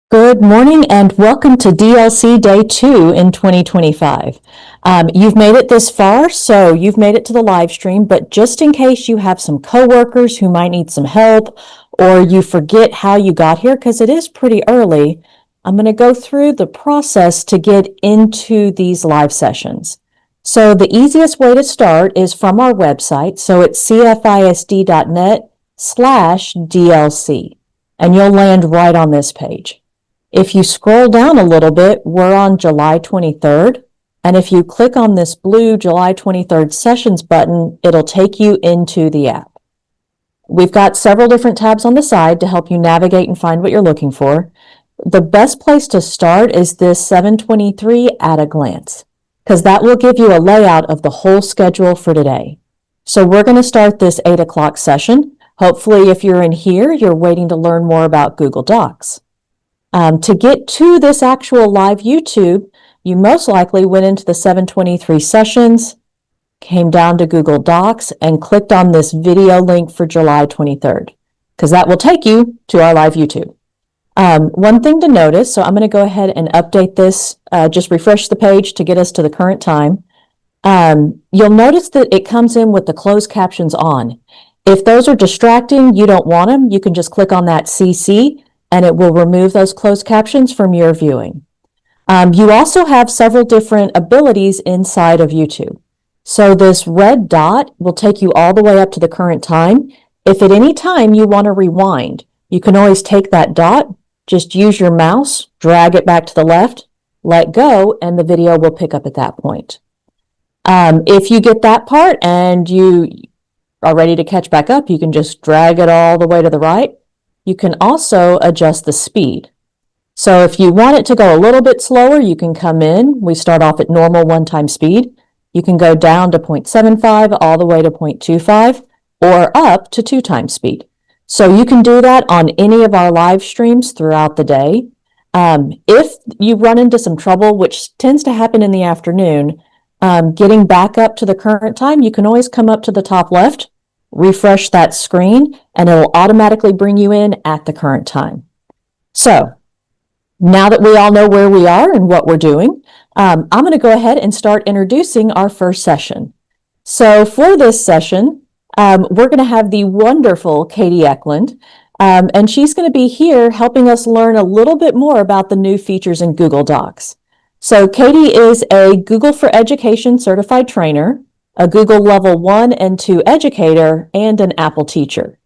Good morning and welcome to DLC Day 2 in 2025. You've made it this far, so you've made it to the live stream, but just in case you have some coworkers who might need some help or you forget how you got here, because it is pretty early, I'm going to go through the process to get into these live sessions. So the easiest way to start is from our website, so it's cfisd.net/DLC, and you'll land right on this page. If you scroll down a little bit, we're on July 23rd. And if you click on this blue July 23rd sessions button, it'll take you into the app. We've got several different tabs on the side to help you navigate and find what you're looking for. The best place to start is this 723 at a glance, because that will give you a layout of the whole schedule for today. So we're going to start this 8 o'clock session. Hopefully, if you're in here, you're waiting to learn more about Google Docs. To get to this actual live YouTube, you most likely went into the 723 sessions, came down to Google Docs, and clicked on this video link for July 23rd, because that will take you to our live YouTube. One thing to notice, so I'm going to go ahead and update this, just refresh the page to get us to the current time. You'll notice that it comes in with the closed captions on. If those are distracting, you don't want them, you can just click on that CC, and it will remove those closed captions from your viewing. You also have several different abilities inside of YouTube. So this red dot will take you all the way up to the current time. If at any time you want to rewind, you can always take that dot, just use your mouse, drag it back to the left, let go, and the video will pick up at that point. If you get that part and you are ready to catch back up, you can just drag it all the way to the right. You can also adjust the speed. So if you want it to go a little bit slower, you can come in. We start off at normal one-time speed. You can go down to 0.75 all the way to 0.25 or up to 2-time speed. So you can do that on any of our live streams throughout the day. If you run into some trouble, which tends to happen in the afternoon, getting back up to the current time, you can always come up to the top left, refresh that screen, and it'll automatically bring you in at the current time. So now that we all know where we are and what we're doing, I'm going to go ahead and start introducing our first session. So for this session, we're going to have the wonderful Katie Ecklund, and she's going to be here helping us learn a little bit more about the new features in Google Docs. So Katie is a Google for Education certified trainer, a Google Level 1 and 2 educator, and an Apple teacher.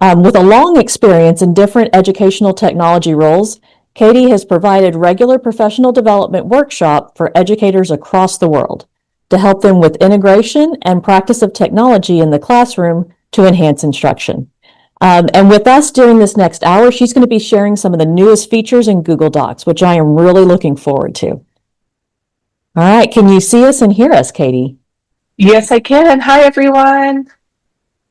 With a long experience in different educational technology roles, Katie has provided regular professional development workshops for educators across the world to help them with integration and practice of technology in the classroom to enhance instruction. And with us during this next hour, she's going to be sharing some of the newest features in Google Docs, which I am really looking forward to. All right, can you see us and hear us, Katie? Yes, I can. Hi, everyone.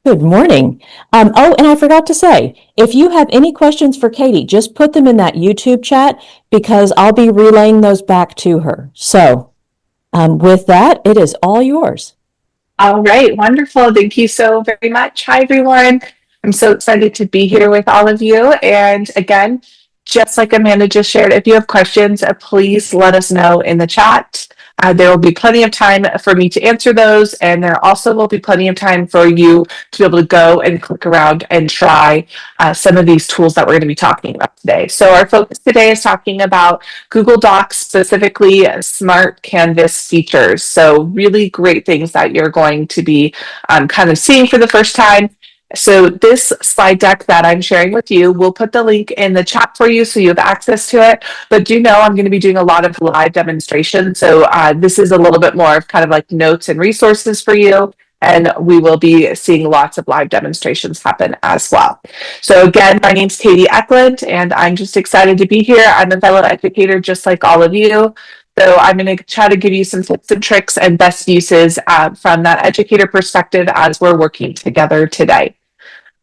Good morning. Oh, and I forgot to say, if you have any questions for Katie, just put them in that YouTube chat because I'll be relaying those back to her. So with that, it is all yours. All right, wonderful. Thank you so very much. Hi, everyone. I'm so excited to be here with all of you. And again, just like Amanda just shared, if you have questions, please let us know in the chat. There will be plenty of time for me to answer those, and there also will be plenty of time for you to be able to go and click around and try some of these tools that we're going to be talking about today. So our focus today is talking about Google Docs, specifically Smart Canvas features. So really great things that you're going to be kind of seeing for the first time. So this slide deck that I'm sharing with you, we'll put the link in the chat for you so you have access to it. But do know I'm going to be doing a lot of live demonstrations. So this is a little bit more of kind of like notes and resources for you. And we will be seeing lots of live demonstrations happen as well. So again, my name's Katie Ecklund, and I'm just excited to be here. I'm a fellow educator just like all of you. So I'm going to try to give you some tips and tricks and best uses from that educator perspective as we're working together today.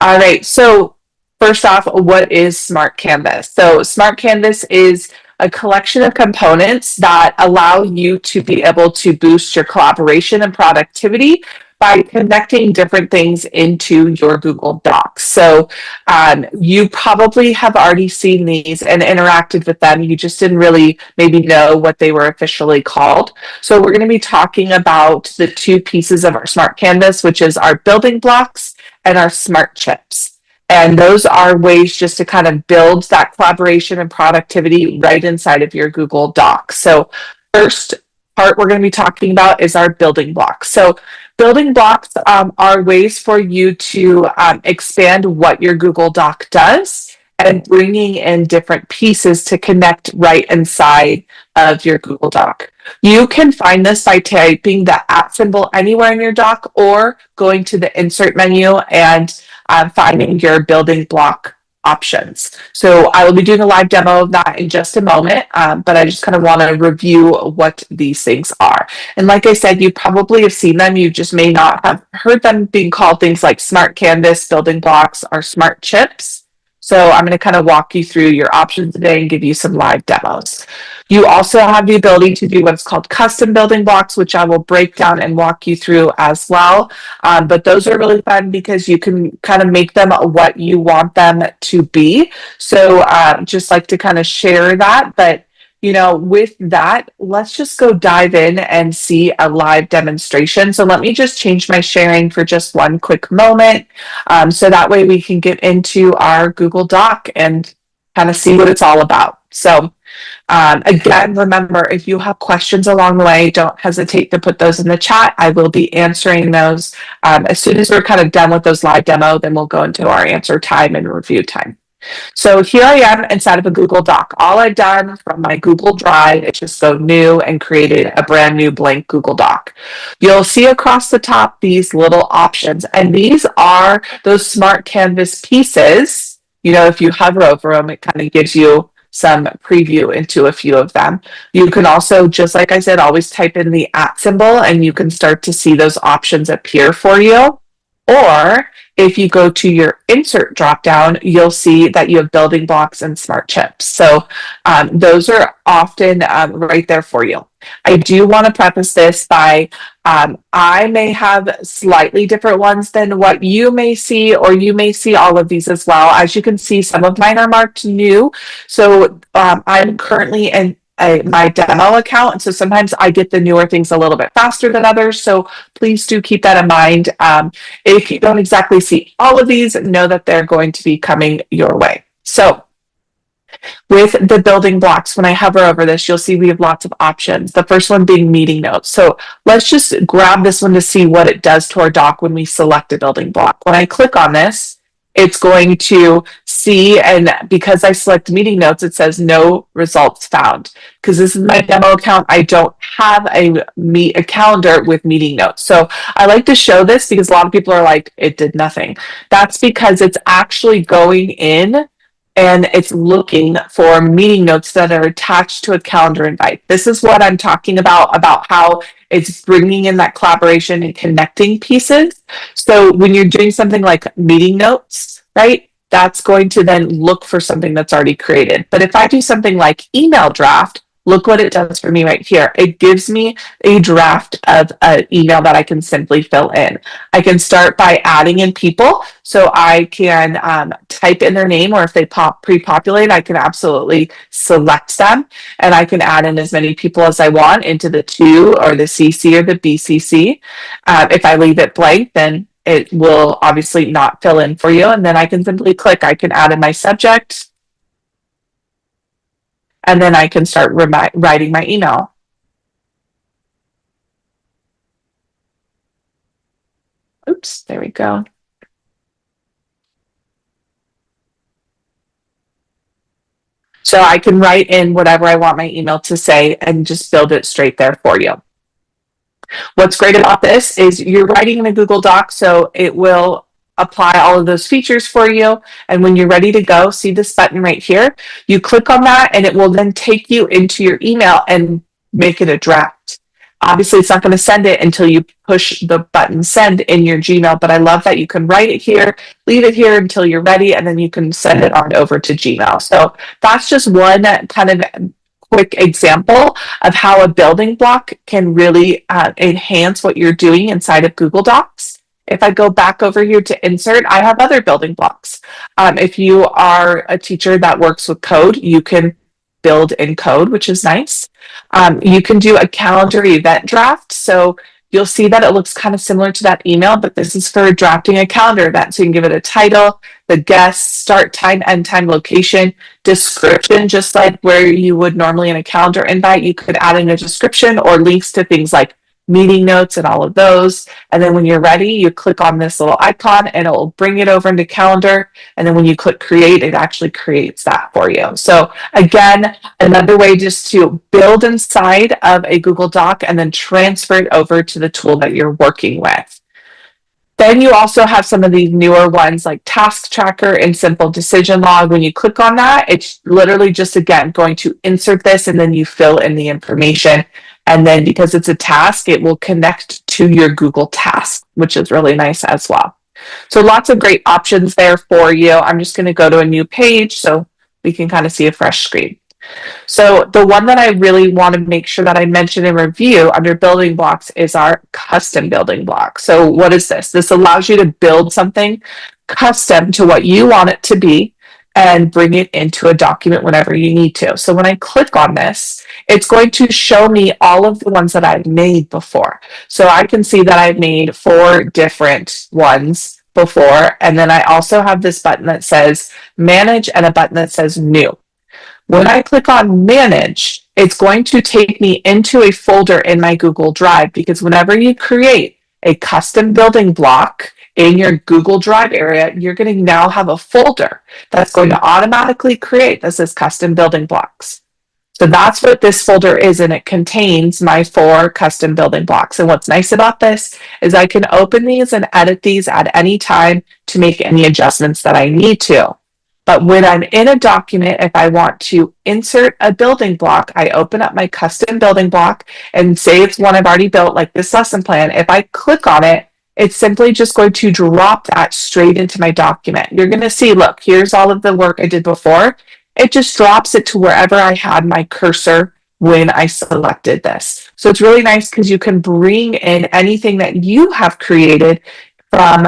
All right, so first off, what is Smart Canvas? So Smart Canvas is a collection of components that allow you to be able to boost your collaboration and productivity by connecting different things into your Google Docs. So you probably have already seen these and interacted with them. You just didn't really maybe know what they were officially called. So we're going to be talking about the two pieces of our Smart Canvas, which is our building blocks and our smart chips. And those are ways just to kind of build that collaboration and productivity right inside of your Google Docs. So first part we're going to be talking about is our building blocks. So building blocks are ways for you to expand what your Google Doc does and bringing in different pieces to connect right inside of your Google Doc. You can find this by typing the @ symbol anywhere in your doc or going to the insert menu and finding your building block options. So I will be doing a live demo of that in just a moment, but I just kind of want to review what these things are. And like I said, you probably have seen them. You just may not have heard them being called things like Smart Canvas, building blocks, or smart chips. So I'm going to kind of walk you through your options today and give you some live demos. You also have the ability to do what's called custom building blocks, which I will break down and walk you through as well. But those are really fun because you can kind of make them what you want them to be. So just like to kind of share that. But with that, let's just go dive in and see a live demonstration. So let me just change my sharing for just one quick moment. So that way we can get into our Google Doc and kind of see what it's all about. So again, remember, if you have questions along the way, don't hesitate to put those in the chat. I will be answering those. As soon as we're kind of done with those live demo, then we'll go into our answer time and review time. So here I am inside of a Google Doc. All I've done from my Google Drive is just go new and created a brand new blank Google Doc. You'll see across the top these little options, and these are those Smart Canvas pieces. If you hover over them, it kind of gives you some preview into a few of them. You can also, just like I said, always type in the @ symbol and you can start to see those options appear for you. Or if you go to your insert dropdown, you'll see that you have building blocks and smart chips. So those are often right there for you. I do want to preface this by I may have slightly different ones than what you may see, or you may see all of these as well. As you can see, some of mine are marked new. So I'm currently in my demo account, and so sometimes I get the newer things a little bit faster than others, so please do keep that in mind. If you don't exactly see all of these, know that they're going to be coming your way. So with the building blocks, when I hover over this, you'll see we have lots of options. The first one being meeting notes. So let's just grab this one to see what it does to our doc when we select a building block. When I click on this, it's going to see, and because I select meeting notes, it says no results found. Because this is my demo account, I don't have a calendar with meeting notes. So I like to show this because a lot of people are like, it did nothing. That's because it's actually going in and it's looking for meeting notes that are attached to a calendar invite. This is what I'm talking about how it's bringing in that collaboration and connecting pieces. So when you're doing something like meeting notes, right, that's going to then look for something that's already created. But if I do something like email draft, look what it does for me right here. It gives me a draft of an email that I can simply fill in. I can start by adding in people. So I can type in their name, or if they pre-populate, I can absolutely select them. And I can add in as many people as I want into the to or the CC or the BCC. If I leave it blank, then it will obviously not fill in for you. And then I can simply click. I can add in my subject. And then I can start writing my email. Oops, there we go. So I can write in whatever I want my email to say and just build it straight there for you. What's great about this is you're writing in a Google Doc, so it will apply all of those features for you. And when you're ready to go, see this button right here, you click on that and it will then take you into your email and make it a draft. Obviously, it's not going to send it until you push the button send in your Gmail, but I love that you can write it here, leave it here until you're ready, and then you can send it on over to Gmail. So that's just one kind of quick example of how a building block can really enhance what you're doing inside of Google Docs. If I go back over here to insert, I have other building blocks. If you are a teacher that works with code, you can build in code, which is nice. You can do a calendar event draft. So you'll see that it looks kind of similar to that email, but this is for drafting a calendar event. So you can give it a title, the guest, start time, end time, location, description, just like where you would normally in a calendar invite, you could add in a description or links to things like meeting notes and all of those. And then when you're ready, you click on this little icon and it will bring it over into calendar. And then when you click create, it actually creates that for you. So again, another way just to build inside of a Google Doc and then transfer it over to the tool that you're working with. Then you also have some of these newer ones like Task Tracker and Simple Decision Log. When you click on that, it's literally just, again, going to insert this and then you fill in the information. And then because it's a task, it will connect to your Google Task, which is really nice as well. So lots of great options there for you. I'm just going to go to a new page so we can kind of see a fresh screen. So the one that I really want to make sure that I mention and review under building blocks is our custom building block. So what is this? This allows you to build something custom to what you want it to be and bring it into a document whenever you need to. So when I click on this, it's going to show me all of the ones that I've made before. So I can see that I've made 4 different ones before. And then I also have this button that says manage and a button that says new. When I click on manage, it's going to take me into a folder in my Google Drive, because whenever you create a custom building block in your Google Drive area, you're going to now have a folder that's going to automatically create that says custom building blocks. So that's what this folder is, and it contains my 4 custom building blocks. And what's nice about this is I can open these and edit these at any time to make any adjustments that I need to. But when I'm in a document, if I want to insert a building block, I open up my custom building block and say it's one I've already built, like this lesson plan. If I click on it, it's simply just going to drop that straight into my document. You're going to see, look, here's all of the work I did before. It just drops it to wherever I had my cursor when I selected this. So it's really nice because you can bring in anything that you have created from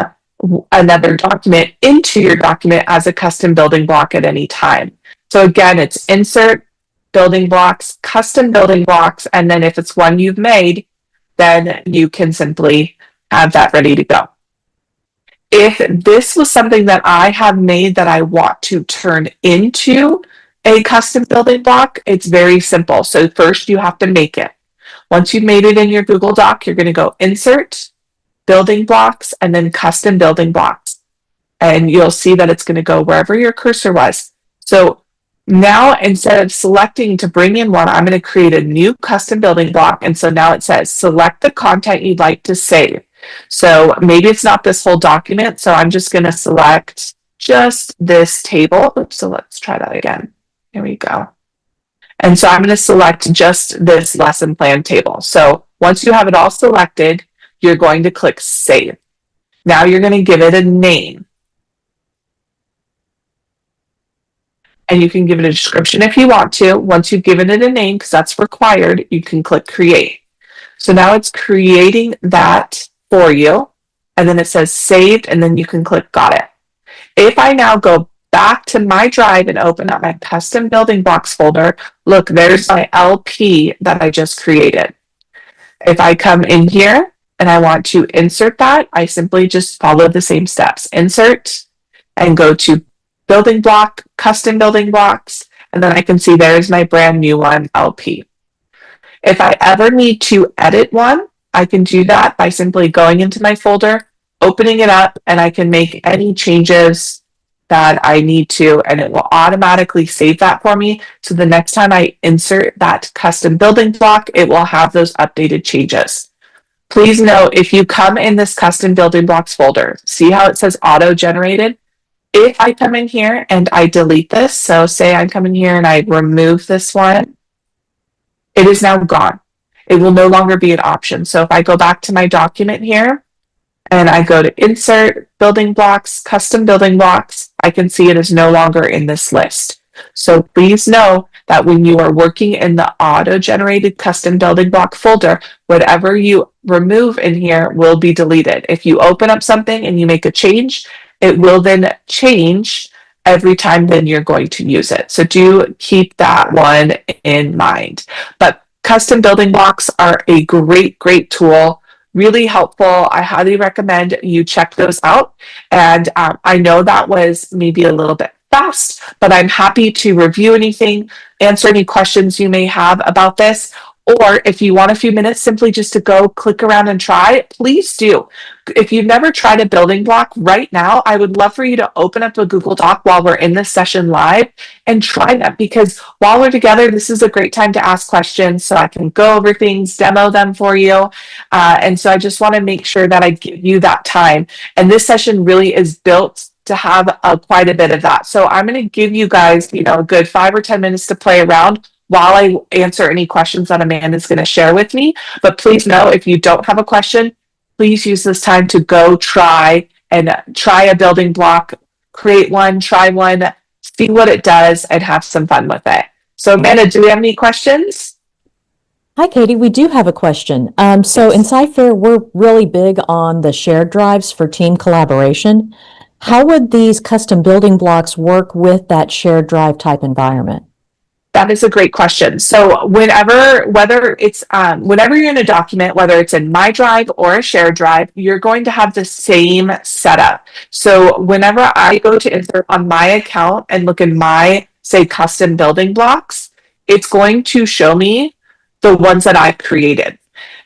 another document into your document as a custom building block at any time. So again, it's insert, building blocks, custom building blocks, and then if it's one you've made, then you can simply have that ready to go. If this was something that I have made that I want to turn into a custom building block, it's very simple. So first you have to make it. Once you've made it in your Google Doc, you're going to go insert, building blocks, and then custom building blocks. And you'll see that it's going to go wherever your cursor was. So now instead of selecting to bring in one, I'm going to create a new custom building block. And so now it says select the content you'd like to save. So maybe it's not this whole document. So I'm just going to select just this table. Oops, so let's try that again. Here we go. And so I'm going to select just this lesson plan table. So once you have it all selected, you're going to click save. Now you're going to give it a name. And you can give it a description if you want to. Once you've given it a name, because that's required, you can click create. So now it's creating that for you. And then it says saved, and then you can click got it. If I now go back to my drive and open up my custom building blocks folder, look, there's my LP that I just created. If I come in here and I want to insert that, I simply just follow the same steps. Insert and go to building block, custom building blocks, and then I can see there's my brand new one, LP. If I ever need to edit one, I can do that by simply going into my folder, opening it up, and I can make any changes that I need to, and it will automatically save that for me. So the next time I insert that custom building block, it will have those updated changes. Please note, if you come in this custom building blocks folder, see how it says auto-generated? If I come in here and I delete this, so say I come in here and I remove this one, it is now gone. It will no longer be an option. So if I go back to my document here and I go to insert, building blocks, custom building blocks, I can see it is no longer in this list. So please know that when you are working in the auto-generated custom building block folder, whatever you remove in here will be deleted. If you open up something and you make a change, it will then change every time then you're going to use it. So do keep that one in mind. But custom building blocks are a great, great tool, really helpful. I highly recommend you check those out. And I know that was maybe a little bit fast, but I'm happy to review anything, answer any questions you may have about this. Or if you want a few minutes simply just to go click around and try, please do. If you've never tried a building block right now, I would love for you to open up a Google Doc while we're in this session live and try them, because while we're together, this is a great time to ask questions so I can go over things, demo them for you. And so I just want to make sure that I give you that time. And this session really is built to have quite a bit of that. So I'm going to give you guys, a good 5 or 10 minutes to play around while I answer any questions that Amanda's going to share with me. But please know, if you don't have a question, please use this time to go try a building block, create one, try one, see what it does, and have some fun with it. So Amanda, do we have any questions? Hi, Katie. We do have a question. So in SciFair, we're really big on the shared drives for team collaboration. How would these custom building blocks work with that shared drive type environment? That is a great question. So whenever you're in a document, whether it's in my drive or a shared drive, you're going to have the same setup. So whenever I go to insert on my account and look in my, say, custom building blocks, it's going to show me the ones that I've created.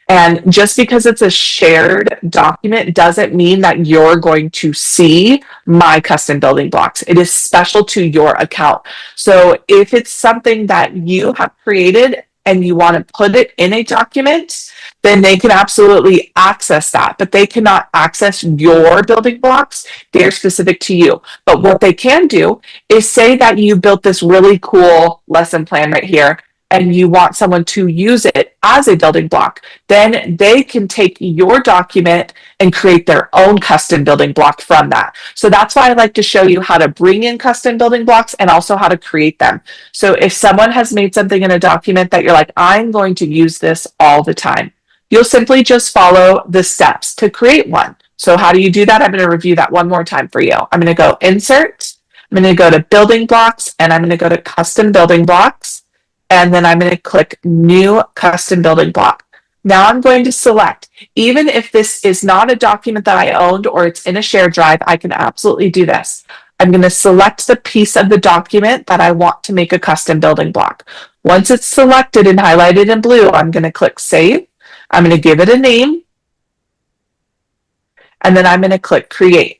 And just because it's a shared document doesn't mean that you're going to see my custom building blocks. It is special to your account. So if it's something that you have created and you want to put it in a document, then they can absolutely access that, but they cannot access your building blocks. They're specific to you. But what they can do is say that you built this really cool lesson plan right here, and you want someone to use it as a building block, then they can take your document and create their own custom building block from that. So that's why I like to show you how to bring in custom building blocks and also how to create them. So if someone has made something in a document that you're like, I'm going to use this all the time, you'll simply just follow the steps to create one. So how do you do that? I'm going to review that one more time for you. I'm going to go Insert, I'm going to go to Building Blocks, and I'm going to go to Custom Building Blocks. And then I'm going to click New Custom Building Block. Now I'm going to select, even if this is not a document that I owned or it's in a shared drive, I can absolutely do this. I'm going to select the piece of the document that I want to make a custom building block. Once it's selected and highlighted in blue, I'm going to click Save. I'm going to give it a name. And then I'm going to click Create.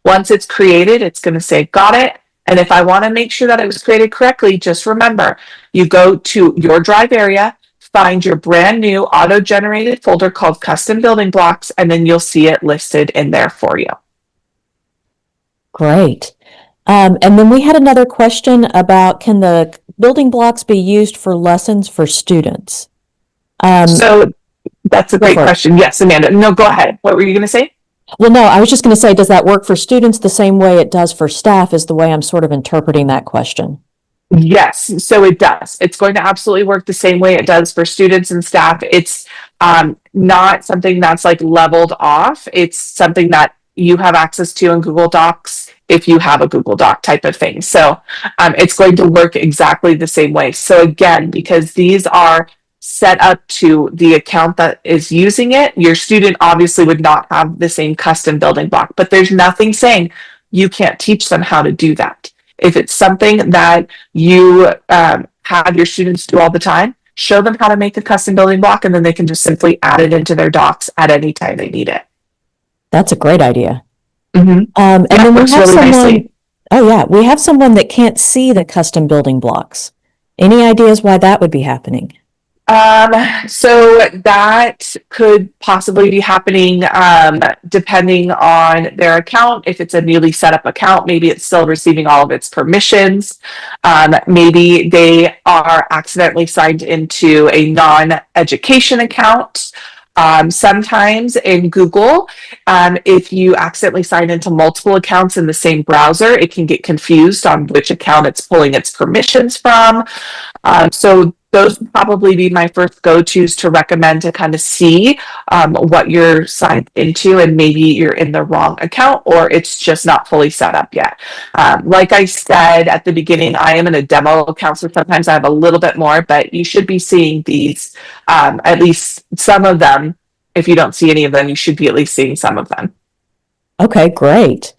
Once it's created, it's going to say, got it. And if I want to make sure that it was created correctly, just remember, you go to your drive area, find your brand new auto-generated folder called Custom Building Blocks, and then you'll see it listed in there for you. Great. And then we had another question about, can the building blocks be used for lessons for students? So that's a great question. Yes, Amanda. No, go ahead. What were you going to say? Well, no, I was just going to say, does that work for students the same way it does for staff, is the way I'm sort of interpreting that question. Yes, so it does. It's going to absolutely work the same way it does for students and staff. It's not something that's like leveled off. It's something that you have access to in Google Docs if you have a Google Doc type of thing. So it's going to work exactly the same way. So again, because these are set up to the account that is using it, your student obviously would not have the same custom building block, but there's nothing saying you can't teach them how to do that. If it's something that you have your students do all the time, show them how to make a custom building block, and then they can just simply add it into their docs at any time they need it. That's a great idea. Mm-hmm. And yeah, then we have really someone, nicely. Oh yeah, we have someone that can't see the custom building blocks. Any ideas why that would be happening? So that could possibly be happening depending on their account. If it's a newly set up account, maybe it's still receiving all of its permissions. Maybe they are accidentally signed into a non-education account. Sometimes in Google, if you accidentally sign into multiple accounts in the same browser, it can get confused on which account it's pulling its permissions from. So those would probably be my first go-tos to recommend to kind of see what you're signed into, and maybe you're in the wrong account or it's just not fully set up yet. Like I said at the beginning, I am in a demo account, so sometimes I have a little bit more, but you should be seeing these, at least some of them. If you don't see any of them, you should be at least seeing some of them. Okay, great.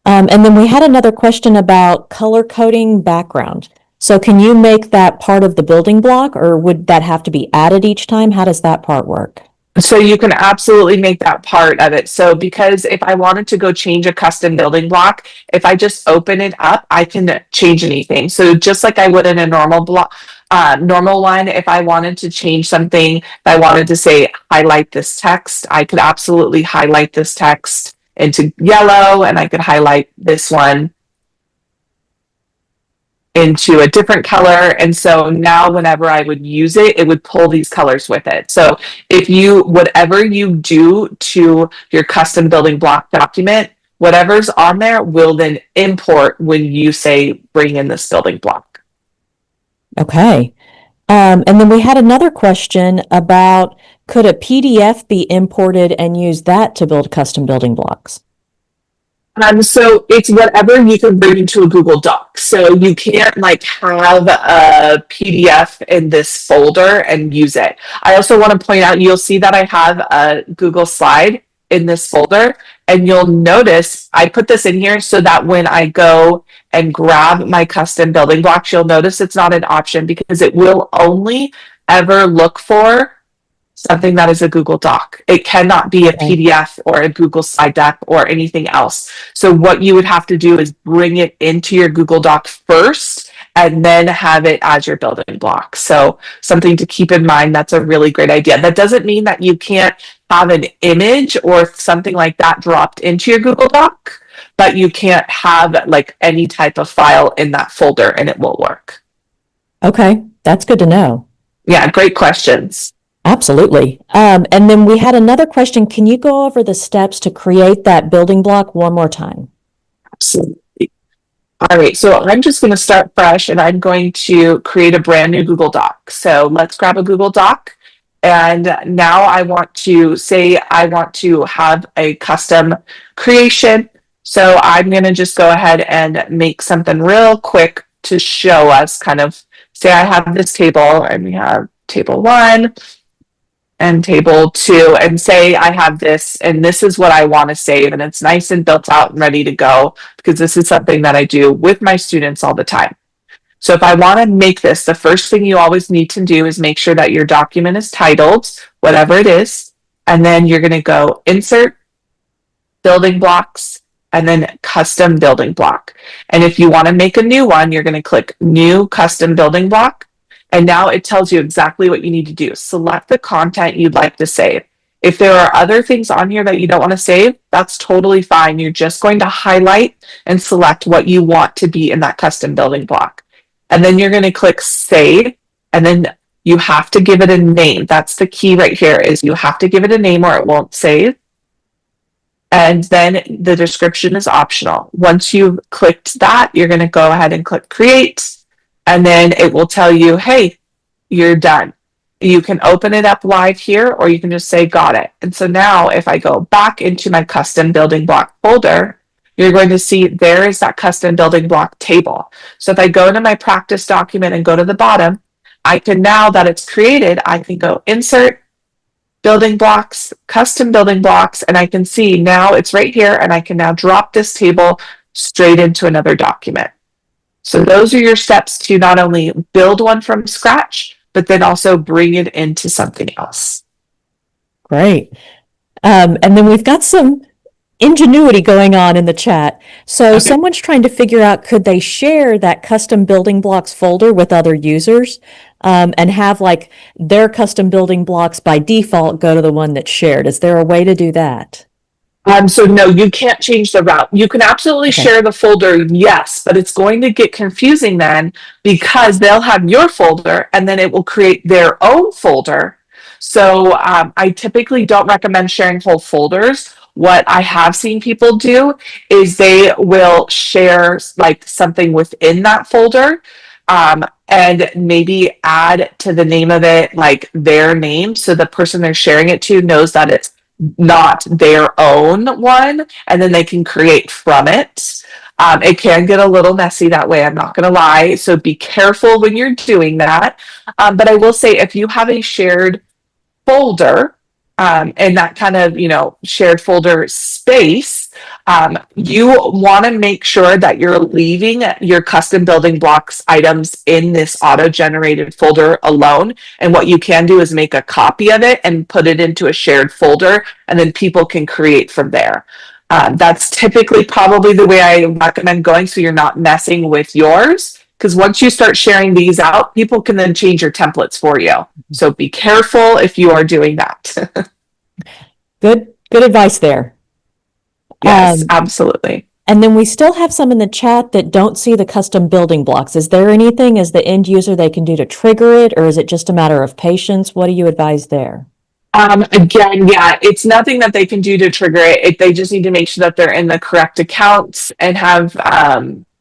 And then we had another question about color coding background. So can you make that part of the building block, or would that have to be added each time? How does that part work? So you can absolutely make that part of it. So because if I wanted to go change a custom building block, if I just open it up, I can change anything. So just like I would in a normal block, normal one, if I wanted to change something, if I wanted to say highlight this text, I could absolutely highlight this text into yellow, and I could highlight this one into a different color. And so now whenever I would use it, it would pull these colors with it. So if you, whatever you do to your custom building block document, whatever's on there will then import when you say bring in this building block. Okay. And then we had another question about, could a PDF be imported and use that to build custom building blocks? So it's whatever you can bring into a Google Doc. So you can't like have a PDF in this folder and use it. I also want to point out, you'll see that I have a Google slide in this folder, and you'll notice I put this in here so that when I go and grab my custom building blocks, you'll notice it's not an option because it will only ever look for something that is a Google Doc. It cannot be a PDF or a Google slide deck or anything else. So what you would have to do is bring it into your Google Doc first and then have it as your building block. So something to keep in mind. That's a really great idea. That doesn't mean that you can't have an image or something like that dropped into your Google Doc, but you can't have like any type of file in that folder and it will work. Okay, that's good to know. Yeah, great questions. Absolutely. And then we had another question. Can you go over the steps to create that building block one more time? Absolutely. All right, so I'm just going to start fresh and I'm going to create a brand new Google Doc. So let's grab a Google Doc. And now I want to say I want to have a custom creation. So I'm going to just go ahead and make something real quick to show us kind of, say I have this table and we have table 1 and table 2, and say I have this and this is what I want to save, and it's nice and built out and ready to go because this is something that I do with my students all the time. So if I want to make this, the first thing you always need to do is make sure that your document is titled, whatever it is, and then you're going to go insert, building blocks, and then custom building block. And if you want to make a new one, you're going to click new custom building block. And now it tells you exactly what you need to do. Select the content you'd like to save. If there are other things on here that you don't want to save, that's totally fine. You're just going to highlight and select what you want to be in that custom building block. And then you're going to click save, and then you have to give it a name. That's the key right here, is you have to give it a name or it won't save. And then the description is optional. Once you've clicked that, you're going to go ahead and click create. And then it will tell you, hey, you're done. You can open it up live here, or you can just say, got it. And so now if I go back into my custom building block folder, you're going to see there is that custom building block table. So if I go into my practice document and go to the bottom, I can, now that it's created, I can go insert, building blocks, custom building blocks, and I can see now it's right here, and I can now drop this table straight into another document. So those are your steps to not only build one from scratch, but then also bring it into something else. Great. And then we've got some ingenuity going on in the chat. So someone's trying to figure out, could they share that custom building blocks folder with other users, and have like their custom building blocks by default go to the one that's shared? Is there a way to do that? So no, you can't change the route. You can absolutely share the folder, yes, but it's going to get confusing then because they'll have your folder and then it will create their own folder. So I typically don't recommend sharing whole folders. What I have seen people do is they will share like something within that folder, and maybe add to the name of it like their name, so the person they're sharing it to knows that it's not their own one, and then they can create from it. It can get a little messy that way, I'm not going to lie. So be careful when you're doing that. But I will say, if you have a shared folder, and that kind of, shared folder space, you want to make sure that you're leaving your custom building blocks items in this auto-generated folder alone. And what you can do is make a copy of it and put it into a shared folder, and then people can create from there. That's typically probably the way I recommend going, so you're not messing with yours. Because once you start sharing these out, people can then change your templates for you. So be careful if you are doing that. Good advice there. Yes, absolutely. And then we still have some in the chat that don't see the custom building blocks. Is there anything as the end user they can do to trigger it, or is it just a matter of patience? What do you advise there? Again, yeah, it's nothing that they can do to trigger it. They just need to make sure that they're in the correct accounts and have,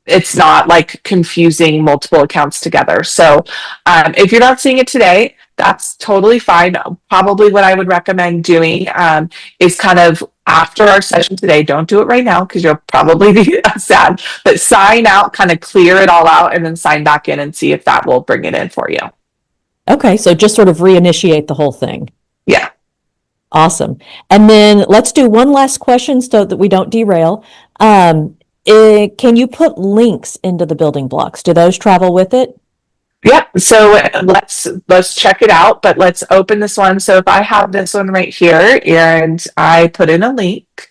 it's not like confusing multiple accounts together. So if you're not seeing it today, that's totally fine. Probably what I would recommend doing is kind of after our session today, don't do it right now because you'll probably be sad, but sign out, kind of clear it all out, and then sign back in and see if that will bring it in for you. Okay, so just sort of reinitiate the whole thing. Yeah. Awesome. And then let's do one last question so that we don't derail. Can you put links into the building blocks? Do those travel with it? Yep. So let's check it out, but let's open this one. So if I have this one right here and I put in a link,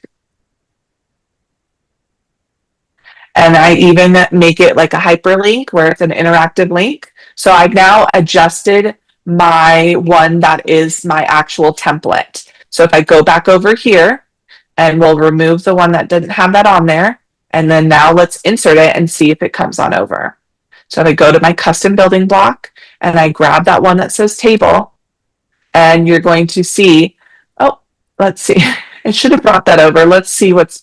and I even make it like a hyperlink where it's an interactive link. So I've now adjusted my one that is my actual template. So if I go back over here, and we'll remove the one that didn't have that on there, and then now let's insert it and see if it comes on over. So if I go to my custom building block and I grab that one that says table, and you're going to see, oh, let's see. It should have brought that over. Let's see what's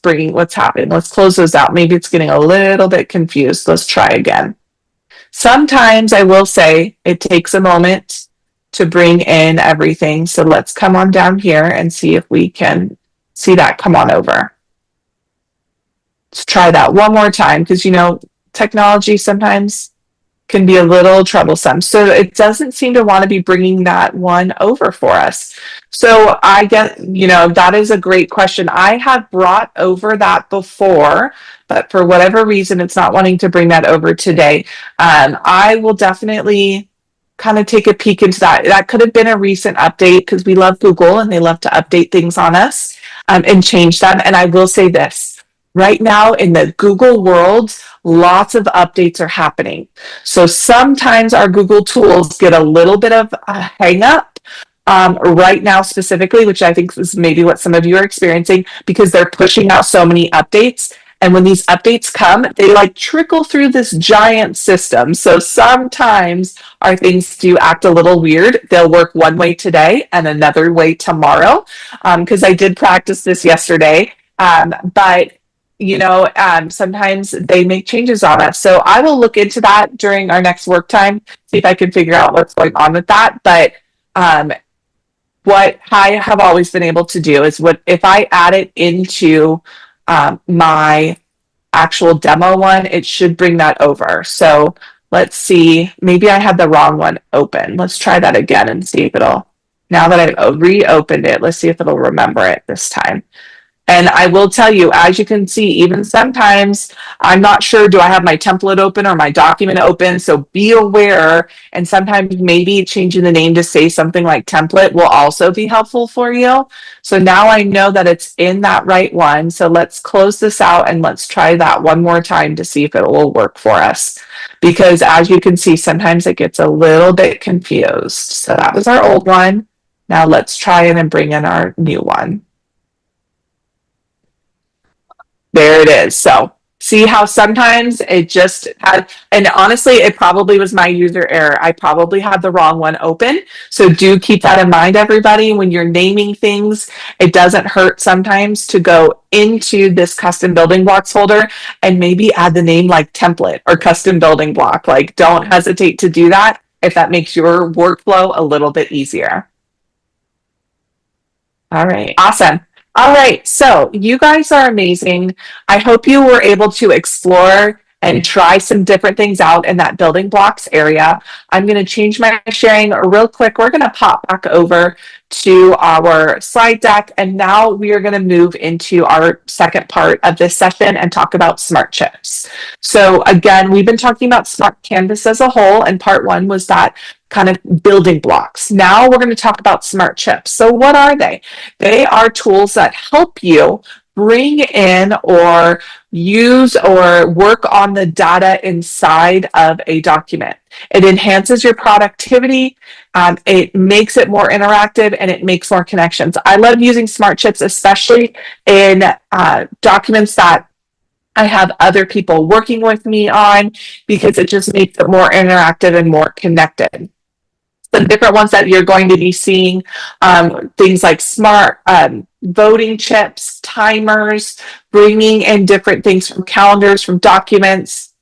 happening. Let's close those out. Maybe it's getting a little bit confused. Let's try again. Sometimes I will say it takes a moment to bring in everything. So let's come on down here and see if we can see that come on over. Let's try that one more time, because technology sometimes can be a little troublesome. So it doesn't seem to want to be bringing that one over for us. So I get, that is a great question. I have brought over that before, but for whatever reason, it's not wanting to bring that over today. I will definitely kind of take a peek into that. That could have been a recent update, because we love Google and they love to update things on us and change them. And I will say this. Right now in the Google world, lots of updates are happening. So sometimes our Google tools get a little bit of a hang up right now specifically, which I think is maybe what some of you are experiencing, because they're pushing out so many updates. And when these updates come, they like trickle through this giant system. So sometimes our things do act a little weird. They'll work one way today and another way tomorrow. Because I did practice this yesterday. But sometimes they make changes on us. So I will look into that during our next work time, see if I can figure out what's going on with that. But what I have always been able to do is if I add it into my actual demo one, it should bring that over. So let's see, maybe I had the wrong one open. Let's try that again and see if now that I've reopened it, let's see if it'll remember it this time. And I will tell you, as you can see, even sometimes I'm not sure, do I have my template open or my document open? So be aware. And sometimes maybe changing the name to say something like template will also be helpful for you. So now I know that it's in that right one. So let's close this out and let's try that one more time to see if it will work for us. Because as you can see, sometimes it gets a little bit confused. So that was our old one. Now let's try it and bring in our new one. There it is. So See how sometimes it just had, and honestly, it probably was my user error. I probably had the wrong one open. So do keep that in mind, everybody. When you're naming things, it doesn't hurt sometimes to go into this custom building blocks folder and maybe add the name like template or custom building block. Like, don't hesitate to do that if that makes your workflow a little bit easier. All right, awesome. All right, so you guys are amazing. I hope you were able to explore and try some different things out in that building blocks area. I'm going to change my sharing real quick. We're going to pop back over to our slide deck, and now we are going to move into our second part of this session and talk about smart chips. So again, we've been talking about Smart Canvas as a whole, and part one was that kind of building blocks. Now we're going to talk about smart chips. So what are they? They are tools that help you bring in or use or work on the data inside of a document. It enhances your productivity, it makes it more interactive, and it makes more connections. I love using smart chips, especially in documents that I have other people working with me on, because it just makes it more interactive and more connected. The different ones that you're going to be seeing, things like smart voting chips, timers, bringing in different things from calendars, from documents.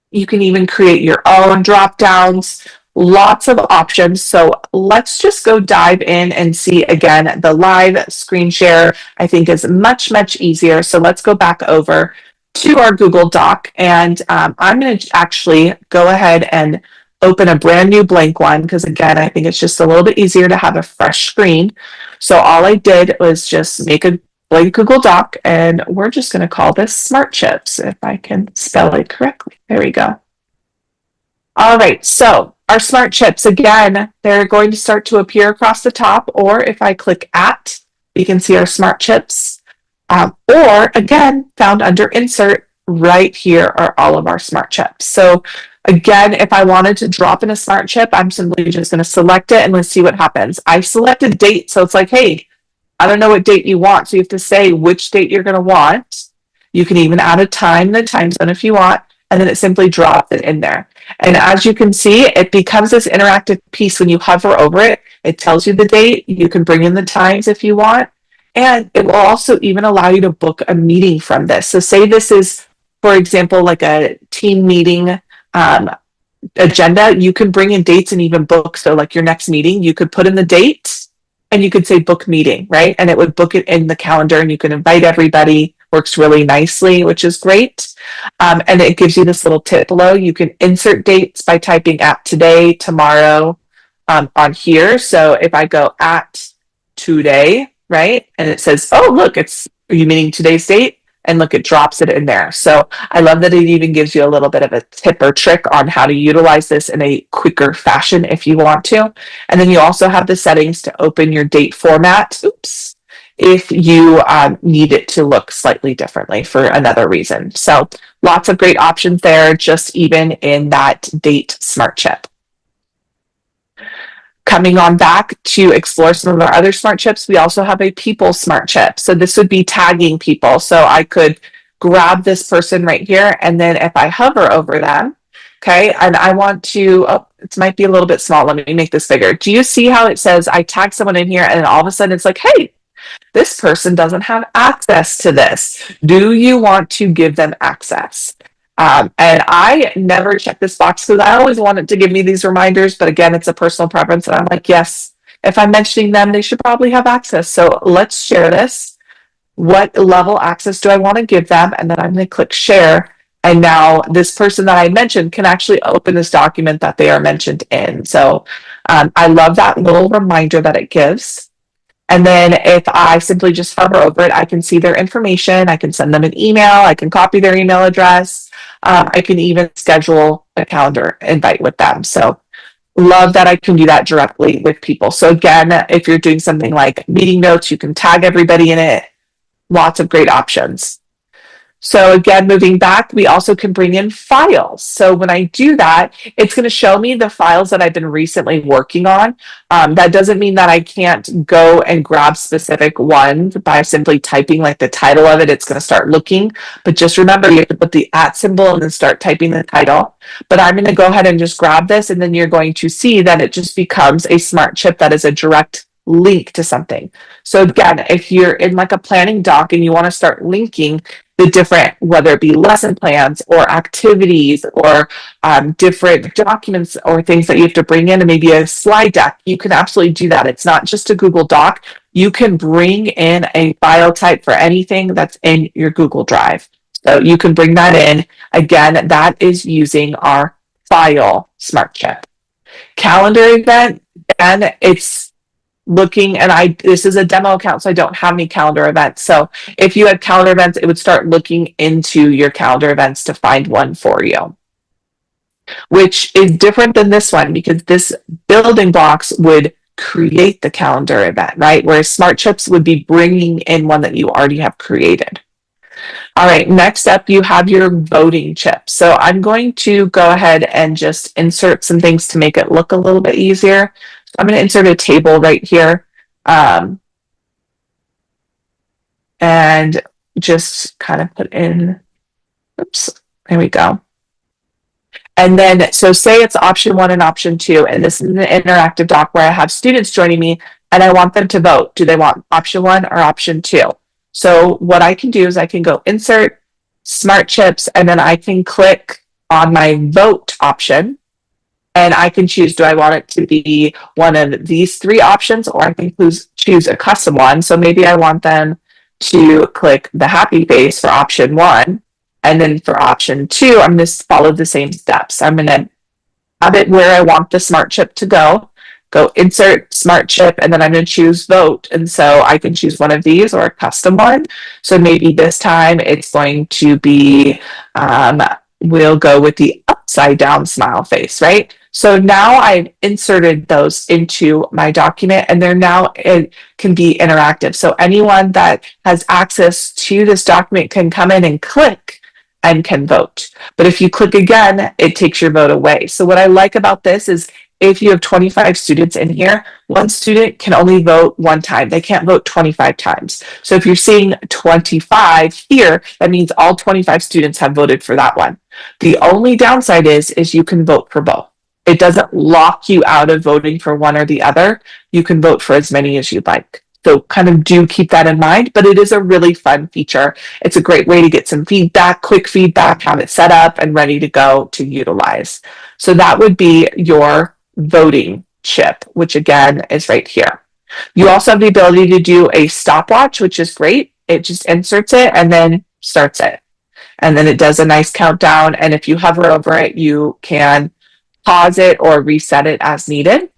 You can even create your own drop downs, lots of options. So let's just go dive in and see again. The live screen share, I think, is much, much easier. So let's go back over to our Google Doc, and I'm going to actually go ahead and open a brand new blank one, because again, I think it's just a little bit easier to have a fresh screen. So all I did was just make a blank Google Doc, and we're just going to call this Smart Chips, if I can spell it correctly. There we go. All right, so our Smart Chips, again, they're going to start to appear across the top, or if I click at, you can see our Smart Chips, or again, found under Insert, right here are all of our Smart Chips. So again, if I wanted to drop in a smart chip, I'm simply just going to select it and let's see what happens. I selected date, so it's like, hey, I don't know what date you want. So you have to say which date you're going to want. You can even add a time and a time zone if you want, and then it simply drops it in there. And as you can see, it becomes this interactive piece when you hover over it. It tells you the date. You can bring in the times if you want. And it will also even allow you to book a meeting from this. So say this is, for example, like a team meeting agenda, you can bring in dates and even book. So like your next meeting, you could put in the date and you could say book meeting, right? And it would book it in the calendar, and you can invite everybody. Works really nicely, which is great. And it gives you this little tip below. You can insert dates by typing at today, tomorrow on here. So if I go at today, right? And it says, oh, look, are you meaning today's date? And look, it drops it in there. So I love that it even gives you a little bit of a tip or trick on how to utilize this in a quicker fashion if you want to. And then you also have the settings to open your date format. Oops. If you need it to look slightly differently for another reason. So lots of great options there, just even in that date smart chip. Coming on back to explore some of our other smart chips, we also have a people smart chip. So this would be tagging people. So I could grab this person right here, and then if I hover over them, okay, and I want to, it might be a little bit small. Let me make this bigger. Do you see how it says I tag someone in here, and then all of a sudden it's like, hey, this person doesn't have access to this. Do you want to give them access? And I never check this box because I always want it to give me these reminders. But again, it's a personal preference. And I'm like, yes, if I'm mentioning them, they should probably have access. So let's share this. What level access do I want to give them? And then I'm going to click share. And now this person that I mentioned can actually open this document that they are mentioned in. So I love that little reminder that it gives. And then if I simply just hover over it, I can see their information. I can send them an email. I can copy their email address. I can even schedule a calendar invite with them. So love that I can do that directly with people. So again, if you're doing something like meeting notes, you can tag everybody in it. Lots of great options. So again, moving back, we also can bring in files. So when I do that, it's going to show me the files that I've been recently working on. That doesn't mean that I can't go and grab specific ones by simply typing like the title of it. It's going to start looking, but just remember you have to put the @ symbol and then start typing the title. But I'm going to go ahead and just grab this, and then you're going to see that it just becomes a smart chip that is a direct link to something. So again, if you're in like a planning doc and you want to start linking the different, whether it be lesson plans or activities or different documents or things that you have to bring in, and maybe a slide deck, you can absolutely do that. It's not just a Google Doc. You can bring in a file type for anything that's in your Google Drive. So you can bring that in. Again, that is using our file smart chip. Calendar event, and it's looking, and this is a demo account, so I don't have any calendar events. So if you had calendar events, it would start looking into your calendar events to find one for you, which is different than this one because this building blocks would create the calendar event, right? Whereas smart chips would be bringing in one that you already have created. All right, next up, you have your voting chip. So I'm going to go ahead and just insert some things to make it look a little bit easier. So I'm going to insert a table right here. And just kind of put in, oops, there we go. And then, so say it's option 1 and option 2, and this is an interactive doc where I have students joining me and I want them to vote. Do they want option 1 or option 2? So what I can do is I can go insert smart chips, and then I can click on my vote option, and I can choose, do I want it to be one of these 3 options, or I can choose a custom one. So maybe I want them to click the happy face for option 1. And then for option 2, I'm going to follow the same steps. I'm going to have it where I want the smart chip to go insert smart chip, and then I'm going to choose vote. And so I can choose one of these or a custom one. So maybe this time it's going to be, we'll go with the upside down smile face, right? So now I've inserted those into my document, and it can be interactive. So anyone that has access to this document can come in and click and can vote. But if you click again, it takes your vote away. So what I like about this is if you have 25 students in here, one student can only vote 1 time. They can't vote 25 times. So if you're seeing 25 here, that means all 25 students have voted for that one. The only downside is you can vote for both. It doesn't lock you out of voting for one or the other. You can vote for as many as you'd like. So kind of do keep that in mind, but it is a really fun feature. It's a great way to get some feedback, quick feedback, have it set up and ready to go to utilize. So that would be your voting chip, which again is right here. You also have the ability to do a stopwatch, which is great. It just inserts it and then starts it. And then it does a nice countdown. And if you hover over it, you can pause it or reset it as needed.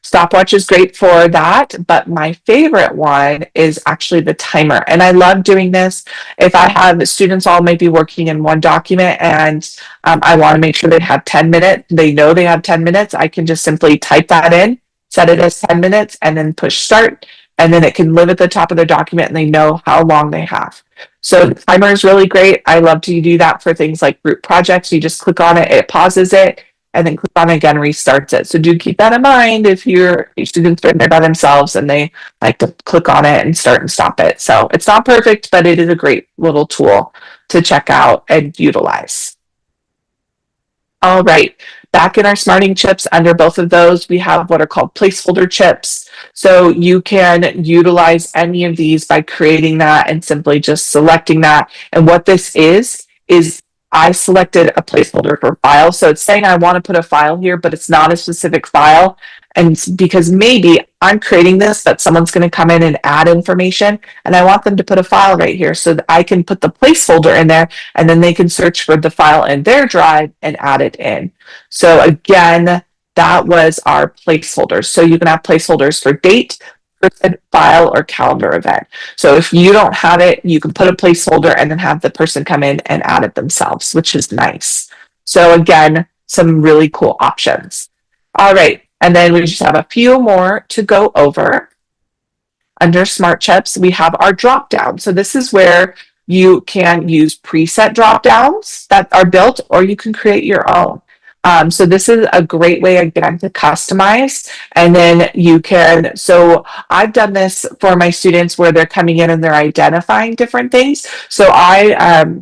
Stopwatch is great for that, but my favorite one is actually the timer. And I love doing this. If I have students all maybe working in one document and I want to make sure they have 10 minutes, they know they have 10 minutes, I can just simply type that in, set it as 10 minutes, and then push start. And then it can live at the top of their document and they know how long they have. So the timer is really great. I love to do that for things like group projects. You just click on it, it pauses it, and then click on it again, restarts it. So do keep that in mind if your students are in there by themselves and they like to click on it and start and stop it. So it's not perfect, but it is a great little tool to check out and utilize. All right, back in our smarting chips, under both of those, we have what are called placeholder chips. So you can utilize any of these by creating that and simply just selecting that. And what this is I selected a placeholder for file. So it's saying I want to put a file here, but it's not a specific file. And because maybe I'm creating this, but someone's going to come in and add information, and I want them to put a file right here so that I can put the placeholder in there, and then they can search for the file in their drive and add it in. So again, that was our placeholders. So you can have placeholders for date, person, file, or calendar event. So if you don't have it, you can put a placeholder and then have the person come in and add it themselves, which is nice. So again, some really cool options. All right, and then we just have a few more to go over. Under smart chips, we have our drop down. So this is where you can use preset drop downs that are built, or you can create your own. So this is a great way, again, to customize. And then you can, so I've done this for my students where they're coming in and they're identifying different things. So I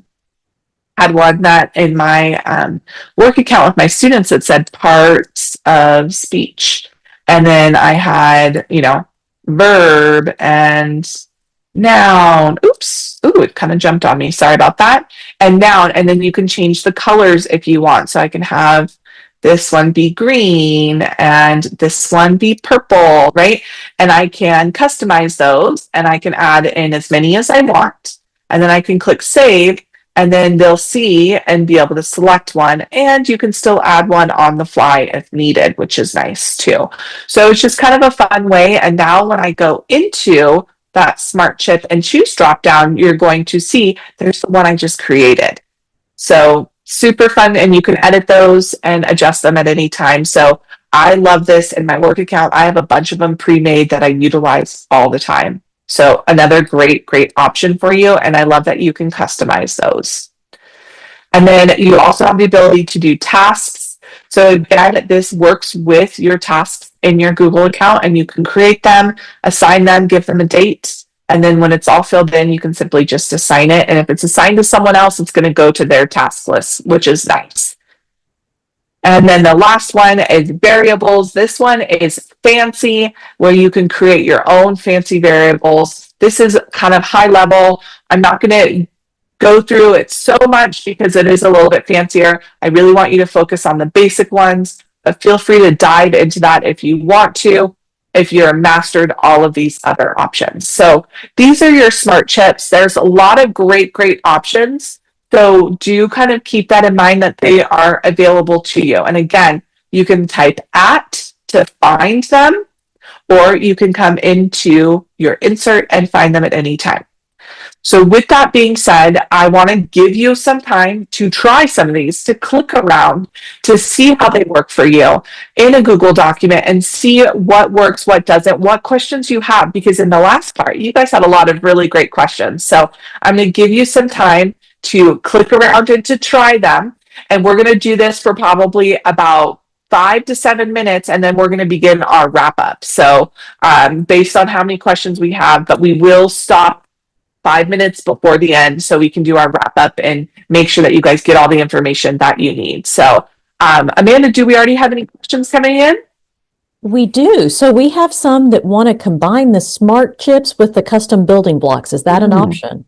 had one that in my work account with my students, it said parts of speech. And then I had, verb and noun. Oops. Ooh, it kind of jumped on me. Sorry about that. And noun. And then you can change the colors if you want. So I can have this one be green and this one be purple, right? And I can customize those and I can add in as many as I want. And then I can click save, and then they'll see and be able to select one. And you can still add one on the fly if needed, which is nice too. So it's just kind of a fun way. And now when I go into that smart chip and choose drop down, you're going to see there's the one I just created. So super fun, and you can edit those and adjust them at any time. So I love this in my work account. I have a bunch of them pre-made that I utilize all the time. So another great option for you. And I love that you can customize those. And then you also have the ability to do tasks. So again, this works with your tasks in your Google account, and you can create them, assign them, give them a date. And then when it's all filled in, you can simply just assign it. And if it's assigned to someone else, it's going to go to their task list, which is nice. And then the last one is variables. This one is fancy, where you can create your own fancy variables. This is kind of high level. I'm not going to go through it so much because it is a little bit fancier. I really want you to focus on the basic ones, but feel free to dive into that if you want to, if you're mastered all of these other options. So these are your smart chips. There's a lot of great options. So do kind of keep that in mind, that they are available to you. And again, you can type @ to find them, or you can come into your insert and find them at any time. So with that being said, I want to give you some time to try some of these, to click around, to see how they work for you in a Google document and see what works, what doesn't, what questions you have, because in the last part, you guys had a lot of really great questions. So I'm going to give you some time to click around and to try them. And we're going to do this for probably about 5 to 7 minutes, and then we're going to begin our wrap up. So based on how many questions we have, but we will stop 5 minutes before the end so we can do our wrap up and make sure that you guys get all the information that you need. So Amanda, do we already have any questions coming in? We do. So we have some that want to combine the smart chips with the custom building blocks. Is that an option?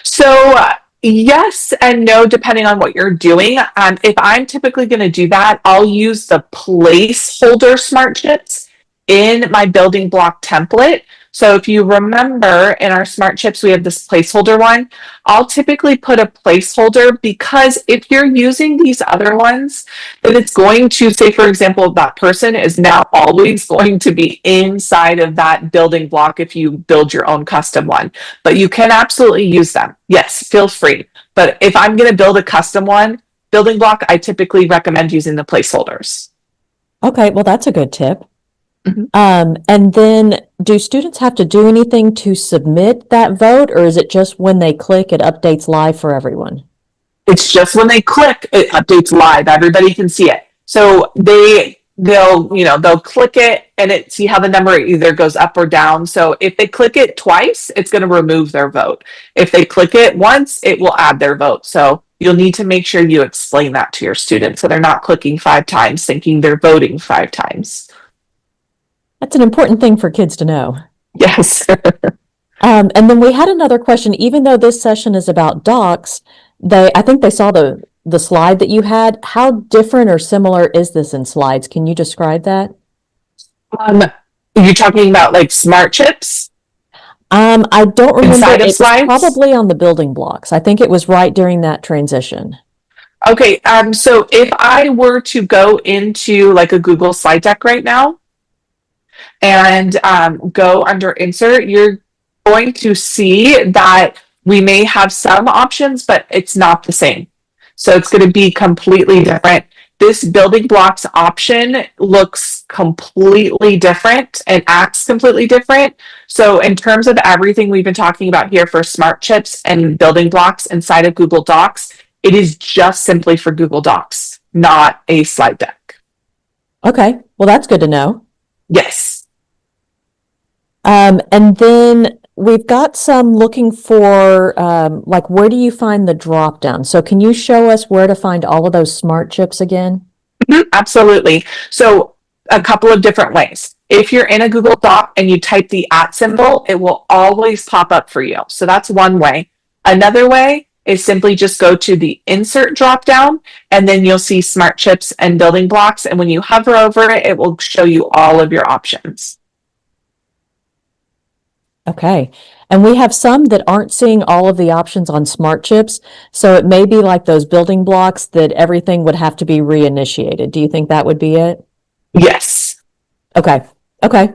So yes and no, depending on what you're doing. If I'm typically going to do that, I'll use the placeholder smart chips in my building block template. So if you remember, in our smart chips, we have this placeholder one. I'll typically put a placeholder, because if you're using these other ones, then it's going to say, for example, that person is now always going to be inside of that building block if you build your own custom one. But you can absolutely use them. Yes, feel free. But if I'm going to build a custom one, building block, I typically recommend using the placeholders. Okay, well, that's a good tip. And then do students have to do anything to submit that vote, or is it just when they click, it updates live for everyone? It's just when they click, it updates live. Everybody can see it. So they'll click it and see how the number either goes up or down. So if they click it twice, it's going to remove their vote. If they click it once, it will add their vote. So you'll need to make sure you explain that to your students, so they're not clicking 5 times thinking they're voting 5 times. That's an important thing for kids to know. Yes. And then we had another question. Even though this session is about docs, I think they saw the slide that you had. How different or similar is this in slides? Can you describe that? You're talking about like smart chips? I don't remember. Inside of It's slides? probably on the building blocks. I think it was right during that transition. Okay. So if I were to go into like a Google slide deck right now, and go under insert, you're going to see that we may have some options, but it's not the same. So it's going to be completely different. this building blocks option looks completely different and acts completely different. So in terms of everything we've been talking about here for smart chips and building blocks inside of Google Docs, it is just simply for Google Docs, not a slide deck. Okay, well, that's good to know. Yes. And then we've got some looking for, like, where do you find the drop down? So can you show us where to find all of those smart chips again? Absolutely. So a couple of different ways. If you're in a Google Doc and you type the @ symbol, it will always pop up for you. So that's one way. Another way is simply just go to the insert dropdown, and then you'll see smart chips and building blocks. And when you hover over it, it will show you all of your options. Okay. And we have some that aren't seeing all of the options on smart chips. So it may be like those building blocks that everything would have to be reinitiated. Do you think that would be it? Yes. Okay. Okay.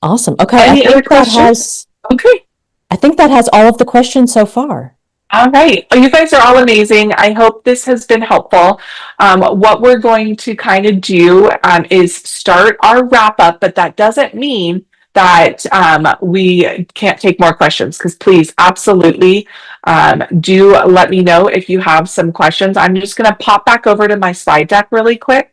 Awesome. Okay. Any other questions? Okay. I think that has all of the questions so far. All right. Well, you guys are all amazing. I hope this has been helpful. What we're going to kind of do is start our wrap up, but that doesn't mean that we can't take more questions, because please, absolutely, do let me know if you have some questions. I'm just going to pop back over to my slide deck really quick.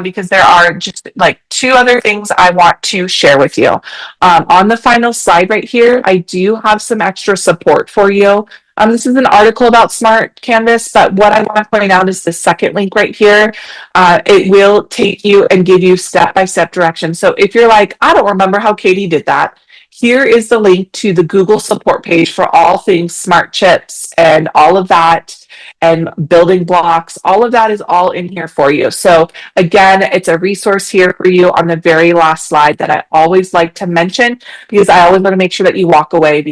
Because there are just like 2 other things I want to share with you. On the final slide right here, I do have some extra support for you. This is an article about Smart Canvas, but what I want to point out is the second link right here. It will take you and give you step-by-step directions. So if you're like, I don't remember how Katie did that, here is the link to the Google support page for all things smart chips and all of that, and building blocks. All of that is all in here for you. So again, it's a resource here for you on the very last slide that I always like to mention, because I always want to make sure that you walk away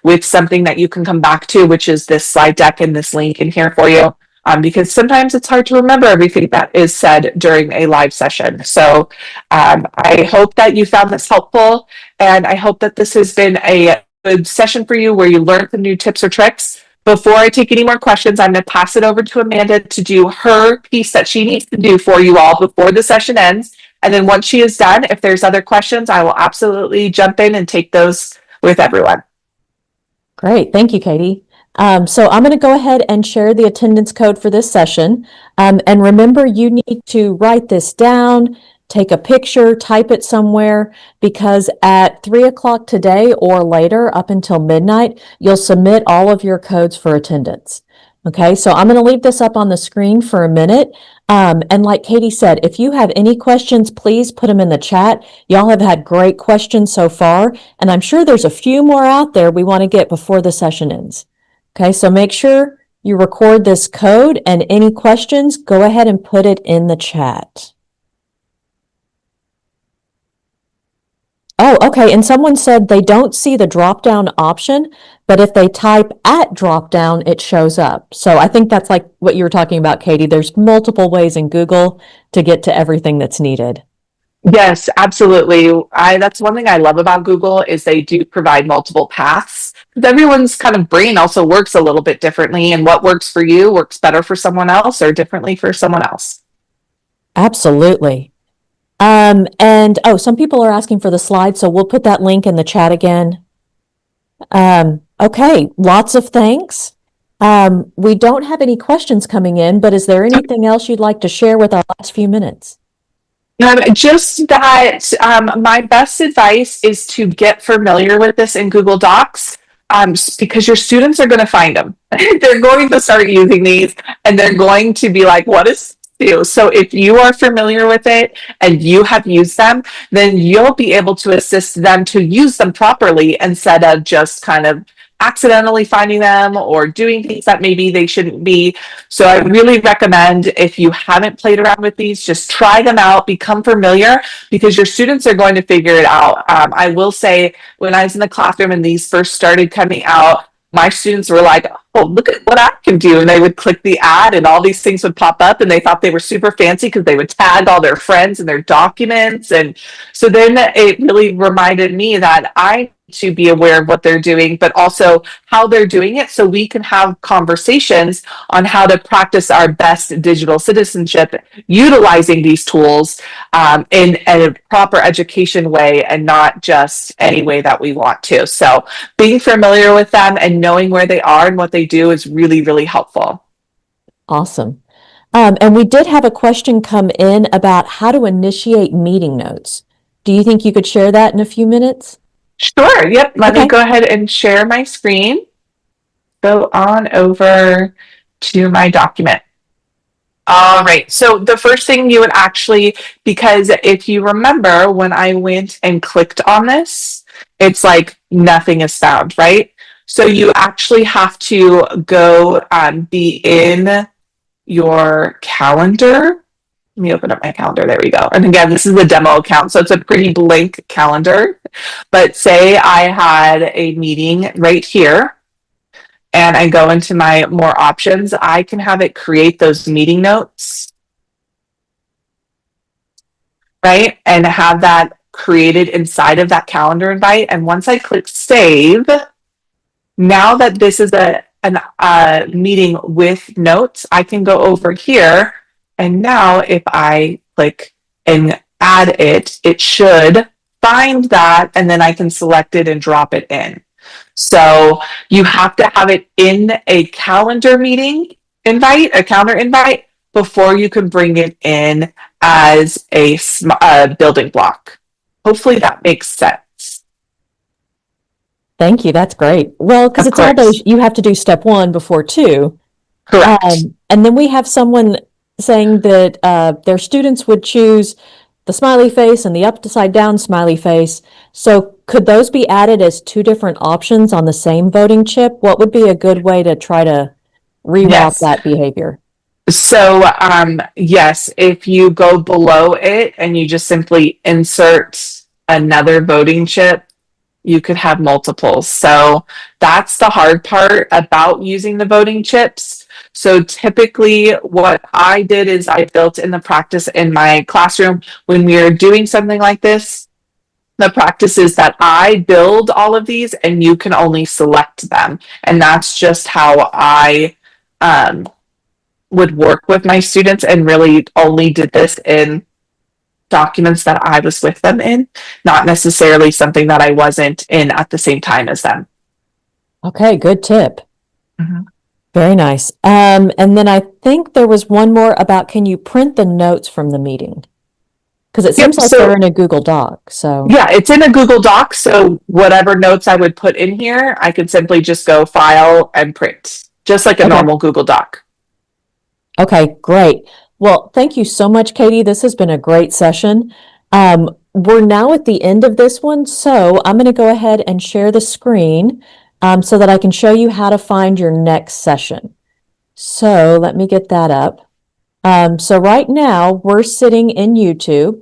with something that you can come back to, which is this slide deck and this link in here for you. Because sometimes it's hard to remember everything that is said during a live session. So I hope that you found this helpful, and I hope that this has been a good session for you where you learned some new tips or tricks. Before I take any more questions, I'm going to pass it over to Amanda to do her piece that she needs to do for you all before the session ends. And then once she is done, if there's other questions, I will absolutely jump in and take those with everyone. Great. Thank you, Katie. So I'm going to go ahead and share the attendance code for this session. And remember, you need to write this down, take a picture, type it somewhere, because at 3 o'clock today or later, up until midnight, you'll submit all of your codes for attendance. Okay, so I'm going to leave this up on the screen for a minute. And like Katie said, if you have any questions, please put them in the chat. Y'all have had great questions so far, and I'm sure there's a few more out there we want to get before the session ends. Okay, so make sure you record this code, and any questions, go ahead and put it in the chat. Oh, okay, and someone said they don't see the drop-down option, but if they type @ drop-down, it shows up. So I think that's like what you were talking about, Katie. There's multiple ways in Google to get to everything that's needed. Yes, absolutely. That's one thing I love about Google is they do provide multiple paths. Everyone's kind of brain also works a little bit differently, and what works for you works better for someone else or differently for someone else. Absolutely. And some people are asking for the slide, so we'll put that link in the chat again. Okay, lots of thanks. We don't have any questions coming in, but is there anything else you'd like to share with our last few minutes? Just that my best advice is to get familiar with this in Google Docs, because your students are going to find them. They're going to start using these, and they're going to be like, what is do. So if you are familiar with it and you have used them, then you'll be able to assist them to use them properly instead of just kind of accidentally finding them or doing things that maybe they shouldn't be. So I really recommend, if you haven't played around with these, just try them out, become familiar, because your students are going to figure it out. I will say, when I was in the classroom and these first started coming out, my students were like, oh, look at what I can do. And they would click the ad and all these things would pop up and they thought they were super fancy because they would tag all their friends and their documents. And so then it really reminded me that I need to be aware of what they're doing, but also how they're doing it so we can have conversations on how to practice our best digital citizenship utilizing these tools in a proper education way and not just any way that we want to. So being familiar with them and knowing where they are and what they do is really, really helpful. Awesome. And we did have a question come in about how to initiate meeting notes. Do you think you could share that in a few minutes? Sure. Yep. Let Okay. me go ahead and share my screen. Go on over to my document. All right. So the first thing you would actually, because if you remember when I went and clicked on this, it's like nothing is found, right? So you actually have to go be in your calendar. Let me open up my calendar. There we go. And again, this is the demo account, so it's a pretty blank calendar. But say I had a meeting right here and I go into my more options, I can have it create those meeting notes, right? And have that created inside of that calendar invite. And once I click save, now that this is a meeting with notes, I can go over here. And now if I click and add it, it should find that, and then I can select it and drop it in. So you have to have it in a calendar meeting invite, a calendar invite, before you can bring it in as a building block. Hopefully that makes sense. Thank you. That's great. Well, because it's all those, you have to do step one before two. Correct. And then we have someone saying that their students would choose the smiley face and the upside down smiley face. So could those be added as two different options on the same voting chip? What would be a good way to try to reroute that behavior? So yes, if you go below it and you just simply insert another voting chip, you could have multiples. So that's the hard part about using the voting chips. So typically what I did is I built in the practice in my classroom when we are doing something like this. The practice is that I build all of these and you can only select them. And that's just how I would work with my students, and really only did this in documents that I was with them in, not necessarily something that I wasn't in at the same time as them. Okay, good tip. Mm-hmm. Very nice. And then I think there was one more about, can you print the notes from the meeting? Because it seems like they're in a Google Doc. So yeah, it's in a Google Doc. So whatever notes I would put in here, I could simply just go file and print, just like a normal Google Doc. Okay, great. Well, thank you so much, Katie. This has been a great session. We're now at the end of this one, so I'm going to go ahead and share the screen so that I can show you how to find your next session. So let me get that up. So right now we're sitting in YouTube,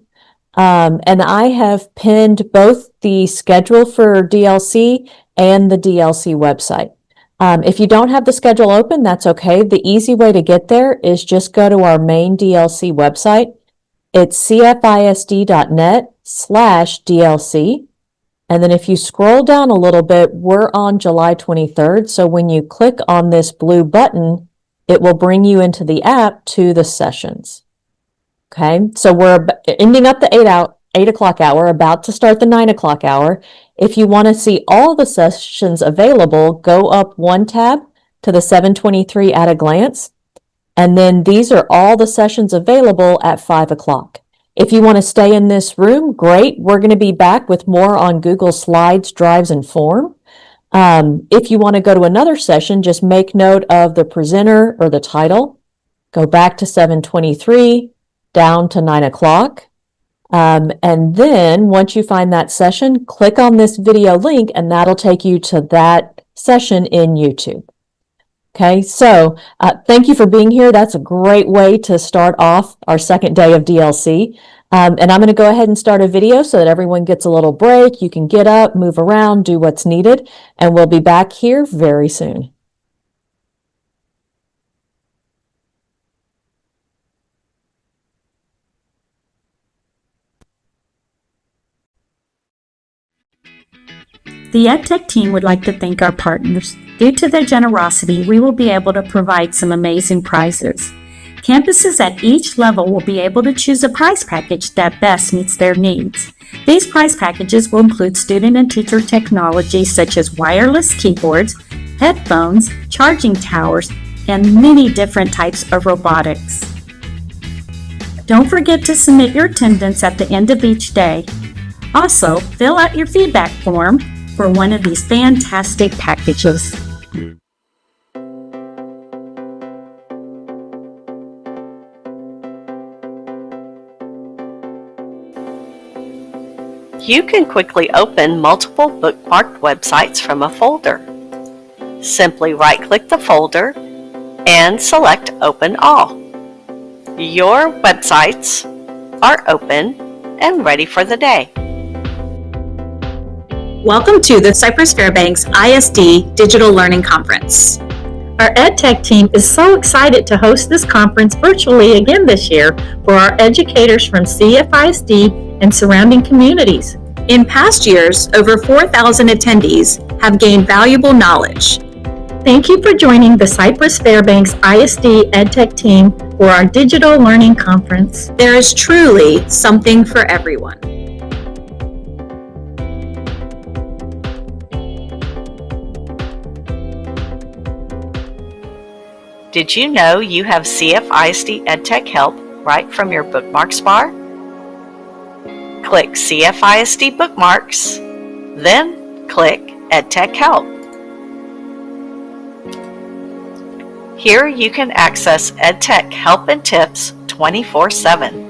and I have pinned both the schedule for DLC and the DLC website. If you don't have the schedule open, that's okay. The easy way to get there is just go to our main DLC website. It's cfisd.net/DLC. And then if you scroll down a little bit, we're on July 23rd. So when you click on this blue button, it will bring you into the app to the sessions. Okay, so we're ending up the 8 o'clock hour, about to start the 9 o'clock hour. If you want to see all the sessions available, go up one tab to the 723 at a glance. And then these are all the sessions available at 5 o'clock. If you want to stay in this room, great. We're going to be back with more on Google Slides, Drives, and Form. If you want to go to another session, just make note of the presenter or the title. Go back to 723, down to 9 o'clock. And then once you find that session, click on this video link and that'll take you to that session in YouTube. Okay, so thank you for being here. That's a great way to start off our second day of DLC. And I'm going to go ahead and start a video so that everyone gets a little break. You can get up, move around, do what's needed, and we'll be back here very soon. The EdTech team would like to thank our partners. Due to their generosity, we will be able to provide some amazing prizes. Campuses at each level will be able to choose a prize package that best meets their needs. These prize packages will include student and teacher technology such as wireless keyboards, headphones, charging towers, and many different types of robotics. Don't forget to submit your attendance at the end of each day. Also, fill out your feedback form for one of these fantastic packages. You can quickly open multiple bookmarked websites from a folder. Simply right-click the folder and select Open All. Your websites are open and ready for the day. Welcome to the Cypress Fairbanks ISD Digital Learning Conference. Our EdTech team is so excited to host this conference virtually again this year for our educators from CFISD and surrounding communities. In past years, over 4,000 attendees have gained valuable knowledge. Thank you for joining the Cypress Fairbanks ISD EdTech team for our Digital Learning Conference. There is truly something for everyone. Did you know you have CFISD EdTech help right from your bookmarks bar? Click CFISD Bookmarks, then click EdTech Help. Here you can access EdTech help and tips 24/7.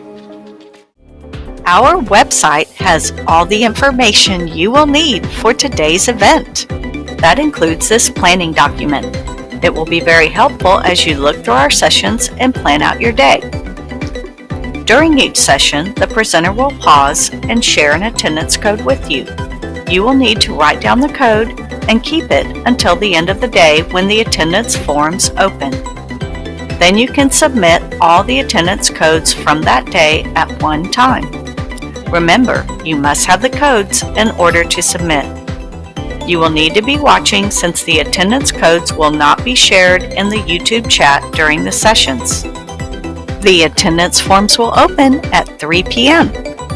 Our website has all the information you will need for today's event. That includes this planning document. It will be very helpful as you look through our sessions and plan out your day. During each session, the presenter will pause and share an attendance code with you. You will need to write down the code and keep it until the end of the day when the attendance forms open. Then you can submit all the attendance codes from that day at one time. Remember, you must have the codes in order to submit. You will need to be watching since the attendance codes will not be shared in the YouTube chat during the sessions. The attendance forms will open at 3 p.m.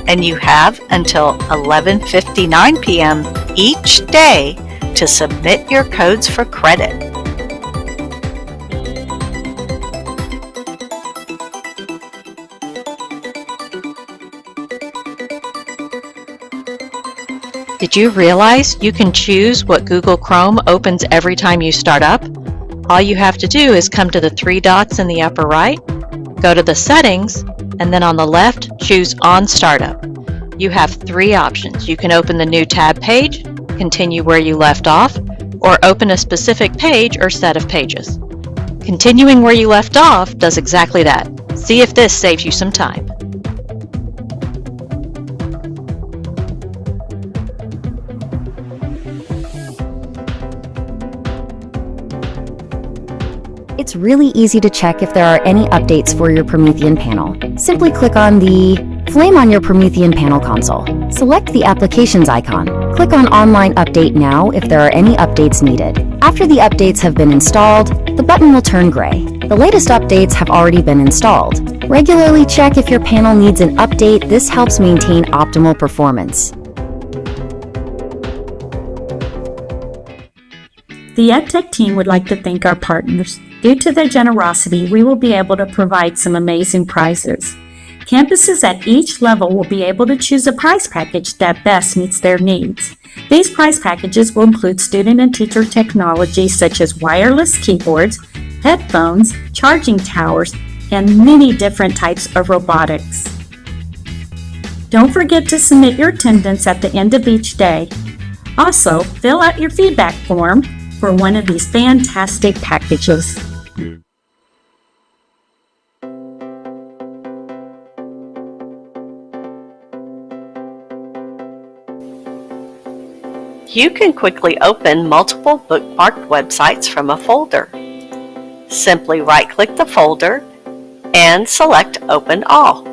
and you have until 11:59 p.m. each day to submit your codes for credit. Did you realize you can choose what Google Chrome opens every time you start up? All you have to do is come to the three dots in the upper right, go to the settings, and then on the left, choose On Startup. You have three options. You can open the new tab page, continue where you left off, or open a specific page or set of pages. Continuing where you left off does exactly that. See if this saves you some time. It's really easy to check if there are any updates for your Promethean panel. Simply click on the flame on your Promethean panel console. Select the Applications icon. Click on Online Update Now if there are any updates needed. After the updates have been installed, the button will turn gray. The latest updates have already been installed. Regularly check if your panel needs an update. This helps maintain optimal performance. The EdTech team would like to thank our partners. Due to their generosity, we will be able to provide some amazing prizes. Campuses at each level will be able to choose a prize package that best meets their needs. These prize packages will include student and teacher technology such as wireless keyboards, headphones, charging towers, and many different types of robotics. Don't forget to submit your attendance at the end of each day. Also, fill out your feedback form for one of these fantastic packages. You can quickly open multiple bookmarked websites from a folder. Simply right-click the folder and select Open All.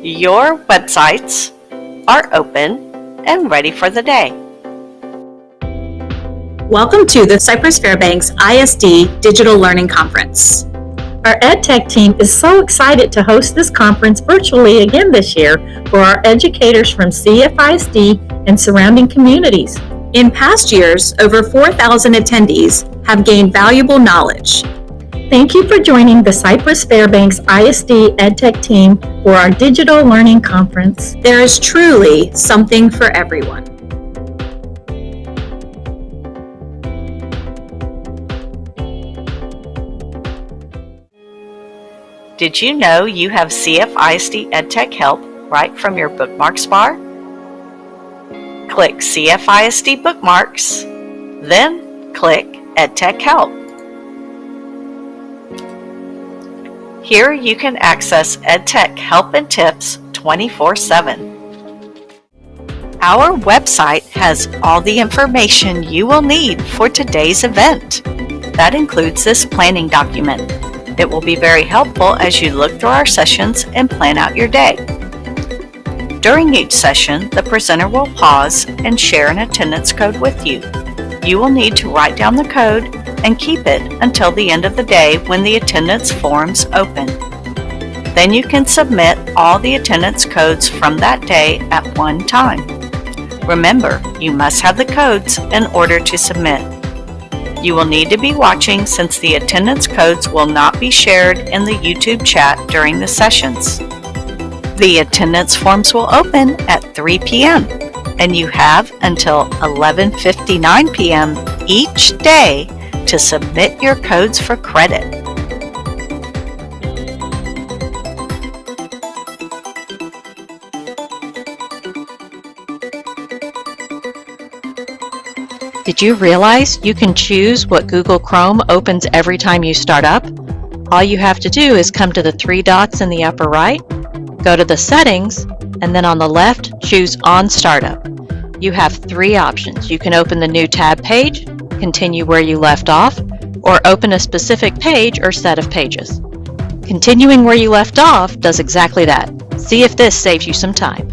Your websites are open and ready for the day. Welcome to the Cypress Fairbanks ISD Digital Learning Conference. Our EdTech team is so excited to host this conference virtually again this year for our educators from CFISD and surrounding communities. In past years, over 4,000 attendees have gained valuable knowledge. Thank you for joining the Cypress Fairbanks ISD EdTech team for our Digital Learning Conference. There is truly something for everyone. Did you know you have CFISD EdTech help right from your bookmarks bar? Click CFISD Bookmarks, then click EdTech Help. Here you can access EdTech help and tips 24/7. Our website has all the information you will need for today's event. That includes this planning document. It will be very helpful as you look through our sessions and plan out your day. During each session, the presenter will pause and share an attendance code with you. You will need to write down the code and keep it until the end of the day when the attendance forms open. Then you can submit all the attendance codes from that day at one time. Remember, you must have the codes in order to submit. You will need to be watching since the attendance codes will not be shared in the YouTube chat during the sessions. The attendance forms will open at 3 p.m. and you have until 11:59 p.m. each day to submit your codes for credit. Did you realize you can choose what Google Chrome opens every time you start up? All you have to do is come to the three dots in the upper right, go to the settings, and then on the left, choose On Startup. You have three options. You can open the new tab page, continue where you left off, or open a specific page or set of pages. Continuing where you left off does exactly that. See if this saves you some time.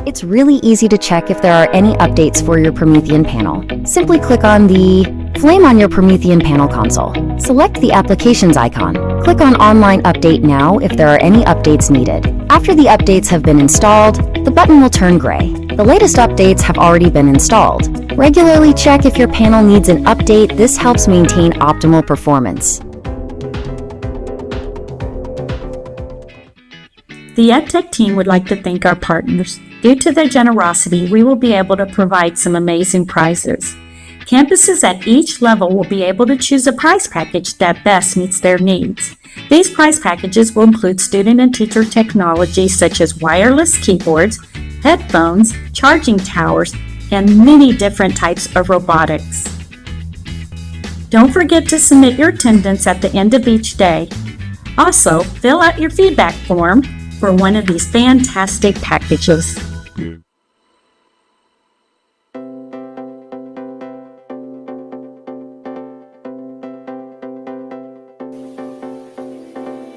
It's really easy to check if there are any updates for your Promethean panel. Simply click on the flame on your Promethean panel console. Select the Applications icon. Click on Online Update Now if there are any updates needed. After the updates have been installed, the button will turn gray. The latest updates have already been installed. Regularly check if your panel needs an update. This helps maintain optimal performance. The EdTech team would like to thank our partners. Due to their generosity, we will be able to provide some amazing prizes. Campuses at each level will be able to choose a prize package that best meets their needs. These prize packages will include student and teacher technology such as wireless keyboards, headphones, charging towers, and many different types of robotics. Don't forget to submit your attendance at the end of each day. Also, fill out your feedback form for one of these fantastic packages.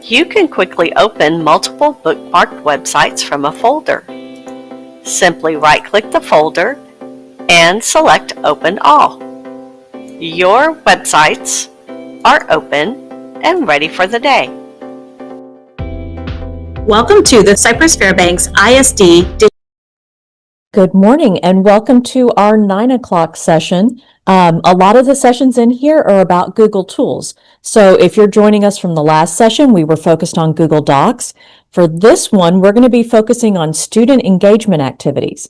You can quickly open multiple bookmarked websites from a folder. Simply right-click the folder and select Open All. Your websites are open and ready for the day. Welcome to the Cypress Fairbanks ISD. Good morning and welcome to our 9 o'clock session. A lot of the sessions in here are about Google Tools. So if you're joining us from the last session, we were focused on Google Docs. For this one, we're going to be focusing on student engagement activities.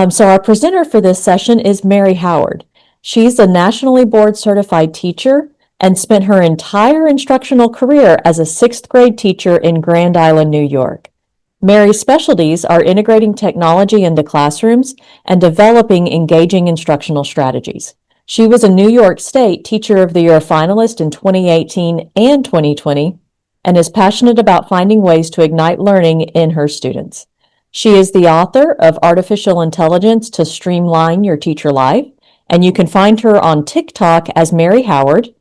So our presenter for this session is Mary Howard. She's a nationally board certified teacher and spent her entire instructional career as a 6th grade teacher in Grand Island, New York. Mary's specialties are integrating technology into classrooms and developing engaging instructional strategies. She was a New York State Teacher of the Year finalist in 2018 and 2020 and is passionate about finding ways to ignite learning in her students. She is the author of Artificial Intelligence to Streamline Your Teacher Life, and you can find her on TikTok as Mary Howard,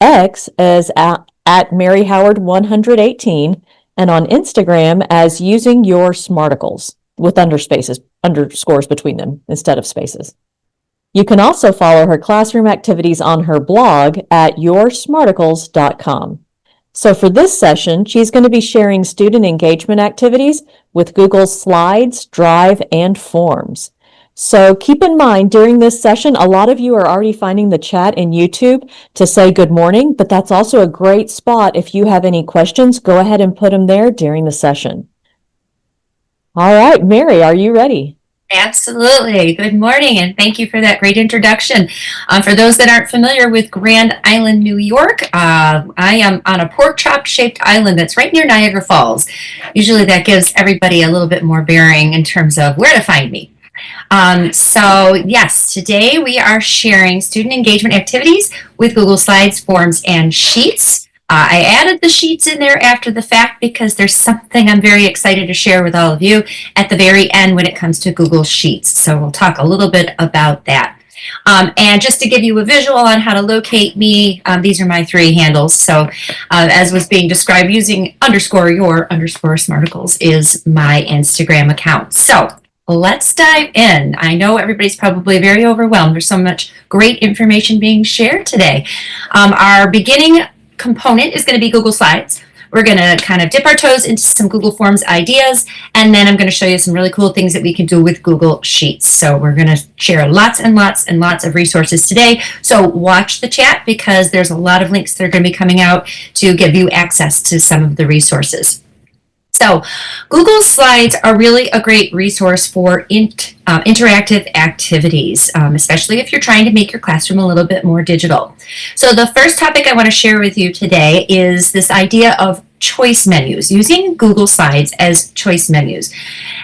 X as at MaryHoward118 and on Instagram as Using Your Smarticles with underscores between them instead of spaces. You can also follow her classroom activities on her blog at yoursmarticles.com. So for this session, she's going to be sharing student engagement activities with Google Slides, Drive, and Forms. So keep in mind during this session, a lot of you are already finding the chat in YouTube to say good morning, but that's also a great spot. If you have any questions, go ahead and put them there during the session. All right, Mary, are you ready? Absolutely. Good morning, and thank you for that great introduction. For those that aren't familiar with Grand Island, New York, I am on a pork chop-shaped island that's right near Niagara Falls. Usually that gives everybody a little bit more bearing in terms of where to find me. So yes, today we are sharing student engagement activities with Google Slides, Forms, and Sheets. I added the sheets in there after the fact because there's something I'm very excited to share with all of you at the very end when it comes to Google Sheets. So we'll talk a little bit about that. And just to give you a visual on how to locate me, these are my 3 handles. So as was being described, using _your_smarticles is my Instagram account. So let's dive in. I know everybody's probably very overwhelmed. There's so much great information being shared today. Our beginning component is going to be Google Slides. We're going to kind of dip our toes into some Google Forms ideas, and then I'm going to show you some really cool things that we can do with Google Sheets. So we're going to share lots and lots and lots of resources today. So watch the chat because there's a lot of links that are going to be coming out to give you access to some of the resources. So Google Slides are really a great resource for interactive activities, especially if you're trying to make your classroom a little bit more digital. So the first topic I want to share with you today is this idea of choice menus, using Google Slides as choice menus.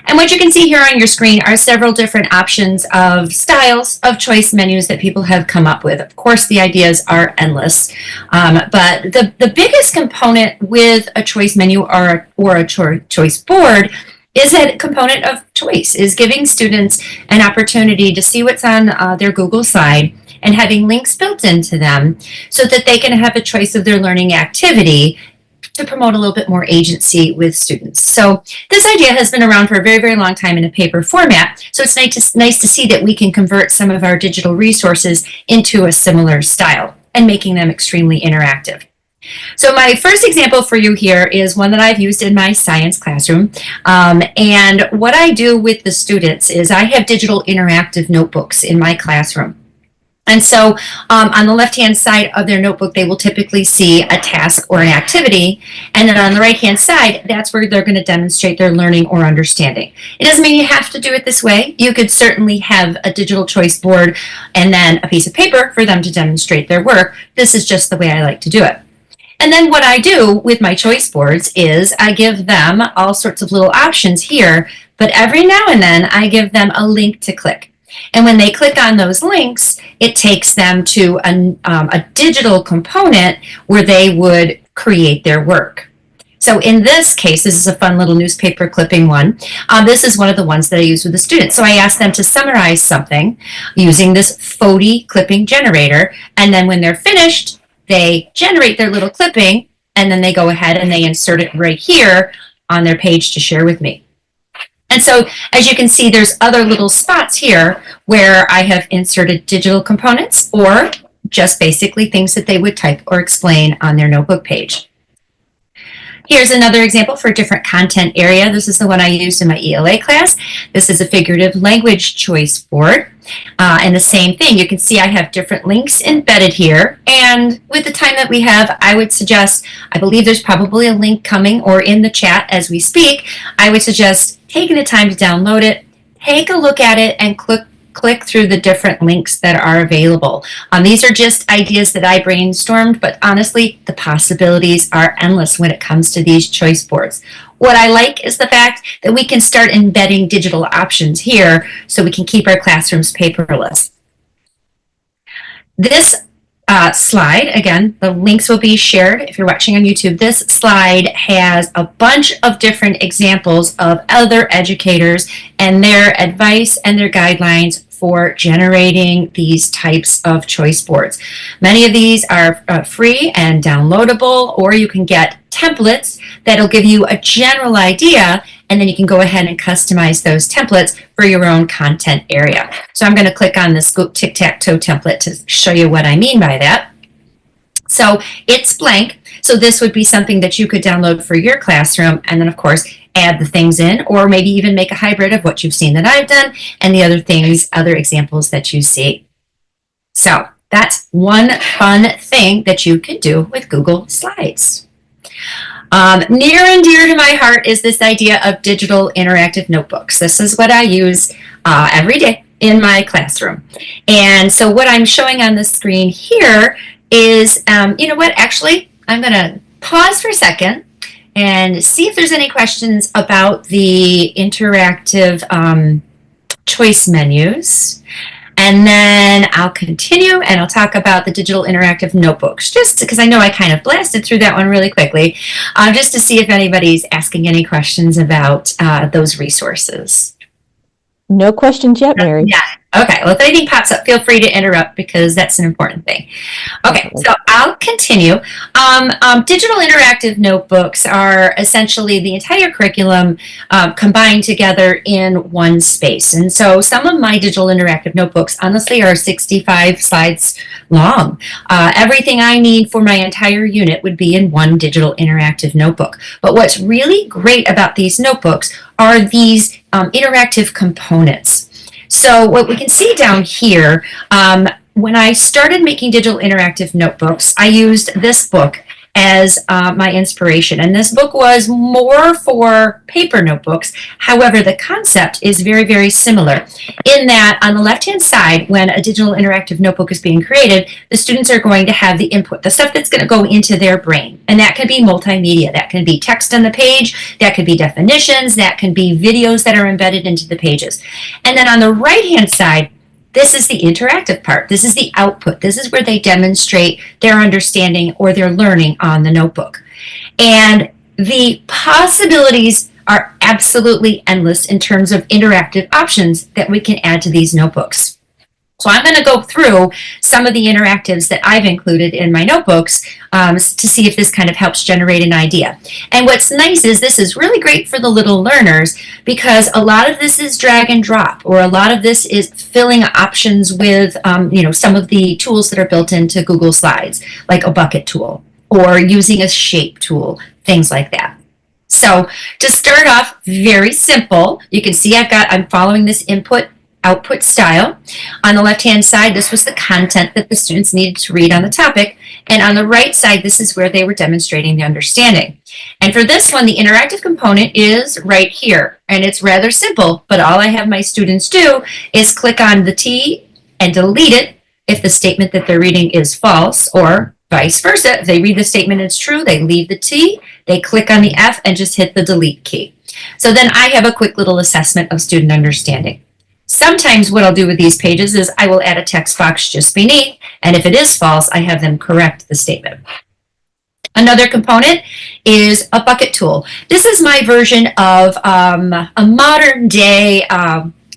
And what you can see here on your screen are several different options of styles of choice menus that people have come up with. Of course, the ideas are endless, but the biggest component with a choice menu or a choice board is a component of choice, is giving students an opportunity to see what's on their Google slide and having links built into them so that they can have a choice of their learning activity to promote a little bit more agency with students. So this idea has been around for a very, very long time in a paper format. So it's nice to see that we can convert some of our digital resources into a similar style and making them extremely interactive. So my first example for you here is one that I've used in my science classroom. And what I do with the students is I have digital interactive notebooks in my classroom. And so on the left-hand side of their notebook, they will typically see a task or an activity. And then on the right-hand side, that's where they're going to demonstrate their learning or understanding. It doesn't mean you have to do it this way. You could certainly have a digital choice board and then a piece of paper for them to demonstrate their work. This is just the way I like to do it. And then what I do with my choice boards is I give them all sorts of little options here, but every now and then I give them a link to click. And when they click on those links, it takes them to a digital component where they would create their work. So in this case, this is a fun little newspaper clipping one. This is one of the ones that I use with the students. So I ask them to summarize something using this Foti clipping generator. And then when they're finished, they generate their little clipping, and then they go ahead and they insert it right here on their page to share with me. And so, as you can see, there's other little spots here where I have inserted digital components or just basically things that they would type or explain on their notebook page. Here's another example for a different content area. This is the one I used in my ELA class. This is a figurative language choice board. And the same thing, you can see I have different links embedded here. And with the time that we have, I would suggest, I believe there's probably a link coming or in the chat as we speak. I would suggest taking the time to download it, take a look at it, and click through the different links that are available. These are just ideas that I brainstormed, but honestly, the possibilities are endless when it comes to these choice boards. What I like is the fact that we can start embedding digital options here so we can keep our classrooms paperless. This slide, again, the links will be shared if you're watching on YouTube. This slide has a bunch of different examples of other educators and their advice and their guidelines for generating these types of choice boards. Many of these are free and downloadable, or you can get templates that'll give you a general idea, and then you can go ahead and customize those templates for your own content area. So I'm going to click on this tic-tac-toe template to show you what I mean by that. So it's blank. So this would be something that you could download for your classroom, and then of course add the things in, or maybe even make a hybrid of what you've seen that I've done and the other things, other examples that you see. So that's one fun thing that you can do with Google Slides. Near and dear to my heart is this idea of digital interactive notebooks. This is what I use every day in my classroom. And so what I'm showing on the screen here is, you know what, actually, I'm going to pause for a second and see if there's any questions about the interactive choice menus. And then I'll continue and I'll talk about the digital interactive notebooks, just because I know I kind of blasted through that one really quickly, just to see if anybody's asking any questions about those resources. No questions yet, Mary. Yeah. Okay. Well, if anything pops up, feel free to interrupt because that's an important thing. Okay. So I'll continue. Digital interactive notebooks are essentially the entire curriculum combined together in one space. And so some of my digital interactive notebooks, honestly, are 65 slides long. Everything I need for my entire unit would be in one digital interactive notebook. But what's really great about these notebooks are these interactive components. So what we can see down here, when I started making digital interactive notebooks, I used this book as my inspiration. And this book was more for paper notebooks. However, the concept is very, very similar in that on the left-hand side, when a digital interactive notebook is being created, the students are going to have the input, the stuff that's going to go into their brain. And that can be multimedia. That can be text on the page. That could be definitions. That can be videos that are embedded into the pages. And then on the right-hand side, this is the interactive part. This is the output. This is where they demonstrate their understanding or their learning on the notebook. And the possibilities are absolutely endless in terms of interactive options that we can add to these notebooks. So I'm going to go through some of the interactives that I've included in my notebooks to see if this kind of helps generate an idea. And what's nice is this is really great for the little learners because a lot of this is drag and drop, or a lot of this is filling options with some of the tools that are built into Google Slides, like a bucket tool or using a shape tool, things like that. So to start off, very simple. You can see I'm following this output style. On the left-hand side, this was the content that the students needed to read on the topic. And on the right side, this is where they were demonstrating the understanding. And for this one, the interactive component is right here. And it's rather simple, but all I have my students do is click on the T and delete it if the statement that they're reading is false, or vice versa. If they read the statement and it's true, they leave the T, they click on the F and just hit the delete key. So then I have a quick little assessment of student understanding. Sometimes what I'll do with these pages is I will add a text box just beneath, and if it is false, I have them correct the statement. Another component is a bucket tool. This is my version of a modern day,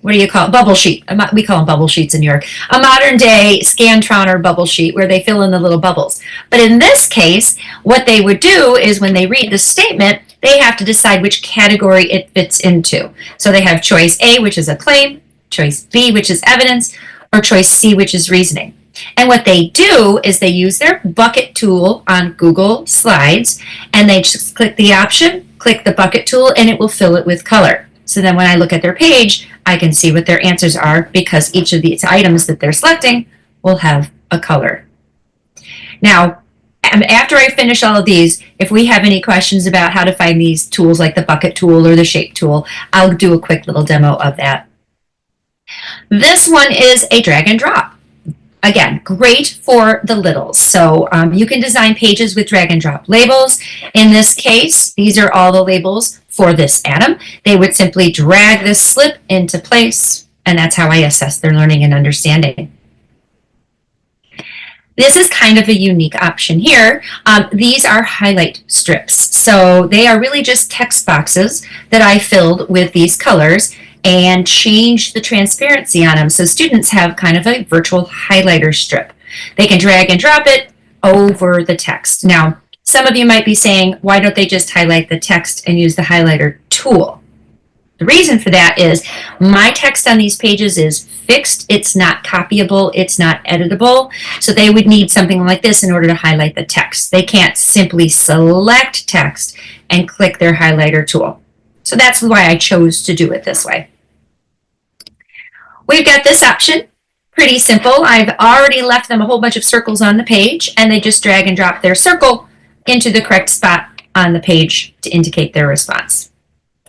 what do you call it? Bubble sheet. We call them bubble sheets in New York. A modern day Scantron or bubble sheet where they fill in the little bubbles. But in this case, what they would do is when they read the statement, they have to decide which category it fits into. So they have choice A, which is a claim, choice B, which is evidence, or choice C, which is reasoning. And what they do is they use their bucket tool on Google Slides, and they just click the option, click the bucket tool, and it will fill it with color. So then when I look at their page, I can see what their answers are because each of these items that they're selecting will have a color. Now, after I finish all of these, if we have any questions about how to find these tools like the bucket tool or the shape tool, I'll do a quick little demo of that. This one is a drag and drop. Again, great for the littles. So you can design pages with drag and drop labels. In this case, these are all the labels for this atom. They would simply drag this slip into place, and that's how I assess their learning and understanding. This is kind of a unique option here. These are highlight strips. So they are really just text boxes that I filled with these colors. and change the transparency on them. So students have kind of a virtual highlighter strip. They can drag and drop it over the text. Now, some of you might be saying, why don't they just highlight the text and use the highlighter tool? The reason for that is my text on these pages is fixed. It's not copyable. It's not editable. So they would need something like this in order to highlight the text. They can't simply select text and click their highlighter tool. So that's why I chose to do it this way. We've got this option. Pretty simple. I've already left them a whole bunch of circles on the page, and they just drag and drop their circle into the correct spot on the page to indicate their response.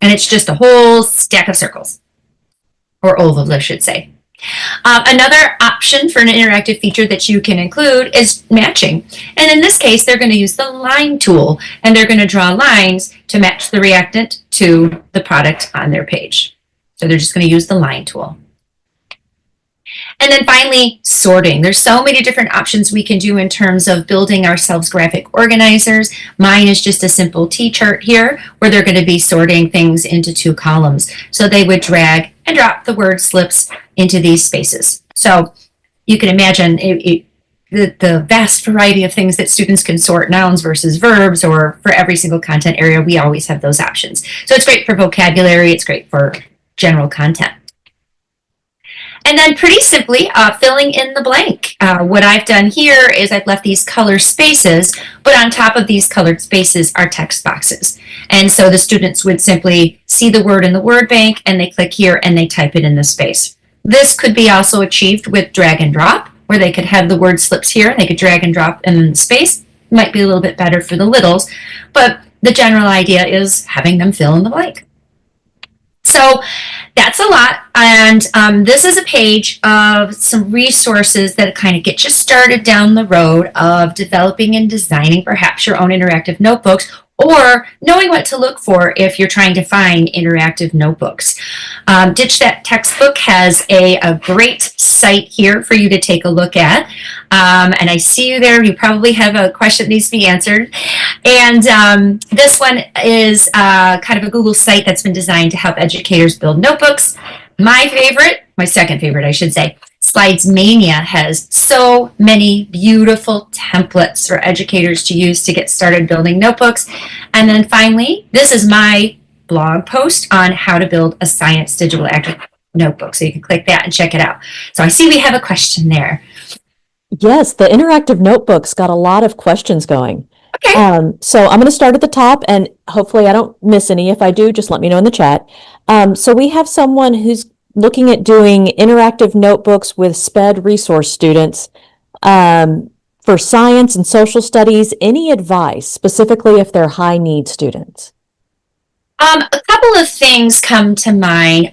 And it's just a whole stack of circles, or ovals, I should say. Another option for an interactive feature that you can include is matching. And in this case, they're going to use the line tool, and they're going to draw lines to match the reactant to the product on their page. So they're just going to use the line tool. And then finally, sorting. There's so many different options we can do in terms of building ourselves graphic organizers. Mine is just a simple T-chart here where they're going to be sorting things into 2 columns. So they would drag and drop the word slips into these spaces. So you can imagine the vast variety of things that students can sort, nouns versus verbs, or for every single content area, we always have those options. So it's great for vocabulary. It's great for general content. And then pretty simply, filling in the blank. What I've done here is I've left these color spaces, but on top of these colored spaces are text boxes. And so the students would simply see the word in the word bank, and they click here and they type it in the space. This could be also achieved with drag and drop, where they could have the word slips here and they could drag and drop in the space. Might be a little bit better for the littles, but the general idea is having them fill in the blank. So that's a lot, and this is a page of some resources that kind of get you started down the road of developing and designing perhaps your own interactive notebooks, or knowing what to look for if you're trying to find interactive notebooks. Ditch That Textbook has a great site here for you to take a look at. And I see you there. You probably have a question that needs to be answered. And this one is kind of a Google site that's been designed to help educators build notebooks. My favorite, my second favorite, I should say, Slides Mania has so many beautiful templates for educators to use to get started building notebooks. And then finally, this is my blog post on how to build a science digital active notebook. So you can click that and check it out. So I see we have a question there. Yes, the interactive notebooks got a lot of questions going. Okay. So I'm going to start at the top, and hopefully I don't miss any. If I do, just let me know in the chat. So we have someone who's looking at doing interactive notebooks with SPED resource students for science and social studies. Any advice, specifically if they're high need students? A couple of things come to mind.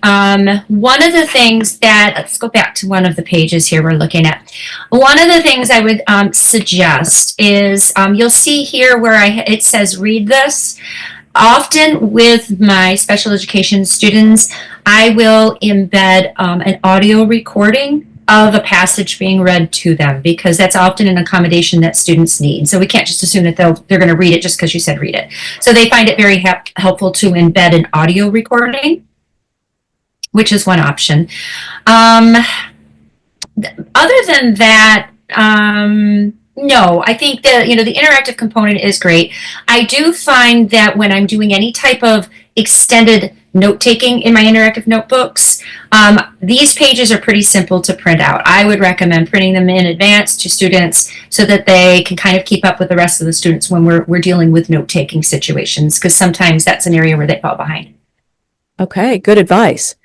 One of the things that, let's go back to one of the pages here we're looking at. One of the things I would suggest is, you'll see here where it says read this. Often with my special education students, I will embed an audio recording of a passage being read to them, because that's often an accommodation that students need. So we can't just assume that they're going to read it just because you said read it. So they find it very helpful to embed an audio recording, which is one option. Other than that, no, I think that, the interactive component is great. I do find that when I'm doing any type of extended note-taking in my interactive notebooks, these pages are pretty simple to print out. I would recommend printing them in advance to students so that they can kind of keep up with the rest of the students when we're dealing with note-taking situations, because sometimes that's an area where they fall behind. Okay, good advice.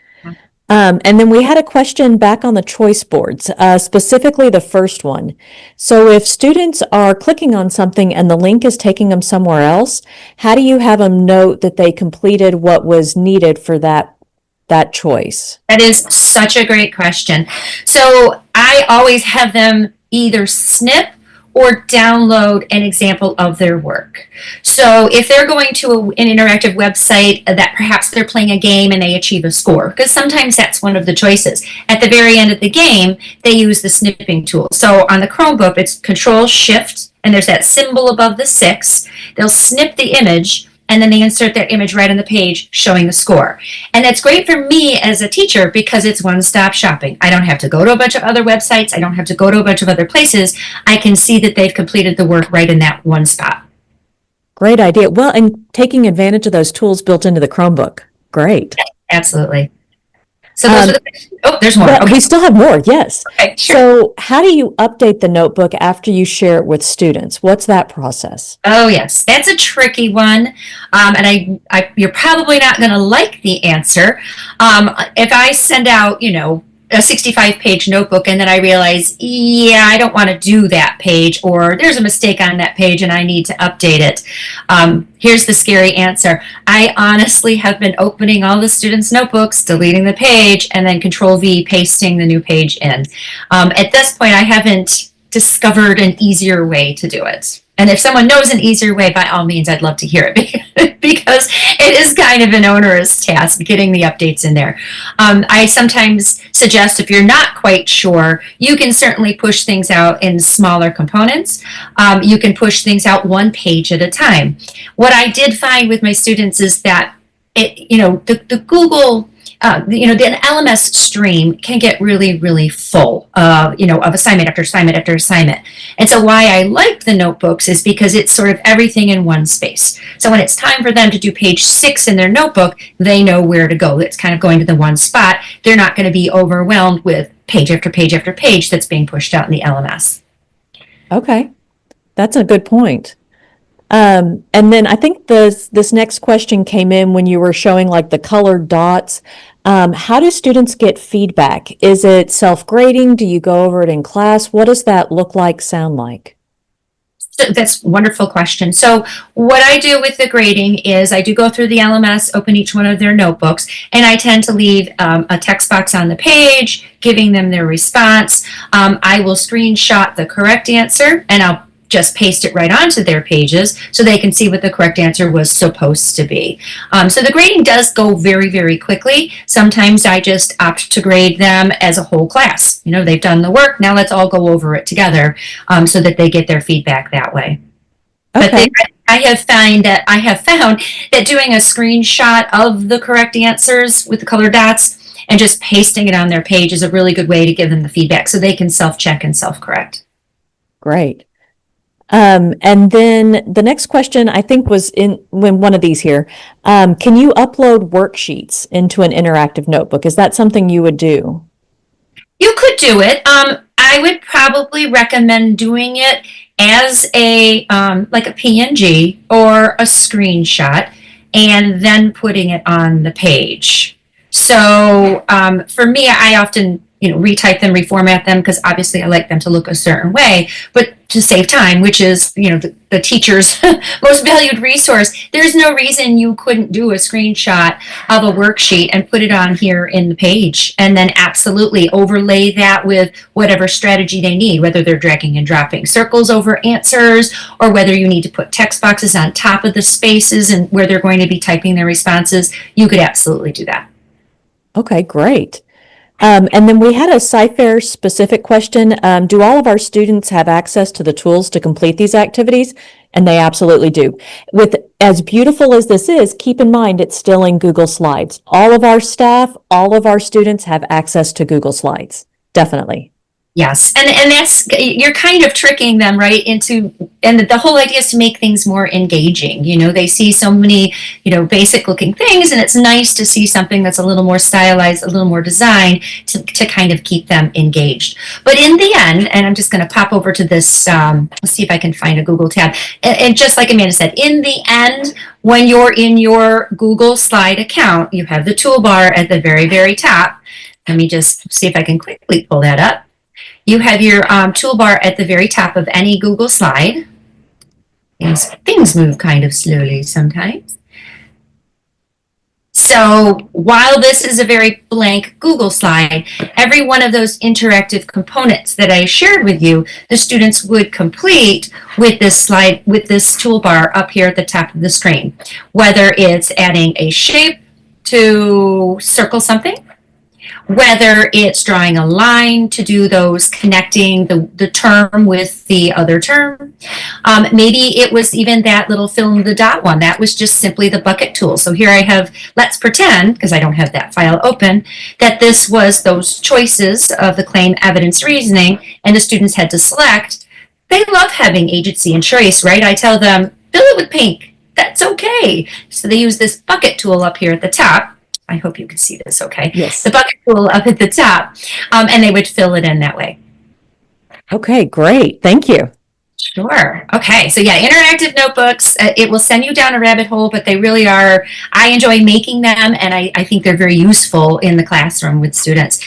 And then we had a question back on the choice boards, specifically the first one. So if students are clicking on something and the link is taking them somewhere else, how do you have them note that they completed what was needed for that choice? That is such a great question. So I always have them either snip or download an example of their work. So if they're going to an interactive website that perhaps they're playing a game and they achieve a score, because sometimes that's one of the choices. At the very end of the game, they use the snipping tool. So on the Chromebook, it's Control-Shift, and there's that symbol above the 6. They'll snip the image, and then they insert that image right on the page showing the score. And that's great for me as a teacher because it's one-stop shopping. I don't have to go to a bunch of other websites. I don't have to go to a bunch of other places. I can see that they've completed the work right in that one spot. Great idea. Well, and taking advantage of those tools built into the Chromebook. Great. Absolutely. So those are the questions. Oh, there's more. Well, Okay. we still have more, yes. Okay, sure. So how do you update the notebook after you share it with students? What's that process? Oh, yes. That's a tricky one. And you're probably not going to like the answer. If I send out, a 65-page notebook and then I realize, yeah, I don't want to do that page, or there's a mistake on that page and I need to update it. Here's the scary answer. I honestly have been opening all the students' notebooks, deleting the page, and then Control-V, pasting the new page in. At this point, I haven't discovered an easier way to do it. And if someone knows an easier way, by all means, I'd love to hear it because it is kind of an onerous task getting the updates in there. I sometimes suggest if you're not quite sure, you can certainly push things out in smaller components. You can push things out one page at a time. What I did find with my students is that the Google the LMS stream can get really, really full, of assignment after assignment after assignment. And so why I liked the notebooks is because it's sort of everything in one space. So when it's time for them to do page 6 in their notebook, they know where to go. It's kind of going to the one spot. They're not going to be overwhelmed with page after page after page that's being pushed out in the LMS. Okay, that's a good point. And then I think this next question came in when you were showing like the colored dots. How do students get feedback? Is it self-grading? Do you go over it in class? What does that look like, sound like? So that's a wonderful question. So what I do with the grading is I do go through the LMS, open each one of their notebooks, and I tend to leave a text box on the page, giving them their response. I will screenshot the correct answer, and I'll just paste it right onto their pages so they can see what the correct answer was supposed to be. So the grading does go very, very quickly. Sometimes I just opt to grade them as a whole class. They've done the work, now let's all go over it together so that they get their feedback that way. Okay. But I have found that doing a screenshot of the correct answers with the color dots and just pasting it on their page is a really good way to give them the feedback so they can self-check and self-correct. Great. And then the next question I think was in one of these here. Can you upload worksheets into an interactive notebook? Is that something you would do? You could do it. I would probably recommend doing it as a like a PNG or a screenshot and then putting it on the page. So for me, I often retype them, reformat them, because obviously I like them to look a certain way, but to save time, which is, the teacher's most valued resource, there's no reason you couldn't do a screenshot of a worksheet and put it on here in the page, and then absolutely overlay that with whatever strategy they need, whether they're dragging and dropping circles over answers, or whether you need to put text boxes on top of the spaces and where they're going to be typing their responses. You could absolutely do that. Okay, great. And then we had a SciFair specific question. Do all of our students have access to the tools to complete these activities? And they absolutely do. With as beautiful as this is, keep in mind it's still in Google Slides. All of our staff, all of our students have access to Google Slides. Definitely. Yes, and that's, you're kind of tricking them right into, and the whole idea is to make things more engaging. They see so many, basic looking things, and it's nice to see something that's a little more stylized, a little more designed to kind of keep them engaged. But in the end, and I'm just going to pop over to this, let's see if I can find a Google tab. And just like Amanda said, in the end, when you're in your Google Slide account, you have the toolbar at the very, very top. Let me just see if I can quickly pull that up. You have your toolbar at the very top of any Google slide. Things move kind of slowly sometimes. So while this is a very blank Google slide, every one of those interactive components that I shared with you, the students would complete with this slide, with this toolbar up here at the top of the screen. Whether it's adding a shape to circle something, whether it's drawing a line to do those connecting the term with the other term. Maybe it was even that little fill in the dot one. That was just simply the bucket tool. So here I have, let's pretend, because I don't have that file open, that this was those choices of the claim, evidence, reasoning, and the students had to select. They love having agency and choice, right? I tell them, fill it with pink. That's okay. So they use this bucket tool up here at the top. I hope you can see this okay. Yes. The bucket tool up at the top, and they would fill it in that way. Okay, great. Thank you. Sure. Okay. So yeah, interactive notebooks, it will send you down a rabbit hole, but they really are, I enjoy making them, and I think they're very useful in the classroom with students.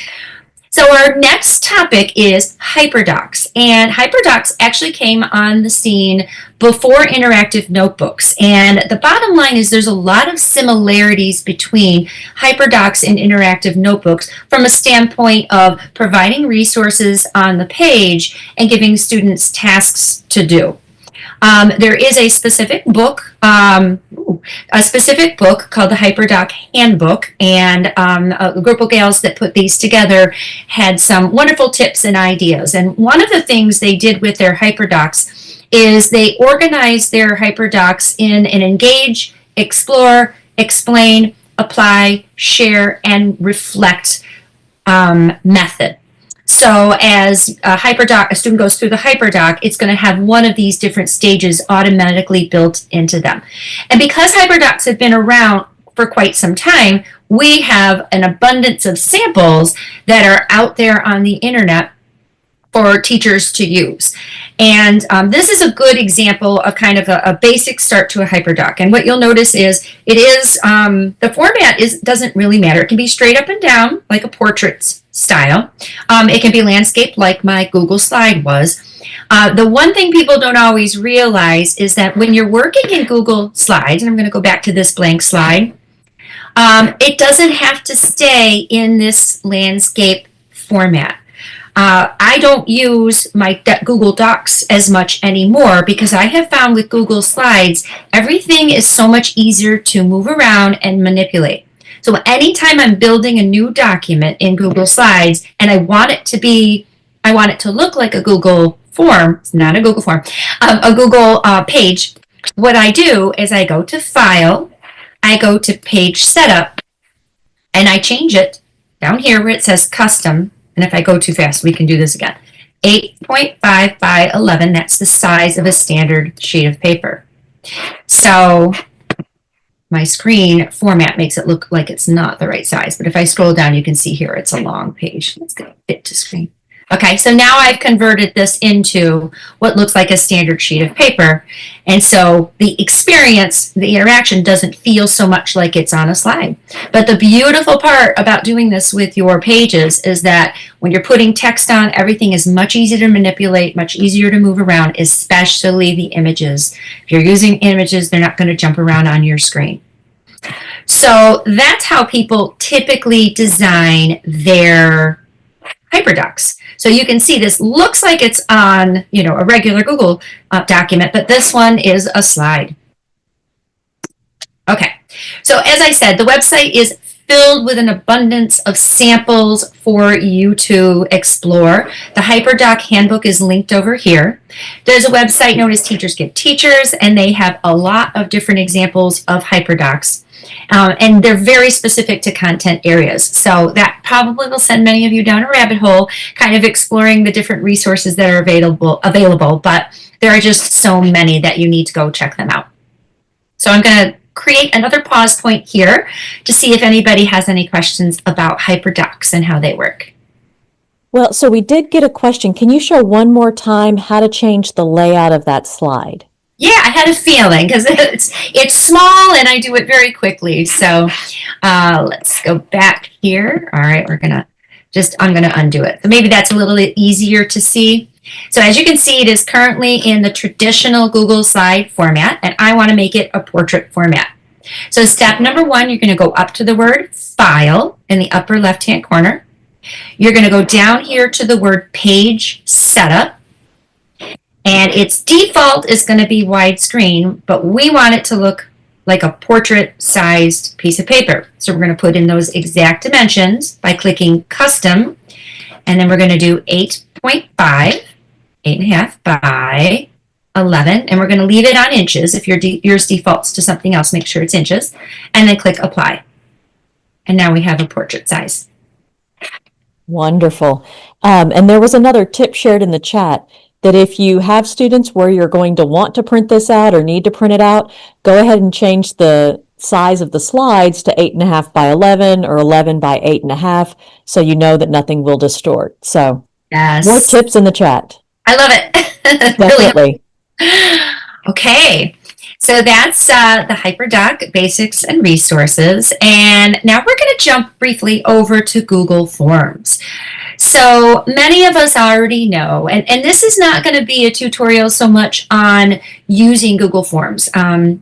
So our next topic is hyperdocs, and hyperdocs actually came on the scene before interactive notebooks. And the bottom line is there's a lot of similarities between hyperdocs and interactive notebooks from a standpoint of providing resources on the page and giving students tasks to do. There is a specific book called the Hyperdoc Handbook, and a group of gals that put these together had some wonderful tips and ideas. And one of the things they did with their hyperdocs is they organized their hyperdocs in an engage, explore, explain, apply, share, and reflect method. So as a student goes through the hyperdoc, it's going to have one of these different stages automatically built into them. And because hyperdocs have been around for quite some time, we have an abundance of samples that are out there on the internet for teachers to use. And this is a good example of kind of a basic start to a hyperdoc. And what you'll notice is the format doesn't really matter. It can be straight up and down like a portrait style. It can be landscape like my Google slide was. The one thing people don't always realize is that when you're working in Google Slides, and I'm going to go back to this blank slide, it doesn't have to stay in this landscape format. I don't use my Google Docs as much anymore because I have found with Google Slides, everything is so much easier to move around and manipulate. So anytime I'm building a new document in Google Slides and I want it to look like a Google form, not a Google form, a Google page, what I do is I go to File, I go to Page Setup, and I change it down here where it says Custom. And if I go too fast, we can do this again. 8.5 by 11, that's the size of a standard sheet of paper. So my screen format makes it look like it's not the right size. But if I scroll down, you can see here it's a long page. Let's go fit to screen. Okay, so now I've converted this into what looks like a standard sheet of paper. And so the experience, the interaction doesn't feel so much like it's on a slide. But the beautiful part about doing this with your pages is that when you're putting text on, everything is much easier to manipulate, much easier to move around, especially the images. If you're using images, they're not going to jump around on your screen. So that's how people typically design their hyperdocs. So you can see this looks like it's on, a regular Google document, but this one is a slide. Okay, so as I said, the website is filled with an abundance of samples for you to explore. The Hyperdoc Handbook is linked over here. There's a website known as Teachers Give Teachers, and they have a lot of different examples of hyperdocs. And they're very specific to content areas. So that probably will send many of you down a rabbit hole, kind of exploring the different resources that are available, but there are just so many that you need to go check them out. So I'm going to create another pause point here to see if anybody has any questions about hyperdocs and how they work. Well, so we did get a question. Can you show one more time how to change the layout of that slide? Yeah, I had a feeling because it's small and I do it very quickly. So let's go back here. All right, I'm going to undo it. So maybe that's a little bit easier to see. So as you can see, it is currently in the traditional Google slide format, and I want to make it a portrait format. So step number 1, you're going to go up to the word File in the upper left-hand corner. You're going to go down here to the word Page Setup. And its default is going to be widescreen, but we want it to look like a portrait-sized piece of paper. So we're going to put in those exact dimensions by clicking Custom, and then we're going to do 8.5, 8.5 by 11, and we're going to leave it on inches. If yours defaults to something else, make sure it's inches, and then click Apply. And now we have a portrait size. Wonderful. And there was another tip shared in the chat that if you have students where you're going to want to print this out or need to print it out, go ahead and change the size of the slides to 8.5 by 11 or 11 by 8.5, so you know that nothing will distort. So Yes. more tips in the chat. I love it. Definitely. Okay, so that's the HyperDoc basics and resources. And now we're going to jump briefly over to Google Forms. So many of us already know, and this is not going to be a tutorial so much on using Google Forms,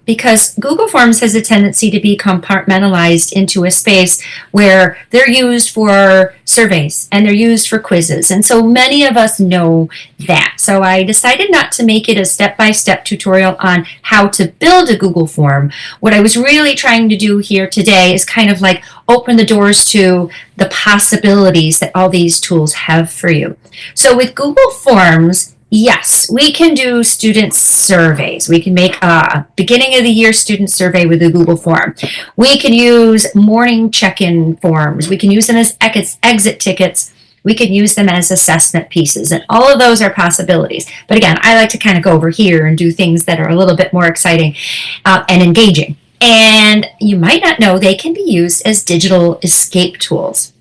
because Google Forms has a tendency to be compartmentalized into a space where they're used for surveys and they're used for quizzes. And so many of us know that. So I decided not to make it a step-by-step tutorial on how to build a Google form. What I was really trying to do here today is kind of like open the doors to the possibilities that all these tools have for you. So with Google Forms, yes, we can do student surveys. We can make a beginning of the year student survey with a Google form. We can use morning check-in forms. We can use them as exit tickets. We can use them as assessment pieces, and all of those are possibilities. But again, I like to kind of go over here and do things that are a little bit more exciting and engaging. And you might not know they can be used as digital escape tools.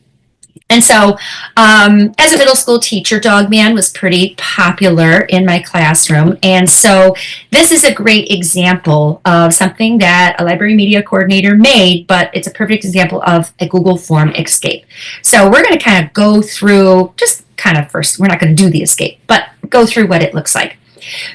And so as a middle school teacher, Dogman was pretty popular in my classroom. And so this is a great example of something that a library media coordinator made, but it's a perfect example of a Google form escape. So we're going to kind of go through, just kind of first, we're not going to do the escape, but go through what it looks like.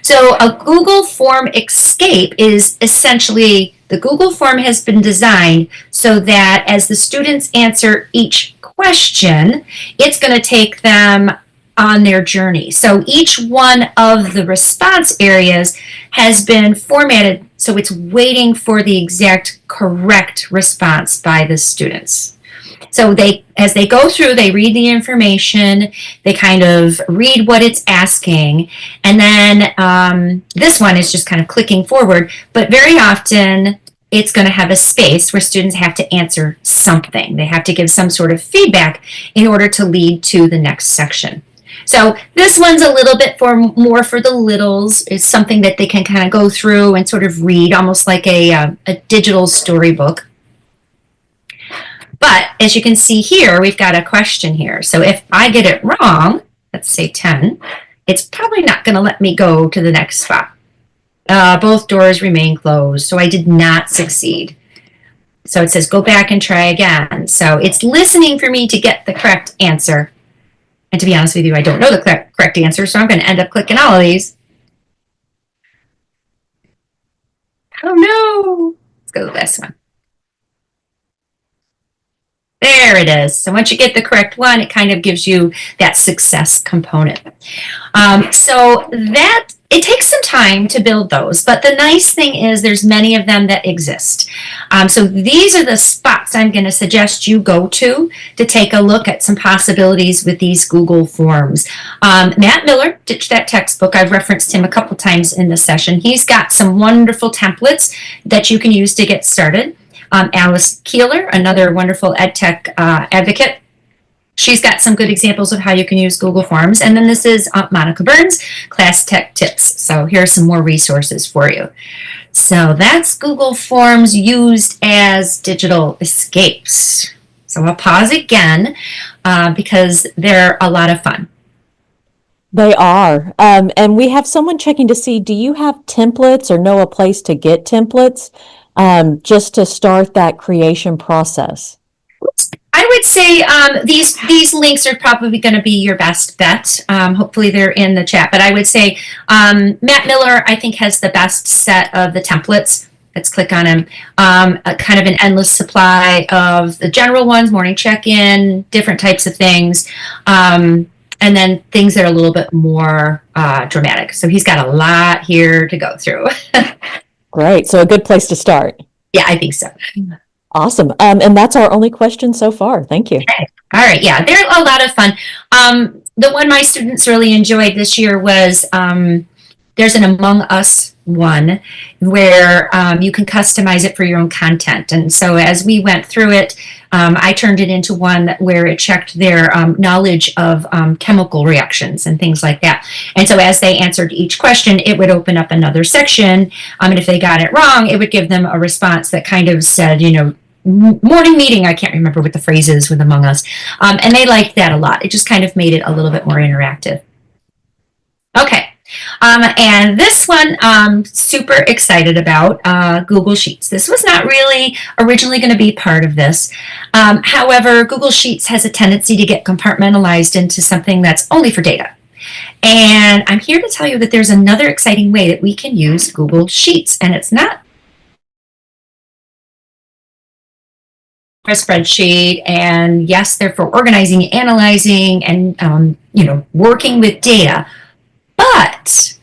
So a Google form escape is essentially, the Google form has been designed so that as the students answer each question, it's going to take them on their journey. So each one of the response areas has been formatted so it's waiting for the exact correct response by the students. So as they go through, they read the information, they kind of read what it's asking, and then this one is just kind of clicking forward, but very often it's going to have a space where students have to answer something. They have to give some sort of feedback in order to lead to the next section. So this one's a little bit more for the littles. It's something that they can kind of go through and sort of read, almost like a digital storybook. But as you can see here, we've got a question here. So if I get it wrong, let's say 10, it's probably not going to let me go to the next spot. Both doors remain closed, so I did not succeed. So it says go back and try again. So it's listening for me to get the correct answer. And to be honest with you, I don't know the correct answer, so I'm going to end up clicking all of these. Oh no! Let's go to this one. There it is. So once you get the correct one, it kind of gives you that success component. So that it takes some time to build those, but the nice thing is there's many of them that exist. So these are the spots I'm going to suggest you go to take a look at some possibilities with these Google Forms. Matt Miller, Ditch That Textbook, I've referenced him a couple times in the session. He's got some wonderful templates that you can use to get started. Alice Keeler, another wonderful EdTech advocate. She's got some good examples of how you can use Google Forms. And then this is Monica Burns, Class Tech Tips. So here are some more resources for you. So that's Google Forms used as digital escapes. So I'll pause again because they're a lot of fun. They are. And we have someone checking to see, do you have templates or know a place to get templates just to start that creation process? I would say these links are probably going to be your best bet. Hopefully they're in the chat, but I would say Matt Miller, I think, has the best set of the templates. Let's click on him. Kind of an endless supply of the general ones, morning check-in, different types of things, and then things that are a little bit more dramatic. So he's got a lot here to go through. Great. So a good place to start. Yeah, I think so. Awesome. And that's our only question so far. Thank you. Okay. All right. Yeah, they're a lot of fun. The one my students really enjoyed this year was there's an Among Us one where you can customize it for your own content. And so as we went through it, I turned it into one where it checked their knowledge of chemical reactions and things like that. And so as they answered each question, it would open up another section. And if they got it wrong, it would give them a response that kind of said, you know, morning meeting. I can't remember what the phrase is with Among Us. And they liked that a lot. It just kind of made it a little bit more interactive. Okay. And this one I'm super excited about, Google Sheets. This was not really originally going to be part of this. However, Google Sheets has a tendency to get compartmentalized into something that's only for data. And I'm here to tell you that there's another exciting way that we can use Google Sheets, and it's not a spreadsheet. And yes, they're for organizing, analyzing, and you know, working with data. But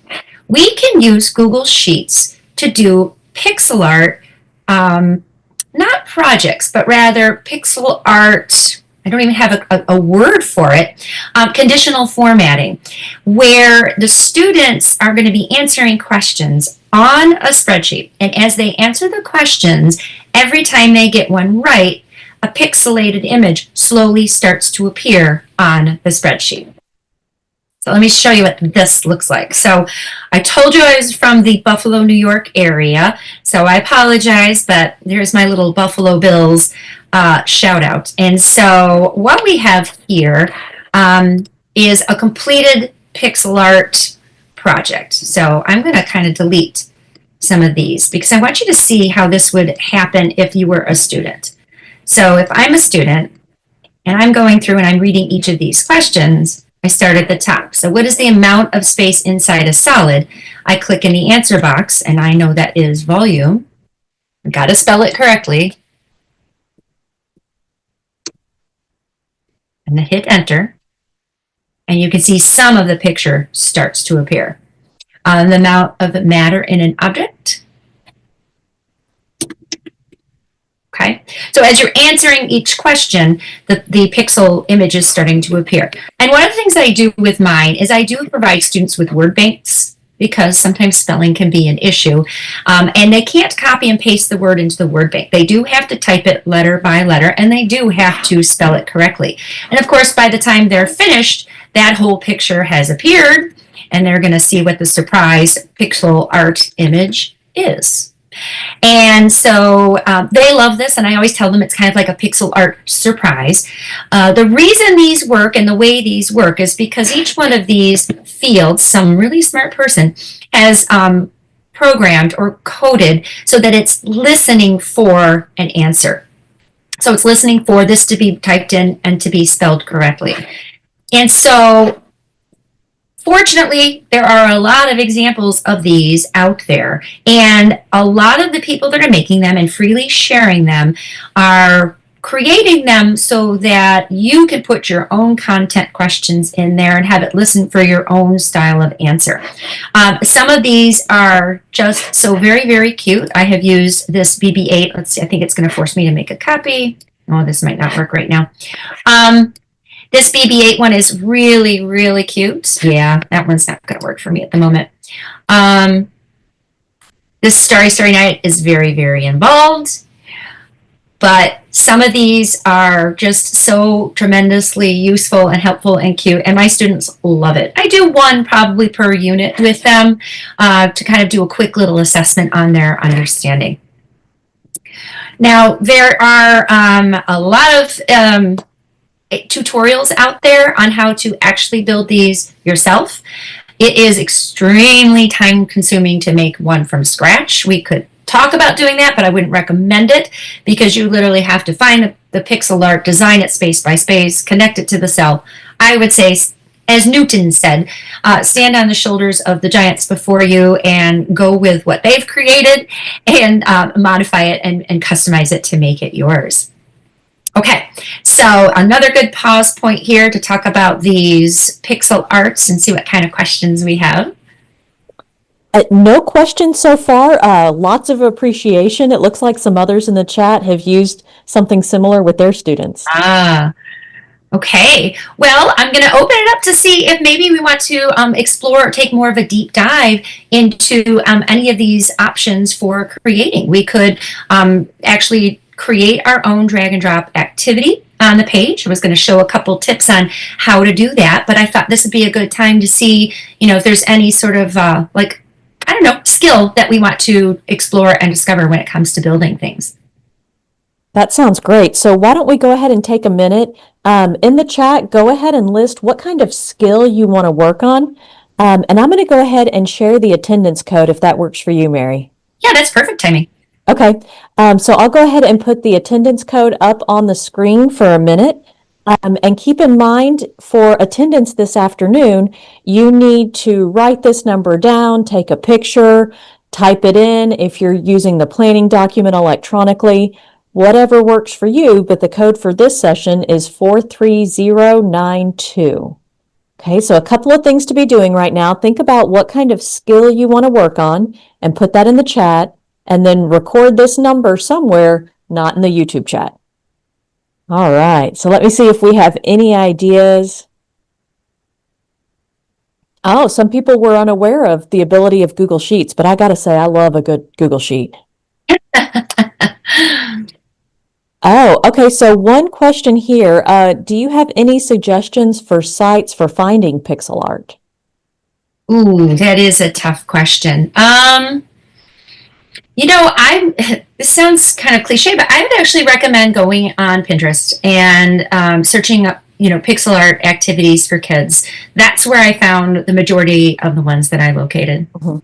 we can use Google Sheets to do pixel art, not projects, but rather pixel art. I don't even have a word for it. Conditional formatting, where the students are going to be answering questions on a spreadsheet. And as they answer the questions, every time they get one right, a pixelated image slowly starts to appear on the spreadsheet. So let me show you what this looks like. So I told you I was from the Buffalo, New York area. So I apologize, but there's my little Buffalo Bills shout out. And so what we have here is a completed pixel art project. So I'm going to kind of delete some of these because I want you to see how this would happen if you were a student. So if I'm a student and I'm going through and I'm reading each of these questions, I start at the top. So what is the amount of space inside a solid? I click in the answer box, and I know that is volume. I've got to spell it correctly. And then hit enter. And you can see some of the picture starts to appear. The amount of matter in an object. Okay, so as you're answering each question, the pixel image is starting to appear. And one of the things that I do with mine is I do provide students with word banks because sometimes spelling can be an issue. And they can't copy and paste the word into the word bank. They do have to type it letter by letter, and they do have to spell it correctly. And of course, by the time they're finished, that whole picture has appeared, and they're going to see what the surprise pixel art image is. And so they love this, and I always tell them it's kind of like a pixel art surprise. The reason these work and the way these work is because each one of these fields, some really smart person has programmed or coded so that it's listening for an answer. So it's listening for this to be typed in and to be spelled correctly. And so fortunately, there are a lot of examples of these out there, and a lot of the people that are making them and freely sharing them are creating them so that you can put your own content questions in there and have it listen for your own style of answer. Some of these are just so very, very cute. I have used this BB-8. Let's see, I think it's going to force me to make a copy. Oh, this might not work right now. This BB-8 one is really, really cute. Yeah, that one's not going to work for me at the moment. This Starry, Starry Night is very, very involved. But some of these are just so tremendously useful and helpful and cute, and my students love it. I do one probably per unit with them to kind of do a quick little assessment on their understanding. Now, there are a lot of tutorials out there on how to actually build these yourself. It is extremely time consuming to make one from scratch. We could talk about doing that, but I wouldn't recommend it because you literally have to find the pixel art, design it space by space, connect it to the cell. I would say, as Newton said, stand on the shoulders of the giants before you and go with what they've created and modify it and customize it to make it yours. Okay, so another good pause point here to talk about these pixel arts and see what kind of questions we have. No questions so far. Lots of appreciation. It looks like some others in the chat have used something similar with their students. Okay. Well, I'm going to open it up to see if maybe we want to explore or take more of a deep dive into any of these options for creating. We could actually create our own drag and drop activity on the page. I was going to show a couple tips on how to do that, but I thought this would be a good time to see, if there's any sort of skill that we want to explore and discover when it comes to building things. That sounds great. So why don't we go ahead and take a minute in the chat, go ahead and list what kind of skill you want to work on. And I'm going to go ahead and share the attendance code if that works for you, Mary. Yeah, that's perfect timing. Okay, so I'll go ahead and put the attendance code up on the screen for a minute. And keep in mind, for attendance this afternoon, you need to write this number down, take a picture, type it in if you're using the planning document electronically, whatever works for you, but the code for this session is 43092. Okay, so a couple of things to be doing right now. Think about what kind of skill you want to work on and put that in the chat, and then record this number somewhere, not in the YouTube chat. All right, so let me see if we have any ideas. Oh, some people were unaware of the ability of Google Sheets, but I got to say, I love a good Google Sheet. Oh, okay, so one question here. Do you have any suggestions for sites for finding pixel art? Ooh, that is a tough question. This sounds kind of cliche, but I would actually recommend going on Pinterest and searching up, pixel art activities for kids. That's where I found the majority of the ones that I located. Mm-hmm.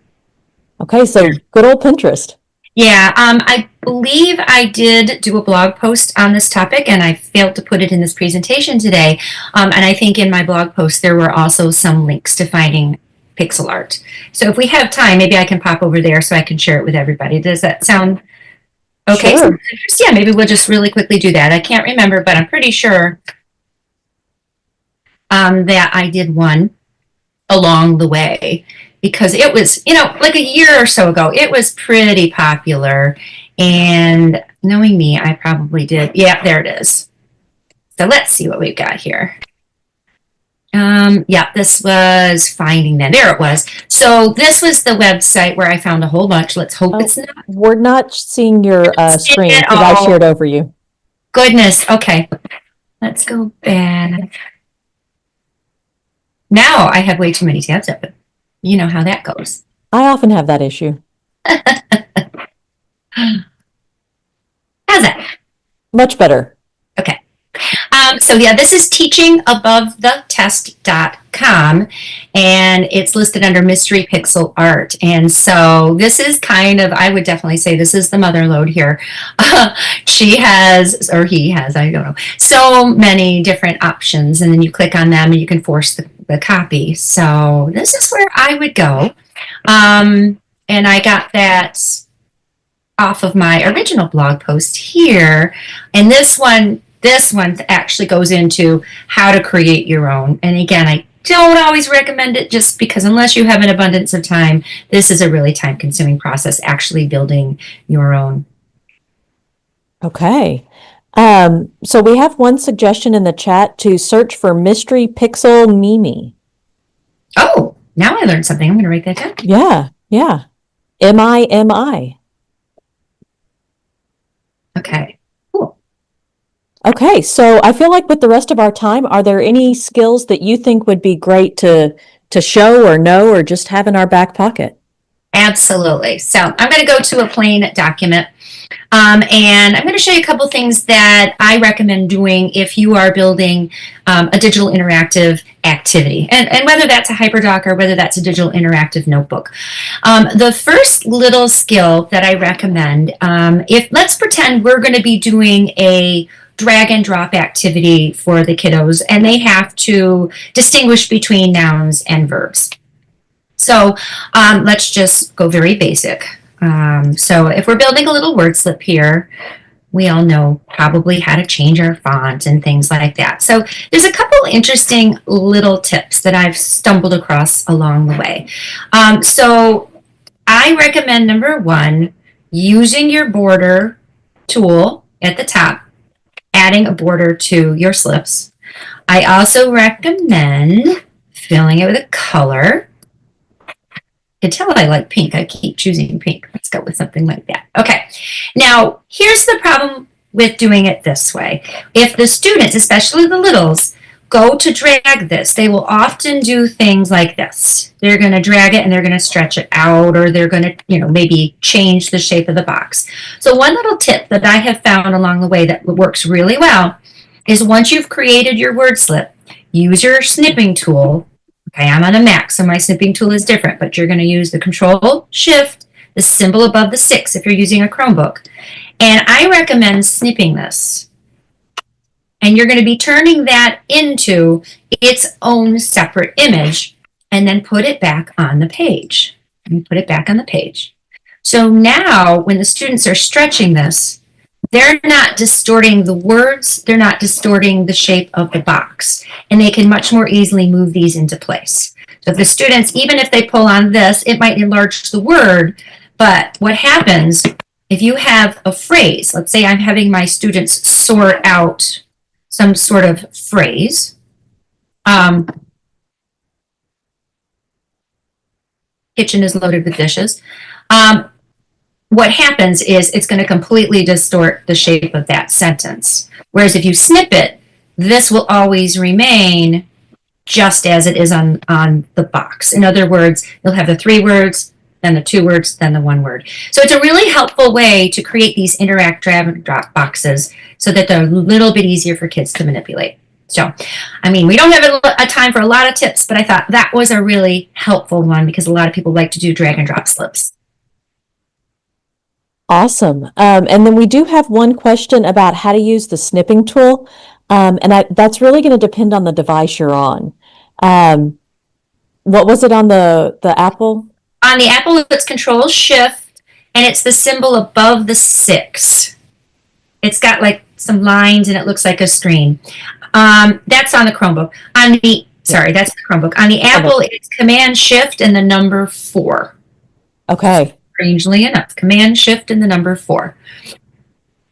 Okay, so good old Pinterest. Yeah, I believe I did do a blog post on this topic, and I failed to put it in this presentation today. And I think in my blog post there were also some links to finding pixel art. So if we have time, maybe I can pop over there so I can share it with everybody. Does that sound okay? Sure. So, yeah, maybe we'll just really quickly do that. I can't remember, but I'm pretty sure that I did one along the way, because it was, like a year or so ago, it was pretty popular. And knowing me, I probably did. Yeah, there it is. So let's see what we've got here. Yeah, this was finding them. There it was. So this was the website where I found a whole bunch. Let's hope it's not. We're not seeing your screen because I shared over you. Goodness. Okay. Let's go back. Now I have way too many tabs open. You know how that goes. I often have that issue. How's that? Much better. Okay. So yeah, this is teachingabovethetest.com, and it's listed under mystery pixel art. And so this is kind of, I would definitely say this is the mother lode here. She has, or he has, I don't know, so many different options, and then you click on them and you can force the copy. So this is where I would go. And I got that off of my original blog post here. And this one actually goes into how to create your own. And again, I don't always recommend it, just because unless you have an abundance of time, this is a really time-consuming process, actually building your own. Okay. So we have one suggestion in the chat to search for mystery pixel Mimi. Oh, now I learned something. I'm going to write that down. Yeah. MIMI. Okay. Cool. Okay, so I feel like with the rest of our time, are there any skills that you think would be great to show or know or just have in our back pocket? Absolutely. So I'm going to go to a plain document, and I'm going to show you a couple things that I recommend doing if you are building a digital interactive activity, and whether that's a hyperdoc or whether that's a digital interactive notebook. The first little skill that I recommend, let's pretend we're going to be doing a drag and drop activity for the kiddos, and they have to distinguish between nouns and verbs. So let's just go very basic. So if we're building a little word slip here, we all know probably how to change our font and things like that. So there's a couple interesting little tips that I've stumbled across along the way. So I recommend number one, using your border tool at the top, adding a border to your slips. I also recommend filling it with a color. You can tell I like pink. I keep choosing pink. Let's go with something like that. Okay. Now, here's the problem with doing it this way. If the students, especially the littles, go to drag this, they will often do things like this. They're going to drag it and they're going to stretch it out, or they're going to, maybe change the shape of the box. So one little tip that I have found along the way that works really well is once you've created your word slip, use your snipping tool. Okay, I'm on a Mac, so my snipping tool is different, but you're going to use the Control Shift, the symbol above the 6 if you're using a Chromebook. And I recommend snipping this. And you're going to be turning that into its own separate image, and then put it back on the page. And put it back on the page. So now when the students are stretching this, they're not distorting the words, they're not distorting the shape of the box, and they can much more easily move these into place. So if the students, even if they pull on this, it might enlarge the word, but what happens if you have a phrase, let's say I'm having my students sort out some sort of phrase, kitchen is loaded with dishes, what happens is it's going to completely distort the shape of that sentence. Whereas if you snip it, this will always remain just as it is on the box. In other words, you'll have the 3 words, then the 2 words, then the 1 word. So it's a really helpful way to create these interact drag and drop boxes so that they're a little bit easier for kids to manipulate. So, we don't have a time for a lot of tips, but I thought that was a really helpful one because a lot of people like to do drag and drop slips. Awesome. And then we do have one question about how to use the snipping tool. That's really going to depend on the device you're on. What was it on the Apple? On the Apple, it's Control Shift, and it's the symbol above the 6. It's got like some lines, and it looks like a screen. That's on the Chromebook. That's the Chromebook. On the Apple, it's Command Shift and the number 4. Okay. Strangely enough, Command Shift and the number 4.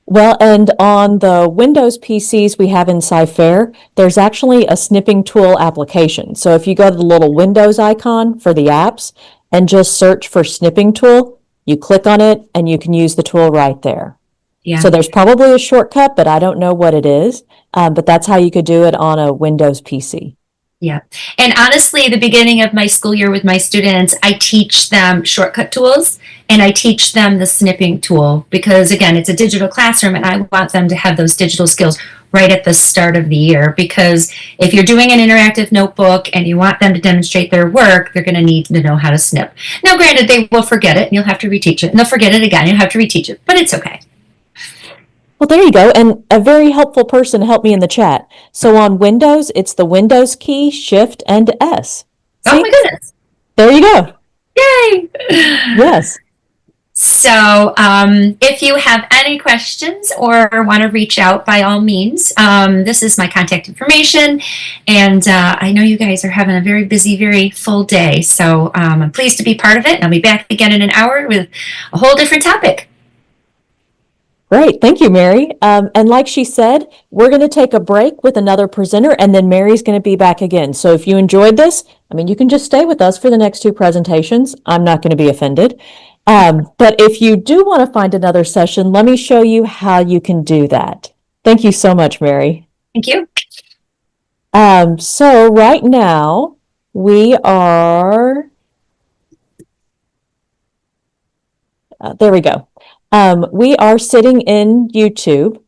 Well, and on the Windows PCs we have in Sci-Fair, there's actually a snipping tool application. So if you go to the little Windows icon for the apps and just search for snipping tool, you click on it and you can use the tool right there. Yeah. So there's probably a shortcut, but I don't know what it is. But that's how you could do it on a Windows PC. Yeah. And honestly, the beginning of my school year with my students, I teach them shortcut tools and I teach them the snipping tool because, again, it's a digital classroom and I want them to have those digital skills right at the start of the year, because if you're doing an interactive notebook and you want them to demonstrate their work, they're going to need to know how to snip. Now, granted, they will forget it and you'll have to reteach it, and they'll forget it again, you'll have to reteach it, but it's okay. Well, there you go. And a very helpful person helped me in the chat. So on Windows, it's the Windows key, Shift, and S. See? Oh my goodness. There you go. Yay. Yes. So if you have any questions or want to reach out, by all means, this is my contact information. And I know you guys are having a very busy, very full day. So I'm pleased to be part of it. And I'll be back again in an hour with a whole different topic. Great. Thank you, Mary. And like she said, we're going to take a break with another presenter, and then Mary's going to be back again. So if you enjoyed this, you can just stay with us for the next 2 presentations. I'm not going to be offended. But if you do want to find another session, let me show you how you can do that. Thank you so much, Mary. Thank you. So right now we are, there we go. We are sitting in YouTube.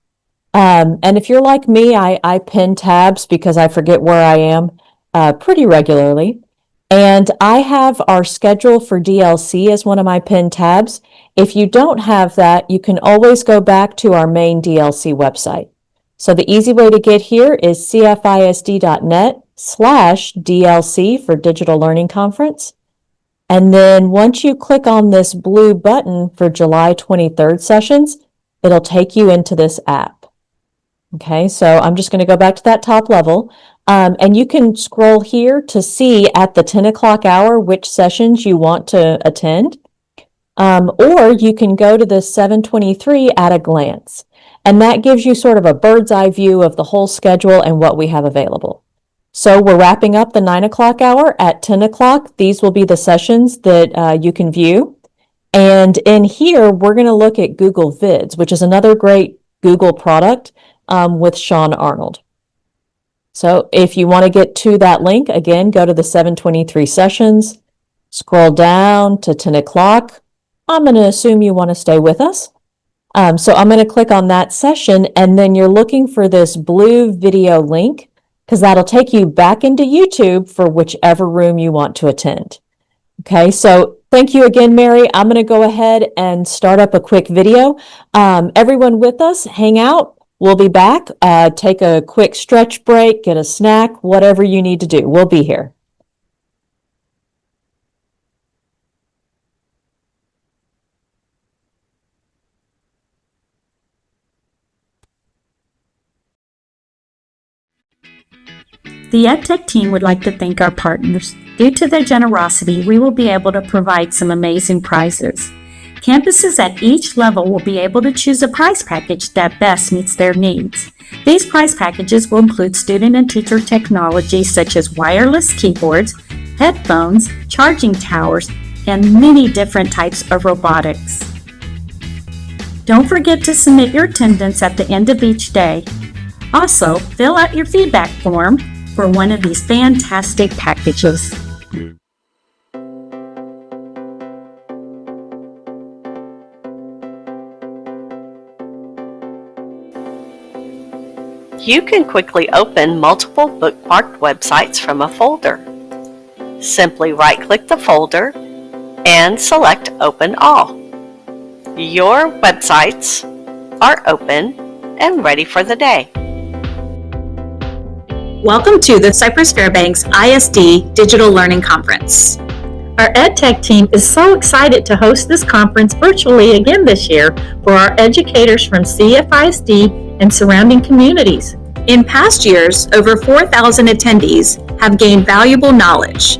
And if you're like me, I pin tabs because I forget where I am pretty regularly. And I have our schedule for DLC as one of my pinned tabs. If you don't have that, you can always go back to our main DLC website. So the easy way to get here is cfisd.net/DLC for Digital Learning Conference. And then once you click on this blue button for July 23rd sessions, it'll take you into this app. Okay, so I'm just going to go back to that top level. And you can scroll here to see at the 10 o'clock hour which sessions you want to attend. Or you can go to the 723 at a glance. And that gives you sort of a bird's eye view of the whole schedule and what we have available. So we're wrapping up the 9 o'clock hour. At 10 o'clock, these will be the sessions that you can view. And in here, we're going to look at Google Vids, which is another great Google product with Sean Arnold. So if you want to get to that link, again, go to the 723 sessions, scroll down to 10 o'clock. I'm going to assume you want to stay with us. So I'm going to click on that session, and then you're looking for this blue video link because that'll take you back into YouTube for whichever room you want to attend. Okay, so thank you again, Mary. I'm going to go ahead and start up a quick video. Everyone with us, hang out. We'll be back. Take a quick stretch break, get a snack, whatever you need to do. We'll be here. The EdTech team would like to thank our partners. Due to their generosity, we will be able to provide some amazing prizes. Campuses at each level will be able to choose a prize package that best meets their needs. These prize packages will include student and teacher technology such as wireless keyboards, headphones, charging towers, and many different types of robotics. Don't forget to submit your attendance at the end of each day. Also, fill out your feedback form for one of these fantastic packages. You can quickly open multiple bookmarked websites from a folder. Simply right-click the folder and select Open All. Your websites are open and ready for the day. Welcome to the Cypress Fairbanks ISD Digital Learning Conference. Our EdTech team is so excited to host this conference virtually again this year for our educators from CFISD and surrounding communities. In past years, over 4,000 attendees have gained valuable knowledge.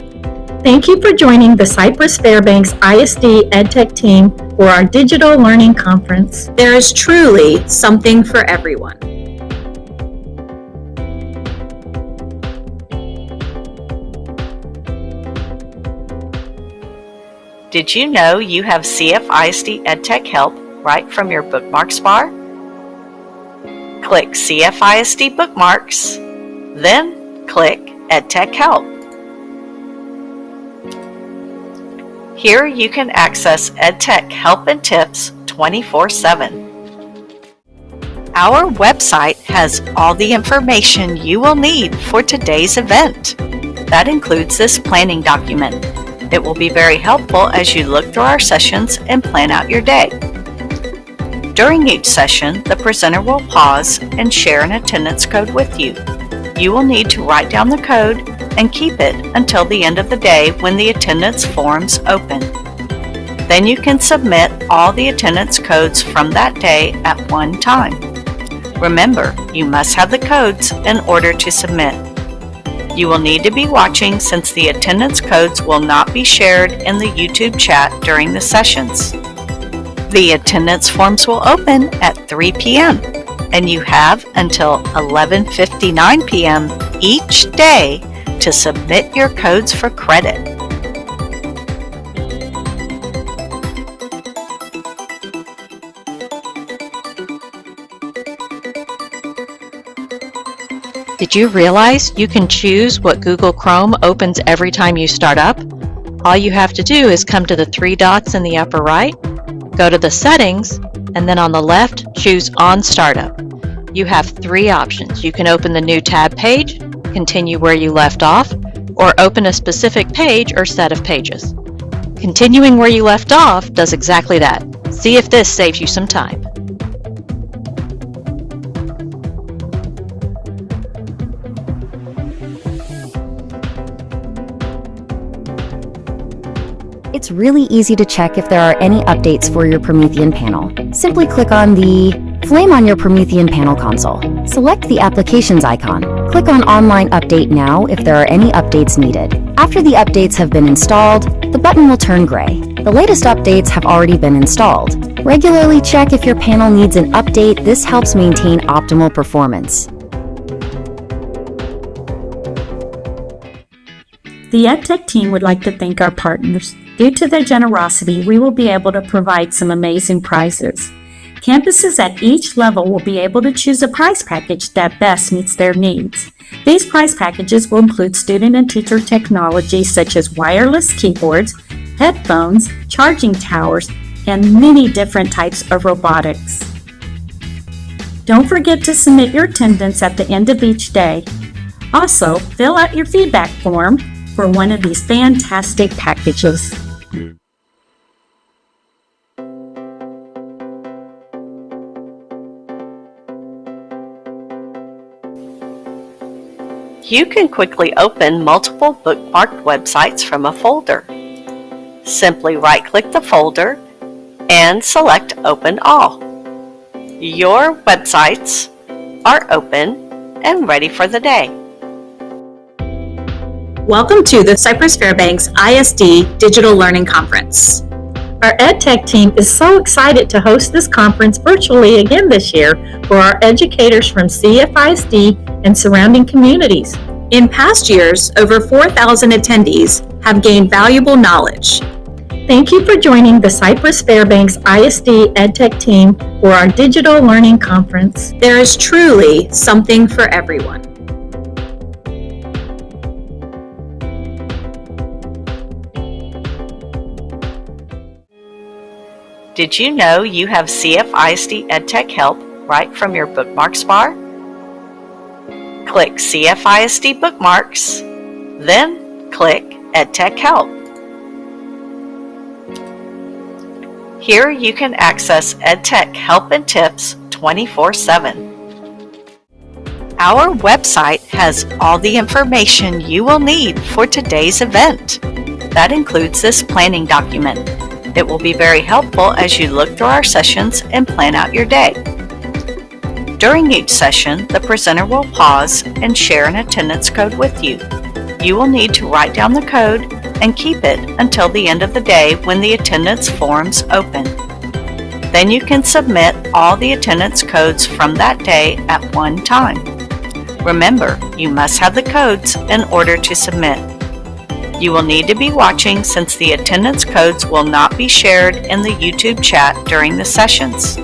Thank you for joining the Cypress Fairbanks ISD EdTech team for our Digital Learning Conference. There is truly something for everyone. Did you know you have CFISD EdTech help right from your bookmarks bar? Click CFISD Bookmarks, then click EdTech Help. Here you can access EdTech help and tips 24/7. Our website has all the information you will need for today's event. That includes this planning document. It will be very helpful as you look through our sessions and plan out your day. During each session, the presenter will pause and share an attendance code with you. You will need to write down the code and keep it until the end of the day when the attendance forms open. Then you can submit all the attendance codes from that day at one time. Remember, you must have the codes in order to submit. You will need to be watching since the attendance codes will not be shared in the YouTube chat during the sessions. The attendance forms will open at 3 p.m. and you have until 11:59 p.m. each day to submit your codes for credit. Did you realize you can choose what Google Chrome opens every time you start up? All you have to do is come to the three dots in the upper right, go to the settings, and then on the left, choose On Startup. You have three options. You can open the new tab page, continue where you left off, or open a specific page or set of pages. Continuing where you left off does exactly that. See if this saves you some time. It's really easy to check if there are any updates for your Promethean panel. Simply click on the flame on your Promethean panel console. Select the Applications icon. Click on Online Update Now if there are any updates needed. After the updates have been installed, the button will turn gray. The latest updates have already been installed. Regularly check if your panel needs an update. This helps maintain optimal performance. The EdTech team would like to thank our partners. Due to their generosity, we will be able to provide some amazing prizes. Campuses at each level will be able to choose a prize package that best meets their needs. These prize packages will include student and teacher technology such as wireless keyboards, headphones, charging towers, and many different types of robotics. Don't forget to submit your attendance at the end of each day. Also, fill out your feedback form for one of these fantastic packages. You can quickly open multiple bookmarked websites from a folder. Simply right-click the folder and select Open All. Your websites are open and ready for the day. Welcome to the Cypress Fairbanks ISD Digital Learning Conference. Our EdTech team is so excited to host this conference virtually again this year for our educators from CFISD and surrounding communities. In past years, over 4,000 attendees have gained valuable knowledge. Thank you for joining the Cypress Fairbanks ISD EdTech team for our Digital Learning Conference. There is truly something for everyone. Did you know you have CFISD EdTech help right from your bookmarks bar? Click CFISD Bookmarks, then click EdTech Help. Here you can access EdTech help and tips 24/7. Our website has all the information you will need for today's event. That includes this planning document. It will be very helpful as you look through our sessions and plan out your day. During each session, the presenter will pause and share an attendance code with you. You will need to write down the code and keep it until the end of the day when the attendance forms open. Then you can submit all the attendance codes from that day at one time. Remember, you must have the codes in order to submit. You will need to be watching since the attendance codes will not be shared in the YouTube chat during the sessions.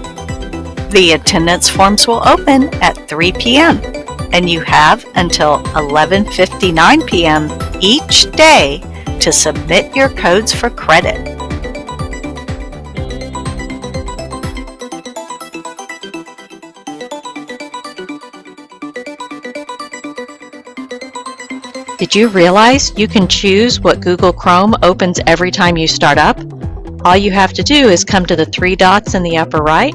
The attendance forms will open at 3 p.m. and you have until 11:59 p.m. each day to submit your codes for credit. Did you realize you can choose what Google Chrome opens every time you start up? All you have to do is come to the three dots in the upper right,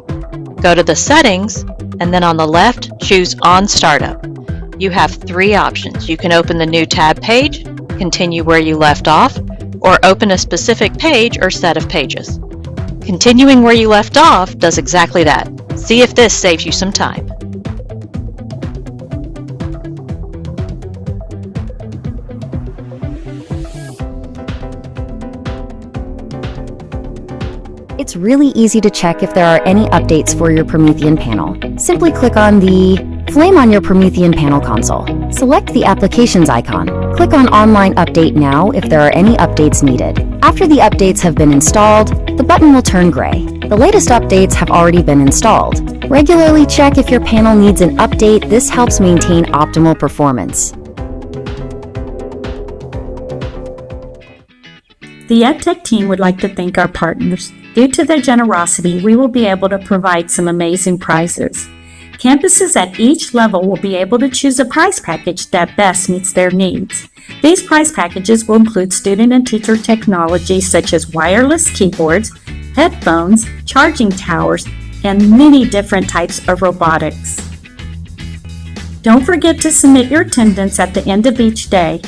go to the settings, and then on the left, choose On Startup. You have three options. You can open the new tab page, continue where you left off, or open a specific page or set of pages. Continuing where you left off does exactly that. See if this saves you some time. It's really easy to check if there are any updates for your Promethean panel. Simply click on the flame on your Promethean panel console. Select the Applications icon. Click on Online Update now if there are any updates needed. After the updates have been installed, the button will turn gray. The latest updates have already been installed. Regularly check if your panel needs an update. This helps maintain optimal performance. The EdTech team would like to thank our partners. Due to their generosity, we will be able to provide some amazing prizes. Campuses at each level will be able to choose a prize package that best meets their needs. These prize packages will include student and teacher technology such as wireless keyboards, headphones, charging towers, and many different types of robotics. Don't forget to submit your attendance at the end of each day.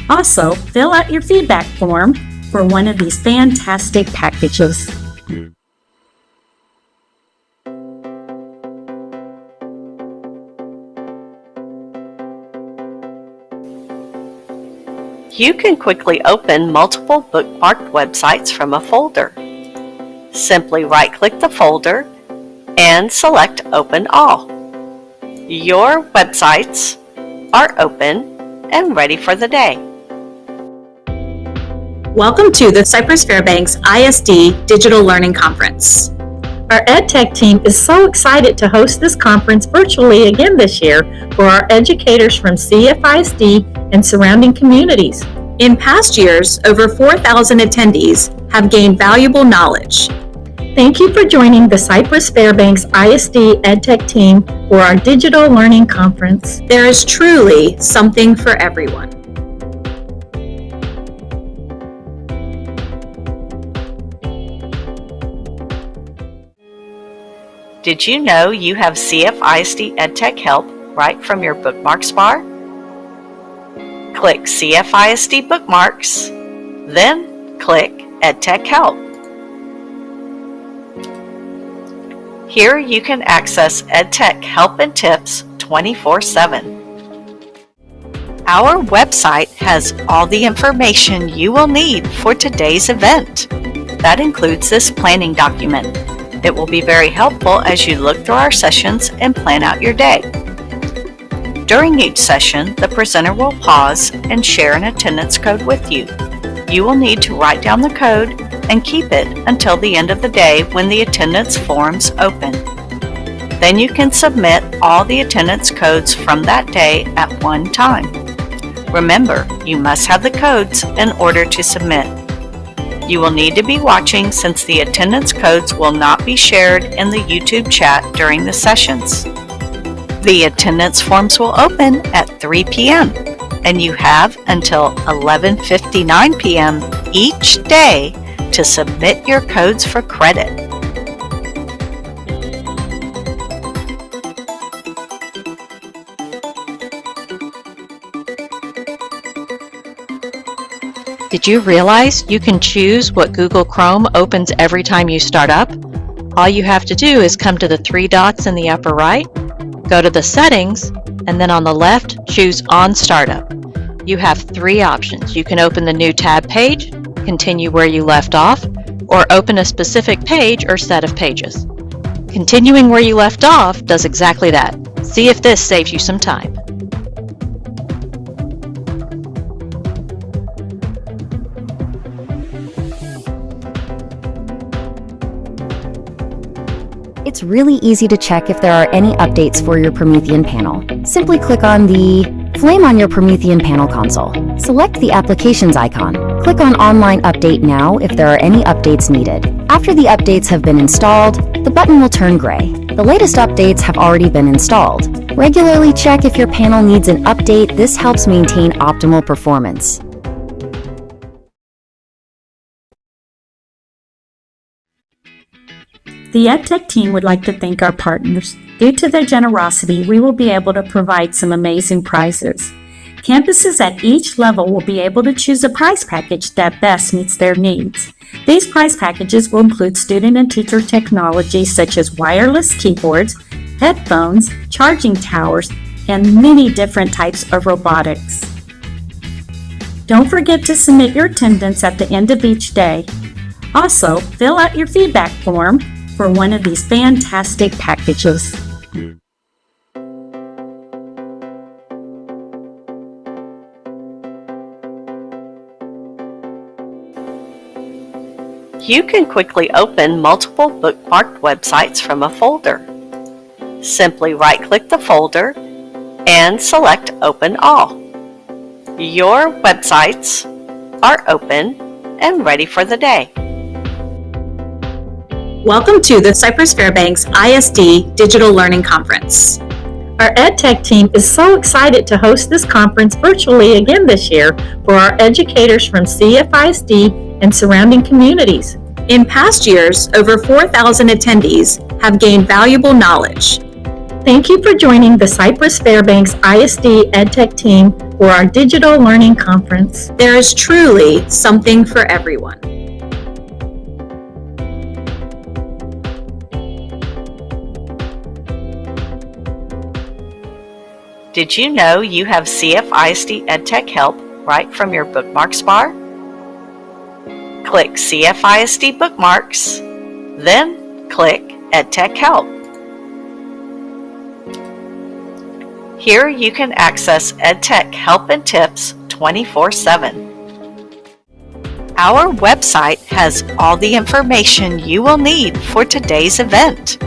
Also, fill out your feedback form for one of these fantastic packages. You can quickly open multiple bookmarked websites from a folder. Simply right-click the folder and select Open All. Your websites are open and ready for the day. Welcome to the Cypress Fairbanks ISD Digital Learning Conference. Our EdTech team is so excited to host this conference virtually again this year for our educators from CFISD and surrounding communities. In past years, over 4,000 attendees have gained valuable knowledge. Thank you for joining the Cypress Fairbanks ISD EdTech team for our Digital Learning Conference. There is truly something for everyone. Did you know you have CFISD EdTech help right from your bookmarks bar? Click CFISD Bookmarks, then click EdTech Help. Here you can access EdTech help and tips 24/7. Our website has all the information you will need for today's event. That includes this planning document. It will be very helpful as you look through our sessions and plan out your day. During each session, the presenter will pause and share an attendance code with you. You will need to write down the code and keep it until the end of the day when the attendance forms open. Then you can submit all the attendance codes from that day at one time. Remember, you must have the codes in order to submit. You will need to be watching since the attendance codes will not be shared in the YouTube chat during the sessions. The attendance forms will open at 3 p.m. and you have until 11:59 p.m. each day to submit your codes for credit. Did you realize you can choose what Google Chrome opens every time you start up? All you have to do is come to the three dots in the upper right, go to the settings, and then on the left, choose On Startup. You have three options. You can open the new tab page, continue where you left off, or open a specific page or set of pages. Continuing where you left off does exactly that. See if this saves you some time. It's really easy to check if there are any updates for your Promethean panel. Simply click on the flame on your Promethean panel console. Select the Applications icon. Click on Online Update Now if there are any updates needed. After the updates have been installed, the button will turn gray. The latest updates have already been installed. Regularly check if your panel needs an update. This helps maintain optimal performance. The EdTech team would like to thank our partners. Due to their generosity, we will be able to provide some amazing prizes. Campuses at each level will be able to choose a prize package that best meets their needs. These prize packages will include student and teacher technology such as wireless keyboards, headphones, charging towers, and many different types of robotics. Don't forget to submit your attendance at the end of each day. Also, fill out your feedback form for one of these fantastic packages. You can quickly open multiple bookmarked websites from a folder. Simply right-click the folder and select Open All. Your websites are open and ready for the day. Welcome to the Cypress Fairbanks ISD Digital Learning Conference. Our EdTech team is so excited to host this conference virtually again this year for our educators from CFISD and surrounding communities. In past years, over 4,000 attendees have gained valuable knowledge. Thank you for joining the Cypress Fairbanks ISD EdTech team for our Digital Learning Conference. There is truly something for everyone. Did you know you have CFISD EdTech help right from your bookmarks bar. Click CFISD Bookmarks, then click EdTech Help. Here you can access EdTech help and tips 24/7. Our website has all the information you will need for today's event.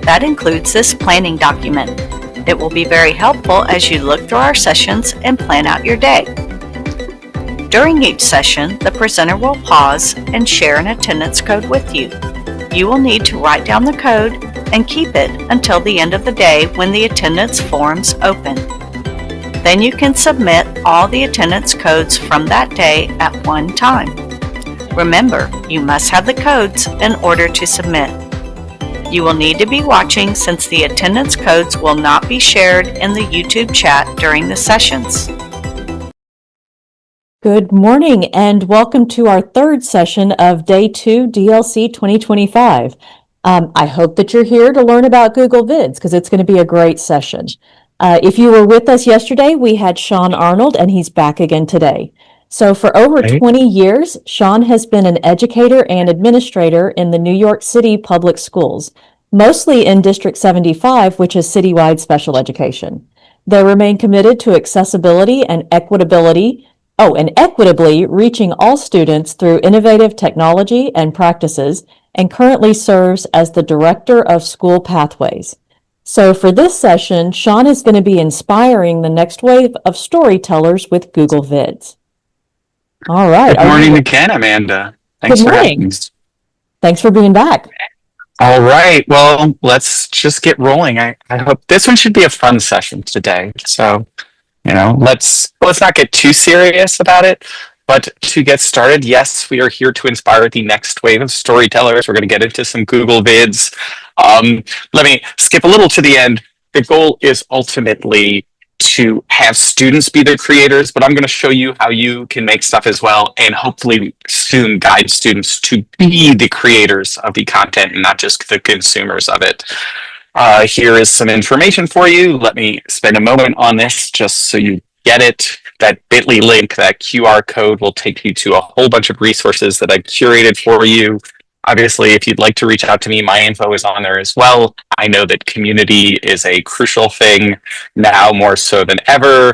That includes this planning document. It will be very helpful as you look through our sessions and plan out your day. During each session, the presenter will pause and share an attendance code with you. You will need to write down the code and keep it until the end of the day when the attendance forms open. Then you can submit all the attendance codes from that day at one time. Remember, you must have the codes in order to submit. You will need to be watching since the attendance codes will not be shared in the YouTube chat during the sessions. Good morning and welcome to our third session of Day 2 DLC 2025. I hope that you're here to learn about Google Vids because it's going to be a great session. If you were with us yesterday, we had Sean Arnold and he's back again today. So for over 20 years, Sean has been an educator and administrator in the New York City public schools, mostly in District 75, which is citywide special education. They remain committed to accessibility and equitably reaching all students through innovative technology and practices, and currently serves as the Director of School Pathways. So for this session, Sean is going to be inspiring the next wave of storytellers with Google Vids. All right. Good morning again, Amanda. Thanks for having me. Thanks for being back. All right. Well, let's just get rolling. I hope this one should be a fun session today. So, let's not get too serious about it. But to get started, yes, we are here to inspire the next wave of storytellers. We're going to get into some Google Vids. Let me skip a little to the end. The goal is ultimately to have students be the creators, but I'm going to show you how you can make stuff as well and hopefully soon guide students to be the creators of the content and not just the consumers of it. Here is some information for you. Let me spend a moment on this just so you get it. That bit.ly link, that QR code will take you to a whole bunch of resources that I curated for you. Obviously, if you'd like to reach out to me, my info is on there as well. I know that community is a crucial thing now more so than ever,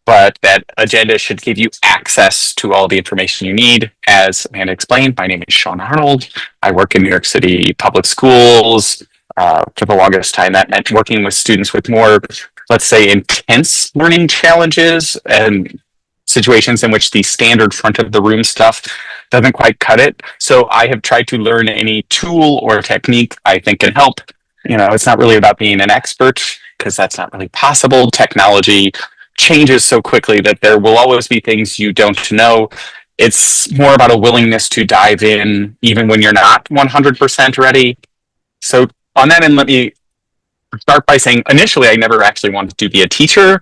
but that agenda should give you access to all the information you need. As Amanda explained, my name is Sean Arnold. I work in New York City public schools. For the longest time, that meant working with students with more, let's say, intense learning challenges and situations in which the standard front of the room stuff doesn't quite cut it. So I have tried to learn any tool or technique I think can help. It's not really about being an expert because that's not really possible. Technology changes so quickly that there will always be things you don't know. It's more about a willingness to dive in even when you're not 100% ready. So on that end, let me start by saying initially I never actually wanted to be a teacher.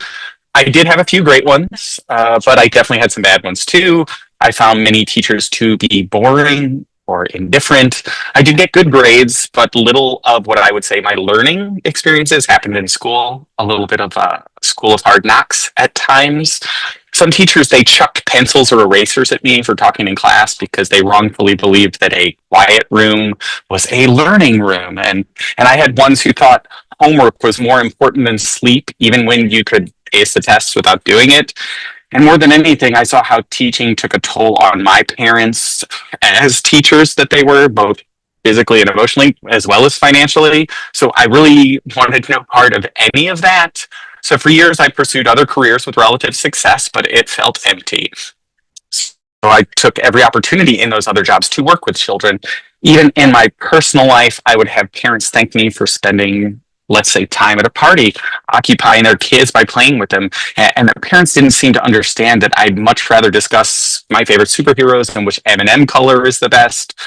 I did have a few great ones, but I definitely had some bad ones too. I found many teachers to be boring or indifferent. I did get good grades, but little of what I would say my learning experiences happened in school. A little bit of a school of hard knocks at times. Some teachers, they chucked pencils or erasers at me for talking in class because they wrongfully believed that a quiet room was a learning room. And I had ones who thought homework was more important than sleep, even when you could ace the tests without doing it. And more than anything, I saw how teaching took a toll on my parents as teachers that they were, both physically and emotionally, as well as financially. So I really wanted no part of any of that. So for years, I pursued other careers with relative success, but it felt empty. So I took every opportunity in those other jobs to work with children. Even in my personal life, I would have parents thank me for spending, let's say, time at a party, occupying their kids by playing with them. And the parents didn't seem to understand that I'd much rather discuss my favorite superheroes and which M&M color is the best,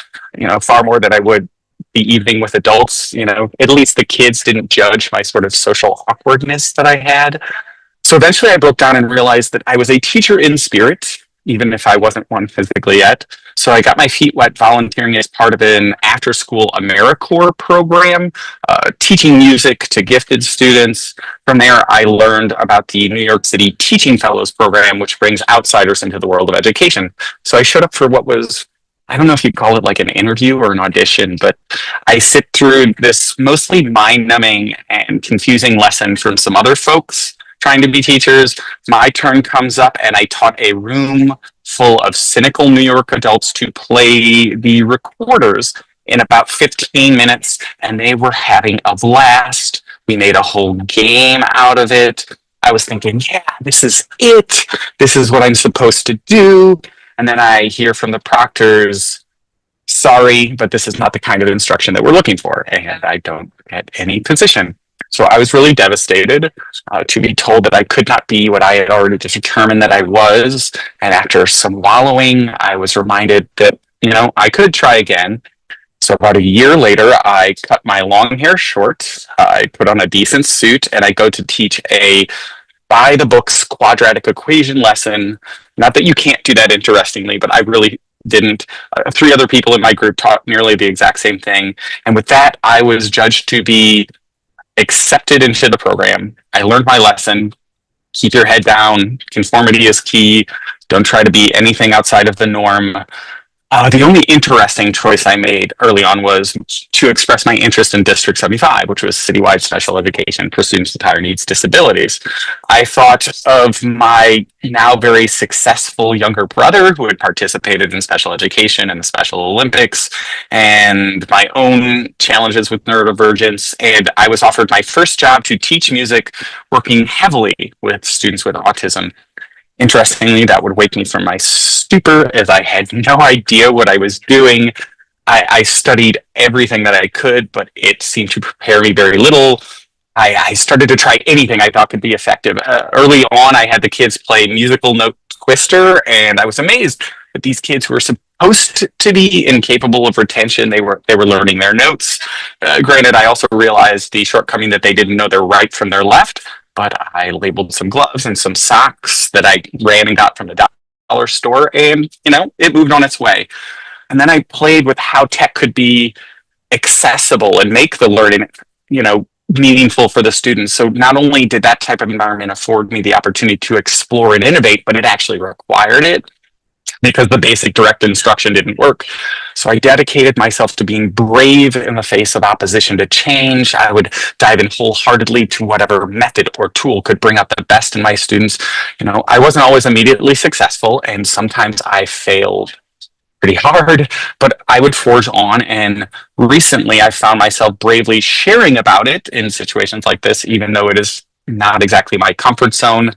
far more than I would the evening with adults. At least the kids didn't judge my sort of social awkwardness that I had. So eventually I broke down and realized that I was a teacher in spirit, even if I wasn't one physically yet. So I got my feet wet volunteering as part of an after-school AmeriCorps program, teaching music to gifted students. From there, I learned about the New York City Teaching Fellows program, which brings outsiders into the world of education. So I showed up for what was, I don't know if you'd call it like an interview or an audition, but I sit through this mostly mind-numbing and confusing lesson from some other folks trying to be teachers. My turn comes up and I taught a room full of cynical New York adults to play the recorders in about 15 minutes, and they were having a blast. We made a whole game out of it. I was thinking, yeah, this is it. This is what I'm supposed to do. And then I hear from the proctors, sorry, but this is not the kind of instruction that we're looking for. And I don't get any position. So I was really devastated to be told that I could not be what I had already determined that I was. And after some wallowing, I was reminded that, I could try again. So about a year later, I cut my long hair short. I put on a decent suit and I go to teach a by the books quadratic equation lesson. Not that you can't do that, interestingly, but I really didn't. 3 other people in my group taught nearly the exact same thing. And with that, I was judged to be accepted into the program. I learned my lesson. Keep your head down. Conformity is key. Don't try to be anything outside of the norm. The only interesting choice I made early on was to express my interest in District 75, which was citywide special education for students with higher needs disabilities. I thought of my now very successful younger brother who had participated in special education and the Special Olympics, and my own challenges with neurodivergence. And I was offered my first job to teach music, working heavily with students with autism. Interestingly, that would wake me from my stupor, as I had no idea what I was doing. I studied everything that I could, but it seemed to prepare me very little. I started to try anything I thought could be effective. Early on, I had the kids play musical note twister, and I was amazed that these kids who were supposed to be incapable of retention, they were learning their notes. Granted, I also realized the shortcoming that they didn't know their right from their left. But I labeled some gloves and some socks that I ran and got from the dollar store, and, it moved on its way. And then I played with how tech could be accessible and make the learning, meaningful for the students. So not only did that type of environment afford me the opportunity to explore and innovate, but it actually required it, because the basic direct instruction didn't work. So I dedicated myself to being brave in the face of opposition to change. I would dive in wholeheartedly to whatever method or tool could bring out the best in my students. I wasn't always immediately successful, and sometimes I failed pretty hard, but I would forge on. And recently I found myself bravely sharing about it in situations like this, even though it is not exactly my comfort zone.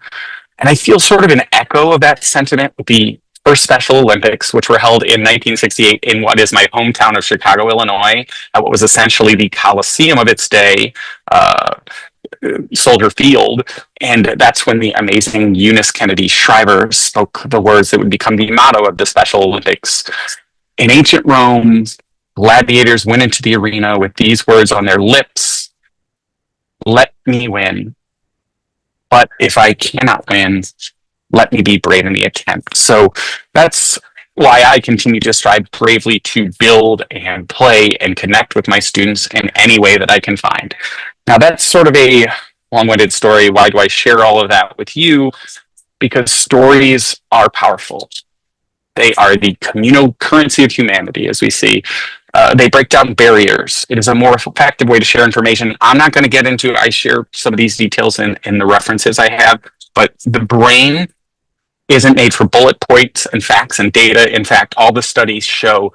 And I feel sort of an echo of that sentiment with the first Special Olympics, which were held in 1968 in what is my hometown of Chicago, Illinois, at what was essentially the Coliseum of its day, Soldier Field. And that's when the amazing Eunice Kennedy Shriver spoke the words that would become the motto of the Special Olympics. In ancient Rome, gladiators went into the arena with these words on their lips: "Let me win. But if I cannot win, let me be brave in the attempt." So that's why I continue to strive bravely to build and play and connect with my students in any way that I can find. Now, that's sort of a long-winded story. Why do I share all of that with you? Because stories are powerful. They are the communal currency of humanity, as we see. They break down barriers. It is a more effective way to share information. I'm not going to get into it. I share some of these details in the references I have, but the brain isn't made for bullet points and facts and data. In fact, all the studies show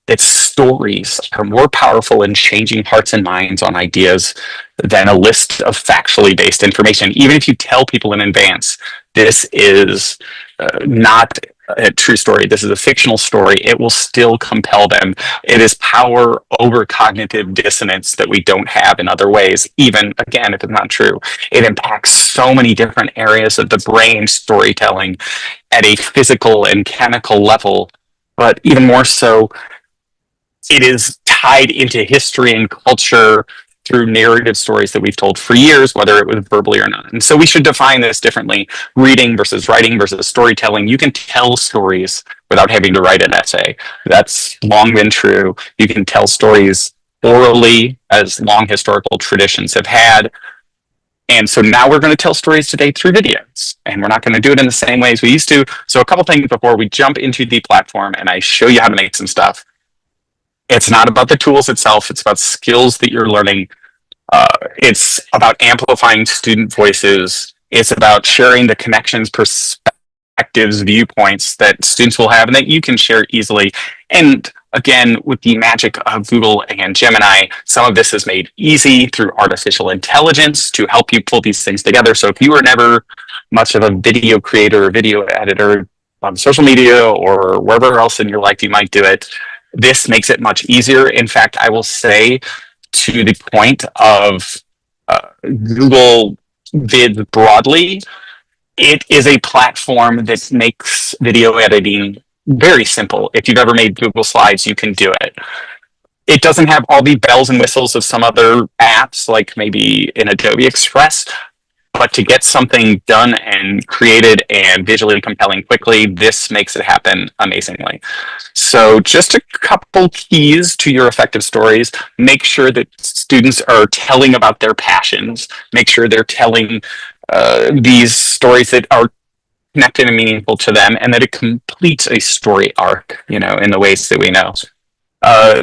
that stories are more powerful in changing hearts and minds on ideas than a list of factually based information. Even if you tell people in advance, this is not a true story, this is a fictional story, it will still compel them. It is power over cognitive dissonance that we don't have in other ways, even, again, if it's not true. It impacts so many different areas of the brain, storytelling, at a physical and chemical level, but even more so, it is tied into history and culture through narrative stories that we've told for years, whether it was verbally or not. And so we should define this differently. Reading versus writing versus storytelling. You can tell stories without having to write an essay. That's long been true. You can tell stories orally, as long historical traditions have had. And so now we're going to tell stories today through videos, and we're not going to do it in the same way as we used to. So a couple things before we jump into the platform and I show you how to make some stuff. It's not about the tools itself. It's about skills that you're learning. It's about amplifying student voices. It's about sharing the connections, perspectives, viewpoints that students will have and that you can share easily. And again, with the magic of Google and Gemini, some of this is made easy through artificial intelligence to help you pull these things together. So if you were never much of a video creator or video editor on social media or wherever else in your life you might do it, this makes it much easier. In fact, I will say, to the point of Google Vids broadly, it is a platform that makes video editing very simple. If you've ever made Google Slides, you can do it. It doesn't have all the bells and whistles of some other apps, like maybe in Adobe Express, but to get something done and created and visually compelling quickly, this makes it happen amazingly. So just a couple keys to your effective stories. Make sure that students are telling about their passions. Make sure they're telling these stories that are connected and meaningful to them, and that it completes a story arc, in the ways that we know.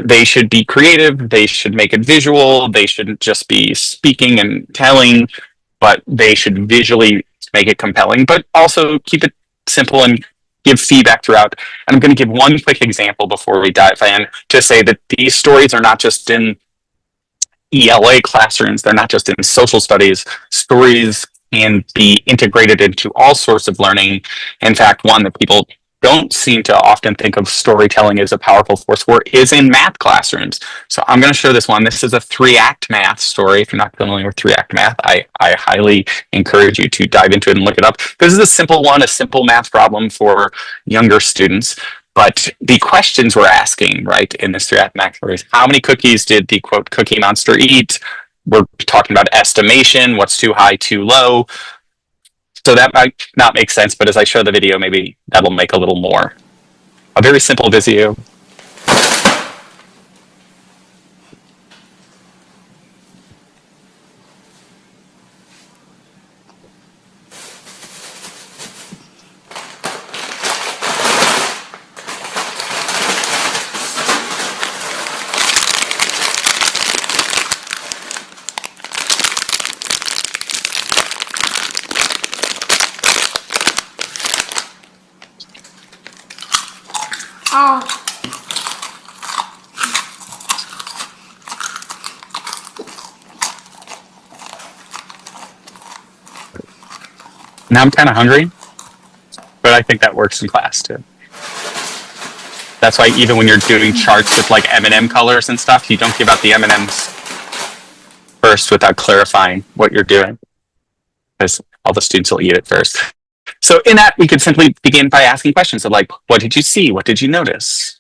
They should be creative. They should make it visual. They shouldn't just be speaking and telling, but they should visually make it compelling, but also keep it simple and give feedback throughout. And I'm going to give one quick example before we dive in to say that these stories are not just in ELA classrooms. They're not just in social studies. Stories can be integrated into all sorts of learning. In fact, one that people don't seem to often think of storytelling as a powerful force for is in math classrooms. So I'm going to show this one. This is a 3-act math story. If you're not familiar with 3-act math, I highly encourage you to dive into it and look it up. This is a simple one, a simple math problem for younger students. But the questions we're asking, right, in this 3-act math story is, how many cookies did the, quote, cookie monster eat? We're talking about estimation. What's too high, too low? So that might not make sense, but as I show the video, maybe that'll make a little more. A very simple video. Now I'm kind of hungry, but I think that works in class too. That's why even when you're doing charts with like M&M colors and stuff, you don't give out the M&Ms first without clarifying what you're doing, because all the students will eat it first. So in that, we could simply begin by asking questions of like, what did you see? What did you notice?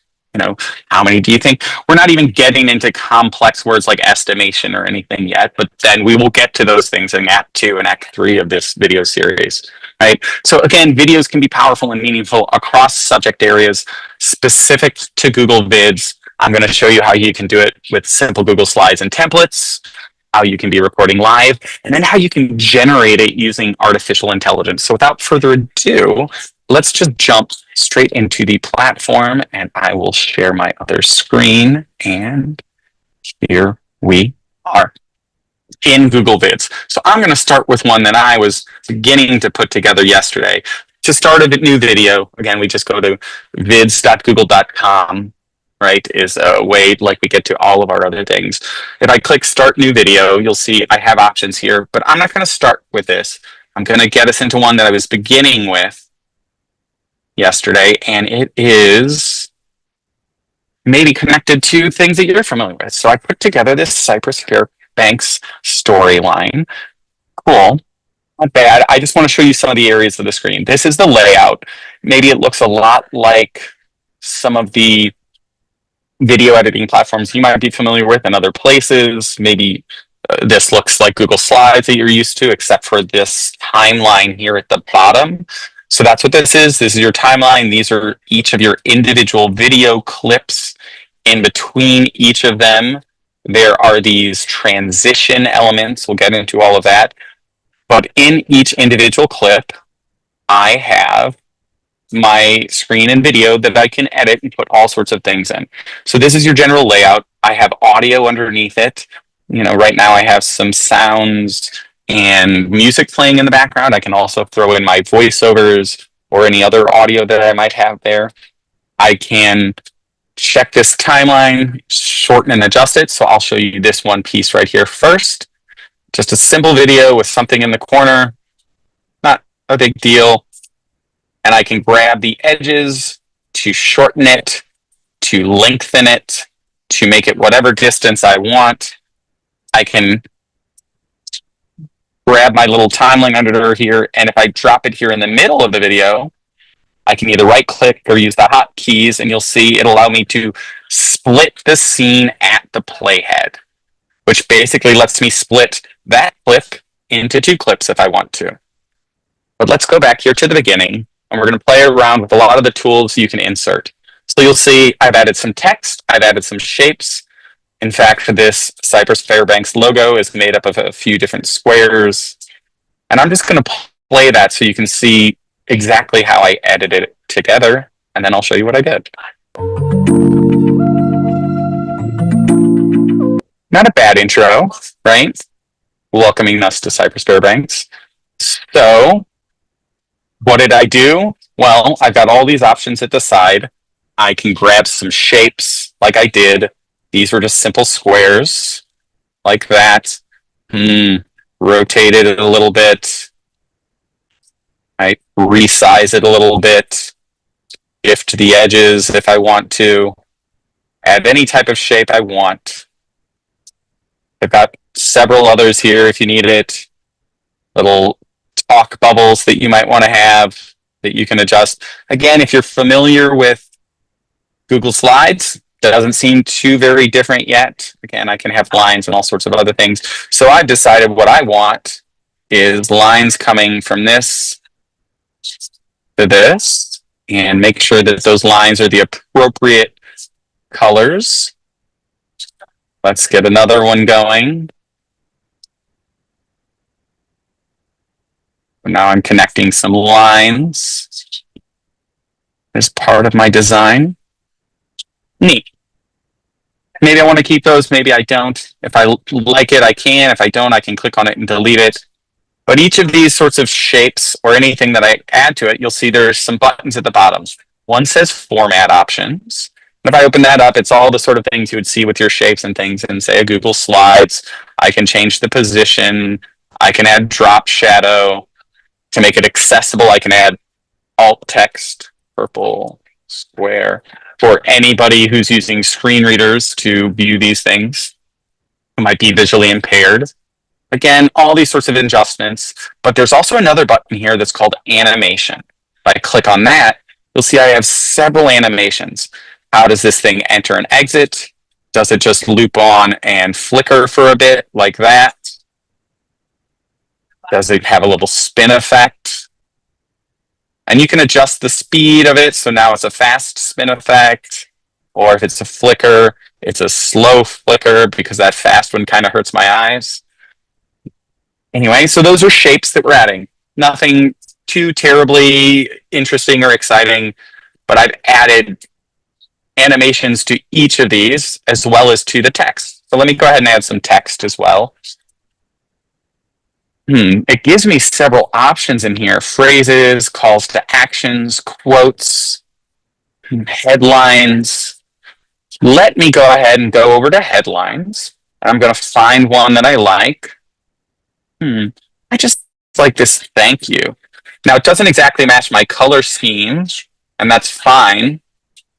How many do you think? We're not even getting into complex words like estimation or anything yet, but then we will get to those things in Act 2 and Act 3 of this video series, right? So again, videos can be powerful and meaningful across subject areas specific to Google Vids. I'm going to show you how you can do it with simple Google Slides and templates, how you can be recording live, and then how you can generate it using artificial intelligence. So without further ado, let's just jump straight into the platform, and I will share my other screen. And here we are in Google Vids. So I'm going to start with one that I was beginning to put together yesterday. To start a new video, again, we just go to vids.google.com, right, is a way like we get to all of our other things. If I click Start New Video, you'll see I have options here, but I'm not going to start with this. I'm going to get us into one that I was beginning with yesterday, and it is maybe connected to things that you're familiar with. So I put together this Cypress Fairbanks storyline. Cool. Not bad. I just want to show you some of the areas of the screen. This is the layout. Maybe it looks a lot like some of the video editing platforms you might be familiar with in other places. Maybe this looks like Google Slides that you're used to, except for this timeline here at the bottom. So that's what this is. This is your timeline. These are each of your individual video clips. In between each of them, there are these transition elements. We'll get into all of that. But in each individual clip, I have my screen and video that I can edit and put all sorts of things in. So this is your general layout. I have audio underneath it. You know, right now I have some sounds and music playing in the background. I can also throw in my voiceovers or any other audio that I might have there. I can check this timeline, shorten and adjust it. So I'll show you this one piece right here first. Just a simple video with something in the corner. Not a big deal. And I can grab the edges to shorten it, to lengthen it, to make it whatever distance I want. I can grab my little timeline under here, and if I drop it here in the middle of the video, I can either right click or use the hotkeys, and you'll see it'll allow me to split the scene at the playhead, which basically lets me split that clip into 2 clips if I want to. But let's go back here to the beginning, and we're going to play around with a lot of the tools you can insert. So you'll see I've added some text, I've added some shapes. In fact, this Cypress Fairbanks logo is made up of a few different squares. And I'm just going to play that so you can see exactly how I edited it together, and then I'll show you what I did. Not a bad intro, right? Welcoming us to Cypress Fairbanks. So, what did I do? Well, I've got all these options at the side. I can grab some shapes like I did. These were just simple squares like that. Rotate it a little bit. I resize it a little bit. Shift the edges if I want to. Add any type of shape I want. I've got several others here if you need it. Little talk bubbles that you might want to have that you can adjust. Again, if you're familiar with Google Slides, that doesn't seem too very different yet. Again, I can have lines and all sorts of other things. So I've decided what I want is lines coming from this to this, and make sure that those lines are the appropriate colors. Let's get another one going. Now I'm connecting some lines as part of my design. Neat. Maybe I want to keep those, maybe I don't. If I like it, I can. If I don't, I can click on it and delete it. But each of these sorts of shapes or anything that I add to it, you'll see there's some buttons at the bottom. One says Format Options. And if I open that up, it's all the sort of things you would see with your shapes and things in, say, a Google Slides. I can change the position. I can add drop shadow. To make it accessible, I can add alt text, purple, square, for anybody who's using screen readers to view these things who might be visually impaired. Again, all these sorts of adjustments, but there's also another button here that's called Animation. If I click on that, you'll see I have several animations. How does this thing enter and exit? Does it just loop on and flicker for a bit like that? Does it have a little spin effect? And you can adjust the speed of it, so now it's a fast spin effect. Or if it's a flicker, it's a slow flicker because that fast one kind of hurts my eyes. Anyway, so those are shapes that we're adding. Nothing too terribly interesting or exciting, but I've added animations to each of these as well as to the text. So let me go ahead and add some text as well. It gives me several options in here. Phrases, calls to actions, quotes, headlines. Let me go ahead and go over to headlines. I'm going to find one that I like. I just like this thank you. Now, it doesn't exactly match my color scheme, and that's fine.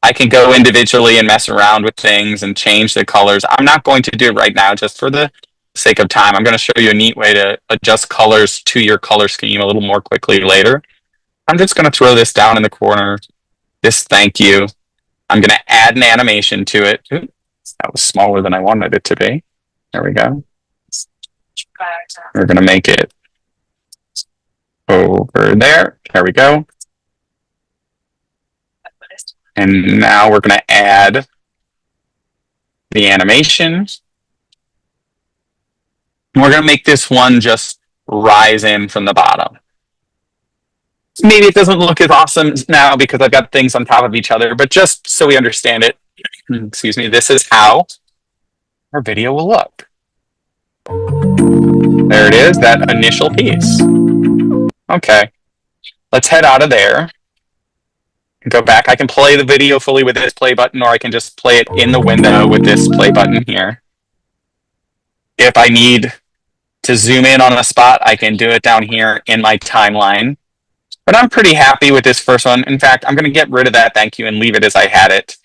I can go individually and mess around with things and change the colors. I'm not going to do it right now just for the sake of time. I'm going to show you a neat way to adjust colors to your color scheme a little more quickly later. I'm just going to throw this down in the corner, this thank you. I'm going to add an animation to it. Oops, that was smaller than I wanted it to be. There we go. We're going to make it over there. There we go. And now we're going to add the animation. We're going to make this one just rise in from the bottom. Maybe it doesn't look as awesome now because I've got things on top of each other, but just so we understand it, excuse me, this is how our video will look. There it is, that initial piece. Okay, let's head out of there. Go back. I can play the video fully with this play button, or I can just play it in the window with this play button here. If I need to zoom in on a spot, I can do it down here in my timeline. But I'm pretty happy with this first one. In fact, I'm going to get rid of that thank you and leave it as I had it.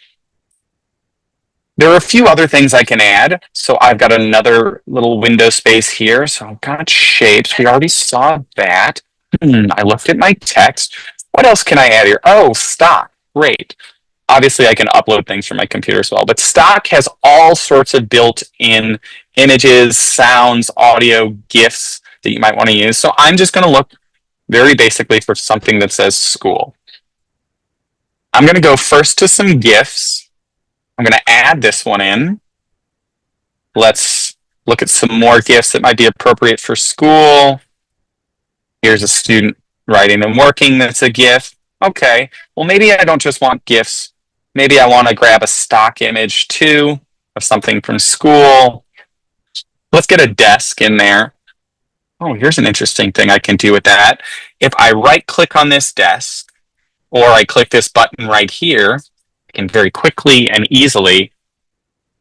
There are a few other things I can add. So I've got another little window space here. So I've got shapes. We already saw that. I looked at my text. What else can I add here? Oh, stock. Great. Obviously, I can upload things from my computer as well. But stock has all sorts of built-in images, sounds, audio, GIFs that you might want to use. So I'm just going to look very basically for something that says school. I'm going to go first to some GIFs. I'm going to add this one in. Let's look at some more GIFs that might be appropriate for school. Here's a student writing and working that's a GIF. Okay, well, maybe I don't just want GIFs. Maybe I want to grab a stock image too of something from school. Let's get a desk in there. Oh, here's an interesting thing I can do with that. If I right-click on this desk, or I click this button right here, I can very quickly and easily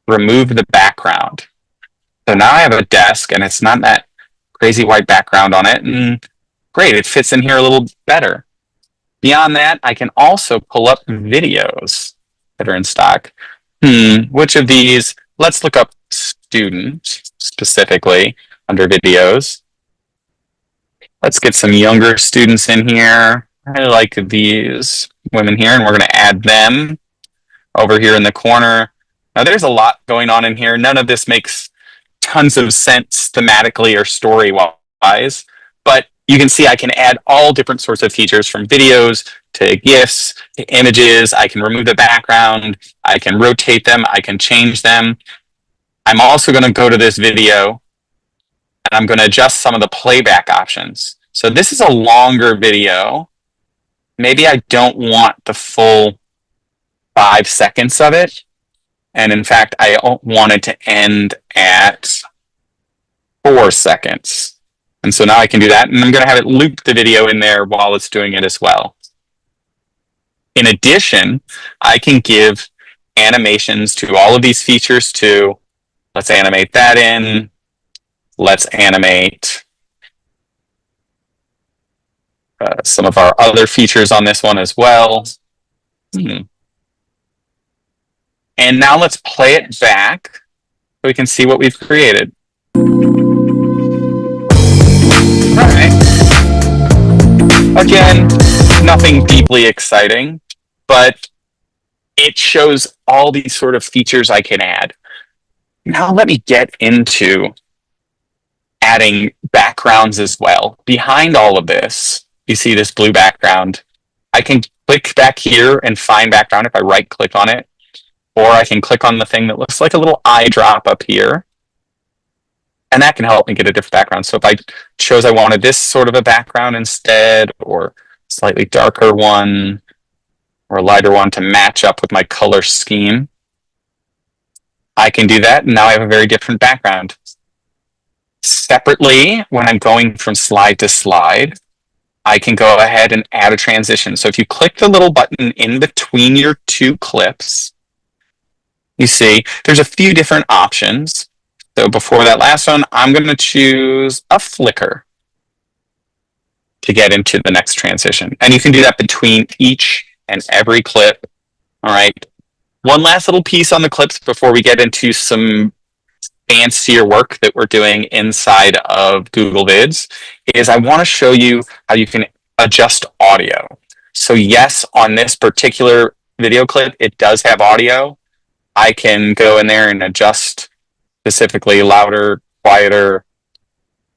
remove the background. So now I have a desk, and it's not that crazy white background on it, and great, it fits in here a little better. Beyond that, I can also pull up videos that are in stock. Which of these? Let's look up student specifically under videos. Let's get some younger students in here. I like these women here, and we're going to add them over here in the corner. Now, there's a lot going on in here. None of this makes tons of sense thematically or story-wise, but you can see I can add all different sorts of features from videos to GIFs to images. I can remove the background. I can rotate them. I can change them. I'm also going to go to this video and I'm going to adjust some of the playback options. So this is a longer video. Maybe I don't want the full 5 seconds of it. And in fact, I want it to end at 4 seconds. And so now I can do that. And I'm going to have it loop the video in there while it's doing it as well. In addition, I can give animations to all of these features too. Let's animate that in. Let's animate some of our other features on this one as well. And now let's play it back so we can see what we've created. All right. Again, nothing deeply exciting, but it shows all these sort of features I can add. Now let me get into adding backgrounds as well. Behind all of this, you see this blue background. I can click back here and find background if I right click on it, or I can click on the thing that looks like a little eye drop up here. And that can help me get a different background. So if I chose I wanted this sort of a background instead, or slightly darker one, or a lighter one to match up with my color scheme, I can do that, and now I have a very different background. Separately, when I'm going from slide to slide, I can go ahead and add a transition. So if you click the little button in between your two clips, you see there's a few different options. So before that last one, I'm going to choose a flicker to get into the next transition. And you can do that between each and every clip. All right. One last little piece on the clips before we get into some fancier work that we're doing inside of Google Vids is I want to show you how you can adjust audio. So yes, on this particular video clip, it does have audio. I can go in there and adjust specifically louder, quieter,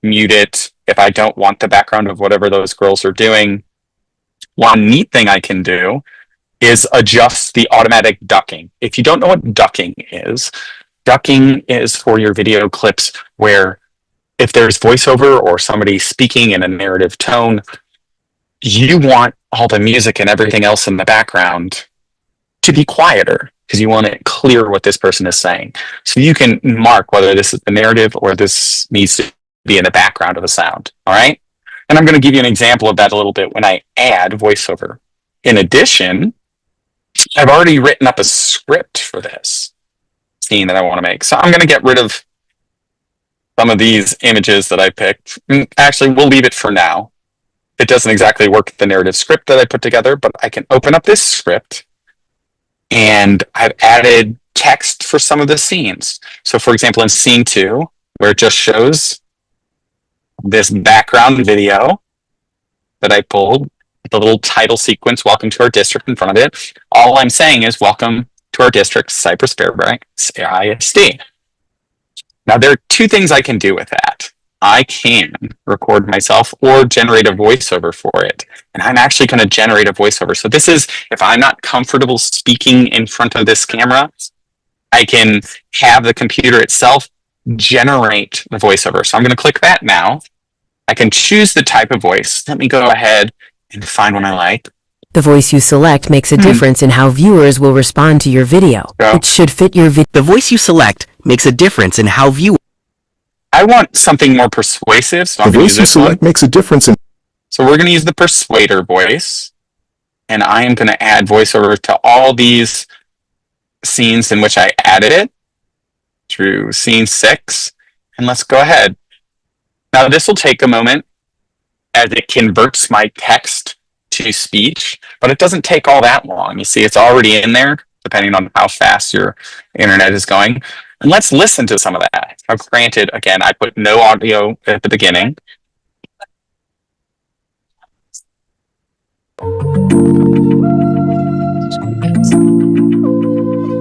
mute it if I don't want the background of whatever those girls are doing. One neat thing I can do is adjust the automatic ducking. If you don't know what ducking is for your video clips where if there's voiceover or somebody speaking in a narrative tone, you want all the music and everything else in the background to be quieter because you want it clear what this person is saying. So you can mark whether this is the narrative or this needs to be in the background of a sound. All right. And I'm going to give you an example of that a little bit when I add voiceover. In addition, I've already written up a script for this scene that I want to make. So I'm going to get rid of some of these images that I picked. Actually, we'll leave it for now. It doesn't exactly work with the narrative script that I put together, but I can open up this script and I've added text for some of the scenes. So for example, in scene 2, where it just shows this background video that I pulled, the little title sequence, welcome to our district in front of it. All I'm saying is welcome to our district, Cypress Fairbanks ISD. Now there are two things I can do with that. I can record myself or generate a voiceover for it. And I'm actually going to generate a voiceover. So this is, if I'm not comfortable speaking in front of this camera, I can have the computer itself generate the voiceover. So I'm going to click that now. I can choose the type of voice. Let me go ahead and find one I like. The voice you select makes a difference in how viewers will respond to your video. It should fit your video. The voice you select makes a difference in how viewers. I want something more persuasive, so I'm going to use this one. Makes a difference in. So we're going to use the persuader voice, and I am going to add voiceover to all these scenes in which I added it through scene 6, and let's go ahead. Now this will take a moment as it converts my text to speech, but it doesn't take all that long. You see, it's already in there, depending on how fast your internet is going. And let's listen to some of that. Now, granted, again, I put no audio at the beginning.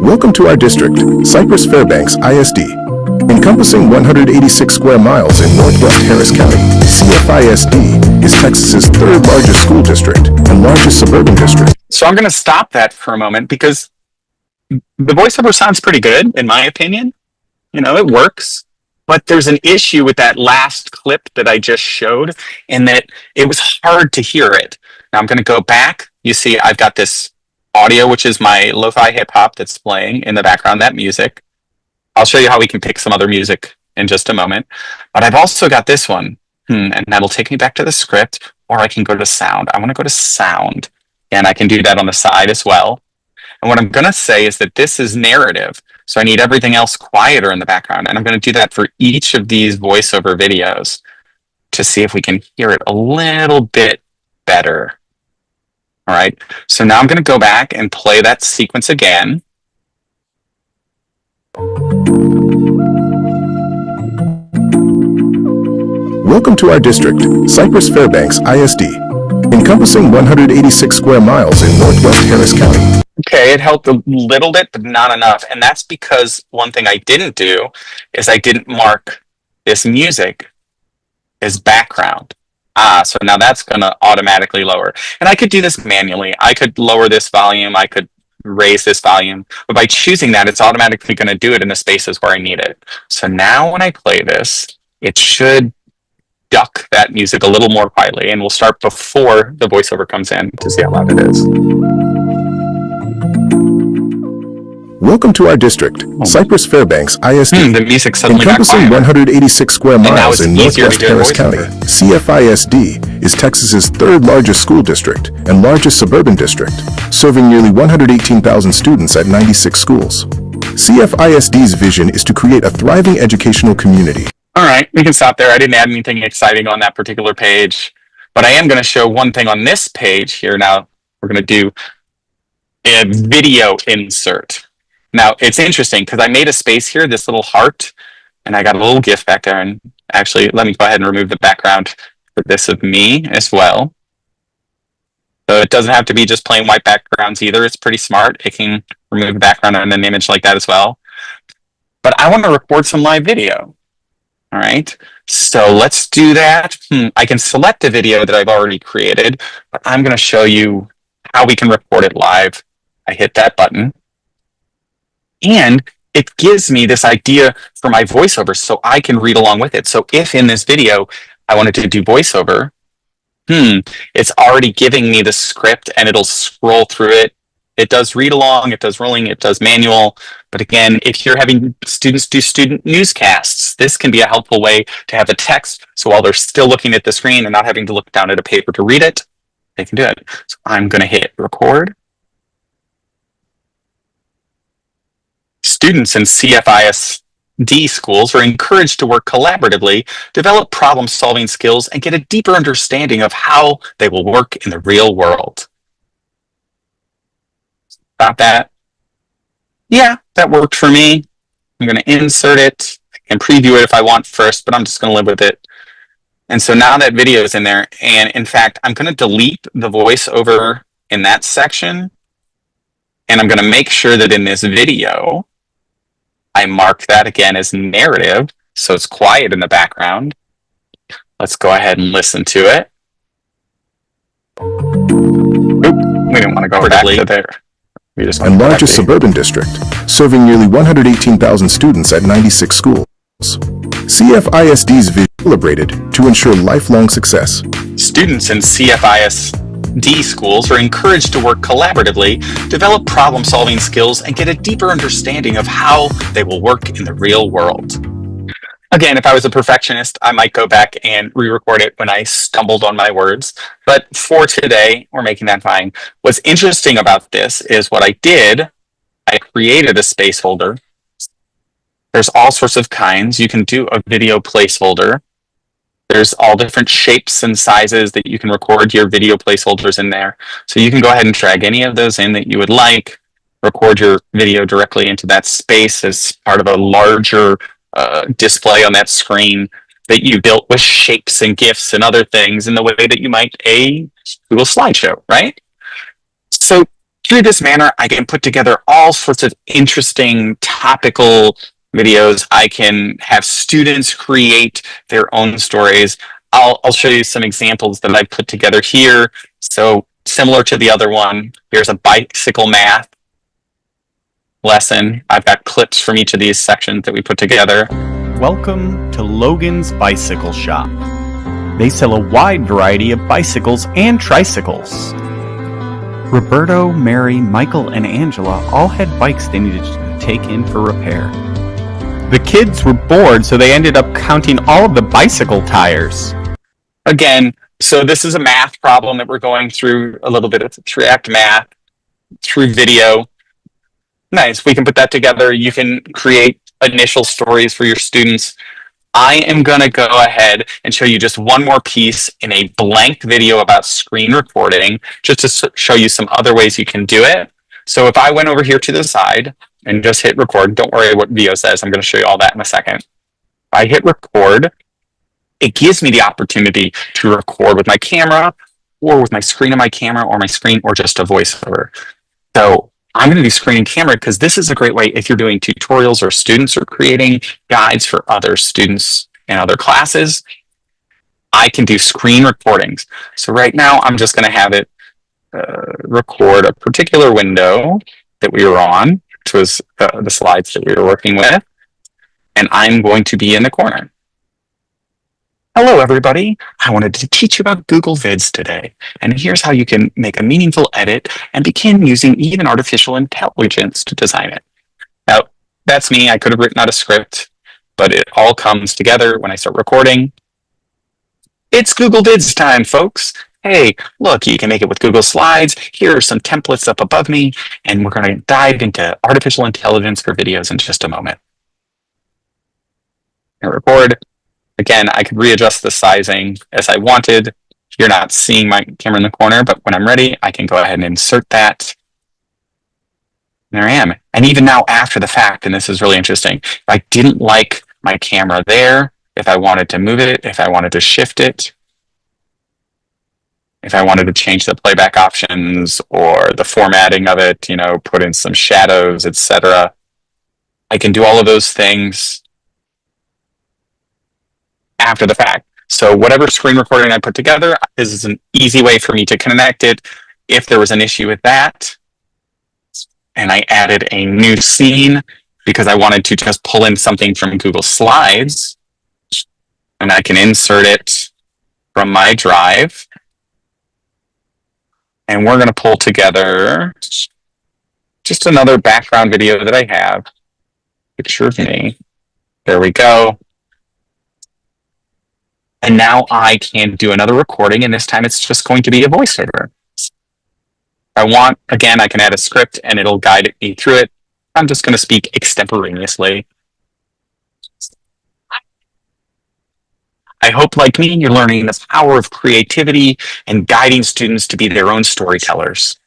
Welcome to our district, Cypress Fairbanks ISD. Encompassing 186 square miles in northwest Harris County, CFISD is Texas's third largest school district and largest suburban district. So I'm going to stop that for a moment because the voiceover sounds pretty good, in my opinion. You know, it works. But there's an issue with that last clip that I just showed, in that it was hard to hear it. Now I'm going to go back. You see, I've got this audio, which is my lo-fi hip-hop that's playing in the background, that music. I'll show you how we can pick some other music in just a moment. But I've also got this one, and that'll take me back to the script, or I can go to sound. I want to go to sound, and I can do that on the side as well. And what I'm going to say is that this is narrative, so I need everything else quieter in the background. And I'm going to do that for each of these voiceover videos to see if we can hear it a little bit better. All right, so now I'm going to go back and play that sequence again. Welcome to our district, Cypress Fairbanks ISD. Encompassing 186 square miles in northwest Harris County. Okay, it helped a little bit, but not enough. And that's because one thing I didn't do is I didn't mark this music as background. So now that's going to automatically lower. And I could do this manually. I could lower this volume. I could raise this volume. But by choosing that, it's automatically going to do it in the spaces where I need it. So now when I play this, it should duck that music a little more quietly. And we'll start before the voiceover comes in to see how loud it is. Welcome to our district, Cypress Fairbanks ISD. The music suddenly encompassing got 186 square miles in northwest Harris County. voiceover. CFISD is Texas's third largest school district and largest suburban district, serving nearly 118,000 students at 96 schools. CFISD's vision is to create a thriving educational community. All right, we can stop there. I didn't add anything exciting on that particular page, but I am going to show one thing on this page here. Now we're going to do a video insert. Now, it's interesting because I made a space here, this little heart, and I got a little GIF back there. And actually, let me go ahead and remove the background for this of me as well. So it doesn't have to be just plain white backgrounds either. It's pretty smart. It can remove the background and an image like that as well. But I want to record some live video. All All right, so let's do that. I can select a video that I've already created, but I'm going to show you how we can record it live. I hit that button, and it gives me this idea for my voiceover so I can read along with it. So if in this video I wanted to do voiceover, it's already giving me the script and it'll scroll through it. It does read along, it does rolling, it does manual. But again, if you're having students do student newscasts, this can be a helpful way to have the text. So while they're still looking at the screen and not having to look down at a paper to read it, they can do it. So I'm going to hit record. Students in CFISD schools are encouraged to work collaboratively, develop problem-solving skills, and get a deeper understanding of how they will work in the real world. Got that? Yeah, that worked for me. I'm going to insert it and preview it if I want first, but I'm just going to live with it. And so now that video is in there, and in fact, I'm going to delete the voiceover in that section, and I'm going to make sure that in this video, I mark that again as narrative, so it's quiet in the background. Let's go ahead and listen to it. Oop, we didn't want to go back to there. And largest suburban district, serving nearly 118,000 students at 96 schools. CFISD's vision is celebrated to ensure lifelong success. Students in CFISD schools are encouraged to work collaboratively, develop problem-solving skills, and get a deeper understanding of how they will work in the real world. Again, if I was a perfectionist, I might go back and re-record it when I stumbled on my words. But for today, we're making that fine. What's interesting about this is what I did, I created a space holder. There's all sorts of kinds. You can do a video placeholder. There's all different shapes and sizes that you can record your video placeholders in there. So you can go ahead and drag any of those in that you would like, record your video directly into that space as part of a larger display on that screen that you built with shapes and GIFs and other things in the way that you might a Google slideshow, right? So through this manner, I can put together all sorts of interesting topical videos. I can have students create their own stories. I'll show you some examples that I put together here. So similar to the other one, here's a bicycle math lesson. I've got clips from each of these sections that we put together. Welcome to Logan's Bicycle Shop. They sell a wide variety of bicycles and tricycles. Roberto, Mary, Michael, and Angela all had bikes they needed to take in for repair. The kids were bored, so they ended up counting all of the bicycle tires. Again, so this is a math problem that we're going through a little bit of 3-act math through video. Nice, we can put that together. You can create initial stories for your students. I am going to go ahead and show you just one more piece in a blank video about screen recording, just to show you some other ways you can do it. So if I went over here to the side and just hit record, don't worry what video says, I'm going to show you all that in a second. If I hit record, it gives me the opportunity to record with my camera or with my screen on my camera or my screen or just a voiceover. So I'm going to do screen and camera because this is a great way if you're doing tutorials or students are creating guides for other students in other classes. I can do screen recordings. So right now I'm just going to have it record a particular window that we were on, which was the slides that we were working with. And I'm going to be in the corner. Hello, everybody. I wanted to teach you about Google Vids today. And here's how you can make a meaningful edit and begin using even artificial intelligence to design it. Now, that's me. I could have written out a script, but it all comes together when I start recording. It's Google Vids time, folks. Hey, look, you can make it with Google Slides. Here are some templates up above me, and we're going to dive into artificial intelligence for videos in just a moment. And record. Again, I could readjust the sizing as I wanted. You're not seeing my camera in the corner, but when I'm ready, I can go ahead and insert that. There I am. And even now after the fact, and this is really interesting, if I didn't like my camera there, if I wanted to move it, if I wanted to shift it, if I wanted to change the playback options or the formatting of it, you know, put in some shadows, etc., I can do all of those things after the fact. So whatever screen recording I put together, this is an easy way for me to connect it if there was an issue with that. And I added a new scene because I wanted to just pull in something from Google Slides, and I can insert it from my drive. And we're going to pull together just another background video that I have. Picture of me. There we go. And now I can do another recording, and this time it's just going to be a voiceover. If I want, again, I can add a script and it'll guide me through it. I'm just going to speak extemporaneously. I hope, like me, you're learning the power of creativity and guiding students to be their own storytellers.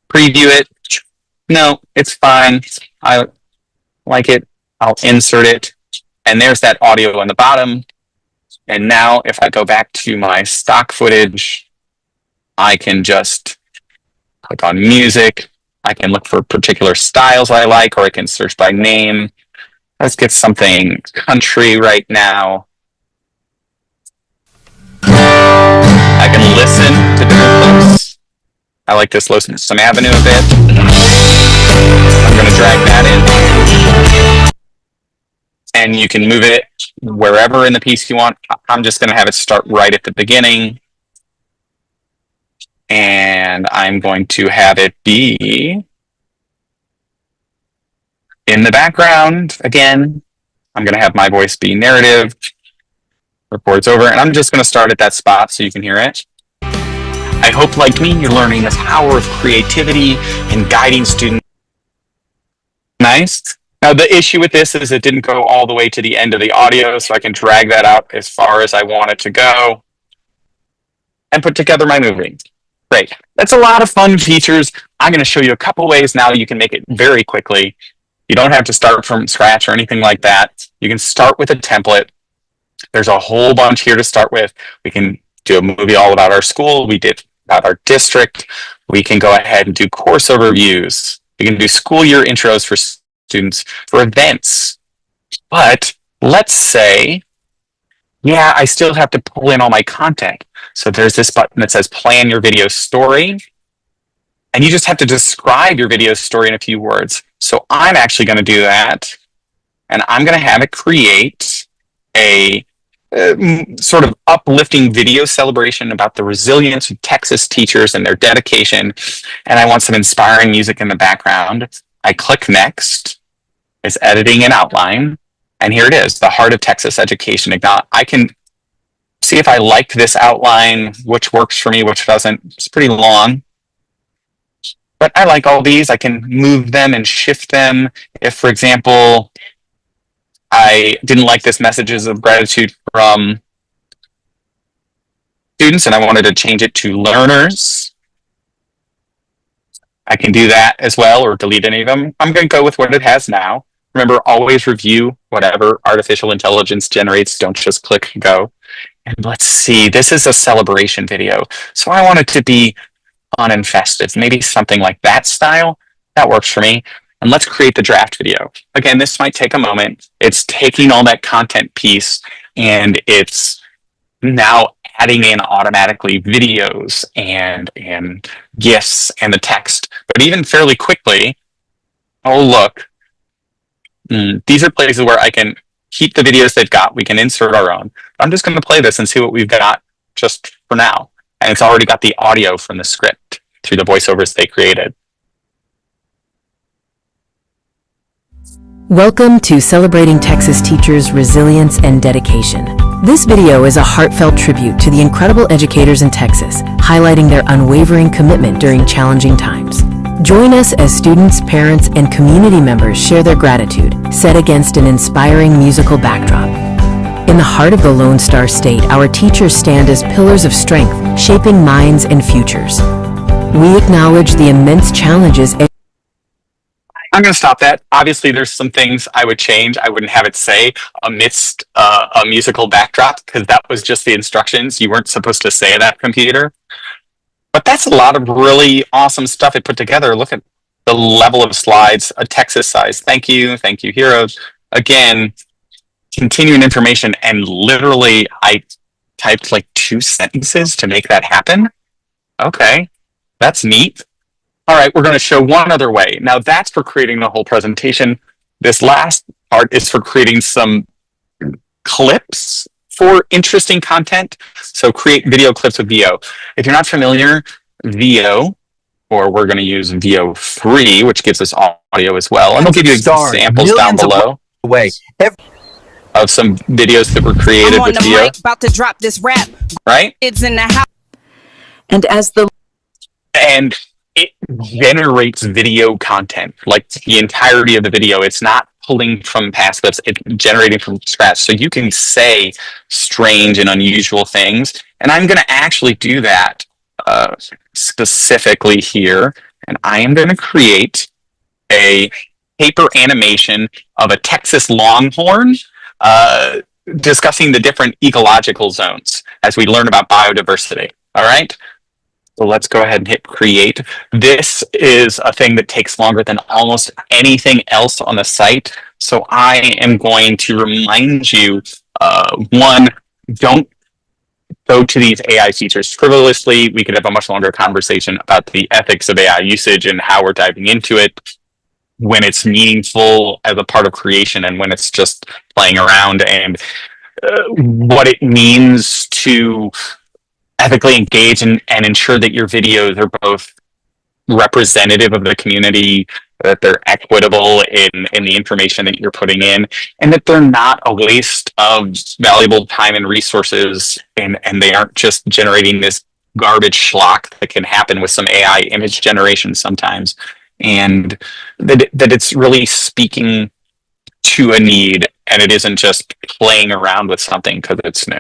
Preview it. No, it's fine. I like it. I'll insert it. And there's that audio on the bottom. And now if I go back to my stock footage, I can just click on music. I can look for particular styles I like, or I can search by name. Let's get something country right now. I can listen to different clips. I like this Lonesome Avenue a bit. I'm going to drag that in. And you can move it wherever in the piece you want. I'm just going to have it start right at the beginning. And I'm going to have it be in the background. Again, I'm going to have my voice be narrative. Records over, and I'm just going to start at that spot so you can hear it. I hope, like me, you're learning the power of creativity and guiding students. Nice. Now, the issue with this is it didn't go all the way to the end of the audio, so I can drag that out as far as I want it to go and put together my movie. Great. That's a lot of fun features. I'm going to show you a couple ways now you can make it very quickly. You don't have to start from scratch or anything like that. You can start with a template. There's a whole bunch here to start with. We can do a movie all about our school. We did about our district. We can go ahead and do course overviews. We can do school year intros for students, for events. But let's say, yeah, I still have to pull in all my content. So there's this button that says plan your video story. And you just have to describe your video story in a few words. So I'm actually going to do that. And I'm going to have it create a sort of uplifting video celebration about the resilience of Texas teachers and their dedication. And I want some inspiring music in the background. I click next. It's editing and outline. And here it is, the heart of Texas education. I can see if I like this outline, which works for me, which doesn't. It's pretty long. But I like all these. I can move them and shift them. If, for example, I didn't like this messages of gratitude from students and I wanted to change it to learners, I can do that as well, or delete any of them. I'm going to go with what it has now. Remember, always review whatever artificial intelligence generates. Don't just click go. And let's see, this is a celebration video. So I want it to be fun and festive. Maybe something like that style. That works for me. And let's create the draft video. Again, this might take a moment. It's taking all that content piece and it's now adding in automatically videos and GIFs and the text. But even fairly quickly, oh look, these are places where I can keep the videos they've got. We can insert our own. I'm just going to play this and see what we've got just for now. And it's already got the audio from the script through the voiceovers they created. Welcome to Celebrating Texas Teachers' Resilience and Dedication. This video is a heartfelt tribute to the incredible educators in Texas, highlighting their unwavering commitment during challenging times. Join us as students, parents, and community members share their gratitude, set against an inspiring musical backdrop. In the heart of the Lone Star State, our teachers stand as pillars of strength, shaping minds and futures. We acknowledge the immense challenges. I'm going to stop that. Obviously, there's some things I would change. I wouldn't have it say amidst a musical backdrop, because that was just the instructions. You weren't supposed to say that, computer. But that's a lot of really awesome stuff it put together. Look at the level of slides, a Texas size. Thank you, heroes. Again, continuing information, and literally I typed like 2 sentences to make that happen. Okay, that's neat. All right, we're going to show one other way. Now that's for creating the whole presentation. This last part is for creating some clips for interesting content. So create video clips with VO. If you're not familiar, VO, or we're going to use VO3, which gives us audio as well. And we'll give you examples down below of some videos that were created with VO. About to drop this rap. Right? It's in the house. And it generates video content, like the entirety of the video. It's not pulling from past clips, it's generating from scratch. So you can say strange and unusual things. And I'm going to actually do that specifically here. And I am going to create a paper animation of a Texas longhorn discussing the different ecological zones as we learn about biodiversity. All right? So let's go ahead and hit create. This is a thing that takes longer than almost anything else on the site. So I am going to remind you, one, don't go to these AI features frivolously. We could have a much longer conversation about the ethics of AI usage and how we're diving into it when it's meaningful as a part of creation and when it's just playing around, and what it means to ethically engage and ensure that your videos are both representative of the community, that they're equitable in the information that you're putting in, and that they're not a waste of valuable time and resources, and they aren't just generating this garbage schlock that can happen with some AI image generation sometimes, and that it's really speaking to a need, and it isn't just playing around with something because it's new.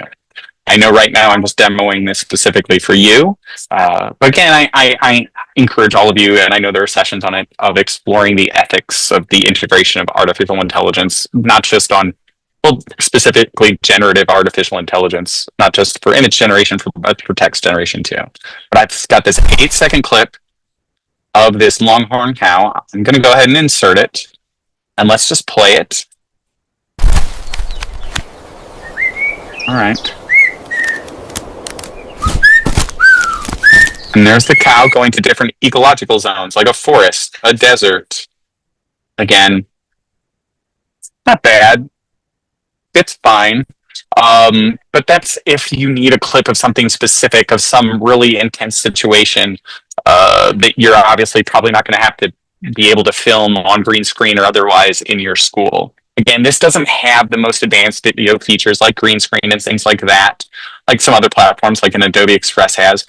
I know right now I'm just demoing this specifically for you, but again, I encourage all of you, and I know there are sessions on it, of exploring the ethics of the integration of artificial intelligence, not just on, well, specifically generative artificial intelligence, not just for image generation, but for text generation too. But I've got this 8-second clip of this longhorn cow. I'm going to go ahead and insert it, and let's just play it. All right. And there's the cow going to different ecological zones, like a forest, a desert. Again, not bad. It's fine. But that's if you need a clip of something specific, of some really intense situation that you're obviously probably not going to have to be able to film on green screen or otherwise in your school. Again, this doesn't have the most advanced video features like green screen and things like that, like some other platforms like an Adobe Express has.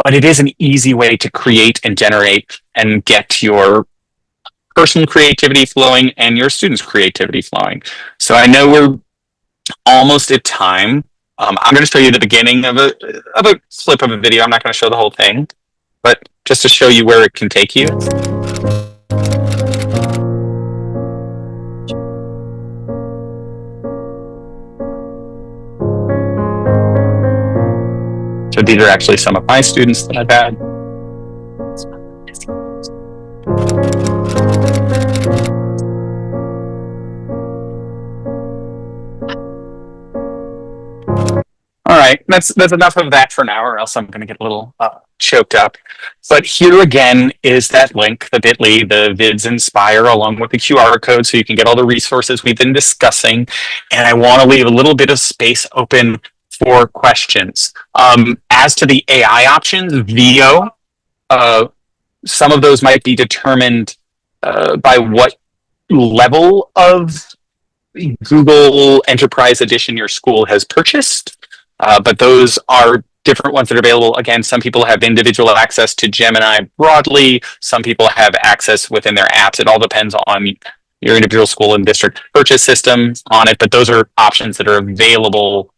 But it is an easy way to create and generate and get your personal creativity flowing and your students' creativity flowing. So I know we're almost at time. I'm going to show you the beginning of a clip of a video. I'm not going to show the whole thing, but just to show you where it can take you. So these are actually some of my students that I've had. All right, that's enough of that for now, or else I'm going to get a little choked up. But here again is that link, the bit.ly, the Vids Inspire, along with the QR code, so you can get all the resources we've been discussing. And I want to leave a little bit of space open for questions. As to the AI options, VO, some of those might be determined by what level of Google Enterprise Edition your school has purchased. But those are different ones that are available. Again, some people have individual access to Gemini broadly. Some people have access within their apps. It all depends on your individual school and district purchase system on it. But those are options that are available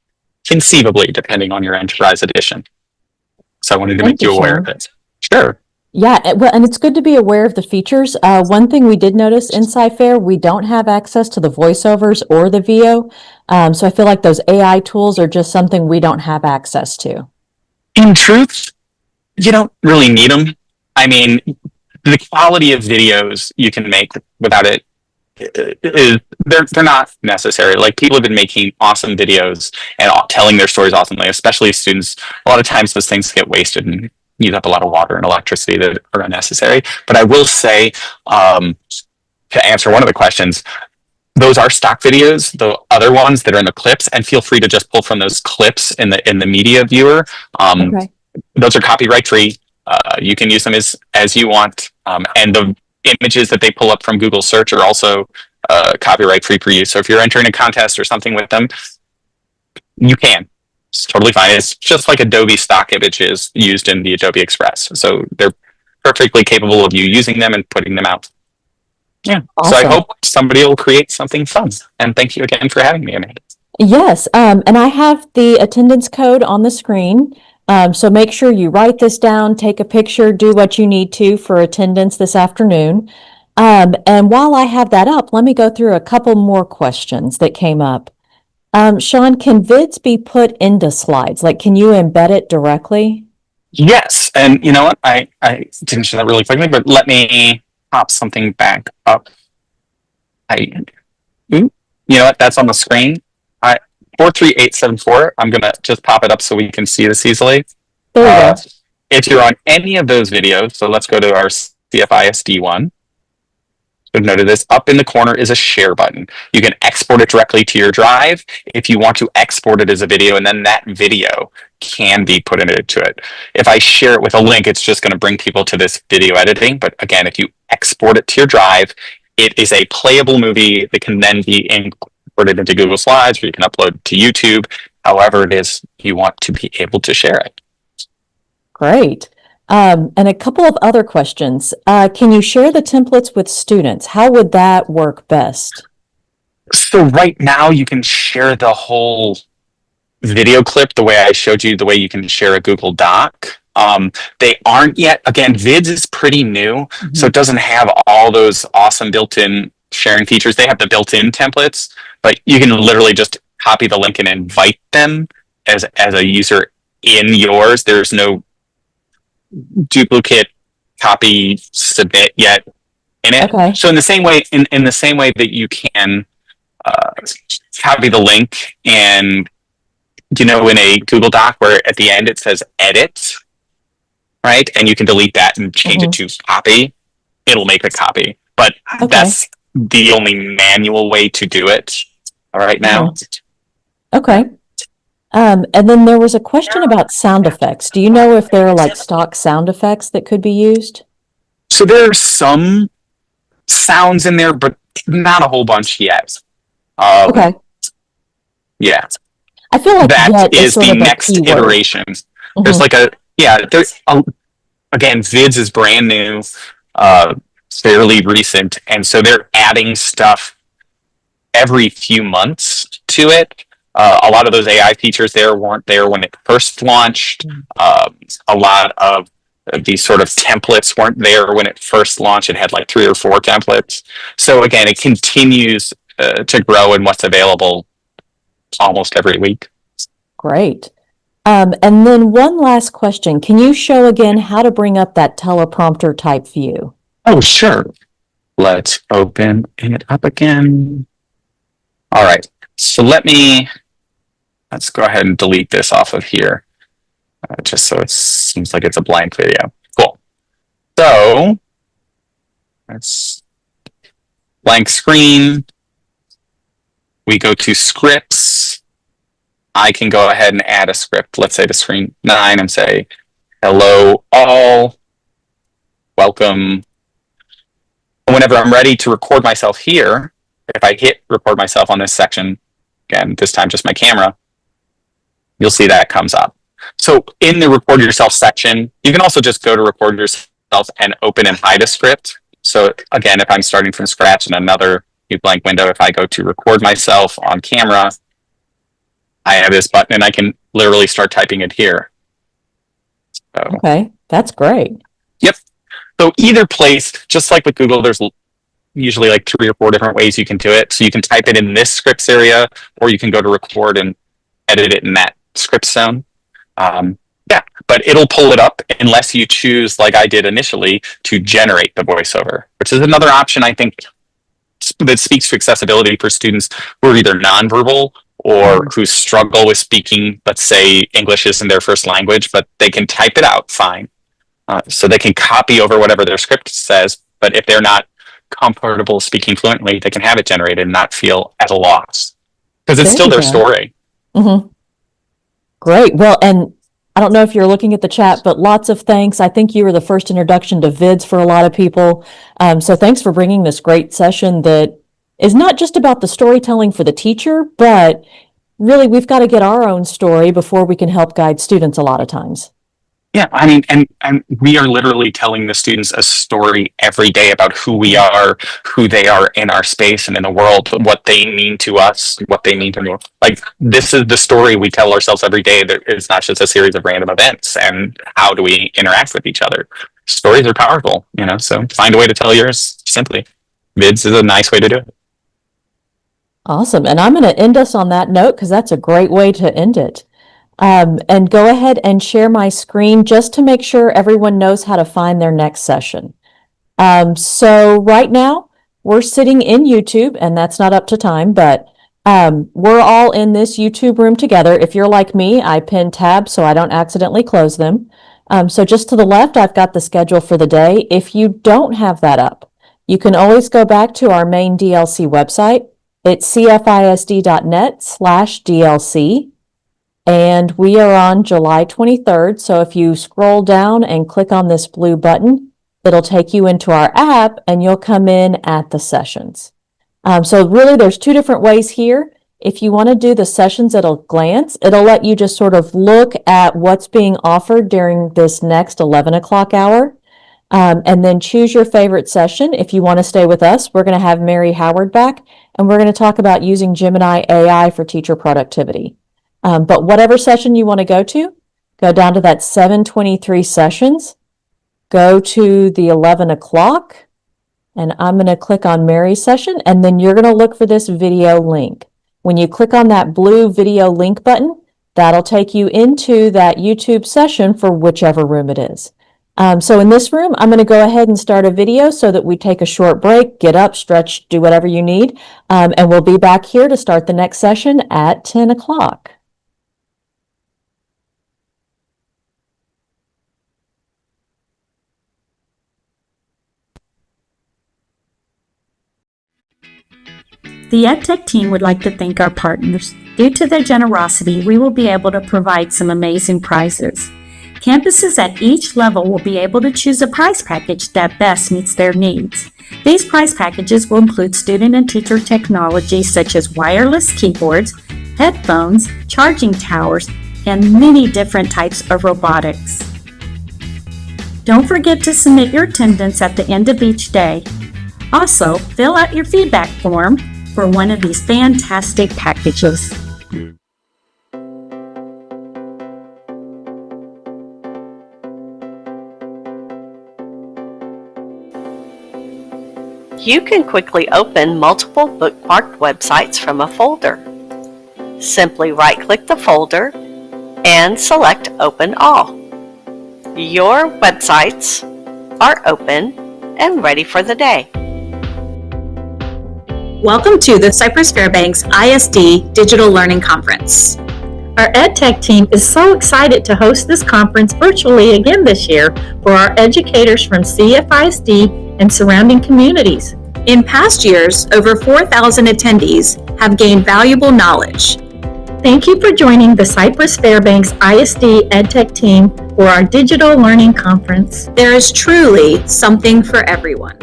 conceivably depending on your Enterprise Edition. So I wanted to make you aware of it. Sure. Yeah, well, and it's good to be aware of the features. One thing we did notice in SciFair, we don't have access to the voiceovers or the VO. So I feel like those AI tools are just something we don't have access to. In truth, you don't really need them. I mean, the quality of videos you can make without it they're not necessary. Like, people have been making awesome videos and telling their stories awesomely, especially students. A lot of times those things get wasted and use up a lot of water and electricity that are unnecessary. But I will say, to answer one of the questions, those are stock videos, the other ones that are in the clips, and feel free to just pull from those clips in the media viewer. Okay. Those are copyright free. You can use them as you want, and the images that they pull up from Google search are also copyright free for you. So if you're entering a contest or something with them, you can. It's totally fine. It's just like Adobe stock images used in the Adobe Express. So they're perfectly capable of you using them and putting them out. Yeah. Awesome. So I hope somebody will create something fun. And thank you again for having me, Amanda. Yes, and I have the attendance code on the screen. So make sure you write this down, take a picture, do what you need to for attendance this afternoon. And while I have that up, let me go through a couple more questions that came up. Sean, can vids be put into slides? Like, can you embed it directly? Yes. And you know what? I didn't show that really quickly, but let me pop something back up. You know what? That's on the screen. 43874. I'm gonna just pop it up so we can see this easily. There you go. If you're on any of those videos, so let's go to our CFISD one. So notice this, up in the corner is a share button. You can export it directly to your drive if you want to export it as a video, and then that video can be put into it. If I share it with a link, it's just going to bring people to this video editing. But again, if you export it to your drive, it is a playable movie that can then be imported into Google Slides, or you can upload to YouTube, however it is you want to be able to share it. Great. And a couple of other questions. Can you share the templates with students? How would that work best? So right now you can share the whole video clip the way I showed you, the way you can share a Google Doc. They aren't yet. Again, Vids is pretty new, so it doesn't have all those awesome built-in sharing features. They have the built-in templates, but you can literally just copy the link and invite them as a user in yours. There's no duplicate copy submit yet in it. Okay. So in the same way, in the same way that you can copy the link, and in a Google Doc where at the end it says edit, right? And you can delete that and change it to copy. It'll make a copy, but that's the only manual way to do it right now. Okay. And then there was a question about sound effects. Do you know if there are like stock sound effects that could be used? So there are some sounds in there, but not a whole bunch yet. Okay. Yeah. I feel like that is sort the of a next keyword. iteration. There's again, Vids is brand new, fairly recent, and so they're adding stuff every few months to it. A lot of those AI features there weren't there when it first launched. A lot of these sort of templates weren't there when it first launched. It had like 3 or 4 templates. So again, it continues to grow in what's available almost every week. Great. And then one last question. Can you show again how to bring up that teleprompter type view? Oh, sure. Let's open it up again. All right. So let's go ahead and delete this off of here, just so it seems like it's a blank video. Cool. So that's blank screen. We go to scripts. I can go ahead and add a script. Let's say to screen 9 and say, hello all, welcome. Whenever I'm ready to record myself here, if I hit record myself on this section, again, this time just my camera, you'll see that comes up. So in the record yourself section, you can also just go to record yourself and open and hide a script. So again, if I'm starting from scratch in another new blank window, if I go to record myself on camera, I have this button and I can literally start typing it here. So, okay, that's great. Yep. So either place, just like with Google, there's usually like 3 or 4 different ways you can do it. So you can type it in this scripts area, or you can go to record and edit it in that script zone. Yeah, but it'll pull it up unless you choose, like I did initially, to generate the voiceover, which is another option I think that speaks to accessibility for students who are either nonverbal or who struggle with speaking, let's say English isn't their first language, but they can type it out fine. So they can copy over whatever their script says, but if they're not comfortable speaking fluently, they can have it generated and not feel at a loss. Because it's still their story. Mm-hmm. Great. Well, and I don't know if you're looking at the chat, but lots of thanks. I think you were the first introduction to Vids for a lot of people. So thanks for bringing this great session that is not just about the storytelling for the teacher, but really we've got to get our own story before we can help guide students a lot of times. Yeah, I mean, and we are literally telling the students a story every day about who we are, who they are in our space and in the world, what they mean to us, what they mean to me. Like, this is the story we tell ourselves every day. That it's not just a series of random events. And how do we interact with each other? Stories are powerful, so find a way to tell yours simply. Vids is a nice way to do it. Awesome. And I'm going to end us on that note because that's a great way to end it. And go ahead and share my screen just to make sure everyone knows how to find their next session. So right now we're sitting in YouTube, and that's not up to time, but we're all in this YouTube room together. If you're like me, I pin tabs so I don't accidentally close them. So just to the left, I've got the schedule for the day. If you don't have that up, you can always go back to our main DLC website. It's cfisd.net/DLC. And we are on July 23rd. So if you scroll down and click on this blue button, it'll take you into our app and you'll come in at the sessions. So really there's two different ways here. If you want to do the sessions at a glance, it'll let you just sort of look at what's being offered during this next 11 o'clock hour. And then choose your favorite session. If you want to stay with us, we're going to have Mary Howard back, and we're going to talk about using Gemini AI for teacher productivity. But whatever session you want to go down to that 723 sessions, go to the 11 o'clock, and I'm going to click on Mary's session, and then you're going to look for this video link. When you click on that blue video link button, that'll take you into that YouTube session for whichever room it is. So in this room, I'm going to go ahead and start a video so that we take a short break, get up, stretch, do whatever you need, and we'll be back here to start the next session at 10 o'clock. The EdTech team would like to thank our partners. Due to their generosity, we will be able to provide some amazing prizes. Campuses at each level will be able to choose a prize package that best meets their needs. These prize packages will include student and teacher technology such as wireless keyboards, headphones, charging towers, and many different types of robotics. Don't forget to submit your attendance at the end of each day. Also, fill out your feedback form for one of these fantastic packages. You can quickly open multiple bookmarked websites from a folder. Simply right-click the folder and select Open All. Your websites are open and ready for the day. Welcome to the Cypress Fairbanks ISD Digital Learning Conference. Our EdTech team is so excited to host this conference virtually again this year for our educators from CFISD and surrounding communities. In past years, over 4,000 attendees have gained valuable knowledge. Thank you for joining the Cypress Fairbanks ISD EdTech team for our Digital Learning Conference. There is truly something for everyone.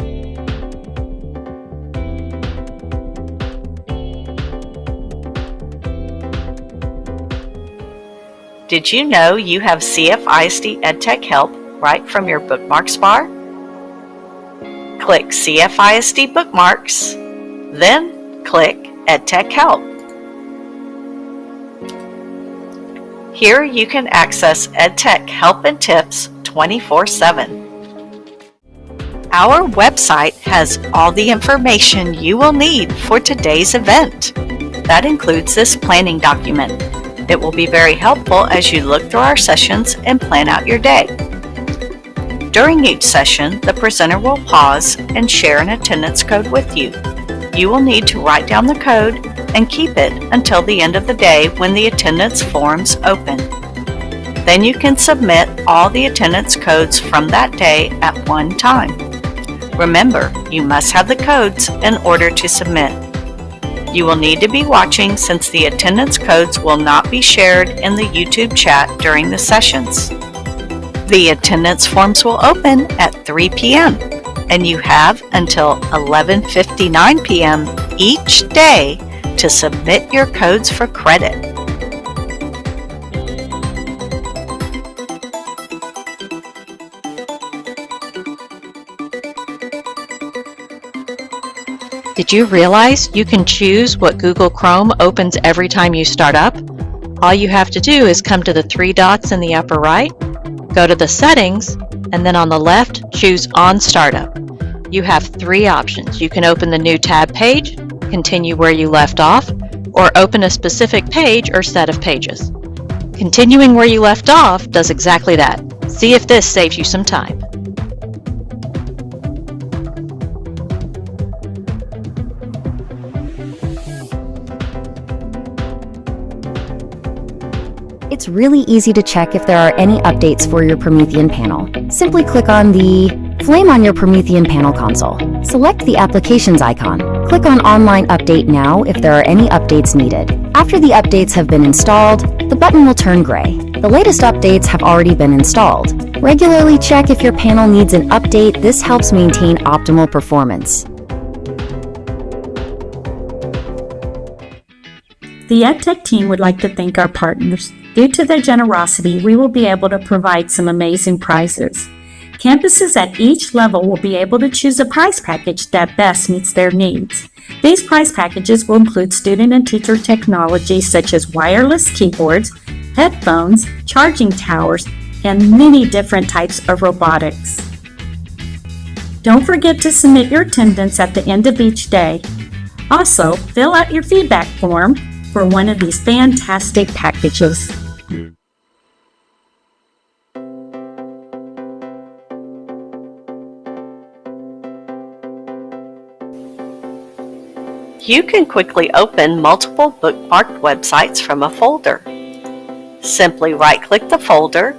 Did you know you have CFISD EdTech help right from your bookmarks bar? Click CFISD Bookmarks, then click EdTech Help. Here you can access EdTech help and tips 24/7. Our website has all the information you will need for today's event. That includes this planning document. It will be very helpful as you look through our sessions and plan out your day. During each session, the presenter will pause and share an attendance code with you. You will need to write down the code and keep it until the end of the day when the attendance forms open. Then you can submit all the attendance codes from that day at one time. Remember, you must have the codes in order to submit. You will need to be watching since the attendance codes will not be shared in the YouTube chat during the sessions. The attendance forms will open at 3 p.m. and you have until 11:59 p.m. each day to submit your codes for credit. Did you realize you can choose what Google Chrome opens every time you start up? All you have to do is come to the three dots in the upper right, go to the settings, and then on the left, choose On Startup. You have three options. You can open the new tab page, continue where you left off, or open a specific page or set of pages. Continuing where you left off does exactly that. See if this saves you some time. It's really easy to check if there are any updates for your Promethean panel. Simply click on the flame on your Promethean panel console. Select the Applications icon. Click on Online Update Now if there are any updates needed. After the updates have been installed, the button will turn gray. The latest updates have already been installed. Regularly check if your panel needs an update. This helps maintain optimal performance. The EdTech team would like to thank our partners. Due to their generosity, we will be able to provide some amazing prizes. Campuses at each level will be able to choose a prize package that best meets their needs. These prize packages will include student and teacher technology such as wireless keyboards, headphones, charging towers, and many different types of robotics. Don't forget to submit your attendance at the end of each day. Also, fill out your feedback form for one of these fantastic packages. You can quickly open multiple bookmarked websites from a folder. Simply right-click the folder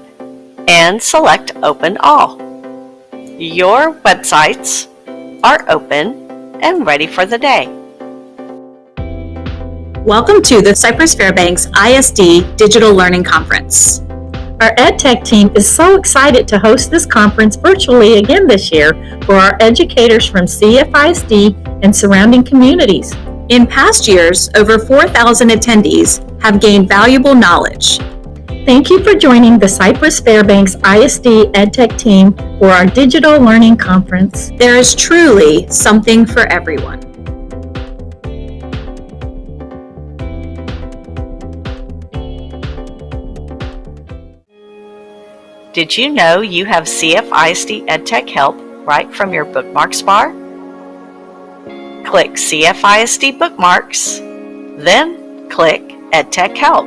and select Open All. Your websites are open and ready for the day. Welcome to the Cypress Fairbanks ISD Digital Learning Conference. Our EdTech team is so excited to host this conference virtually again this year for our educators from CFISD and surrounding communities. In past years, over 4,000 attendees have gained valuable knowledge. Thank you for joining the Cypress Fairbanks ISD EdTech team for our Digital Learning Conference. There is truly something for everyone. Did you know you have CFISD EdTech help right from your bookmarks bar? Click CFISD Bookmarks, then click EdTech Help.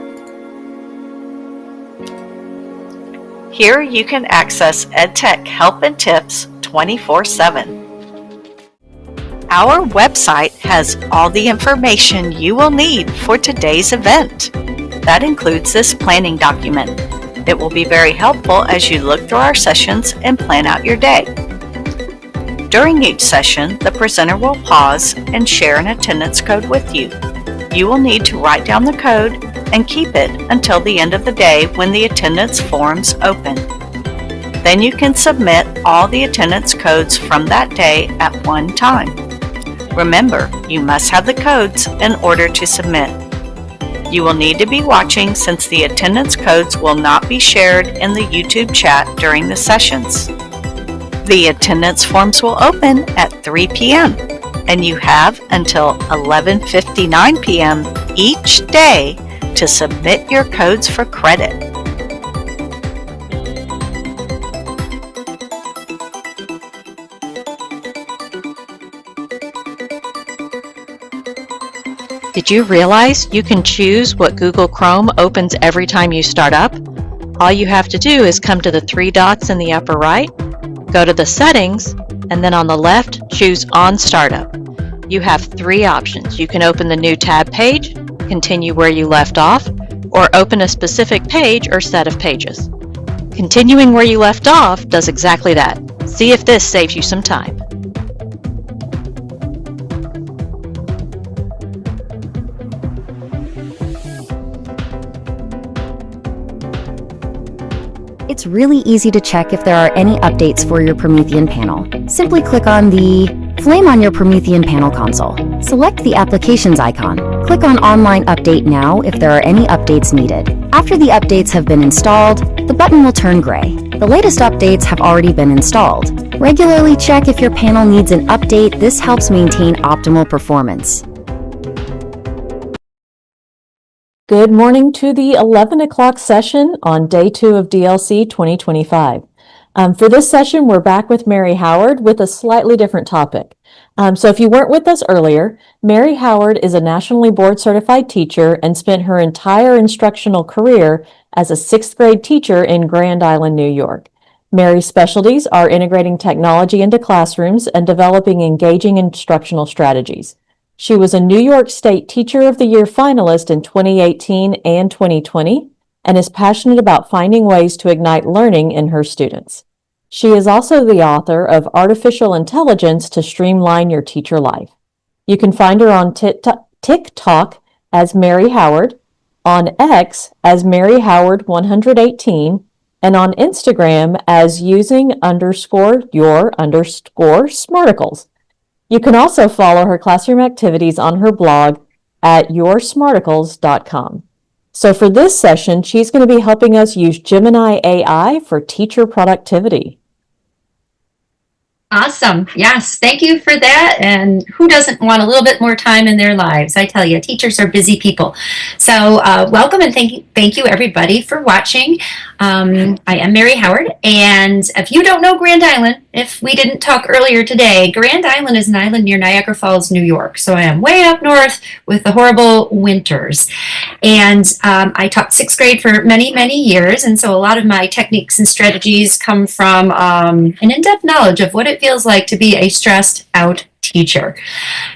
Here you can access EdTech help and tips 24/7. Our website has all the information you will need for today's event. That includes this planning document. It will be very helpful as you look through our sessions and plan out your day. During each session, the presenter will pause and share an attendance code with you. You will need to write down the code and keep it until the end of the day when the attendance forms open. Then you can submit all the attendance codes from that day at one time. Remember, you must have the codes in order to submit. You will need to be watching since the attendance codes will not be shared in the YouTube chat during the sessions. The attendance forms will open at 3 p.m. and you have until 11:59 p.m. each day to submit your codes for credit. Did you realize you can choose what Google Chrome opens every time you start up? All you have to do is come to the three dots in the upper right, go to the settings, and then on the left, choose On Startup. You have three options. You can open the new tab page, continue where you left off, or open a specific page or set of pages. Continuing where you left off does exactly that. See if this saves you some time. It's really easy to check if there are any updates for your Promethean panel. Simply click on the flame on your Promethean panel console. Select the Applications icon. Click on Online Update Now if there are any updates needed. After the updates have been installed, the button will turn gray. The latest updates have already been installed. Regularly check if your panel needs an update. This helps maintain optimal performance. Good morning to the 11 o'clock session on day 2 of DLC 2025. For this session, we're back with Mary Howard with a slightly different topic. So if you weren't with us earlier, Mary Howard is a nationally board certified teacher and spent her entire instructional career as a 6th grade teacher in Grand Island, New York. Mary's specialties are integrating technology into classrooms and developing engaging instructional strategies. She was a New York State Teacher of the Year finalist in 2018 and 2020 and is passionate about finding ways to ignite learning in her students. She is also the author of Artificial Intelligence to Streamline Your Teacher Life. You can find her on TikTok as Mary Howard, on X as Mary Howard 118, and on Instagram as using_your_smarticles. You can also follow her classroom activities on her blog at yoursmarticles.com. So for this session, she's going to be helping us use Gemini AI for teacher productivity. Awesome. Yes. Thank you for that. And who doesn't want a little bit more time in their lives? I tell you, teachers are busy people. So welcome and thank you everybody for watching. I am Mary Howard. And if you don't know Grand Island, if we didn't talk earlier today, Grand Island is an island near Niagara Falls, New York. So I am way up north with the horrible winters. And I taught 6th grade for many, many years. And so a lot of my techniques and strategies come from an in-depth knowledge of what it feels like to be a stressed out teacher.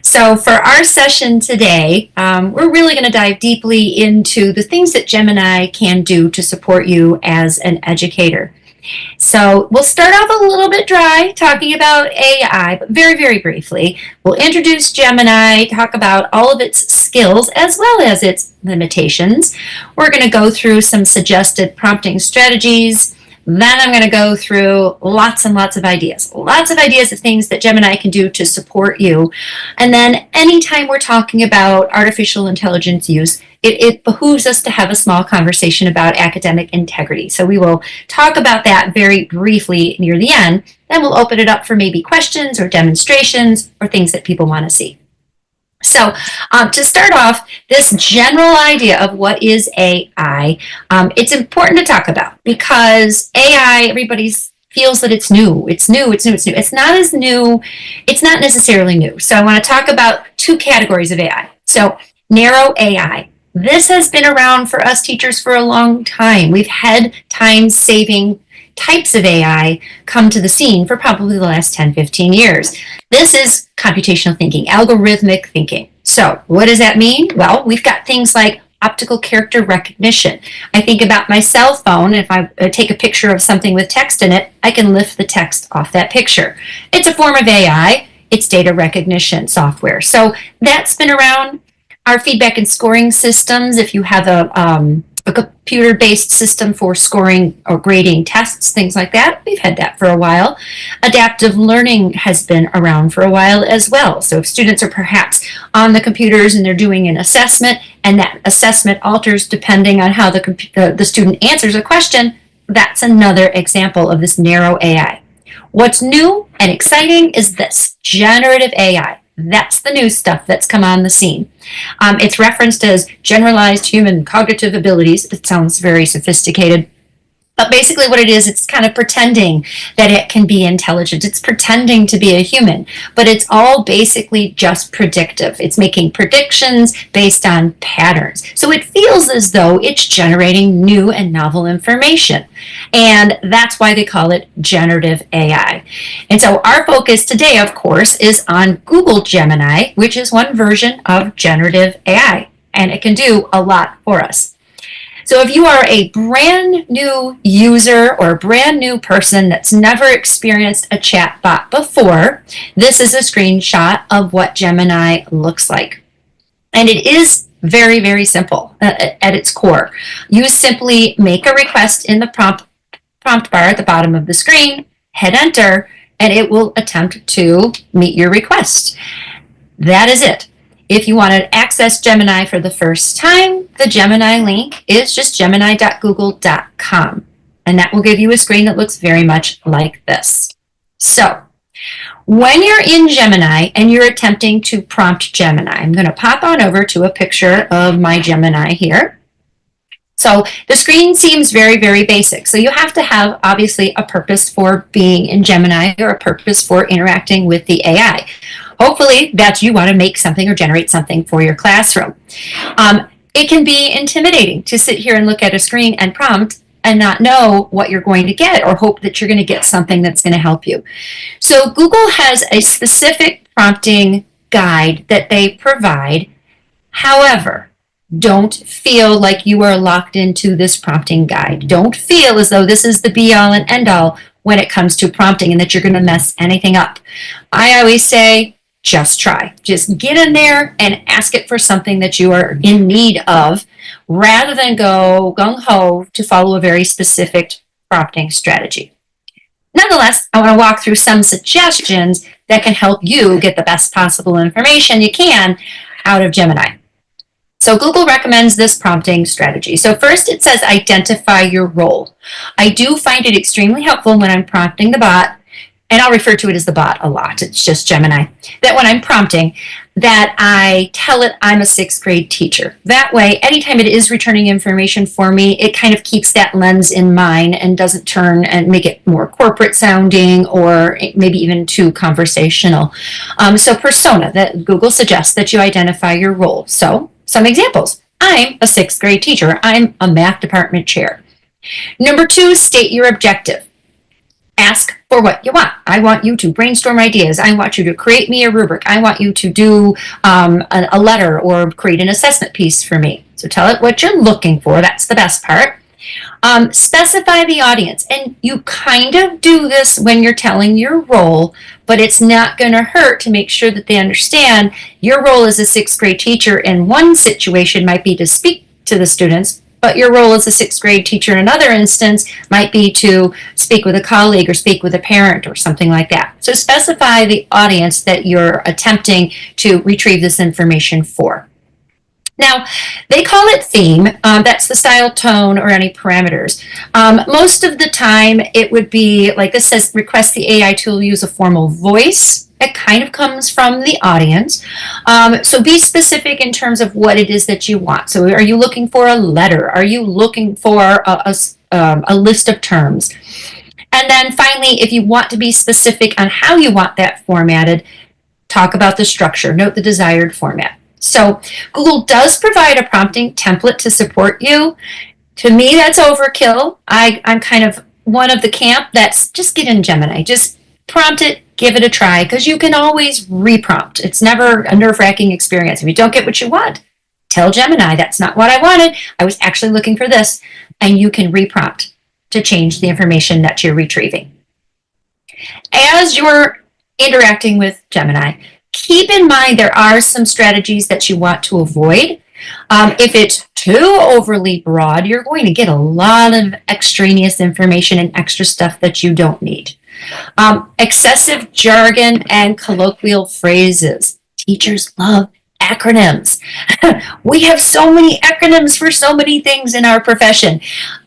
So for our session today, we're really going to dive deeply into the things that Gemini can do to support you as an educator. So we'll start off a little bit dry talking about AI, but very, very briefly. We'll introduce Gemini, talk about all of its skills as well as its limitations. We're going to go through some suggested prompting strategies. Then I'm going to go through lots and lots of ideas of things that Gemini can do to support you. And then anytime we're talking about artificial intelligence use, it behooves us to have a small conversation about academic integrity. So we will talk about that very briefly near the end. Then we'll open it up for maybe questions or demonstrations or things that people want to see. So to start off, this general idea of what is AI, it's important to talk about because AI, everybody feels that it's new. It's not as new. It's not necessarily new. So I want to talk about two categories of AI. So narrow AI. This has been around for us teachers for a long time. We've had time-saving types of AI come to the scene for probably the last 10, 15 years. This is computational thinking, algorithmic thinking. So what does that mean? Well, we've got things like optical character recognition. I think about my cell phone. If I take a picture of something with text in it, I can lift the text off that picture. It's a form of AI. It's data recognition software. So that's been around. Our feedback and scoring systems, if you have a computer-based system for scoring or grading tests, things like that, we've had that for a while. Adaptive learning has been around for a while as well. So if students are perhaps on the computers and they're doing an assessment, and that assessment alters depending on how the student answers a question, that's another example of this narrow AI. What's new and exciting is this, generative AI. That's the new stuff that's come on the scene. It's referenced as generalized human cognitive abilities. It sounds very sophisticated, But basically what it is, it's kind of pretending that it can be intelligent. It's pretending to be a human, but it's all basically just predictive. It's making predictions based on patterns. So it feels as though it's generating new and novel information. And that's why they call it generative AI. And so our focus today, of course, is on Google Gemini, which is one version of generative AI, and it can do a lot for us. So if you are a brand new user or a brand new person that's never experienced a chatbot before, this is a screenshot of what Gemini looks like. And it is very, very simple at its core. You simply make a request in the prompt bar at the bottom of the screen, hit enter, and it will attempt to meet your request. That is it. If you want to access Gemini for the first time, the Gemini link is just gemini.google.com. And that will give you a screen that looks very much like this. So, when you're in Gemini and you're attempting to prompt Gemini, I'm going to pop on over to a picture of my Gemini here. So the screen seems very, very basic. So you have to have, obviously, a purpose for being in Gemini or a purpose for interacting with the AI. Hopefully that you want to make something or generate something for your classroom. It can be intimidating to sit here and look at a screen and prompt and not know what you're going to get or hope that you're going to get something that's going to help you. So Google has a specific prompting guide that they provide. However, don't feel like you are locked into this prompting guide. Don't feel as though this is the be-all and end-all when it comes to prompting and that you're going to mess anything up. I always say, just try. Just get in there and ask it for something that you are in need of rather than go gung-ho to follow a very specific prompting strategy. Nonetheless, I want to walk through some suggestions that can help you get the best possible information you can out of Gemini. So Google recommends this prompting strategy. So first it says identify your role. I do find it extremely helpful when I'm prompting the bot, and I'll refer to it as the bot a lot, it's just Gemini, that when I'm prompting, that I tell it I'm a 6th grade teacher. That way, anytime it is returning information for me, it kind of keeps that lens in mind and doesn't turn and make it more corporate sounding or maybe even too conversational. So persona, that Google suggests that you identify your role. So some examples. I'm a 6th grade teacher. I'm a math department chair. Number 2, state your objective. Ask for what you want. I want you to brainstorm ideas. I want you to create me a rubric. I want you to do a letter or create an assessment piece for me. So tell it what you're looking for. That's the best part. Specify the audience. And you kind of do this when you're telling your role, but it's not going to hurt to make sure that they understand your role as a 6th grade teacher in one situation might be to speak to the students, but your role as a 6th grade teacher in another instance might be to speak with a colleague or speak with a parent or something like that. So specify the audience that you're attempting to retrieve this information for. Now, they call it theme. That's the style, tone, or any parameters. Most of the time, it would be, like this says, request the AI tool use a formal voice. It kind of comes from the audience. So be specific in terms of what it is that you want. So are you looking for a letter? Are you looking for a list of terms? And then finally, if you want to be specific on how you want that formatted, talk about the structure. Note the desired format. So Google does provide a prompting template to support you. To me, that's overkill. I'm kind of one of the camp that's just get in Gemini. Just prompt it, give it a try, because you can always reprompt. It's never a nerve-wracking experience. If you don't get what you want, tell Gemini, that's not what I wanted. I was actually looking for this. And you can reprompt to change the information that you're retrieving. As you're interacting with Gemini, keep in mind there are some strategies that you want to avoid. If it's too overly broad, you're going to get a lot of extraneous information and extra stuff that you don't need. Excessive jargon and colloquial phrases. Teachers love acronyms. We have so many acronyms for so many things in our profession.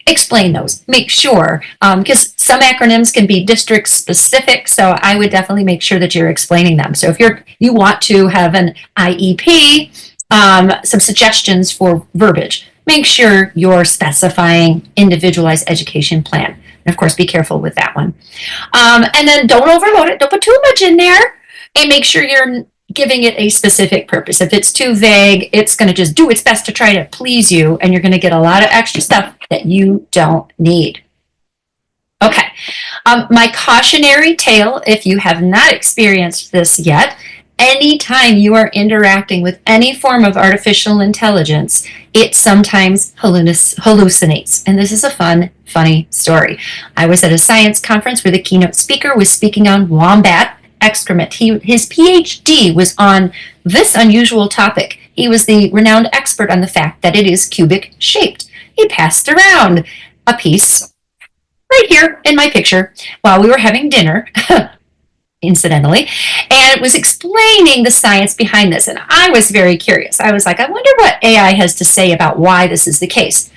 Explain those. Make sure, because some acronyms can be district specific, so I would definitely make sure that you're explaining them. So if you want to have an IEP, some suggestions for verbiage. make sure you're specifying individualized education plan. And of course, be careful with that one. And then don't overload it. Don't put too much in there, and make sure you're giving it a specific purpose. If it's too vague, it's going to just do its best to try to please you, and you're going to get a lot of extra stuff that you don't need. Okay, my cautionary tale, if you have not experienced this yet, anytime you are interacting with any form of artificial intelligence, it sometimes hallucinates. And this is a funny story. I was at a science conference where the keynote speaker was speaking on wombat excrement. His PhD was on this unusual topic. He was the renowned expert on the fact that it is cubic shaped. He passed around a piece right here in my picture while we were having dinner, incidentally, and was explaining the science behind this. And I was very curious. I was like, I wonder what AI has to say about why this is the case.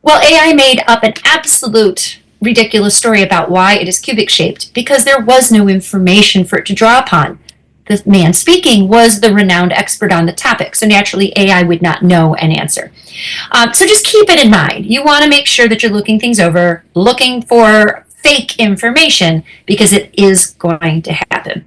Well, AI made up an absolute ridiculous story about why it is cubic shaped because there was no information for it to draw upon. The man speaking was the renowned expert on the topic, so naturally AI would not know an answer. So just keep it in mind. You want to make sure that you're looking things over, looking for fake information, because it is going to happen.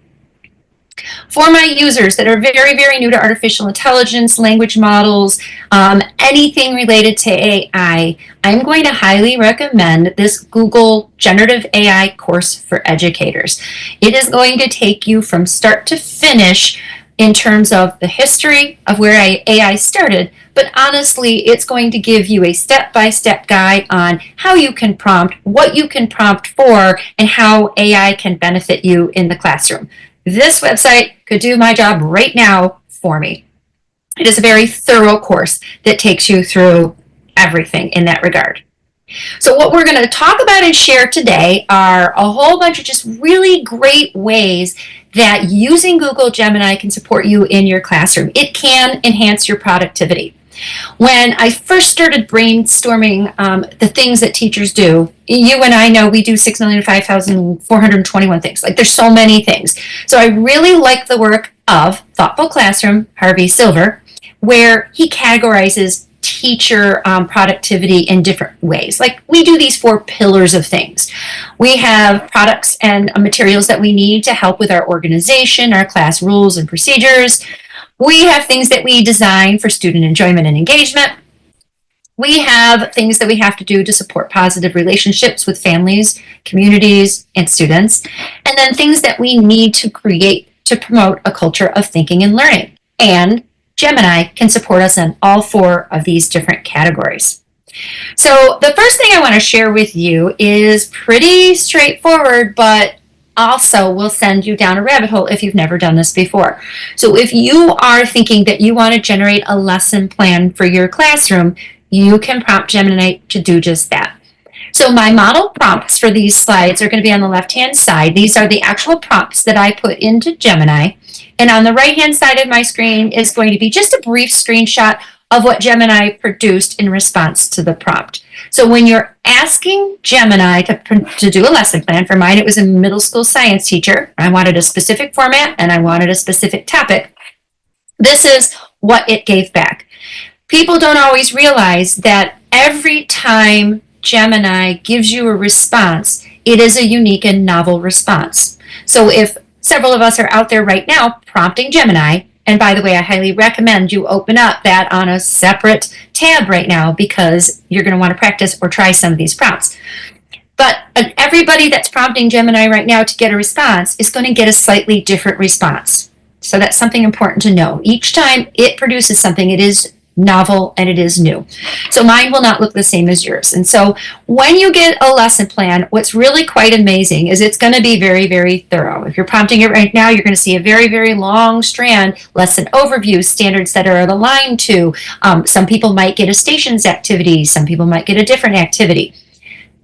For my users that are very new to artificial intelligence, language models, anything related to AI, I'm going to highly recommend this Google Generative AI course for educators. It is going to take you from start to finish in terms of the history of where AI started, but honestly, it's going to give you a step-by-step guide on how you can prompt, what you can prompt for, and how AI can benefit you in the classroom. This website could do my job right now for me. It is a very thorough course that takes you through everything in that regard. So what we're going to talk about and share today are a whole bunch of just really great ways that using Google Gemini can support you in your classroom. It can enhance your productivity. When I first started brainstorming the things that teachers do, you and I know we do 6,005,421 things. Like, there's so many things. So I really like the work of Thoughtful Classroom, Harvey Silver, where he categorizes teacher productivity in different ways. Like, we do these 4 pillars of things. We have products and materials that we need to help with our organization, our class rules and procedures. We have things that we design for student enjoyment and engagement. We have things that we have to do to support positive relationships with families, communities, and students. And then things that we need to create to promote a culture of thinking and learning. And Gemini can support us in all 4 of these different categories. So the first thing I want to share with you is pretty straightforward, but also will send you down a rabbit hole if you've never done this before. So if you are thinking that you want to generate a lesson plan for your classroom, you can prompt Gemini to do just that. So my model prompts for these slides are going to be on the left-hand side. These are the actual prompts that I put into Gemini. And on the right-hand side of my screen is going to be just a brief screenshot of what Gemini produced in response to the prompt. So when you're asking Gemini to do a lesson plan, for mine it was a middle school science teacher. I wanted a specific format and I wanted a specific topic. This is what it gave back. People don't always realize that every time Gemini gives you a response, it is a unique and novel response. So if several of us are out there right now prompting Gemini, and by the way, I highly recommend you open up that on a separate tab right now because you're going to want to practice or try some of these prompts. But everybody that's prompting Gemini right now to get a response is going to get a slightly different response. So that's something important to know. Each time it produces something, it is novel and it is new. So mine will not look the same as yours. And so when you get a lesson plan, what's really quite amazing is it's going to be very thorough. If you're prompting it right now, you're going to see a very long strand, lesson overview, standards that are aligned to. Some people might get a stations activity. Some people might get a different activity.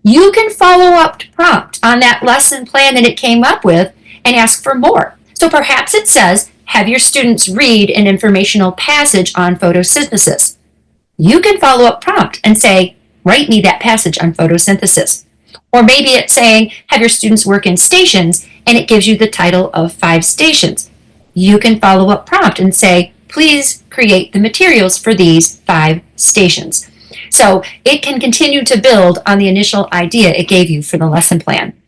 You can follow up to prompt on that lesson plan that it came up with and ask for more. So perhaps it says, have your students read an informational passage on photosynthesis. You can follow up prompt and say, write me that passage on photosynthesis. Or maybe it's saying, have your students work in stations, and it gives you the title of 5 stations. You can follow up prompt and say, please create the materials for these 5 stations. So it can continue to build on the initial idea it gave you for the lesson plan.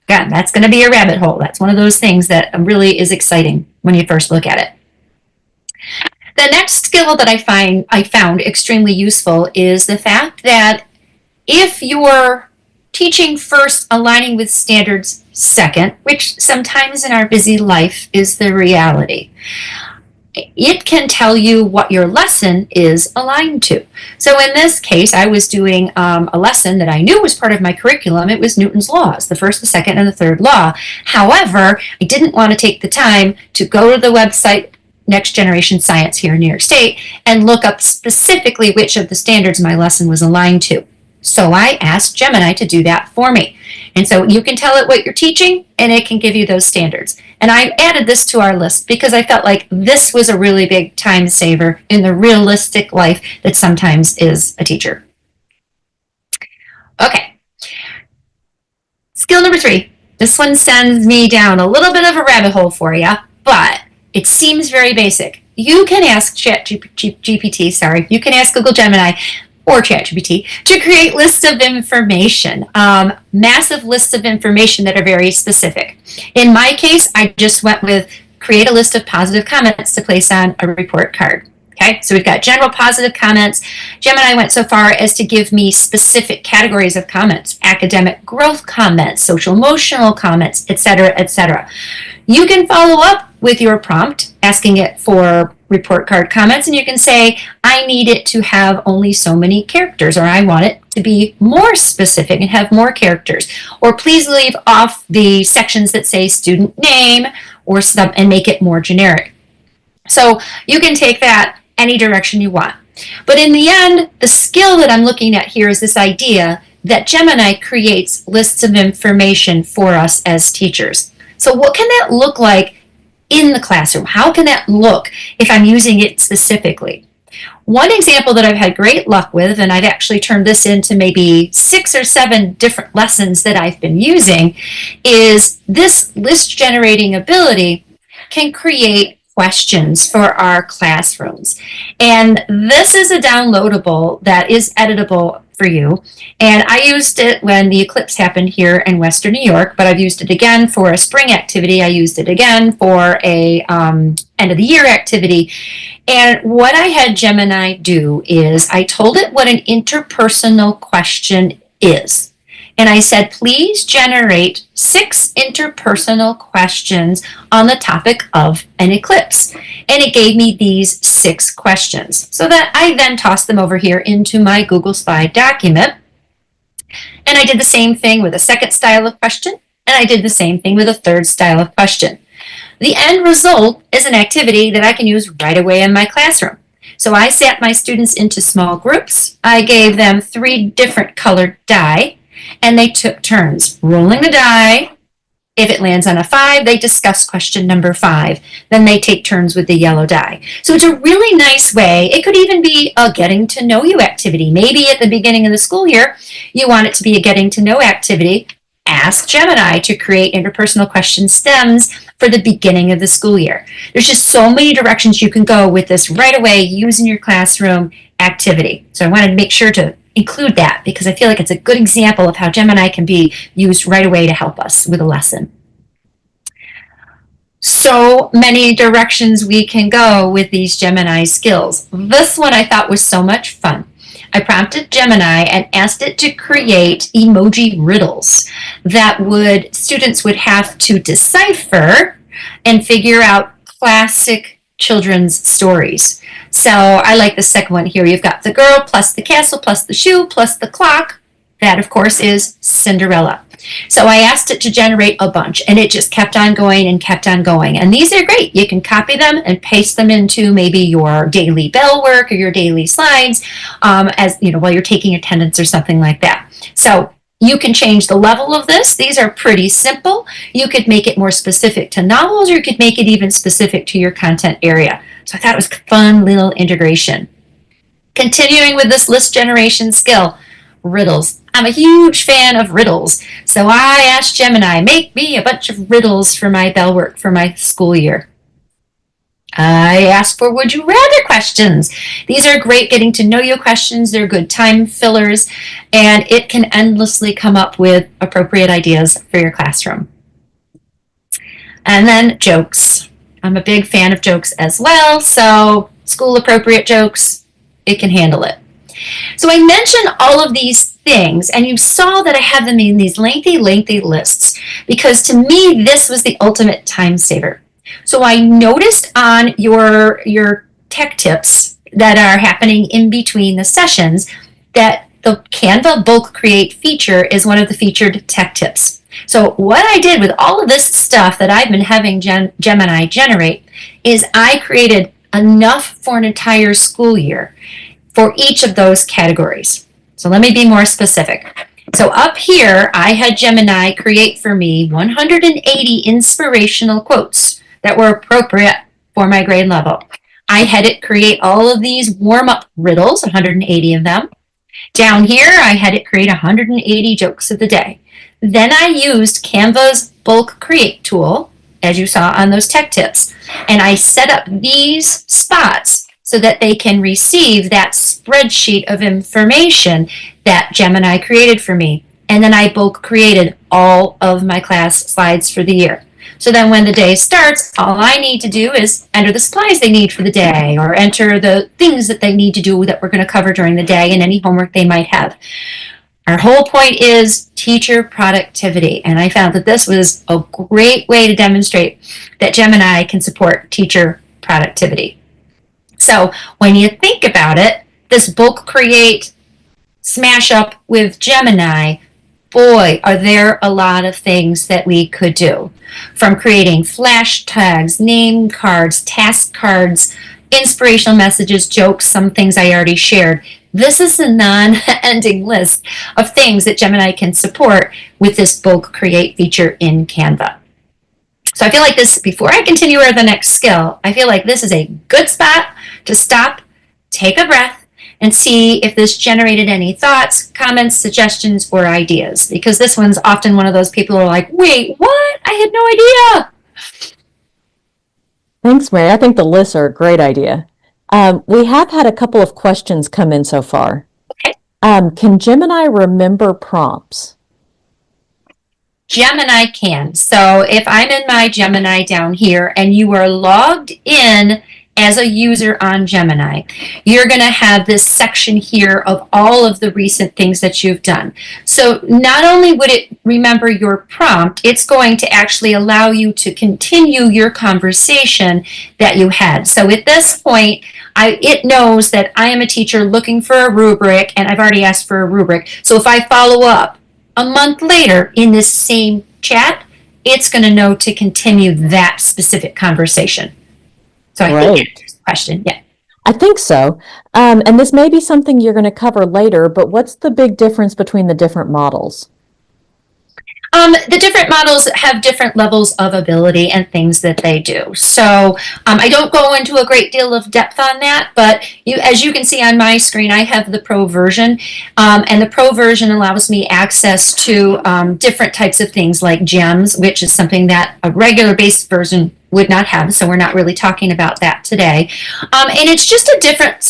Again, that's going to be a rabbit hole. That's one of those things that really is exciting when you first look at it. The next skill that I found extremely useful is the fact that if you're teaching first, aligning with standards second, which sometimes in our busy life is the reality, it can tell you what your lesson is aligned to. So in this case, I was doing a lesson that I knew was part of my curriculum. It was Newton's laws, the first, the second, and the third law. However, I didn't want to take the time to go to the website Next Generation Science here in New York State and look up specifically which of the standards my lesson was aligned to. So I asked Gemini to do that for me. And so you can tell it what you're teaching and it can give you those standards. And I added this to our list because I felt like this was a really big time saver in the realistic life that sometimes is a teacher. Okay. Skill number 3. This one sends me down a little bit of a rabbit hole for you, but it seems very basic. You can ask ChatGPT, you can ask Google Gemini or ChatGPT to create lists of information, massive lists of information that are very specific. In my case, I just went with create a list of positive comments to place on a report card. Okay, so we've got general positive comments. Gemini went so far as to give me specific categories of comments: academic growth comments, social emotional comments, etc., etc. You can follow up with your prompt, asking it for report card comments, and you can say, I need it to have only so many characters, or I want it to be more specific and have more characters, or please leave off the sections that say student name or stuff and make it more generic. So you can take that any direction you want. But in the end, the skill that I'm looking at here is this idea that Gemini creates lists of information for us as teachers. So what can that look like in the classroom? How can that look if I'm using it specifically? One example that I've had great luck with, and I've actually turned this into maybe 6 or 7 different lessons that I've been using, is this list generating ability can create questions for our classrooms. And this is a downloadable that is editable for you. And I used it when the eclipse happened here in Western New York, but I've used it again for a spring activity. I used it again for a end of the year activity. And what I had Gemini do is I told it what an interpersonal question is. And I said, please generate 6 interpersonal questions on the topic of an eclipse. And it gave me these 6 questions. So that I then tossed them over here into my Google Slide document. And I did the same thing with a second style of question. And I did the same thing with a third style of question. The end result is an activity that I can use right away in my classroom. So I sat my students into small groups. I gave them 3 different colored die. And they took turns rolling the die. If it lands on a 5, they discuss question number 5. Then they take turns with the yellow die. So it's a really nice way. It could even be a getting to know you activity. Maybe at the beginning of the school year, you want it to be a getting to know activity. Ask Gemini to create interpersonal question stems for the beginning of the school year. There's just so many directions you can go with this right away using your classroom activity. So I wanted to make sure to include that because I feel like it's a good example of how Gemini can be used right away to help us with a lesson. So many directions we can go with these Gemini skills. This one I thought was so much fun. I prompted Gemini and asked it to create emoji riddles that students would have to decipher and figure out classic children's stories. So I like the second one here. You've got the girl plus the castle plus the shoe plus the clock. That, of course, is Cinderella. So I asked it to generate a bunch, and it just kept on going and kept on going. And these are great. You can copy them and paste them into maybe your daily bell work or your daily slides, as you know, while you're taking attendance or something like that. So you can change the level of this. These are pretty simple. You could make it more specific to novels, or you could make it even specific to your content area. So I thought it was a fun little integration. Continuing with this list generation skill, riddles. I'm a huge fan of riddles. So I asked Gemini, make me a bunch of riddles for my bell work for my school year. I asked for would you rather questions. These are great getting to know you questions. They're good time fillers, and it can endlessly come up with appropriate ideas for your classroom. And then jokes. I'm a big fan of jokes as well, so school appropriate jokes, it can handle it. So I mentioned all of these things, and you saw that I have them in these lengthy lists, because to me, this was the ultimate time saver. So I noticed on your tech tips that are happening in between the sessions that the Canva bulk create feature is one of the featured tech tips. So what I did with all of this stuff that I've been having Gemini generate is I created enough for an entire school year for each of those categories. So let me be more specific. So up here, I had Gemini create for me 180 inspirational quotes that were appropriate for my grade level. I had it create all of these warm-up riddles, 180 of them. Down here, I had it create 180 jokes of the day. Then I used Canva's bulk create tool, as you saw on those tech tips, and I set up these spots so that they can receive that spreadsheet of information that Gemini created for me. And then I bulk created all of my class slides for the year. So then when the day starts, all I need to do is enter the supplies they need for the day, or enter the things that they need to do that we're going to cover during the day and any homework they might have. Our whole point is teacher productivity, and I found that this was a great way to demonstrate that Gemini can support teacher productivity. So when you think about it, this bulk create smash up with Gemini, boy, are there a lot of things that we could do. From creating flash tags, name cards, task cards, inspirational messages, jokes, some things I already shared. This is a non-ending list of things that Gemini can support with this bulk create feature in Canva. So I feel like this, before I continue with the next skill, I feel like this is a good spot to stop, take a breath, and see if this generated any thoughts, comments, suggestions, or ideas. Because this one's often one of those people who are like, wait, what? I had no idea. Thanks, Mary. I think the lists are a great idea. We have had a couple of questions come in so far. Okay. Can Gemini remember prompts? Gemini can. So if I'm in my Gemini down here and you are logged in as a user on Gemini, you're going to have this section here of all of the recent things that you've done. So not only would it remember your prompt, it's going to actually allow you to continue your conversation that you had. So at this point, it knows that I am a teacher looking for a rubric, and I've already asked for a rubric. So if I follow up a month later in this same chat, it's going to know to continue that specific conversation. So I think that's the question. Yeah. I think so. And this may be something you're going to cover later, but what's the big difference between the different models? The different models have different levels of ability and things that they do. So I don't go into a great deal of depth on that, but as you can see on my screen, I have the Pro version, and the Pro version allows me access to different types of things like gems, which is something that a regular base version would not have, so we're not really talking about that today. And it's just a different,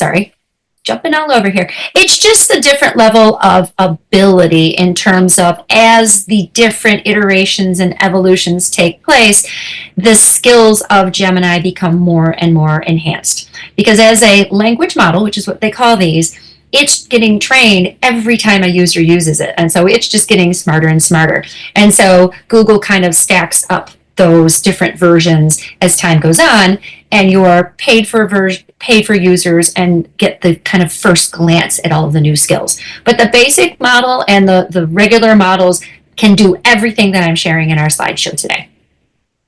jumping all over here. It's just a different level of ability in terms of as the different iterations and evolutions take place, the skills of Gemini become more and more enhanced. Because as a language model, which is what they call these, it's getting trained every time a user uses it. And so it's just getting smarter and smarter. And so Google kind of stacks up those different versions as time goes on, and you're paid for users and get the kind of first glance at all of the new skills. But the basic model and the regular models can do everything that I'm sharing in our slideshow today.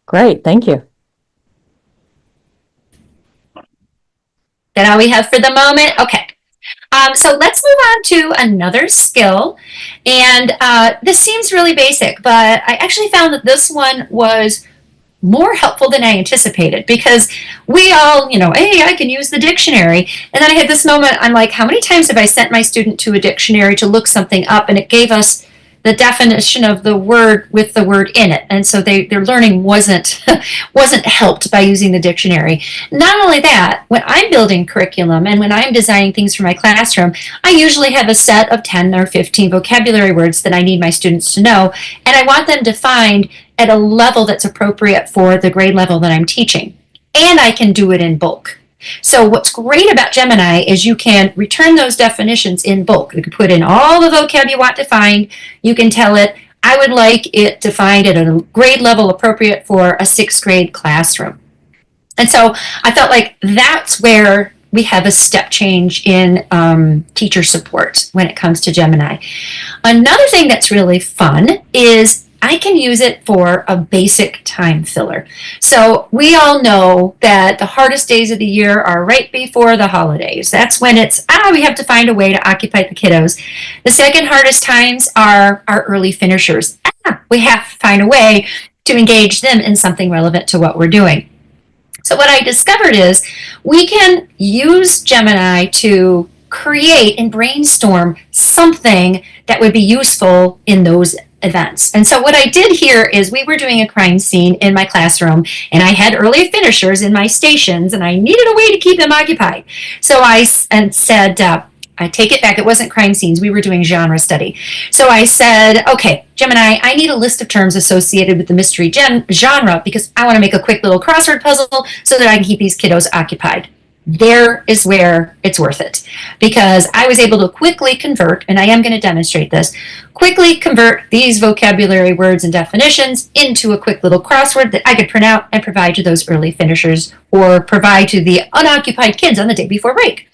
Great, thank you. That all we have for the moment? Okay. So let's move on to another skill. And this seems really basic, but I actually found that this one was more helpful than I anticipated, because we all, hey, I can use the dictionary. And then I had this moment, I'm like, how many times have I sent my student to a dictionary to look something up, and it gave us the definition of the word with the word in it. And so their learning wasn't helped by using the dictionary. Not only that, when I'm building curriculum and when I'm designing things for my classroom, I usually have a set of 10 or 15 vocabulary words that I need my students to know, and I want them defined at a level that's appropriate for the grade level that I'm teaching. And I can do it in bulk. So what's great about Gemini is you can return those definitions in bulk. You can put in all the vocab you want defined. You can tell it, I would like it defined at a grade level appropriate for a 6th grade classroom. And so I felt like that's where we have a step change in teacher support when it comes to Gemini. Another thing that's really fun is I can use it for a basic time filler. So we all know that the hardest days of the year are right before the holidays. That's when it's, we have to find a way to occupy the kiddos. The second hardest times are our early finishers. We have to find a way to engage them in something relevant to what we're doing. So what I discovered is we can use Gemini to create and brainstorm something that would be useful in those events. And so what I did here is we were doing a crime scene in my classroom, and I had early finishers in my stations, and I needed a way to keep them occupied. So I said, I take it back, it wasn't crime scenes, we were doing genre study. So I said, okay, Gemini, I need a list of terms associated with the mystery genre because I want to make a quick little crossword puzzle so that I can keep these kiddos occupied. There is where it's worth it, because I was able to quickly convert, and I am going to demonstrate this, quickly convert these vocabulary words and definitions into a quick little crossword that I could print out and provide to those early finishers or provide to the unoccupied kids on the day before break.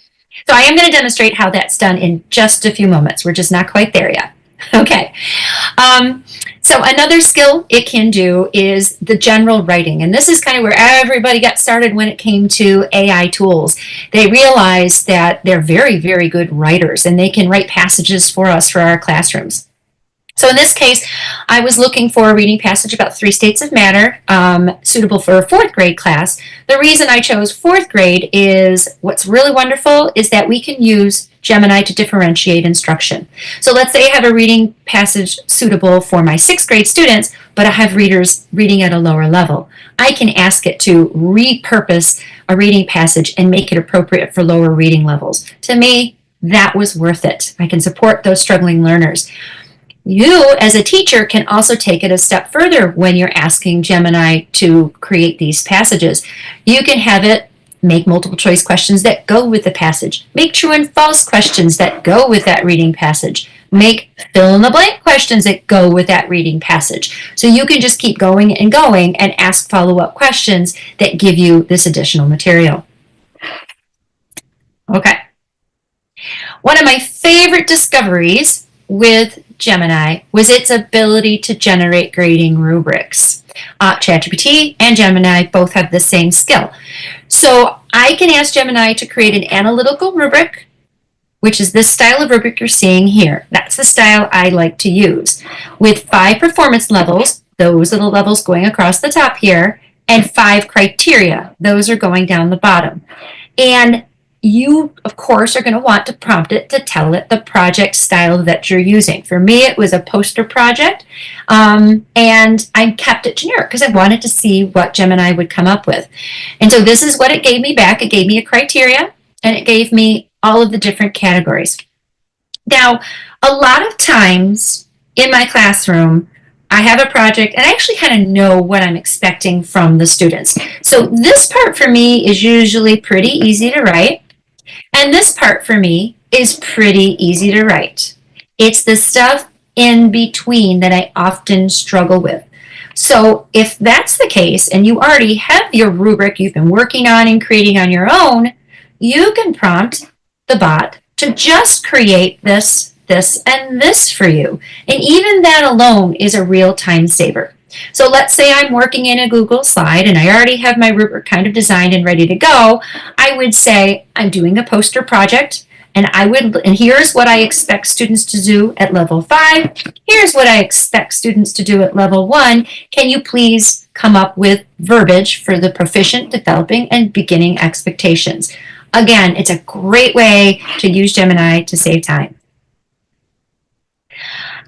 So I am going to demonstrate how that's done in just a few moments. We're just not quite there yet. Okay. So another skill it can do is the general writing. And this is kind of where everybody got started when it came to AI tools. They realized that they're very, very good writers, and they can write passages for us for our classrooms. So in this case, I was looking for a reading passage about 3 states of matter, suitable for a 4th grade class. The reason I chose 4th grade is what's really wonderful is that we can use Gemini to differentiate instruction. So let's say I have a reading passage suitable for my 6th grade students, but I have readers reading at a lower level. I can ask it to repurpose a reading passage and make it appropriate for lower reading levels. To me, that was worth it. I can support those struggling learners. You, as a teacher, can also take it a step further when you're asking Gemini to create these passages. You can have it make multiple choice questions that go with the passage. Make true and false questions that go with that reading passage. Make fill in the blank questions that go with that reading passage. So you can just keep going and going and ask follow-up questions that give you this additional material. Okay. One of my favorite discoveries with Gemini was its ability to generate grading rubrics. ChatGPT and Gemini both have the same skill. So I can ask Gemini to create an analytical rubric, which is this style of rubric you're seeing here. That's the style I like to use, with 5 performance levels, those are the levels going across the top here, and 5 criteria, those are going down the bottom. And you, of course, are going to want to prompt it to tell it the project style that you're using. For me, it was a poster project, and I kept it generic because I wanted to see what Gemini would come up with. And so this is what it gave me back. It gave me a criteria, and it gave me all of the different categories. Now, a lot of times in my classroom, I have a project, and I actually kind of know what I'm expecting from the students. So this part for me is usually pretty easy to write. And this part for me is pretty easy to write. It's the stuff in between that I often struggle with. So if that's the case, and you already have your rubric you've been working on and creating on your own, you can prompt the bot to just create this, and this for you. And even that alone is a real time saver. So let's say I'm working in a Google slide and I already have my rubric kind of designed and ready to go. I would say I'm doing a poster project, and here's what I expect students to do at level 5. Here's what I expect students to do at level 1. Can you please come up with verbiage for the proficient, developing, and beginning expectations? Again, it's a great way to use Gemini to save time.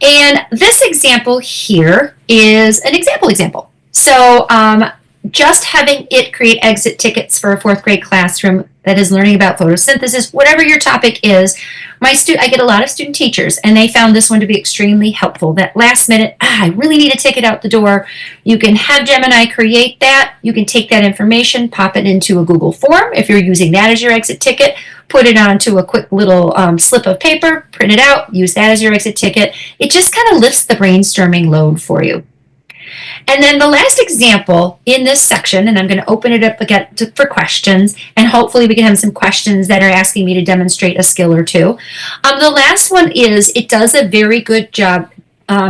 And this example here is an example. So just having it create exit tickets for a 4th grade classroom that is learning about photosynthesis, whatever your topic is, I get a lot of student teachers, and they found this one to be extremely helpful. That last minute, I really need a ticket out the door. You can have Gemini create that. You can take that information, pop it into a Google form if you're using that as your exit ticket, put it onto a quick little slip of paper, print it out, use that as your exit ticket. It just kind of lifts the brainstorming load for you. And then the last example in this section, and I'm going to open it up again for questions, and hopefully we can have some questions that are asking me to demonstrate a skill or two. The last one is, it does a very good job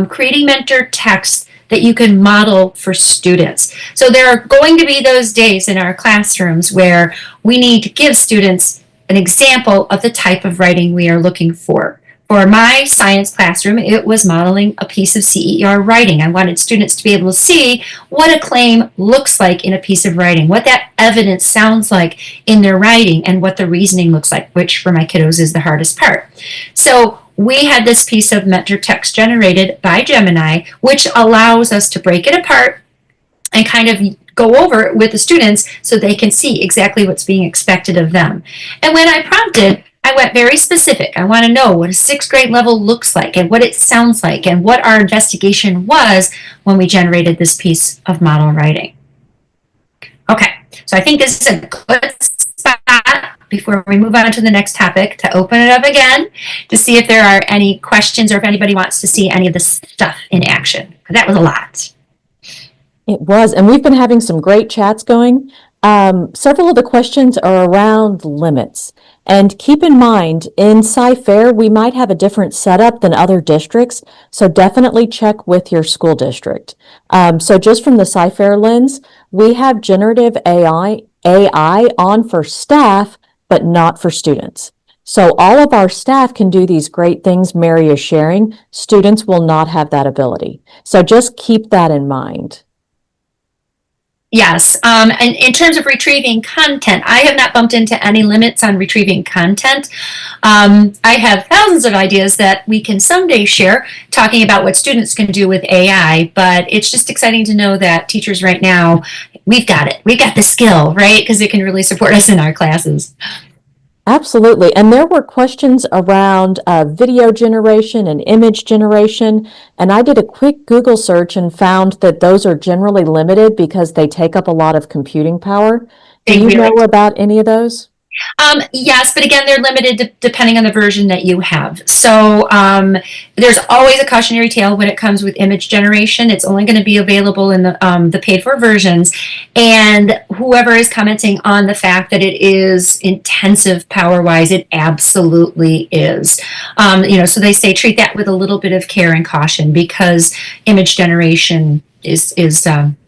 creating mentor text that you can model for students. So there are going to be those days in our classrooms where we need to give students an example of the type of writing we are looking for. For my science classroom, it was modeling a piece of CER writing. I wanted students to be able to see what a claim looks like in a piece of writing, what that evidence sounds like in their writing, and what the reasoning looks like, which for my kiddos is the hardest part. So we had this piece of mentor text generated by Gemini, which allows us to break it apart and kind of go over it with the students so they can see exactly what's being expected of them. And when I prompted, I went very specific. I want to know what a 6th grade level looks like and what it sounds like and what our investigation was when we generated this piece of model writing. Okay, so I think this is a good spot before we move on to the next topic to open it up again to see if there are any questions or if anybody wants to see any of this stuff in action. That was a lot. It was, and we've been having some great chats going. Several of the questions are around limits. And keep in mind, in Sci-Fair, we might have a different setup than other districts, so definitely check with your school district. So just from the Sci-Fair lens, we have generative AI on for staff, but not for students. So all of our staff can do these great things Mary is sharing. Students will not have that ability. So just keep that in mind. Yes, and in terms of retrieving content, I have not bumped into any limits on retrieving content. I have thousands of ideas that we can someday share talking about what students can do with AI, but it's just exciting to know that teachers right now, we've got it. We've got the skill, right? Because it can really support us in our classes. Absolutely. And there were questions around video generation and image generation. And I did a quick Google search and found that those are generally limited because they take up a lot of computing power. Do you know about any of those? Yes, but again, they're limited depending on the version that you have. So there's always a cautionary tale when it comes with image generation. It's only going to be available in the paid-for versions. And whoever is commenting on the fact that it is intensive power-wise, it absolutely is. So they say treat that with a little bit of care and caution because image generation is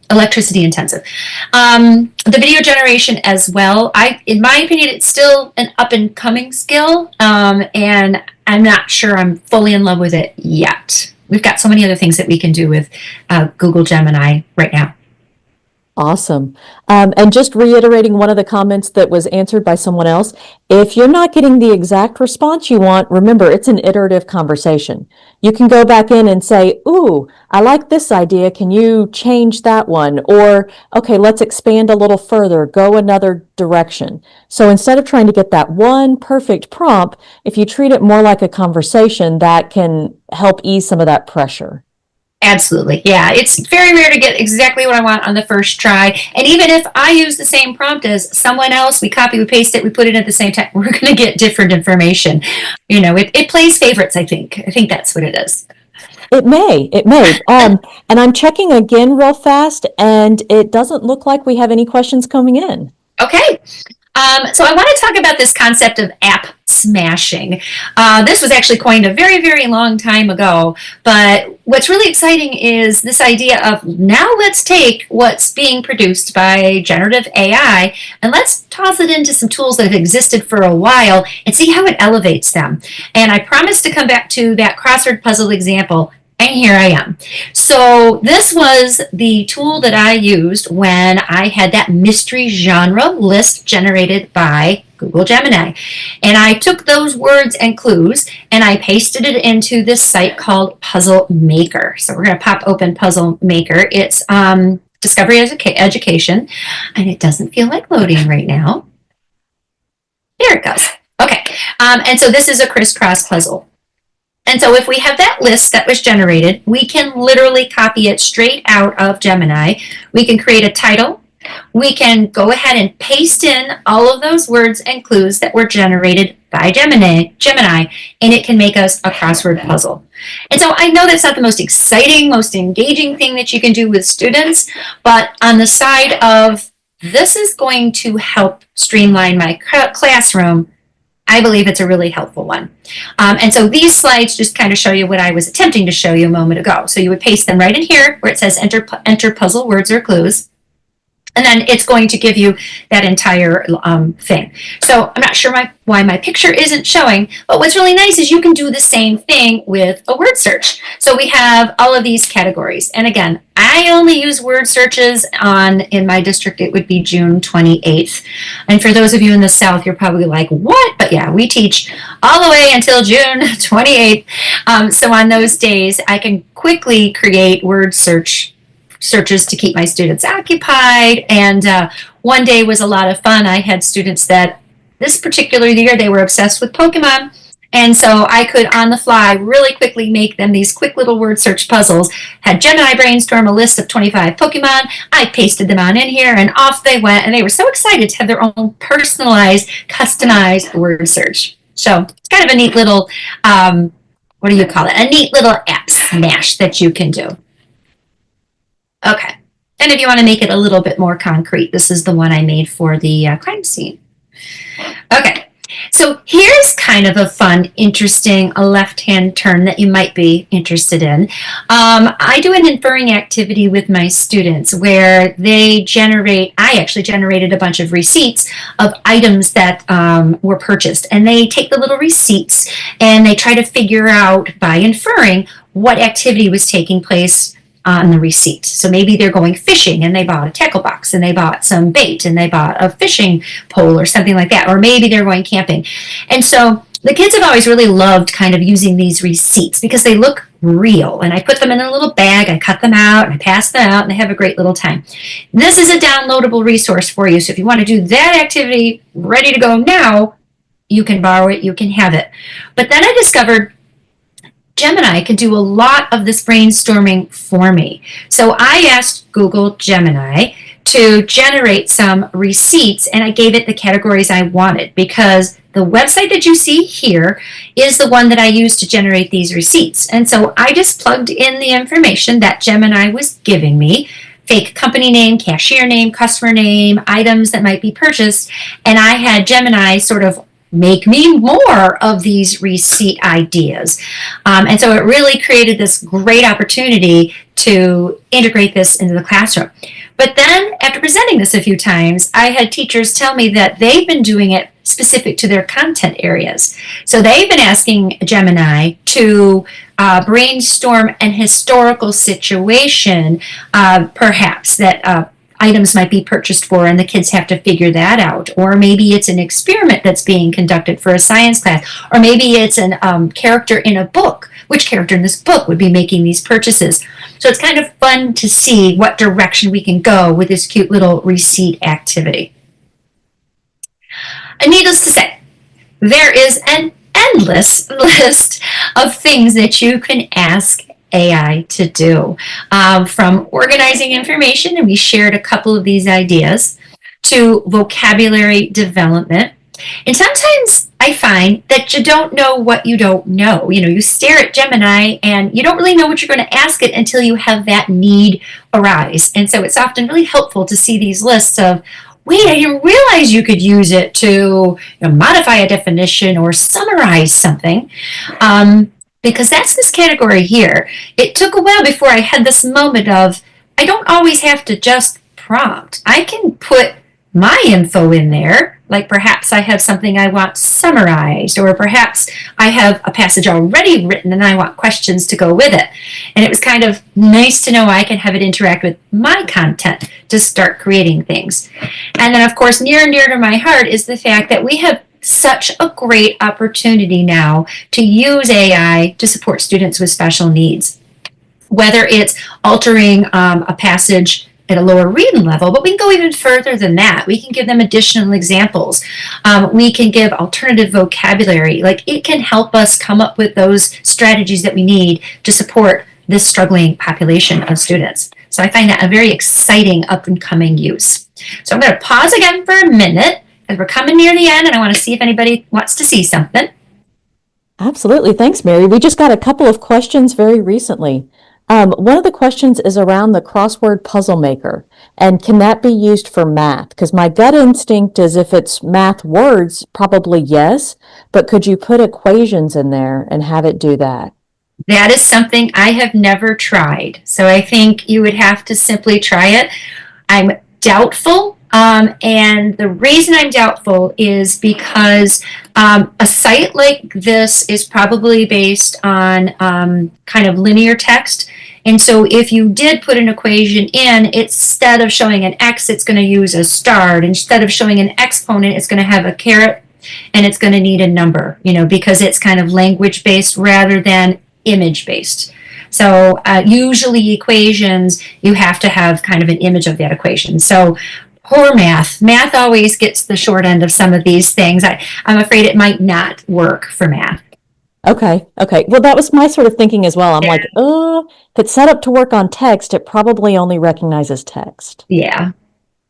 electricity intensive. The video generation as well, in my opinion, it's still an up and coming skill, and I'm not sure I'm fully in love with it yet. We've got so many other things that we can do with Google Gemini right now. Awesome. And just reiterating one of the comments that was answered by someone else, if you're not getting the exact response you want, remember, it's an iterative conversation. You can go back in and say, ooh, I like this idea. Can you change that one? Or, okay, let's expand a little further, go another direction. So instead of trying to get that one perfect prompt, if you treat it more like a conversation, that can help ease some of that pressure. Absolutely. Yeah, it's very rare to get exactly what I want on the first try. And even if I use the same prompt as someone else, we copy, we paste it, we put it at the same time, we're going to get different information. It plays favorites, I think. I think that's what it is. It may. And I'm checking again real fast, and it doesn't look like we have any questions coming in. Okay. So I want to talk about this concept of app smashing. This was actually coined a very, very long time ago, but what's really exciting is this idea of now let's take what's being produced by generative AI and let's toss it into some tools that have existed for a while and see how it elevates them. And I promise to come back to that crossword puzzle example And here I am. So this was the tool that I used when I had that mystery genre list generated by Google Gemini. And I took those words and clues and I pasted it into this site called Puzzle Maker. So we're going to pop open Puzzle Maker. It's Discovery Education, and it doesn't feel like loading right now. There it goes. Okay. And so this is a crisscross puzzle. And so if we have that list that was generated, we can literally copy it straight out of Gemini. We can create a title. We can go ahead and paste in all of those words and clues that were generated by Gemini, and it can make us a crossword puzzle. And so I know that's not the most exciting, most engaging thing that you can do with students, but on the side of this is going to help streamline my classroom, I believe it's a really helpful one. And so these slides just kind of show you what I was attempting to show you a moment ago. So you would paste them right in here where it says enter puzzle words or clues. And then it's going to give you that entire thing. So I'm not sure why my picture isn't showing, but what's really nice is you can do the same thing with a word search. So we have all of these categories. And again, I only use word searches in my district, it would be June 28th. And for those of you in the South, you're probably like, what? But yeah, we teach all the way until June 28th. So on those days, I can quickly create word searches to keep my students occupied. And one day was a lot of fun. I had students that this particular year, they were obsessed with Pokemon. And so I could, on the fly, really quickly make them these quick little word search puzzles. Had Gemini brainstorm a list of 25 Pokemon. I pasted them on in here, and off they went. And they were so excited to have their own personalized, customized word search. So it's kind of a neat little, what do you call it? A neat little app smash that you can do. Okay, and if you want to make it a little bit more concrete, this is the one I made for the crime scene. Okay, so here's kind of a fun, interesting left-hand turn that you might be interested in. I do an inferring activity with my students where I actually generated a bunch of receipts of items that were purchased, and they take the little receipts and they try to figure out by inferring what activity was taking place on the receipt. So maybe they're going fishing and they bought a tackle box and they bought some bait and they bought a fishing pole or something like that. Or maybe they're going camping. And so the kids have always really loved kind of using these receipts because they look real. And I put them in a little bag, I cut them out, and I pass them out, and they have a great little time. This is a downloadable resource for you. So if you want to do that activity ready to go now, you can borrow it, you can have it. But then I discovered Gemini can do a lot of this brainstorming for me. So I asked Google Gemini to generate some receipts, and I gave it the categories I wanted because the website that you see here is the one that I used to generate these receipts. And so I just plugged in the information that Gemini was giving me, fake company name, cashier name, customer name, items that might be purchased, and I had Gemini sort of make me more of these receipt ideas. And so it really created this great opportunity to integrate this into the classroom. But then after presenting this a few times, I had teachers tell me that they've been doing it specific to their content areas. So they've been asking Gemini to brainstorm an historical situation, perhaps, that items might be purchased for, and the kids have to figure that out. Or maybe it's an experiment that's being conducted for a science class. Or maybe it's a character in a book. Which character in this book would be making these purchases? So it's kind of fun to see what direction we can go with this cute little receipt activity. And needless to say, there is an endless list of things that you can ask AI to do, from organizing information, and we shared a couple of these ideas, to vocabulary development. And sometimes I find that you don't know what you don't know. You know, you stare at Gemini and you don't really know what you're going to ask it until you have that need arise. And so it's often really helpful to see these lists of, wait, I didn't realize you could use it to modify a definition or summarize something. Because that's this category here. It took a while before I had this moment of, I don't always have to just prompt. I can put my info in there, Like perhaps I have something I want summarized, or perhaps I have a passage already written and I want questions to go with it. And it was kind of nice to know I can have it interact with my content to start creating things. And then, of course, near and dear to my heart is the fact that we have such a great opportunity now to use AI to support students with special needs. Whether it's altering a passage at a lower reading level, but we can go even further than that. We can give them additional examples. We can give alternative vocabulary. Like, it can help us come up with those strategies that we need to support this struggling population of students. So I find that a very exciting up and coming use. So I'm going to pause again for a minute, as we're coming near the end, and I want to see if anybody wants to see something. Absolutely. Thanks, Mary. We just got a couple of questions very recently. One of the questions is around the crossword puzzle maker, and can that be used for math? Because my gut instinct is if it's math words, probably yes, but could you put equations in there and have it do that? That is something I have never tried, so I think you would have to simply try it. I'm doubtful, and the reason I'm doubtful is because a site like this is probably based on kind of linear text. And so if you did put an equation in, instead of showing an x, it's going to use a star. And instead of showing an exponent, it's going to have a caret, and it's going to need a number, because it's kind of language-based rather than image-based. So usually equations, you have to have kind of an image of that equation. So poor math. Math always gets the short end of some of these things. I'm afraid it might not work for math. Okay. Well, that was my sort of thinking as well. I'm like, if it's set up to work on text, it probably only recognizes text. Yeah.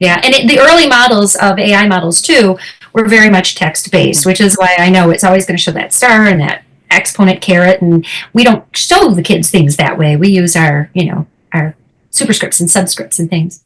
And the early models of AI models, too, were very much text-based, which is why I know it's always going to show that star and that exponent caret, and we don't show the kids things that way. We use our superscripts and subscripts and things.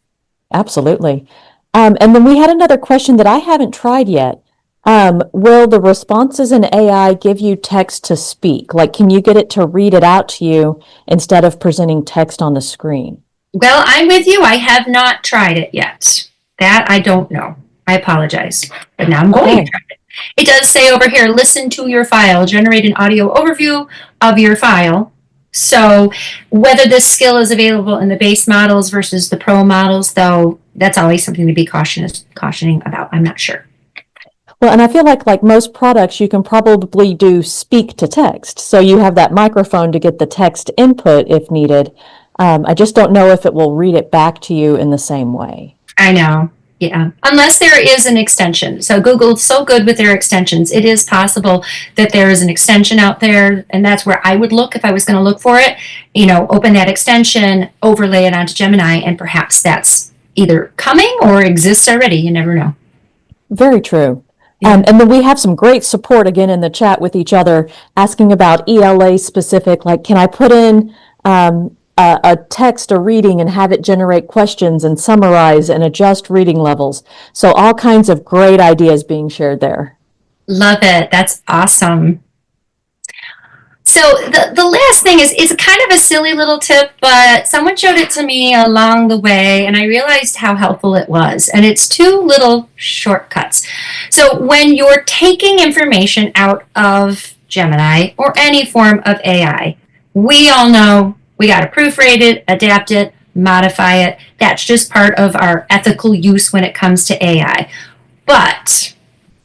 Absolutely. And then we had another question that I haven't tried yet. Will the responses in AI give you text to speak? Like, can you get it to read it out to you instead of presenting text on the screen? Well, I'm with you. I have not tried it yet. That I don't know. I apologize. But now I'm going to try it. It does say over here, listen to your file, generate an audio overview of your file. So whether this skill is available in the base models versus the pro models, though, that's always something to be cautioning about. I'm not sure. Well, and I feel like most products, you can probably do speak to text. So you have that microphone to get the text input if needed. I just don't know if it will read it back to you in the same way. I know. Yeah. Unless there is an extension. So Google's so good with their extensions. It is possible that there is an extension out there, and that's where I would look if I was going to look for it. Open that extension, overlay it onto Gemini, and perhaps that's either coming or exists already. You never know. Very true. Yeah. And then we have some great support again in the chat with each other asking about ELA specific, like, can I put in a text, a reading, and have it generate questions and summarize and adjust reading levels? So all kinds of great ideas being shared there. Love it. That's awesome. So the last thing is kind of a silly little tip, but someone showed it to me along the way, and I realized how helpful it was. And it's 2 little shortcuts. So when you're taking information out of Gemini or any form of AI, we all know we got to proofread it, adapt it, modify it. That's just part of our ethical use when it comes to AI. But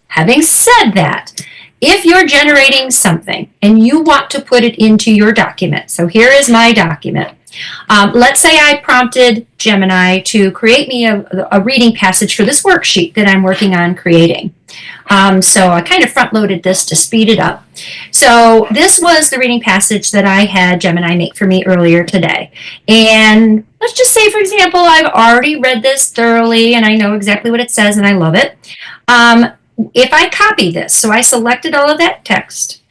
having said that, if you're generating something and you want to put it into your document, so here is my document. Let's say I prompted Gemini to create me a reading passage for this worksheet that I'm working on creating. So I kind of front-loaded this to speed it up. So this was the reading passage that I had Gemini make for me earlier today. And let's just say, for example, I've already read this thoroughly and I know exactly what it says and I love it. If I copy this, so I selected all of that text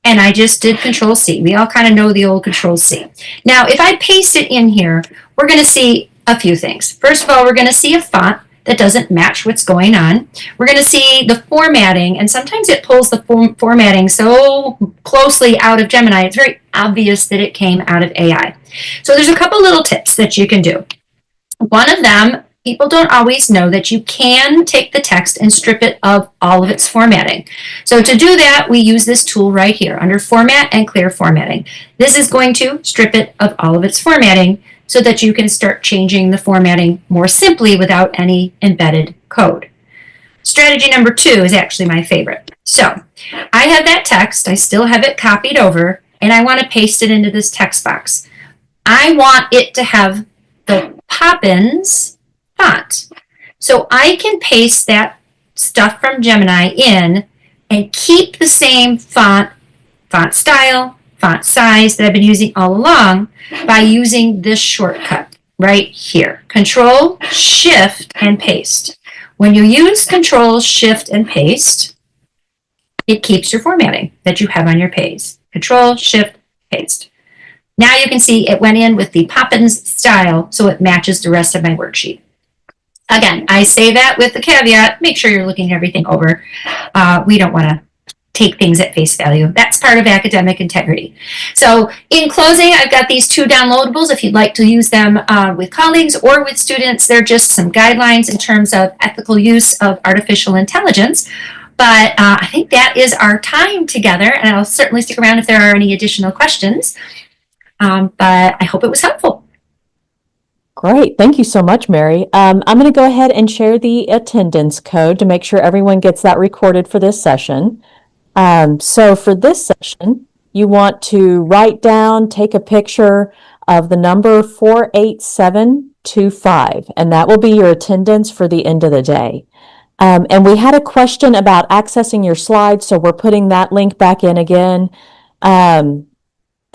and I just did Control-C. We all kind of know the old Control-C. Now, if I paste it in here, we're going to see a few things. First of all, we're going to see a font that doesn't match what's going on. We're going to see the formatting, and sometimes it pulls the formatting so closely out of Gemini, it's very obvious that it came out of AI. So there's a couple little tips that you can do. One of them, people don't always know that you can take the text and strip it of all of its formatting. So to do that, we use this tool right here under Format and Clear Formatting. This is going to strip it of all of its formatting so that you can start changing the formatting more simply without any embedded code. Strategy number 2 is actually my favorite. So I have that text, I still have it copied over, and I want to paste it into this text box. I want it to have the Poppins font. So I can paste that stuff from Gemini in and keep the same font style, font size that I've been using all along by using this shortcut right here. Control, Shift, and Paste. When you use Control, Shift, and Paste, it keeps your formatting that you have on your page. Control, Shift, Paste. Now you can see it went in with the Poppins style, so it matches the rest of my worksheet. Again, I say that with the caveat, make sure you're looking everything over. We don't want to take things at face value. That's part of academic integrity. So in closing, I've got these 2 downloadables. If you'd like to use them with colleagues or with students, they're just some guidelines in terms of ethical use of artificial intelligence. But I think that is our time together, and I'll certainly stick around if there are any additional questions. But I hope it was helpful. Great. Thank you so much, Mary. I'm going to go ahead and share the attendance code to make sure everyone gets that recorded for this session. So for this session, you want to write down, take a picture of the number 48725, and that will be your attendance for the end of the day. And we had a question about accessing your slides, so we're putting that link back in again.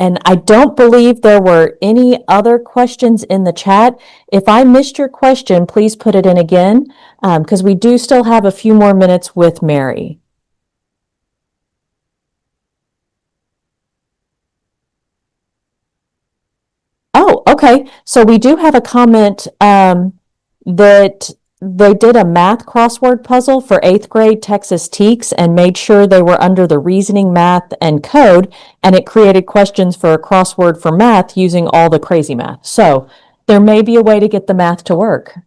And I don't believe there were any other questions in the chat. If I missed your question, please put it in again, because we do still have a few more minutes with Mary. Oh, okay. So we do have a comment that they did a math crossword puzzle for 8th grade Texas TEKS and made sure they were under the reasoning, math, and code, and it created questions for a crossword for math using all the crazy math. So there may be a way to get the math to work.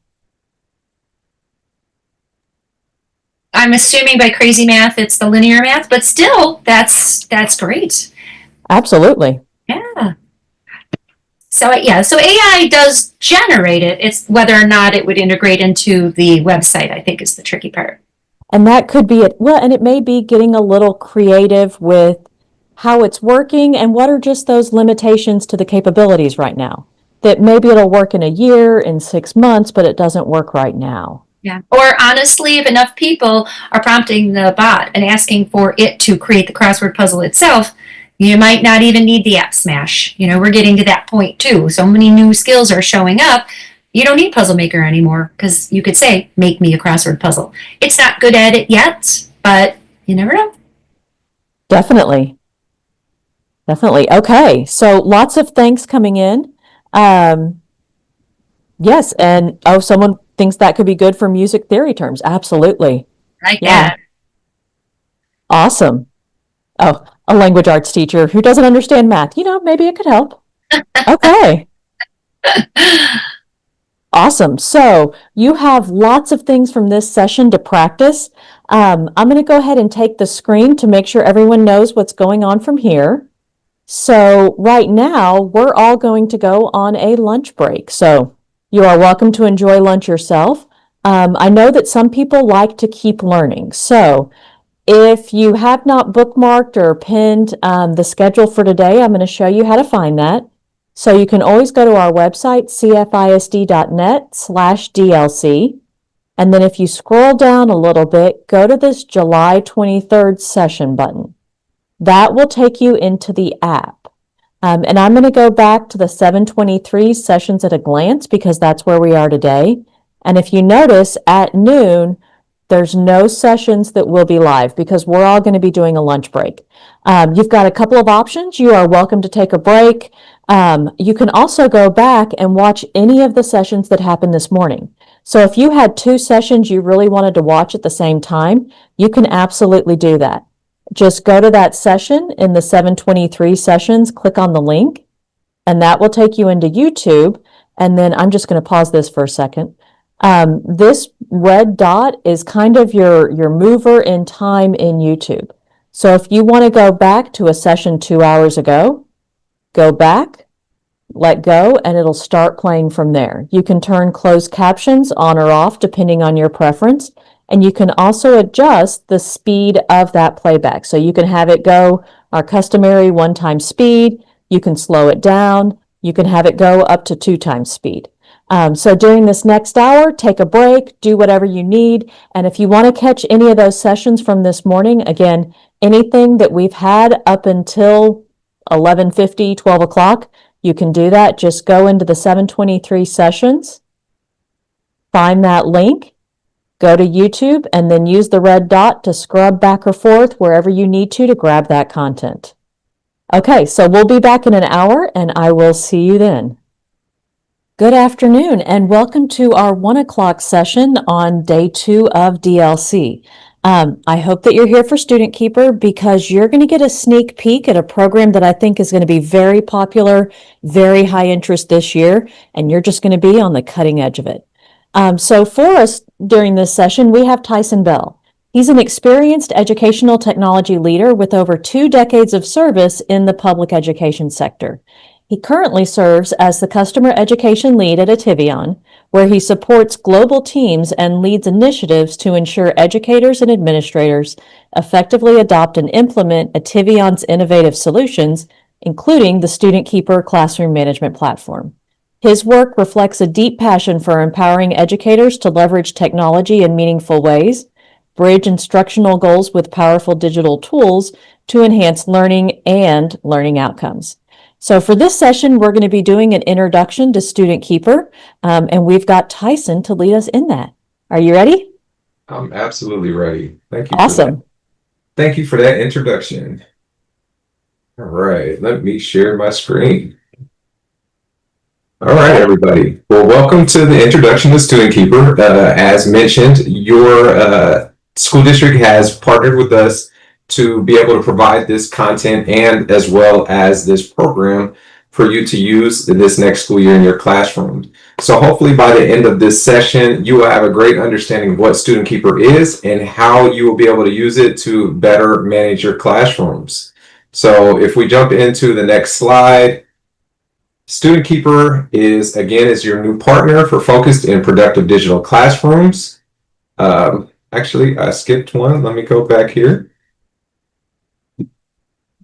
I'm assuming by crazy math, it's the linear math, but still, that's great. Absolutely. Yeah. So yeah, so AI does generate it. It's whether or not it would integrate into the website, I think, is the tricky part. And that could be it. Well, and it may be getting a little creative with how it's working and what are just those limitations to the capabilities right now. That maybe it'll work in a year, in 6 months, but it doesn't work right now. Yeah. Or honestly, if enough people are prompting the bot and asking for it to create the crossword puzzle itself, you might not even need the app smash. You know, we're getting to that point too. So many new skills are showing up. You don't need Puzzle Maker anymore because you could say, make me a crossword puzzle. It's not good at it yet, but you never know. Definitely. Definitely. Okay. So lots of thanks coming in. Yes. And someone thinks that could be good for music theory terms. Absolutely. Like that. Awesome. Oh, a language arts teacher who doesn't understand math. You know, maybe it could help. Okay. Awesome. So you have lots of things from this session to practice. I'm going to go ahead and take the screen to make sure everyone knows what's going on from here. So right now, we're all going to go on a lunch break. So you are welcome to enjoy lunch yourself. I know that some people like to keep learning. So if you have not bookmarked or pinned the schedule for today, I'm going to show you how to find that. So you can always go to our website, cfisd.net/DLC. And then if you scroll down a little bit, go to this July 23rd session button. That will take you into the app. And I'm going to go back to the 723 sessions at a glance because that's where we are today. And if you notice, at noon, there's no sessions that will be live because we're all going to be doing a lunch break. You've got a couple of options. You are welcome to take a break. You can also go back and watch any of the sessions that happened this morning. So if you had 2 sessions you really wanted to watch at the same time, you can absolutely do that. Just go to that session in the 723 sessions, click on the link, and that will take you into YouTube. And then I'm just going to pause this for a second. This red dot is kind of your mover in time in YouTube. So if you want to go back to a session 2 hours ago, go back, let go, and it'll start playing from there. You can turn closed captions on or off depending on your preference, and you can also adjust the speed of that playback. So you can have it go our customary 1 time speed, you can slow it down, you can have it go up to 2 times speed. So during this next hour, take a break, do whatever you need. And if you want to catch any of those sessions from this morning, again, anything that we've had up until 11:50, 12 o'clock, you can do that. Just go into the 723 sessions, find that link, go to YouTube, and then use the red dot to scrub back or forth wherever you need to grab that content. Okay, so we'll be back in an hour, and I will see you then. Good afternoon, and welcome to our 1 o'clock session on day 2 of DLC. I hope that you're here for StudentKeeper because you're going to get a sneak peek at a program that I think is going to be very popular, very high interest this year, and you're just going to be on the cutting edge of it. So for us during this session, we have Tyson Bell. He's an experienced educational technology leader with over 2 decades of service in the public education sector. He currently serves as the Customer Education Lead at Ativion, where he supports global teams and leads initiatives to ensure educators and administrators effectively adopt and implement Ativion's innovative solutions, including the StudentKeeper classroom management platform. His work reflects a deep passion for empowering educators to leverage technology in meaningful ways, bridge instructional goals with powerful digital tools to enhance learning and learning outcomes. So for this session, we're going to be doing an introduction to StudentKeeper, and we've got Tyson to lead us in that. Are you ready? I'm absolutely ready. Thank you. Awesome. Thank you for that introduction. All right, let me share my screen. All right, everybody. Well, welcome to the introduction to StudentKeeper. As mentioned, your school district has partnered with us to be able to provide this content and as well as this program for you to use this next school year in your classroom. So hopefully by the end of this session, you will have a great understanding of what StudentKeeper is and how you will be able to use it to better manage your classrooms. So if we jump into the next slide, StudentKeeper is your new partner for focused and productive digital classrooms. Actually, I skipped one. Let me go back here.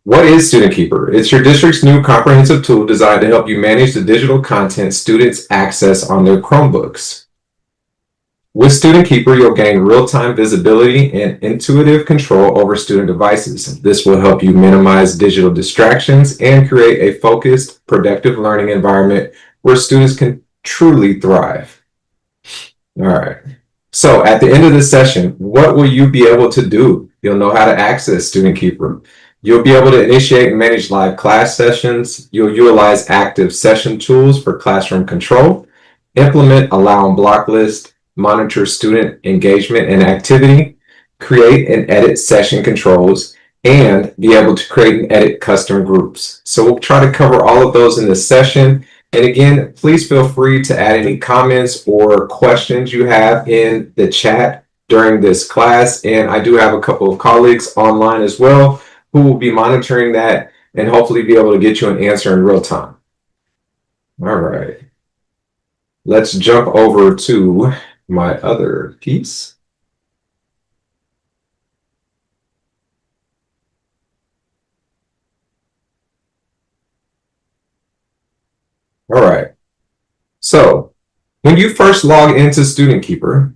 What is StudentKeeper? It's your district's new comprehensive tool designed to help you manage the digital content students access on their Chromebooks. With StudentKeeper, you'll gain real-time visibility and intuitive control over student devices. This will help you minimize digital distractions and create a focused, productive learning environment where students can truly thrive. All right. So at the end of this session, what will you be able to do? You'll know how to access StudentKeeper. You'll be able to initiate and manage live class sessions. You'll utilize active session tools for classroom control, implement allow and block list, monitor student engagement and activity, create and edit session controls, and be able to create and edit custom groups. So we'll try to cover all of those in this session. And again, please feel free to add any comments or questions you have in the chat during this class. And I do have a couple of colleagues online as well who will be monitoring that and hopefully be able to get you an answer in real time. All right. Let's jump over to my other piece. All right. So when you first log into StudentKeeper,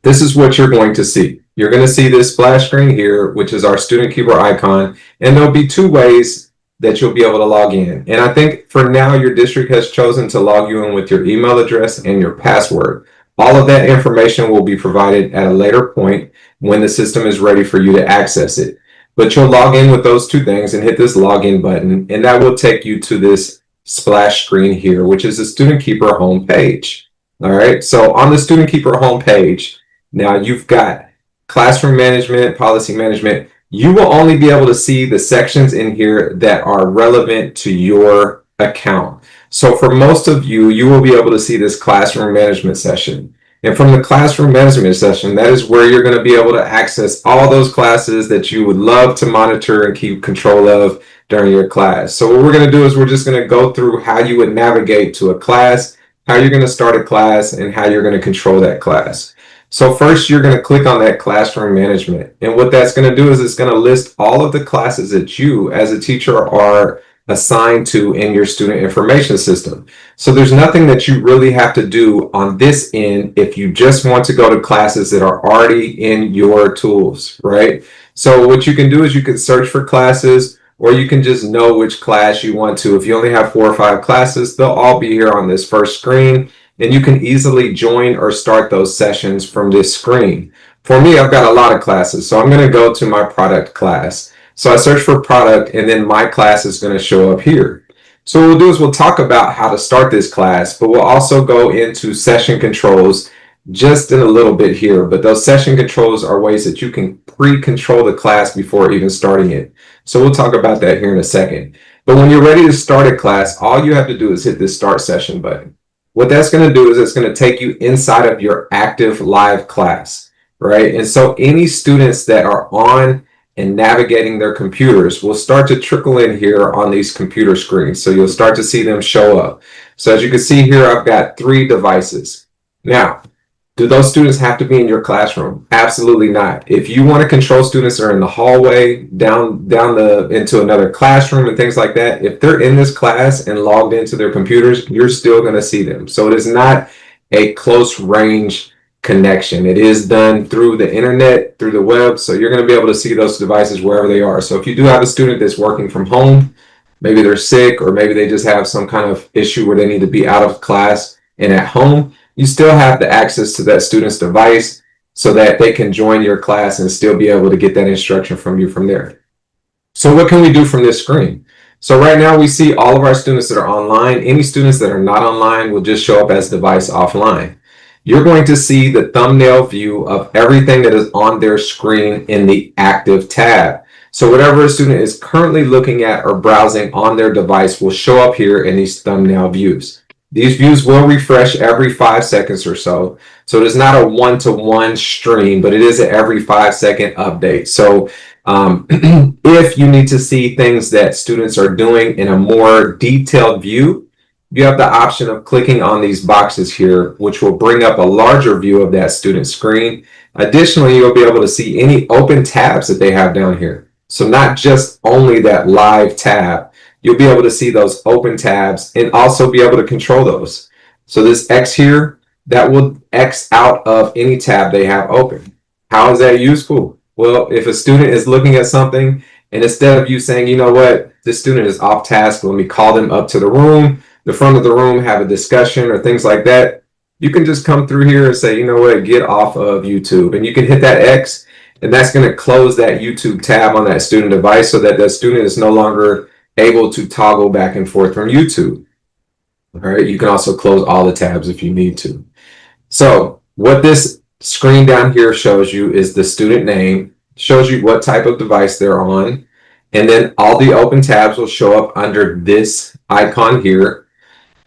this is what you're going to see. You're going to see this splash screen here, which is our StudentKeeper icon, and there'll be 2 ways that you'll be able to log in. And I think for now, your district has chosen to log you in with your email address and your password. All of that information will be provided at a later point when the system is ready for you to access it. But you'll log in with those 2 things and hit this login button, and that will take you to this splash screen here, which is the StudentKeeper homepage. All right, so on the StudentKeeper homepage, now you've got classroom management, policy management. You will only be able to see the sections in here that are relevant to your account. So for most of you, you will be able to see this classroom management section. And from the classroom management session, that is where you're going to be able to access all those classes that you would love to monitor and keep control of during your class. So what we're going to do is we're just going to go through how you would navigate to a class, how you're going to start a class, and how you're going to control that class. So first, you're going to click on that classroom management. And what that's going to do is it's going to list all of the classes that you as a teacher are assigned to in your student information system. So there's nothing that you really have to do on this end if you just want to go to classes that are already in your tools, right? So what you can do is you can search for classes, or you can just know which class you want to. If you only have 4 or 5 classes, they'll all be here on this first screen, and you can easily join or start those sessions from this screen. For me, I've got a lot of classes, so I'm going to go to my product class. So I search for product, and then my class is going to show up here. So what we'll do is we'll talk about how to start this class, but we'll also go into session controls just in a little bit here. But those session controls are ways that you can pre-control the class before even starting it. So we'll talk about that here in a second. But when you're ready to start a class, all you have to do is hit this start session button. What that's going to do is it's going to take you inside of your active live class, right? And so any students that are on and navigating their computers will start to trickle in here on these computer screens. So you'll start to see them show up. So as you can see here, I've got 3 devices. Now, do those students have to be in your classroom? Absolutely not. If you want to control students that are in the hallway, down into another classroom and things like that, if they're in this class and logged into their computers, you're still going to see them. So it is not a close range connection. It is done through the internet, through the web, so you're going to be able to see those devices wherever they are. So if you do have a student that's working from home, maybe they're sick, or maybe they just have some kind of issue where they need to be out of class and at home, you still have the access to that student's device so that they can join your class and still be able to get that instruction from you from there. So what can we do from this screen? So right now we see all of our students that are online. Any students that are not online will just show up as device offline. You're going to see the thumbnail view of everything that is on their screen in the active tab. So whatever a student is currently looking at or browsing on their device will show up here in these thumbnail views. These views will refresh every 5 seconds or so. So it is not a one-to-one stream, but it is an every 5-second update. So if you need to see things that students are doing in a more detailed view, you have the option of clicking on these boxes here, which will bring up a larger view of that student screen. Additionally, you'll be able to see any open tabs that they have down here. So not just only that live tab, you'll be able to see those open tabs and also be able to control those. So this X here, that will X out of any tab they have open. How is that useful? Well, if a student is looking at something and instead of you saying, you know what, this student is off task, let me call them up to the front of the room, have a discussion or things like that, you can just come through here and say, you know what, get off of YouTube. And you can hit that X, and that's going to close that YouTube tab on that student device so that the student is no longer able to toggle back and forth from YouTube. All right, you can also close all the tabs if you need to. So what this screen down here shows you is the student name, shows you what type of device they're on, and then all the open tabs will show up under this icon here.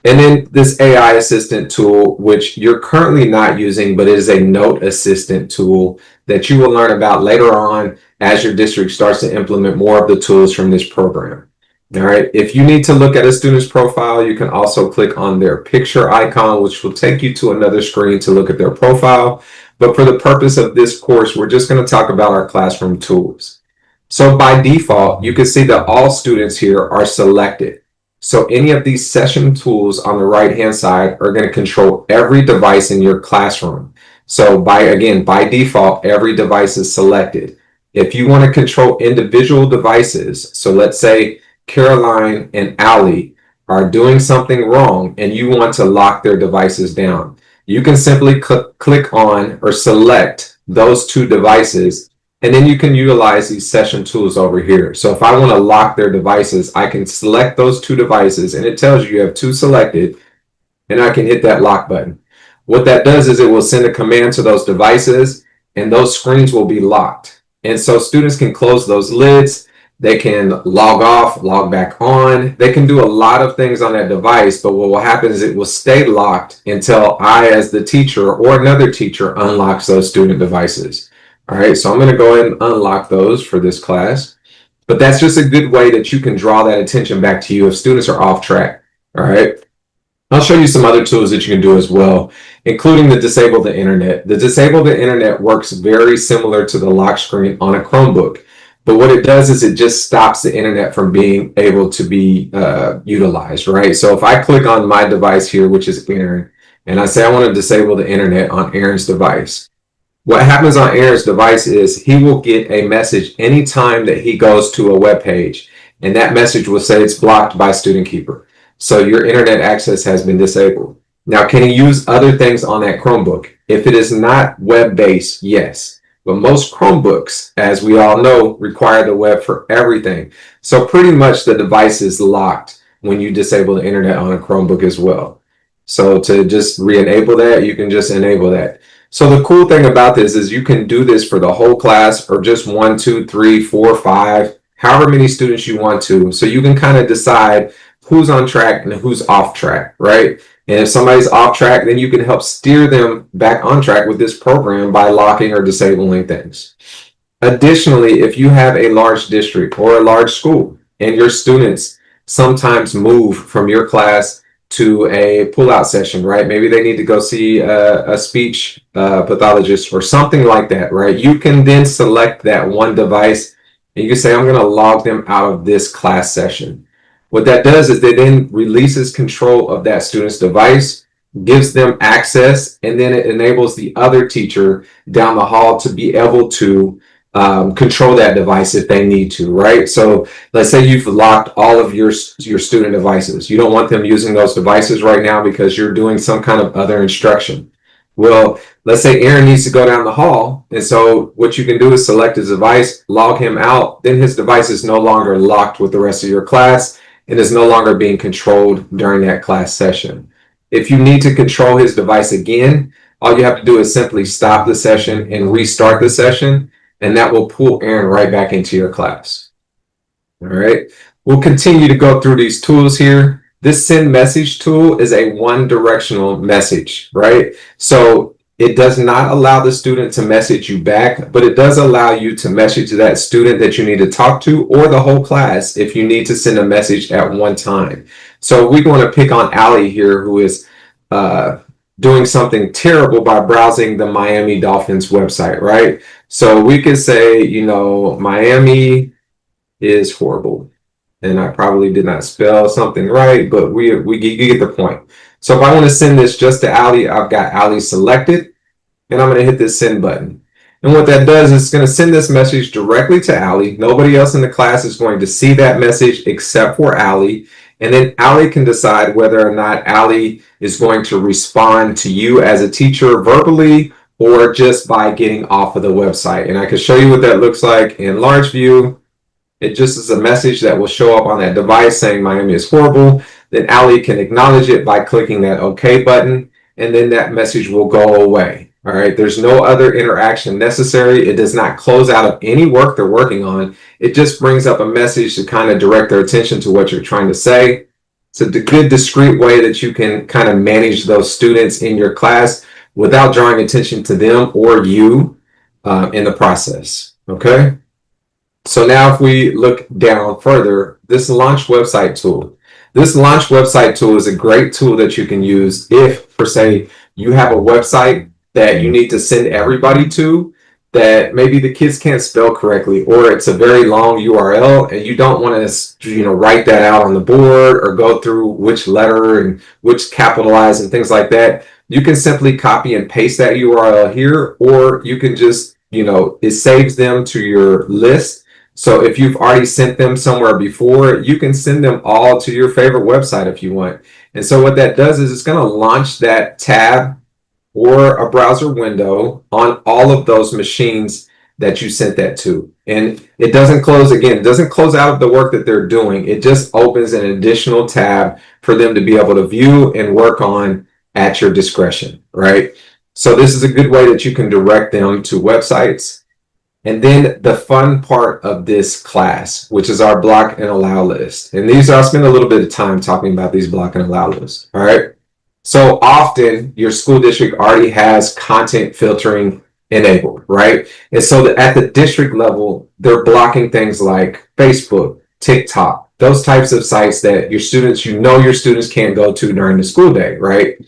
And then this AI assistant tool, which you're currently not using, but it is a note assistant tool that you will learn about later on as your district starts to implement more of the tools from this program. All right, if you need to look at a student's profile, you can also click on their picture icon, which will take you to another screen to look at their profile. But for the purpose of this course, we're just going to talk about our classroom tools. So by default, you can see that all students here are selected. So any of these session tools on the right-hand side are going to control every device in your classroom. So by default, every device is selected. If you want to control individual devices, so let's say Caroline and Allie are doing something wrong and you want to lock their devices down, you can simply click on or select those 2 devices, and then you can utilize these session tools over here. So if I want to lock their devices, I can select those 2 devices, and it tells you have 2 selected, and I can hit that lock button. What that does is it will send a command to those devices, and those screens will be locked. And so students can close those lids. They can log off, log back on. They can do a lot of things on that device, but what will happen is it will stay locked until I, as the teacher or another teacher, unlocks those student devices. All right, so I'm going to go ahead and unlock those for this class. But that's just a good way that you can draw that attention back to you if students are off track. All right. I'll show you some other tools that you can do as well, including the disable the internet. The disable the internet works very similar to the lock screen on a Chromebook. But what it does is it just stops the internet from being able to be utilized, right? So if I click on my device here, which is Aaron, and I say I want to disable the internet on Aaron's device, what happens on Aaron's device is he will get a message anytime that he goes to a web page, and that message will say it's blocked by StudentKeeper. So your internet access has been disabled. Now, can he use other things on that Chromebook? If it is not web-based, yes. But most Chromebooks, as we all know, require the web for everything. So pretty much the device is locked when you disable the internet on a Chromebook as well. So to just re-enable that, you can just enable that. So the cool thing about this is you can do this for the whole class or just 1, 2, 3, 4, 5, however many students you want to. So you can kind of decide who's on track and who's off track, right? And if somebody's off track, then you can help steer them back on track with this program by locking or disabling things. Additionally, if you have a large district or a large school and your students sometimes move from your class to a pull-out session, right? Maybe they need to go see a speech pathologist or something like that, right? You can then select that one device and you can say, I'm going to log them out of this class session. What that does is it then releases control of that student's device, gives them access, and then it enables the other teacher down the hall to be able to control that device if they need to, right? So let's say you've locked all of your student devices. You don't want them using those devices right now because you're doing some kind of other instruction. Well, let's say Aaron needs to go down the hall. And so what you can do is select his device, log him out. Then his device is no longer locked with the rest of your class and is no longer being controlled during that class session. If you need to control his device again, all you have to do is simply stop the session and restart the session, and that will pull Aaron right back into your class. All right. We'll continue to go through these tools here. This send message tool is a one-directional message, right? So it does not allow the student to message you back, but it does allow you to message that student that you need to talk to or the whole class if you need to send a message at one time. So we're going to pick on Allie here, who is doing something terrible by browsing the Miami Dolphins website, right? So we could say, you know, Miami is horrible. And I probably did not spell something right, but you get the point. So if I want to send this just to Allie, I've got Allie selected, and I'm going to hit this send button. And what that does is it's going to send this message directly to Allie. Nobody else in the class is going to see that message except for Allie. And then Allie can decide whether or not Allie is going to respond to you as a teacher verbally or just by getting off of the website. And I can show you what that looks like in large view. It just is a message that will show up on that device saying Miami is horrible. Then Allie can acknowledge it by clicking that OK button, and then that message will go away. All right, there's no other interaction necessary. It does not close out of any work they're working on. It just brings up a message to kind of direct their attention to what you're trying to say. It's a good, discreet way that you can kind of manage those students in your class without drawing attention to them or you in the process. Okay. So now if we look down further, this launch website tool. This launch website tool is a great tool that you can use if, per se, you have a website that you need to send everybody to that maybe the kids can't spell correctly, or it's a very long URL and you don't want to, write that out on the board or go through which letter and which capitalize and things like that. You can simply copy and paste that URL here, or you can just, it saves them to your list. So if you've already sent them somewhere before, you can send them all to your favorite website if you want. And so what that does is it's going to launch that tab or a browser window on all of those machines that you sent that to. And it doesn't close out of the work that they're doing. It just opens an additional tab for them to be able to view and work on at your discretion, right? So this is a good way that you can direct them to websites. And then the fun part of this class, which is our block and allow list. And these, I'll spend a little bit of time talking about these block and allow lists. All right. So often your school district already has content filtering enabled, right? And so at the district level, they're blocking things like Facebook, TikTok, those types of sites that your students, your students can't go to during the school day, right?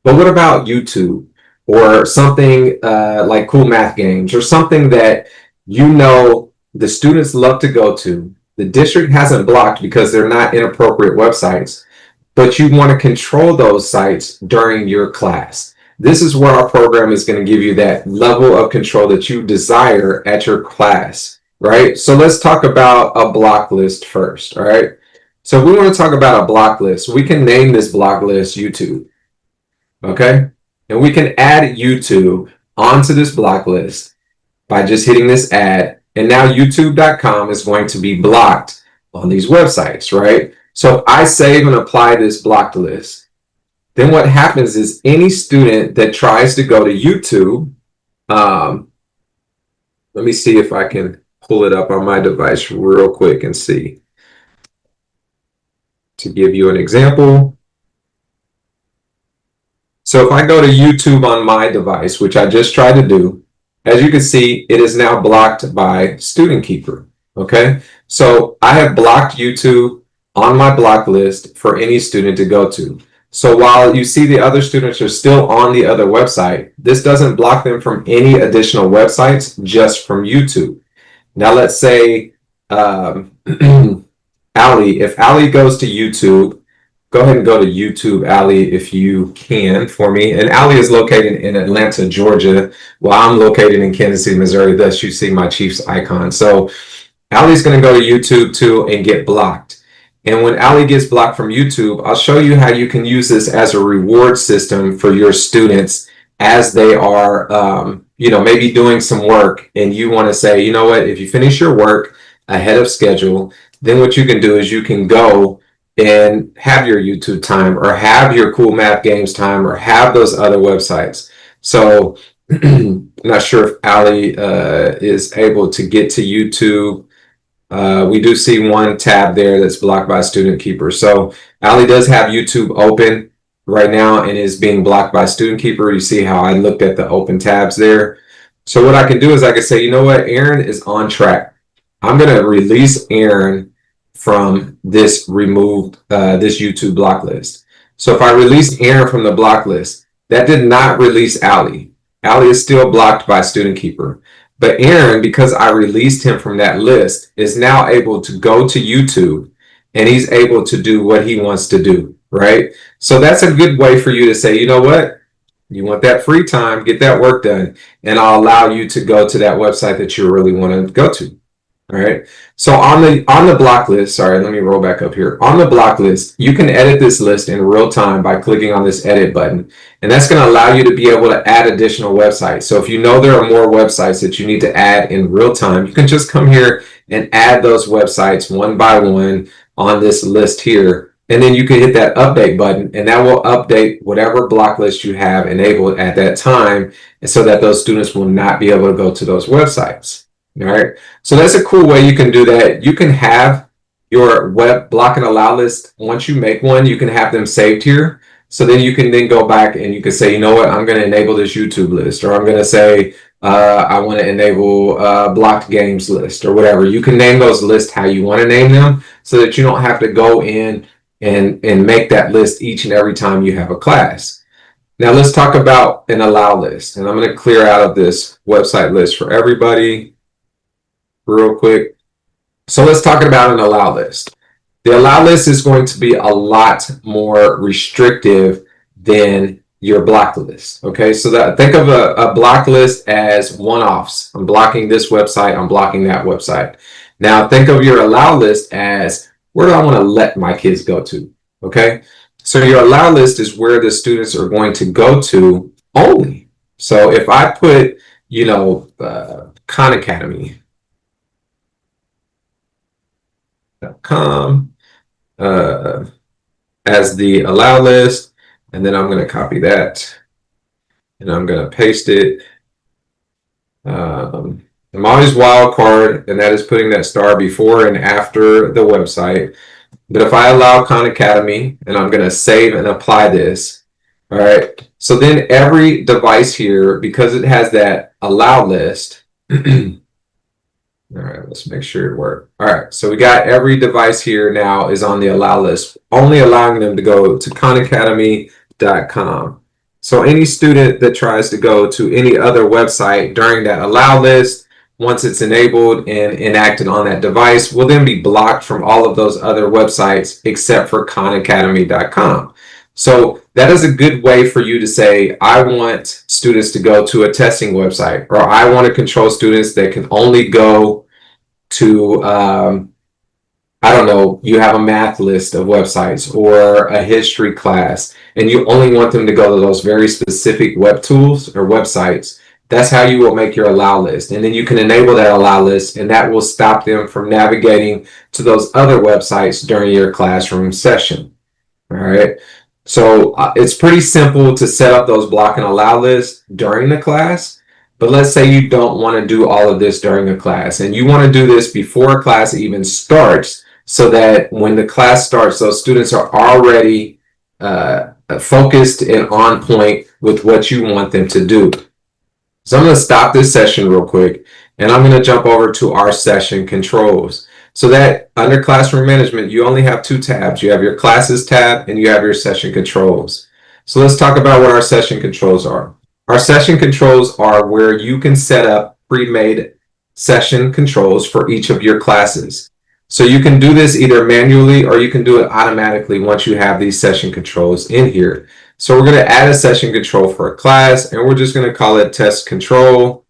But what about YouTube or something like Cool Math Games or something that the students love to go to? The district hasn't blocked because they're not inappropriate websites, but you want to control those sites during your class. This is where our program is going to give you that level of control that you desire at your class, right? So let's talk about a block list first, all right? So if we want to talk about a block list, we can name this block list YouTube, okay? And we can add YouTube onto this block list by just hitting this add. And now youtube.com is going to be blocked on these websites, right? So if I save and apply this blocked list, then what happens is any student that tries to go to YouTube, let me see if I can pull it up on my device real quick and see. To give you an example. So if I go to YouTube on my device, which I just tried to do, as you can see, it is now blocked by StudentKeeper, okay? So I have blocked YouTube on my block list for any student to go to. So while you see the other students are still on the other website, this doesn't block them from any additional websites, just from YouTube. Now let's say Allie, if Allie goes to YouTube, go ahead and go to YouTube, Allie, if you can for me. And Allie is located in Atlanta, Georgia, while I'm located in Kansas City, Missouri. Thus you see my Chiefs icon. So Allie's going to go to YouTube too and get blocked. And when Allie gets blocked from YouTube, I'll show you how you can use this as a reward system for your students as they are, maybe doing some work. And you want to say, you know what, if you finish your work ahead of schedule, then what you can do is you can go and have your YouTube time or have your Cool Math Games time or have those other websites. So I'm not sure if Allie is able to get to YouTube. We do see one tab there that's blocked by StudentKeeper. So Allie does have YouTube open right now and is being blocked by StudentKeeper. You see how I looked at the open tabs there. So what I can do is I can say, you know what, Aaron is on track. I'm going to release Aaron from this this YouTube block list. So if I release Aaron from the block list, that did not release Allie. Allie is still blocked by StudentKeeper. But Aaron, because I released him from that list, is now able to go to YouTube and he's able to do what he wants to do, right? So that's a good way for you to say, you know what? You want that free time, get that work done, and I'll allow you to go to that website that you really want to go to. All right. So on the block list, sorry, let me roll back up here. On the block list, you can edit this list in real time by clicking on this edit button. And that's going to allow you to be able to add additional websites. So if you know there are more websites that you need to add in real time, you can just come here and add those websites one by one on this list here. And then you can hit that update button and that will update whatever block list you have enabled at that time, and so that those students will not be able to go to those websites. All right. So that's a cool way you can do that. You can have your web block and allow list. Once you make one, you can have them saved here. So then you can then go back and you can say, you know what, I'm going to enable this YouTube list, or I'm going to say, I want to enable blocked games list or whatever. You can name those lists how you want to name them so that you don't have to go in and make that list each and every time you have a class. Now let's talk about an allow list. And I'm going to clear out of this website list for everybody real quick. So let's talk about an allow list. The allow list is going to be a lot more restrictive than your block list. Okay, so think of a block list as one-offs. I'm blocking this website, I'm blocking that website. Now think of your allow list as, where do I want to let my kids go to? Okay, so your allow list is where the students are going to go to only. So if I put, Khan Academy, .com as the allow list, and then I'm going to copy that and I'm going to paste it I'm always wild card, and that is putting that star before and after the website. But if I allow Khan Academy, and I'm going to save and apply this, all right, so then every device here, because it has that allow list, all right, let's make sure it works. All right, so we got every device here now is on the allow list, only allowing them to go to khanacademy.com. So any student that tries to go to any other website during that allow list, once it's enabled and enacted on that device, will then be blocked from all of those other websites except for khanacademy.com. So that is a good way for you to say, I want students to go to a testing website, or I want to control students that can only go to, I don't know, you have a math list of websites or a history class, and you only want them to go to those very specific web tools or websites. That's how you will make your allow list. And then you can enable that allow list, and that will stop them from navigating to those other websites during your classroom session. All right. So it's pretty simple to set up those block and allow lists during the class. But let's say you don't want to do all of this during a class, and you want to do this before a class even starts, so that when the class starts, those students are already focused and on point with what you want them to do. So I'm going to stop this session real quick, and I'm going to jump over to our session controls. So that under classroom management, you only have two tabs. You have your classes tab and you have your session controls. So let's talk about what our session controls are. Our session controls are where you can set up pre-made session controls for each of your classes. So you can do this either manually or you can do it automatically once you have these session controls in here. So we're going to add a session control for a class, and we're just going to call it test control.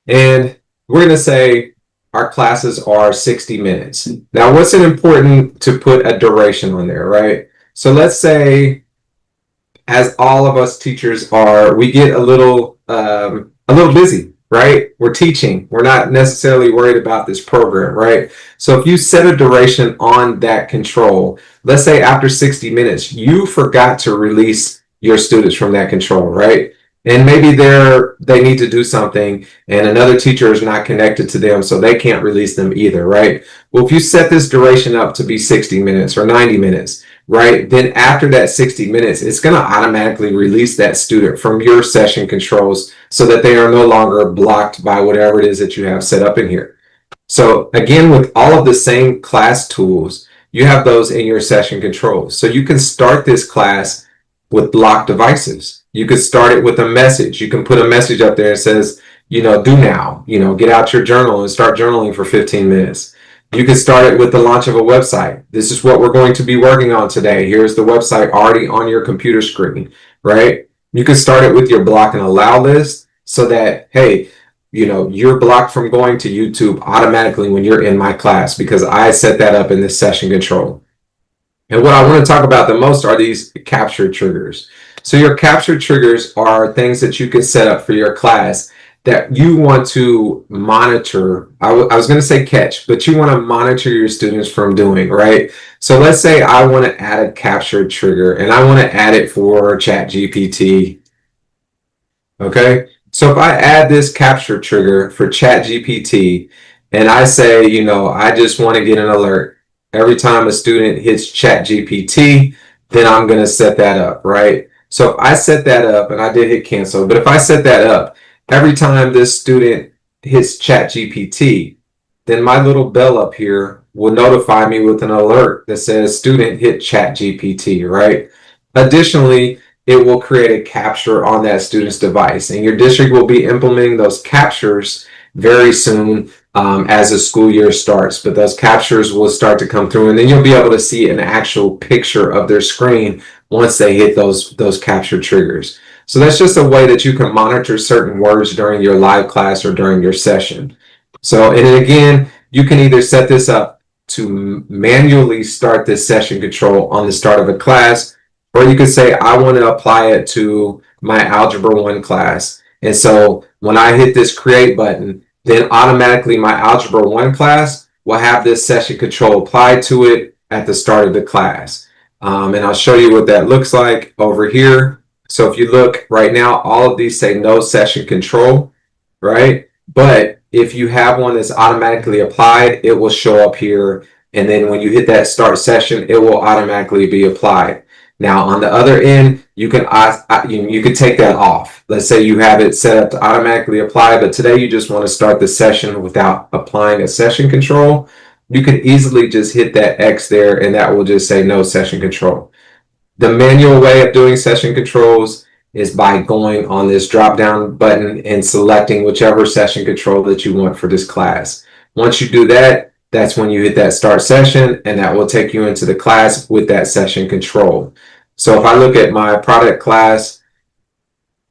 And we're going to say our classes are 60 minutes. Now, what's important to put a duration on there, right? So let's say, as all of us teachers are, we get a little busy. Right? We're teaching. We're not necessarily worried about this program, right? So if you set a duration on that control, let's say after 60 minutes, you forgot to release your students from that control, right? And maybe they need to do something and another teacher is not connected to them, so they can't release them either, right? Well, if you set this duration up to be 60 minutes or 90 minutes, right, then after that 60 minutes, it's going to automatically release that student from your session controls so that they are no longer blocked by whatever it is that you have set up in here. So again, with all of the same class tools, you have those in your session controls. So you can start this class with blocked devices. You could start it with a message. You can put a message up there that says, do now, get out your journal and start journaling for 15 minutes. You can start it with the launch of a website. This is what we're going to be working on today. Here's the website already on your computer screen, right? You can start it with your block and allow list so that, hey, you're blocked from going to YouTube automatically when you're in my class because I set that up in this session control. And what I want to talk about the most are these capture triggers. So your capture triggers are things that you can set up for your class that you want to monitor. I was going to say catch, but you want to monitor your students from doing, right? So let's say I want to add a capture trigger and I want to add it for ChatGPT. Okay. So if I add this capture trigger for ChatGPT and I say, I just want to get an alert every time a student hits ChatGPT, then I'm going to set that up, right? So if I set that up, and I did hit cancel, but if I set that up, every time this student hits ChatGPT, then my little bell up here will notify me with an alert that says student hit ChatGPT, right? Additionally, it will create a capture on that student's device, and your district will be implementing those captures very soon as the school year starts. But those captures will start to come through, and then you'll be able to see an actual picture of their screen once they hit those capture triggers. So that's just a way that you can monitor certain words during your live class or during your session. So, and then again, you can either set this up to manually start this session control on the start of a class, or you could say, I want to apply it to my Algebra 1 class. And so when I hit this create button, then automatically my Algebra 1 class will have this session control applied to it at the start of the class. And I'll show you what that looks like over here. So if you look right now, all of these say no session control. right? But if you have one that's automatically applied, it will show up here. And then when you hit that start session, it will automatically be applied. Now on the other end, you can take that off. Let's say you have it set up to automatically apply, but today you just want to start the session without applying a session control. You can easily just hit that X there, and that will just say no session control. The manual way of doing session controls is by going on this drop down button and selecting whichever session control that you want for this class. Once you do that, that's when you hit that start session, and that will take you into the class with that session control. So if I look at my product class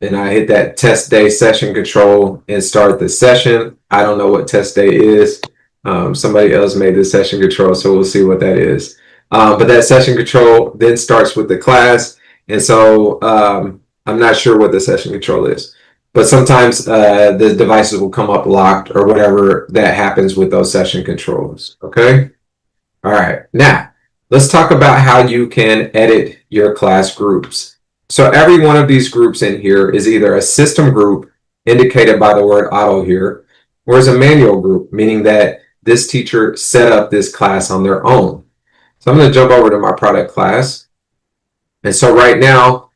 and I hit that test day session control and start the session, I don't know what test day is. Somebody else made the session control, so we'll see what that is. But that session control then starts with the class. And so I'm not sure what the session control is. But sometimes the devices will come up locked or whatever that happens with those session controls. Okay? All right. Now, let's talk about how you can edit your class groups. So every one of these groups in here is either a system group, indicated by the word auto here, or is a manual group, meaning that this teacher set up this class on their own. So I'm going to jump over to my product class. And so right now,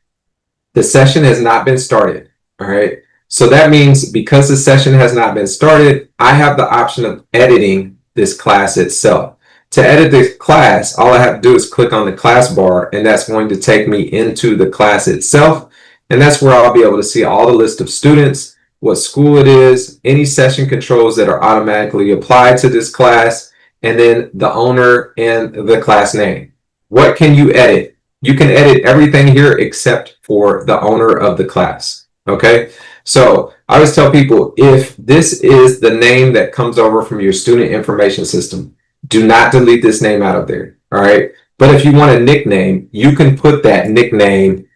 the session has not been started. All right. So that means because the session has not been started, I have the option of editing this class itself. To edit this class, all I have to do is click on the class bar, and that's going to take me into the class itself. And that's where I'll be able to see all the list of students, what school it is, any session controls that are automatically applied to this class, and then the owner and the class name. What can you edit? You can edit everything here except for the owner of the class. Okay? So I always tell people, if this is the name that comes over from your student information system, do not delete this name out of there. All right? But if you want a nickname, you can put that nickname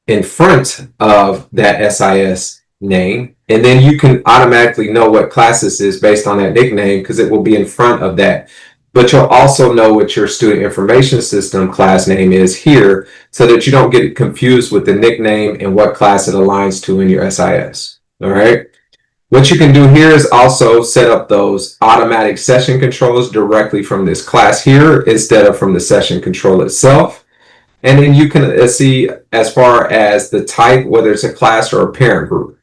in front of that SIS name, and then you can automatically know what class this is based on that nickname because it will be in front of that. But you'll also know what your student information system class name is here so that you don't get confused with the nickname and what class it aligns to in your SIS. All right. What you can do here is also set up those automatic session controls directly from this class here instead of from the session control itself. And then you can see as far as the type, whether it's a class or a parent group.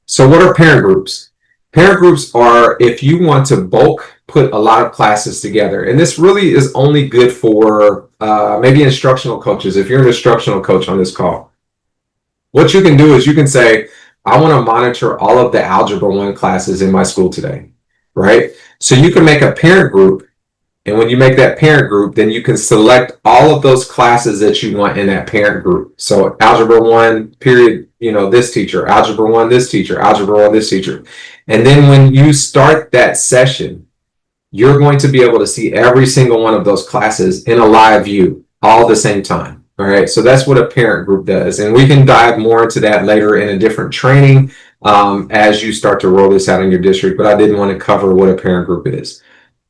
So what are parent groups? Parent groups are if you want to bulk put a lot of classes together. And this really is only good for maybe instructional coaches, if you're an instructional coach on this call. What you can do is you can say, I want to monitor all of the Algebra 1 classes in my school today, right? So you can make a parent group. And when you make that parent group, then you can select all of those classes that you want in that parent group. So Algebra 1, period, this teacher, Algebra 1, this teacher, Algebra 1, this teacher. And then when you start that session, you're going to be able to see every single one of those classes in a live view all at the same time. All right, so that's what a parent group does. And we can dive more into that later in a different training as you start to roll this out in your district. But I didn't want to cover what a parent group is.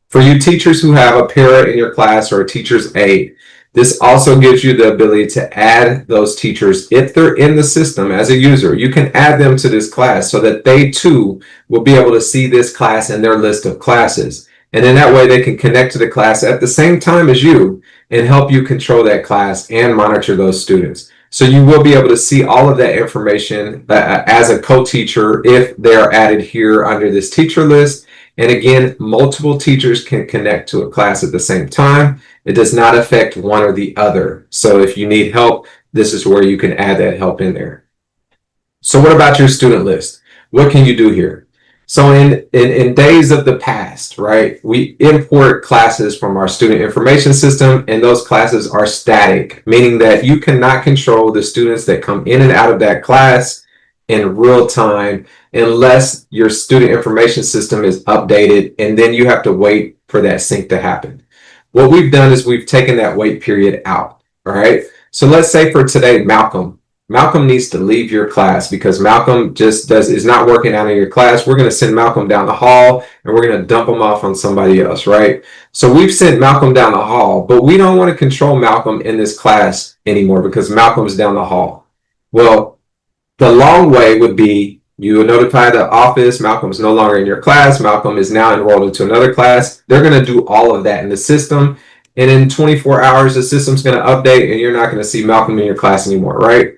For you teachers who have a para in your class or a teacher's aide, this also gives you the ability to add those teachers if they're in the system as a user. You can add them to this class so that they too will be able to see this class in their list of classes. And then that way they can connect to the class at the same time as you and help you control that class and monitor those students. So you will be able to see all of that information as a co-teacher if they're added here under this teacher list. And again, multiple teachers can connect to a class at the same time. It does not affect one or the other. So if you need help, this is where you can add that help in there. So what about your student list? What can you do here? So in days of the past, right, we import classes from our student information system, and those classes are static, meaning that you cannot control the students that come in and out of that class in real time unless your student information system is updated, and then you have to wait for that sync to happen. What we've done is we've taken that wait period out. All right. So let's say for today, Malcolm needs to leave your class because Malcolm is not working out in your class. We're going to send Malcolm down the hall and we're going to dump him off on somebody else, right? So we've sent Malcolm down the hall, but we don't want to control Malcolm in this class anymore because Malcolm's down the hall. Well, the long way would be You will notify the office, Malcolm is no longer in your class, Malcolm is now enrolled into another class. They're going to do all of that in the system. And in 24 hours, the system's going to update and you're not going to see Malcolm in your class anymore, right?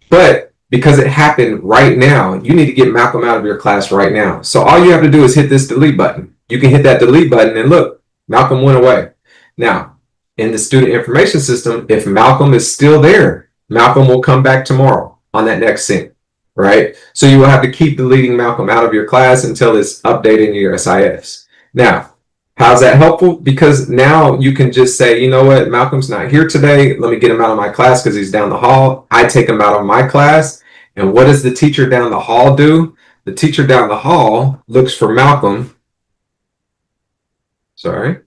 But because it happened right now, you need to get Malcolm out of your class right now. So all you have to do is hit this delete button. You can hit that delete button and look, Malcolm went away. Now, in the student information system, if Malcolm is still there, Malcolm will come back tomorrow on that next sync, right? So you will have to keep deleting Malcolm out of your class until it's updated in your SIS. Now, how's that helpful? Because now you can just say, you know what, Malcolm's not here today. Let me get him out of my class because he's down the hall. I take him out of my class. And what does the teacher down the hall do? The teacher down the hall looks for Malcolm. Sorry.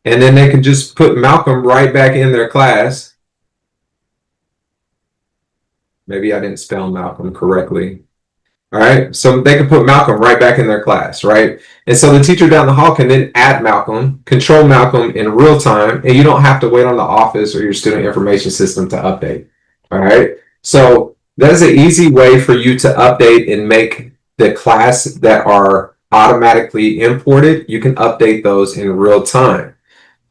And then they can just put Malcolm right back in their class. Maybe I didn't spell Malcolm correctly. All right, so they can put Malcolm right back in their class, right? And so the teacher down the hall can then add Malcolm, control Malcolm in real time, and you don't have to wait on the office or your student information system to update. All right, so that is an easy way for you to update and make the class that are automatically imported, you can update those in real time.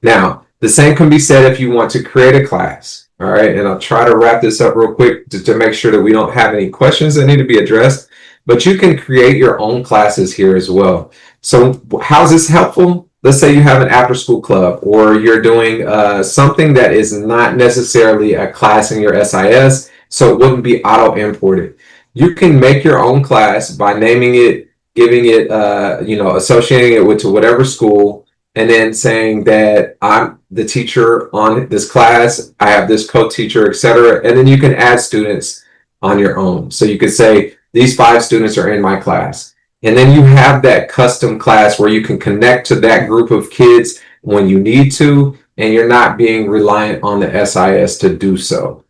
Now, the same can be said if you want to create a class. All right, and I'll try to wrap this up real quick to make sure that we don't have any questions that need to be addressed. But you can create your own classes here as well. So how is this helpful? Let's say you have an after school club or you're doing something that is not necessarily a class in your SIS, so it wouldn't be auto imported. You can make your own class by naming it, giving it, associating it to whatever school, and then saying that I'm the teacher on this class, I have this co-teacher, etc. And then you can add students on your own. So you could say, these 5 students are in my class. And then you have that custom class where you can connect to that group of kids when you need to, and you're not being reliant on the SIS to do so.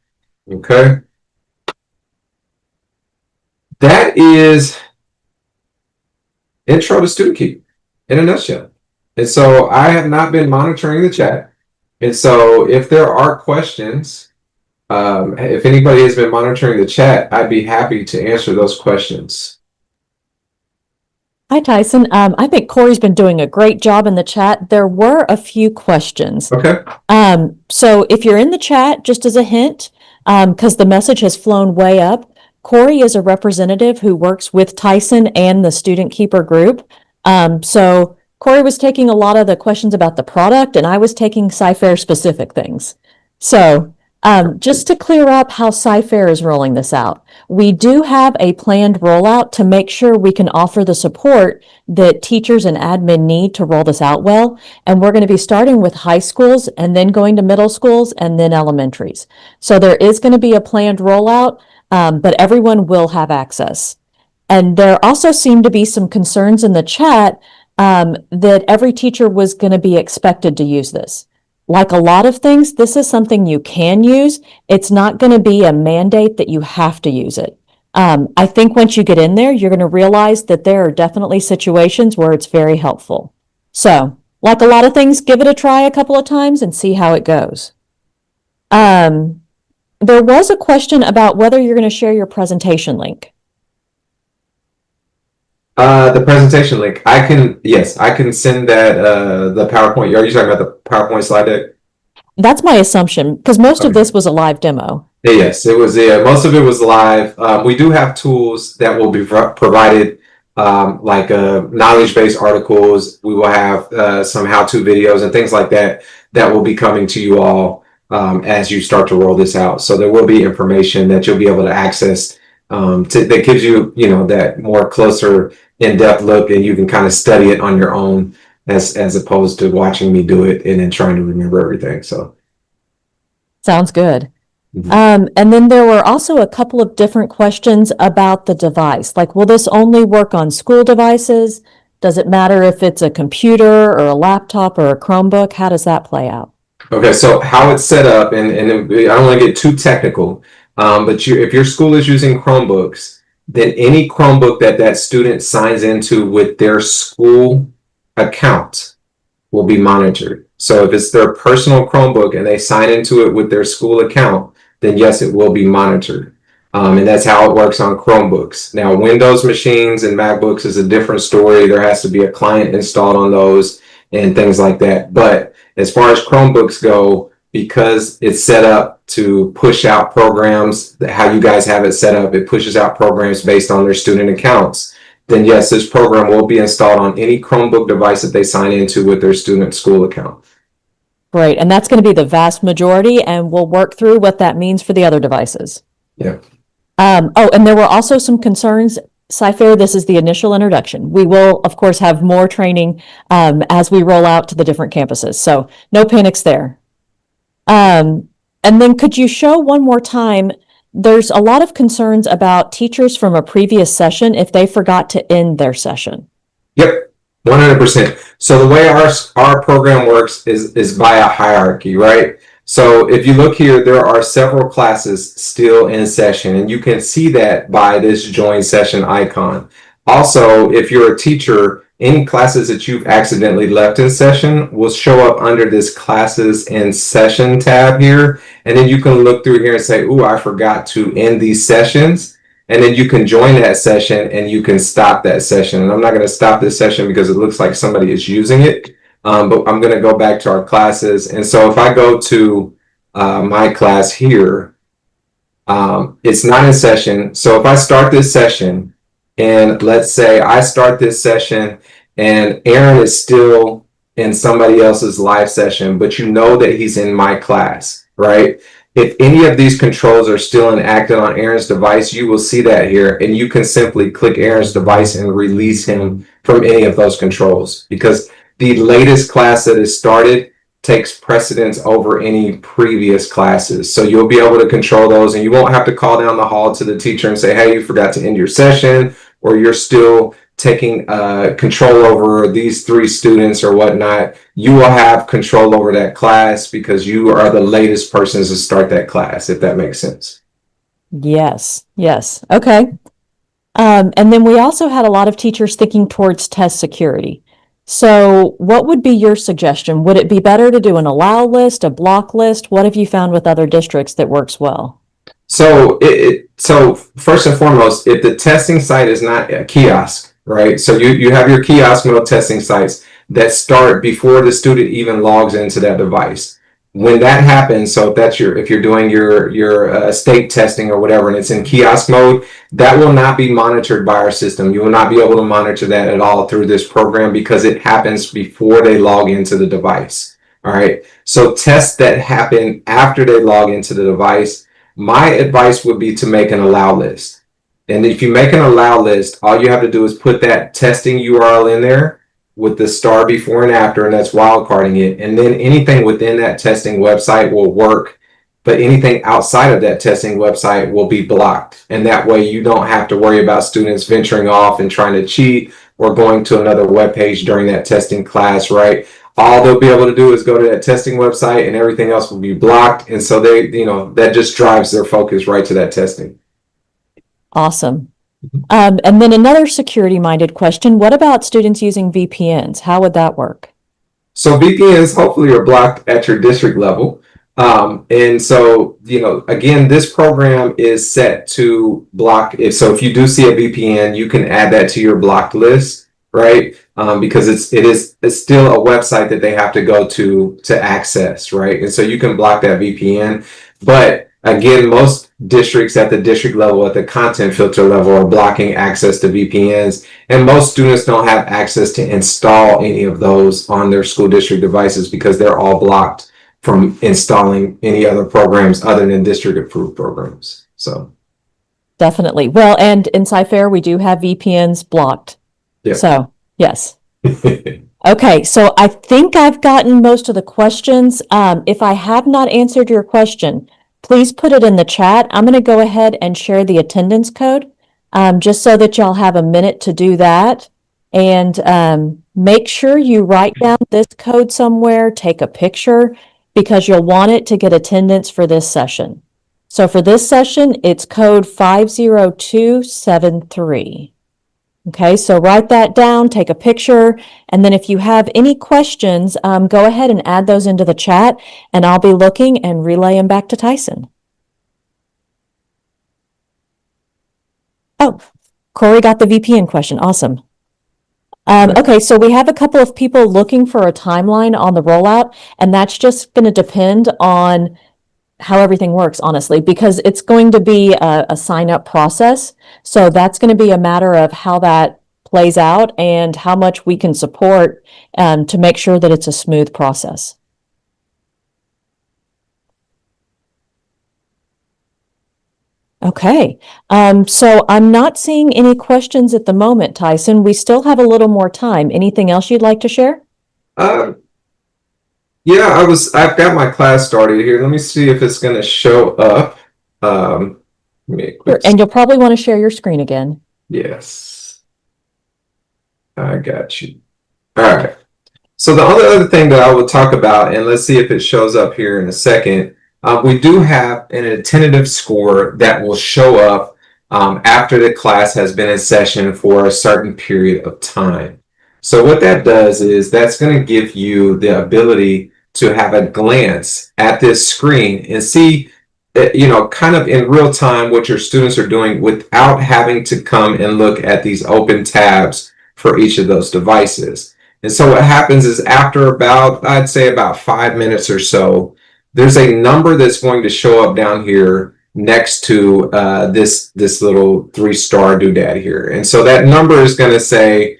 Okay? That is intro to StudentKeeper in a nutshell. And so I have not been monitoring the chat. And so if there are questions, if anybody has been monitoring the chat, I'd be happy to answer those questions. Hi, Tyson. I think Corey's been doing a great job in the chat. There were a few questions. Okay. So if you're in the chat, just as a hint, because the message has flown way up, Corey is a representative who works with Tyson and the StudentKeeper group. So Corey was taking a lot of the questions about the product, and I was taking SciFair specific things. So just to clear up how SciFair is rolling this out, we do have a planned rollout to make sure we can offer the support that teachers and admin need to roll this out well. And we're going to be starting with high schools and then going to middle schools and then elementaries. So there is going to be a planned rollout, but everyone will have access. And there also seemed to be some concerns in the chat that every teacher was going to be expected to use this. Like a lot of things, this is something you can use. It's not going to be a mandate that you have to use it. I think once you get in there, you're going to realize that there are definitely situations where it's very helpful. So, like a lot of things, give it a try a couple of times and see how it goes. There was a question about whether you're going to share your presentation link. The presentation link, I can send that, the PowerPoint. Are you talking about the PowerPoint slide deck? That's my assumption, because most of this was a live demo. Yes, it was. Most of it was live. We do have tools that will be provided, like knowledge-based articles. We will have some how-to videos and things like that that will be coming to you all as you start to roll this out. So there will be information that you'll be able to access that gives you, that more closer in-depth look, and you can kind of study it on your own as opposed to watching me do it and then trying to remember everything. So sounds good. And then there were also a couple of different questions about the device. Like, will this only work on school devices? Does it matter if it's a computer or a laptop or a Chromebook? How does that play out? Okay, so how it's set up, and I don't want to get too technical, but if your school is using Chromebooks, then any Chromebook that student signs into with their school account will be monitored. So if it's their personal Chromebook and they sign into it with their school account, then yes, it will be monitored. And that's how it works on Chromebooks. Now, Windows machines and MacBooks is a different story. There has to be a client installed on those and things like that. But as far as Chromebooks go, because it's set up to push out programs, how you guys have it set up, it pushes out programs based on their student accounts. Then yes, this program will be installed on any Chromebook device that they sign into with their student school account. Great. And that's going to be the vast majority, and we'll work through what that means for the other devices. Yeah. Oh, and there were also some concerns. Cypher, this is the initial introduction. We will, of course, have more training as we roll out to the different campuses. So no panics there. And then could you show one more time? There's a lot of concerns about teachers from a previous session if they forgot to end their session. Yep, 100%. So the way our program works is by a hierarchy, right? So if you look here, there are several classes still in session, and you can see that by this join session icon. Also, if you're a teacher, any classes that you've accidentally left in session will show up under this classes in session tab here. And then you can look through here and say, ooh, I forgot to end these sessions. And then you can join that session and you can stop that session. And I'm not going to stop this session because it looks like somebody is using it. But I'm going to go back to our classes. And so if I go to my class here, it's not in session. So if I start this session, and let's say I start this session and Aaron is still in somebody else's live session, but you know that he's in my class, right? If any of these controls are still enacted on Aaron's device, you will see that here, and you can simply click Aaron's device and release him from any of those controls, because the latest class that is started takes precedence over any previous classes. So you'll be able to control those, and you won't have to call down the hall to the teacher and say, hey, you forgot to end your session, or you're still taking control over these 3 students or whatnot. You will have control over that class because you are the latest persons to start that class, if that makes sense. Yes, yes. Okay. And then we also had a lot of teachers thinking towards test security. So what would be your suggestion? Would it be better to do an allow list, a block list? What have you found with other districts that works well? So so first and foremost, if the testing site is not a kiosk, right? So you have your kiosk mode testing sites that start before the student even logs into that device. When that happens, so if you're doing your state testing or whatever, and it's in kiosk mode, that will not be monitored by our system. You will not be able to monitor that at all through this program because it happens before they log into the device. All right. So tests that happen after they log into the device, my advice would be to make an allow list. And if you make an allow list, all you have to do is put that testing URL in there with the star before and after, and that's wildcarding it. And then anything within that testing website will work, but anything outside of that testing website will be blocked. And that way you don't have to worry about students venturing off and trying to cheat or going to another web page during that testing class, right? All they'll be able to do is go to that testing website and everything else will be blocked. And so they, that just drives their focus right to that testing. Awesome. And then another security-minded question, what about students using VPNs? How would that work? So VPNs hopefully are blocked at your district level. And so, again, this program is set to block. If you do see a VPN, you can add that to your blocked list, right? Because it's still a website that they have to go to access, right? And so you can block that VPN. But again, most districts at the district level, at the content filter level, are blocking access to VPNs, and most students don't have access to install any of those on their school district devices because they're all blocked from installing any other programs other than district approved programs. So definitely. Well, and in Cypher, we do have VPNs blocked. Yeah. So yes. Okay, so I think I've gotten most of the questions. If I have not answered your question, please put it in the chat. I'm going to go ahead and share the attendance code just so that y'all have a minute to do that. And make sure you write down this code somewhere, take a picture, because you'll want it to get attendance for this session. So for this session, it's code 50273. Okay, so write that down, take a picture, and then if you have any questions, go ahead and add those into the chat, and I'll be looking and relay them back to Tyson. Oh, Corey got the VPN question. Awesome. Okay, so we have a couple of people looking for a timeline on the rollout, and that's just going to depend on how everything works, honestly, because it's going to be a sign-up process. So that's going to be a matter of how that plays out and how much we can support to make sure that it's a smooth process. Okay, so I'm not seeing any questions at the moment, Tyson. We still have a little more time. Anything else you'd like to share? Yeah, I've got my class started here. Let me see if it's going to show up. Sure. And you'll probably want to share your screen again. Yes. I got you. All right. So the only other thing that I will talk about, and let's see if it shows up here in a second, we do have a tentative score that will show up after the class has been in session for a certain period of time. So what that does is that's going to give you the ability to have a glance at this screen and see, kind of in real time what your students are doing without having to come and look at these open tabs for each of those devices. And so what happens is after I'd say about 5 minutes or so, there's a number that's going to show up down here next to this little 3-star doodad here. And so that number is going to say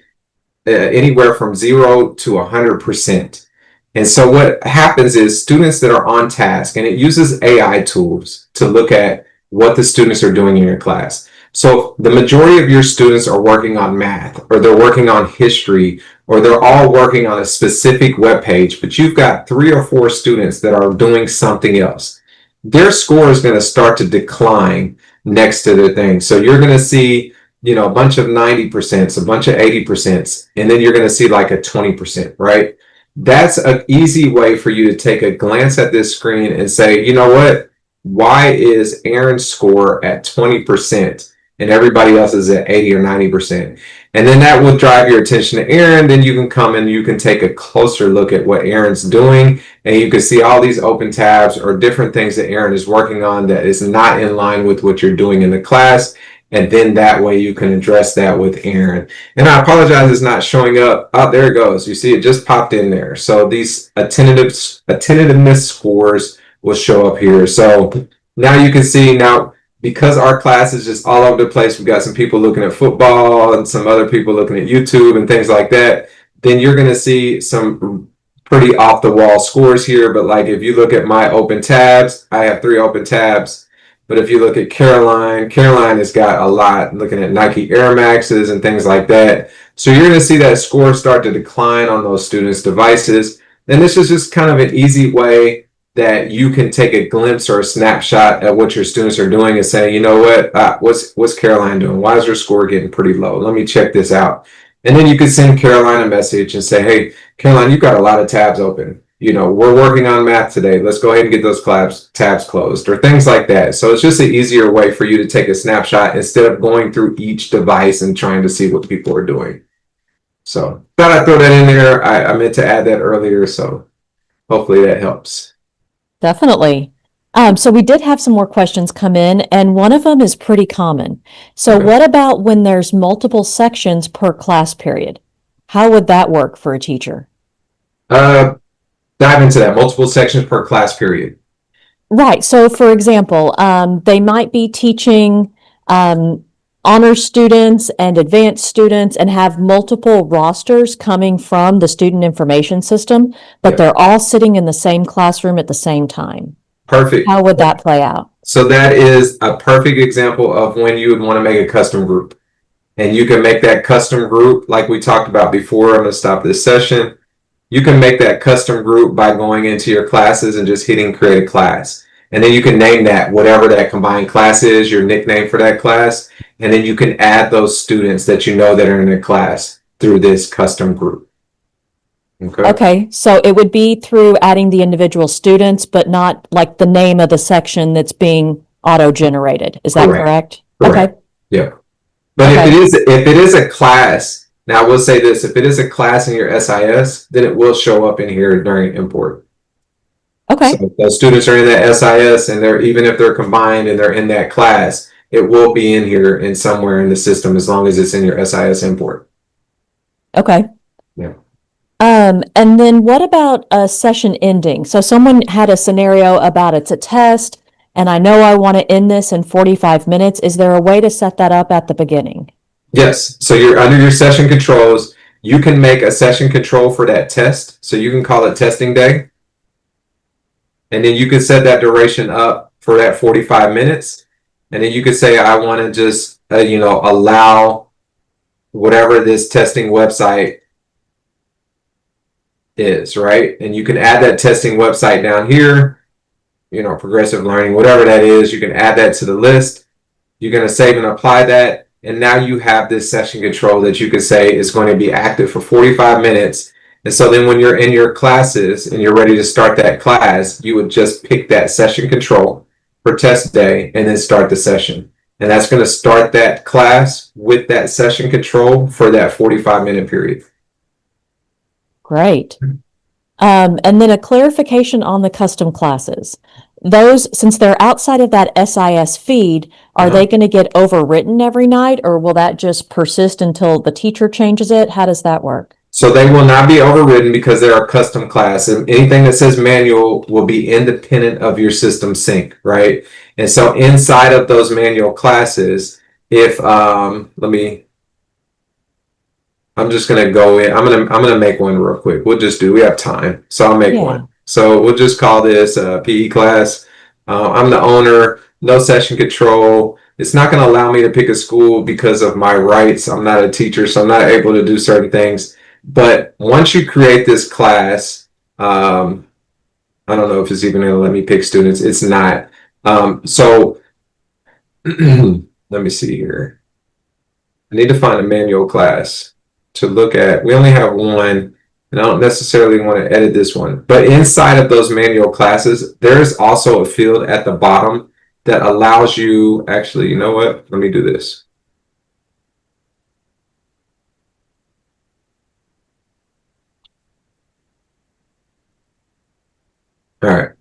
anywhere from 0 to 100%. And so what happens is students that are on task, and it uses AI tools to look at what the students are doing in your class. So the majority of your students are working on math, or they're working on history, or they're all working on a specific web page, but you've got 3 or 4 students that are doing something else. Their score is going to start to decline next to their thing. So you're going to see, a bunch of 90%, a bunch of 80%, and then you're going to see like a 20%, right? That's an easy way for you to take a glance at this screen and say, you know what? Why is Aaron's score at 20% and everybody else is at 80 or 90%? And then that will drive your attention to Aaron. Then you can come and you can take a closer look at what Aaron's doing, and you can see all these open tabs or different things that Aaron is working on that is not in line with what you're doing in the class. And then that way you can address that with Aaron. And I apologize, it's not showing up. Oh, there it goes. You see, it just popped in there. So these attentiveness scores will show up here. So now you can see because our class is just all over the place, we've got some people looking at football and some other people looking at YouTube and things like that. Then you're going to see some pretty off the wall scores here. But like if you look at my open tabs, I have 3 open tabs. But if you look at Caroline has got a lot, looking at Nike Air Maxes and things like that. So you're going to see that score start to decline on those students' devices. And this is just kind of an easy way that you can take a glimpse or a snapshot at what your students are doing and say, you know what, what's Caroline doing? Why is her score getting pretty low? Let me check this out. And then you can send Caroline a message and say, hey, Caroline, you've got a lot of tabs open. We're working on math today. Let's go ahead and get those tabs closed, or things like that. So it's just an easier way for you to take a snapshot instead of going through each device and trying to see what people are doing. So thought I'd throw that in there. I meant to add that earlier, so hopefully that helps. Definitely. So we did have some more questions come in, and one of them is pretty common. So what about when there's multiple sections per class period? How would that work for a teacher? Dive into that. Multiple sections per class period. Right. So for example, they might be teaching honor students and advanced students and have multiple rosters coming from the student information system, but they're all sitting in the same classroom at the same time. Perfect. How would that play out? So that is a perfect example of when you would want to make a custom group. And you can make that custom group like we talked about before. I'm going to stop this session. You can make that custom group by going into your classes and just hitting create a class. And then you can name that whatever that combined class is, your nickname for that class. And then you can add those students that you know that are in the class through this custom group. Okay, so it would be through adding the individual students, but not like the name of the section that's being auto-generated. Is that correct? Okay. Yeah. But if it is a class, now I will say this, if it is a class in your SIS, then it will show up in here during import. Okay. So if those students are in that SIS and even if they're combined and they're in that class, it will be in here and somewhere in the system as long as it's in your SIS import. Okay. Yeah. And then what about a session ending? So someone had a scenario about it's a test and I know I want to end this in 45 minutes. Is there a way to set that up at the beginning? Yes. So you're under your session controls. You can make a session control for that test. So you can call it testing day. And then you can set that duration up for that 45 minutes. And then you could say, I want to just, allow whatever this testing website is, right? And you can add that testing website down here, progressive learning, whatever that is, you can add that to the list. You're going to save and apply that. And now you have this session control that you can say is going to be active for 45 minutes. And so then when you're in your classes and you're ready to start that class, you would just pick that session control for test day and then start the session. And that's going to start that class with that session control for that 45-minute period. Great. And then a clarification on the custom classes. Those, since they're outside of that SIS feed, are they going to get overwritten every night, or will that just persist until the teacher changes it? How does that work? So they will not be overridden because they are a custom class. And anything that says manual will be independent of your system sync, right? And so inside of those manual classes, if I'm just gonna go in. I'm gonna make one real quick. We have time, so I'll make one. So we'll just call this a PE class. I'm the owner, no session control. It's not gonna allow me to pick a school because of my rights. I'm not a teacher, so I'm not able to do certain things. But once you create this class, I don't know if it's even gonna let me pick students. It's not. So let me see here. I need to find a manual class to look at. We only have one, and I don't necessarily want to edit this one. But inside of those manual classes, there's also a field at the bottom that allows you, actually, you know what? Let me do this. All right.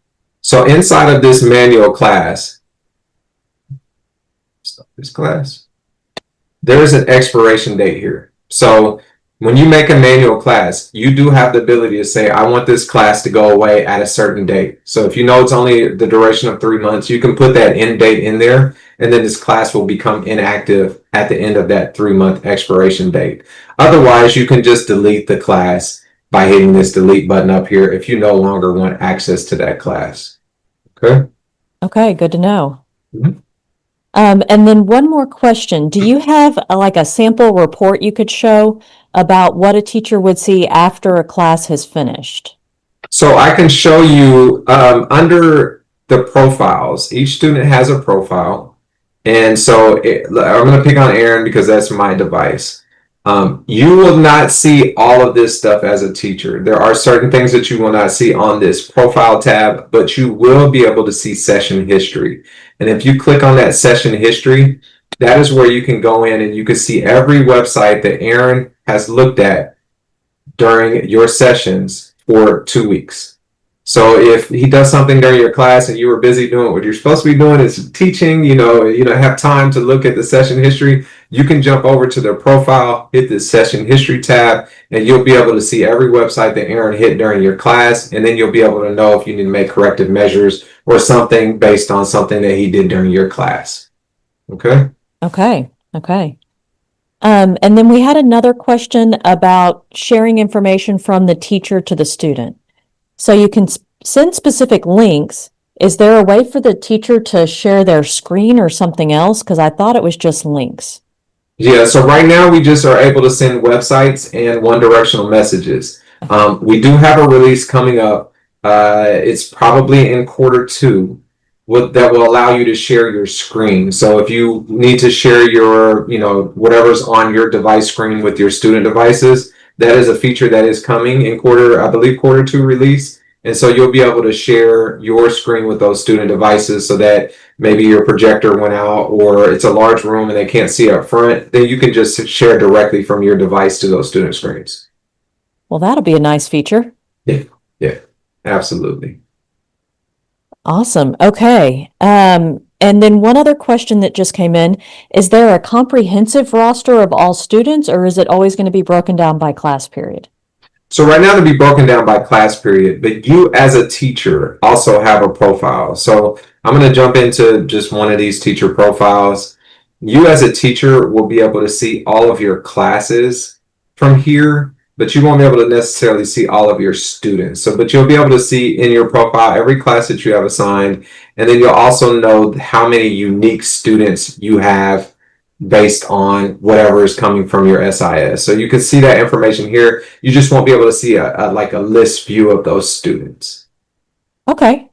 So inside of this manual class, there is an expiration date here. So when you make a manual class, you do have the ability to say, I want this class to go away at a certain date. So if you know it's only the duration of 3 months, you can put that end date in there, and then this class will become inactive at the end of that 3-month expiration date. Otherwise, you can just delete the class by hitting this delete button up here if you no longer want access to that class. Okay? Okay, good to know. Mm-hmm. And then one more question. Do you have a sample report you could show about what a teacher would see after a class has finished? So I can show you under the profiles. Each student has a profile. And so I'm going to pick on Aaron because that's my device. You will not see all of this stuff as a teacher. There are certain things that you will not see on this profile tab, but you will be able to see session history. And if you click on that session history, that is where you can go in and you can see every website that Aaron has looked at during your sessions for 2 weeks. So if he does something during your class and you were busy doing what you're supposed to be doing is teaching, have time to look at the session history, you can jump over to their profile, hit the session history tab, and you'll be able to see every website that Aaron hit during your class. And then you'll be able to know if you need to make corrective measures or something based on something that he did during your class. Okay? Okay. And then we had another question about sharing information from the teacher to the student. So you can send specific links. Is there a way for the teacher to share their screen or something else? Because I thought it was just links. Yeah, so right now we just are able to send websites and one-directional messages. We do have a release coming up. It's probably in Q2 that will allow you to share your screen. So if you need to share your, whatever's on your device screen with your student devices, that is a feature that is coming in Q2 release. And so you'll be able to share your screen with those student devices so that maybe your projector went out or it's a large room and they can't see up front. Then you can just share directly from your device to those student screens. Well, that'll be a nice feature. Yeah, absolutely. Awesome. Okay. And And then one other question that just came in, is there a comprehensive roster of all students, or is it always going to be broken down by class period? So right now it'll be broken down by class period, but you as a teacher also have a profile. So I'm going to jump into just one of these teacher profiles. You as a teacher will be able to see all of your classes from here, but you won't be able to necessarily see all of your students. So, but you'll be able to see in your profile every class that you have assigned, and then you'll also know how many unique students you have based on whatever is coming from your SIS. So you can see that information here. You just won't be able to see a list view of those students. Okay,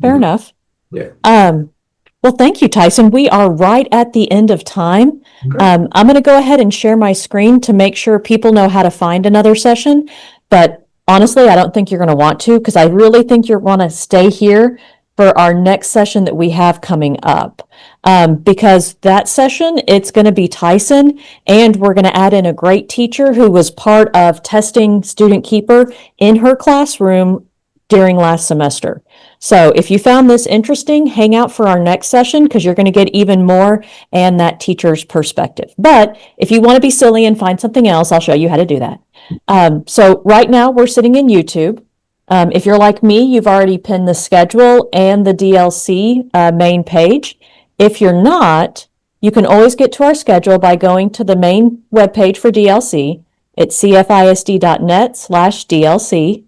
fair enough. Yeah. Well, thank you, Tyson. We are right at the end of time. Okay. I'm going to go ahead and share my screen to make sure people know how to find another session. But honestly, I don't think you're going to want to, because I really think you're going to stay here for our next session that we have coming up. Because that session, it's going to be Tyson, and we're going to add in a great teacher who was part of testing StudentKeeper in her classroom during last semester. So if you found this interesting, hang out for our next session, because you're going to get even more and that teacher's perspective. But if you want to be silly and find something else, I'll show you how to do that. So right now we're sitting in YouTube. If you're like me, you've already pinned the schedule and the DLC main page. If you're not, you can always get to our schedule by going to the main webpage for DLC. It's cfisd.net/DLC.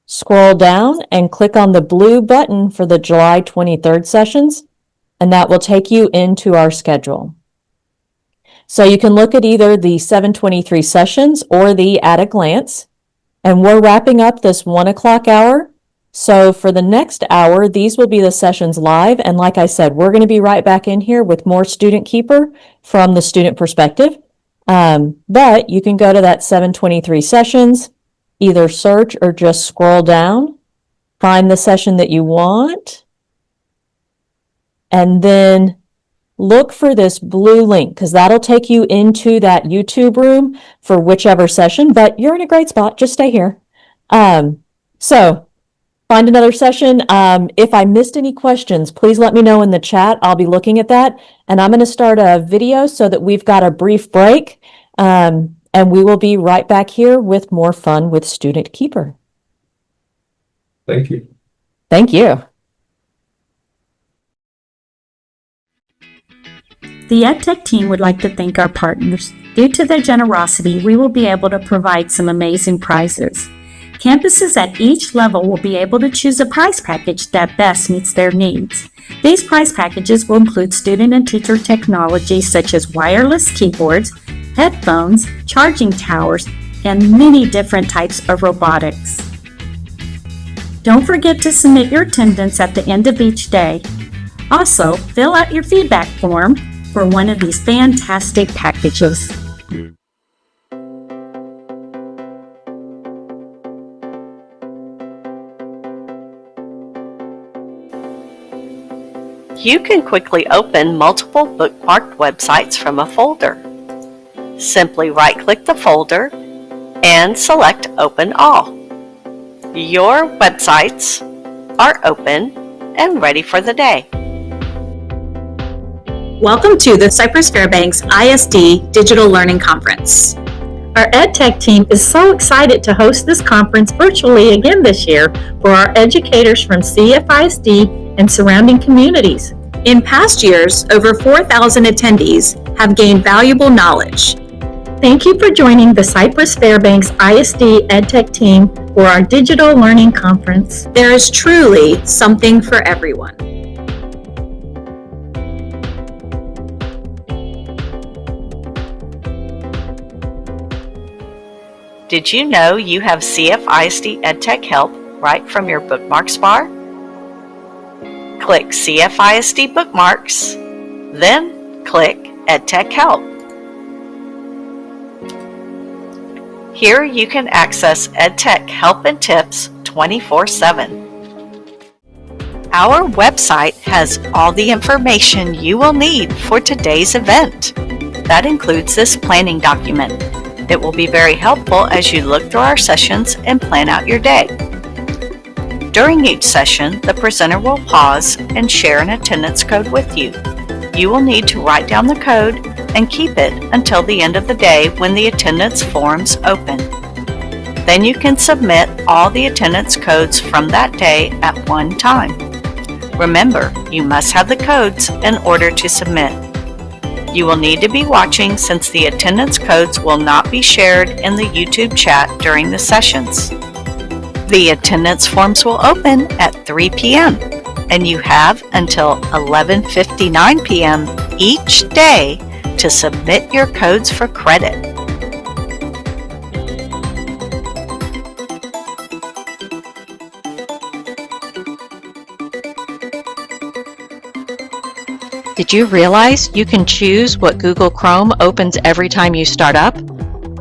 Scroll down and click on the blue button for the July 23rd sessions, and that will take you into our schedule. So you can look at either the 723 sessions or the at a glance. And we're wrapping up this 1 o'clock hour. So for the next hour, these will be the sessions live. And like I said, we're going to be right back in here with more StudentKeeper from the student perspective. But you can go to that 723 sessions, either search or just scroll down, find the session that you want, and then look for this blue link, because that'll take you into that YouTube room for whichever session. But you're in a great spot. Just stay here. So find another session. If I missed any questions, please let me know in the chat. I'll be looking at that. And I'm going to start a video so that we've got a brief break. And we will be right back here with more fun with StudentKeeper. Thank you. Thank you. The EdTech team would like to thank our partners. Due to their generosity, we will be able to provide some amazing prizes. Campuses at each level will be able to choose a prize package that best meets their needs. These prize packages will include student and teacher technology such as wireless keyboards, headphones, charging towers, and many different types of robotics. Don't forget to submit your attendance at the end of each day. Also, fill out your feedback form for one of these fantastic packages. You can quickly open multiple bookmarked websites from a folder. Simply right-click the folder and select Open All. Your websites are open and ready for the day. Welcome to the Cypress Fairbanks ISD Digital Learning Conference. Our EdTech team is so excited to host this conference virtually again this year for our educators from CFISD and surrounding communities. In past years, over 4,000 attendees have gained valuable knowledge. Thank you for joining the Cypress Fairbanks ISD EdTech team for our Digital Learning Conference. There is truly something for everyone. Did you know you have CFISD EdTech help right from your bookmarks bar? Click CFISD Bookmarks, then click EdTech Help. Here you can access EdTech help and tips 24/7. Our website has all the information you will need for today's event. That includes this planning document. It will be very helpful as you look through our sessions and plan out your day. During each session, the presenter will pause and share an attendance code with you. You will need to write down the code and keep it until the end of the day when the attendance forms open. Then you can submit all the attendance codes from that day at one time. Remember, you must have the codes in order to submit. You will need to be watching since the attendance codes will not be shared in the YouTube chat during the sessions. The attendance forms will open at 3 p.m. and you have until 11:59 p.m. each day to submit your codes for credit. Did you realize you can choose what Google Chrome opens every time you start up?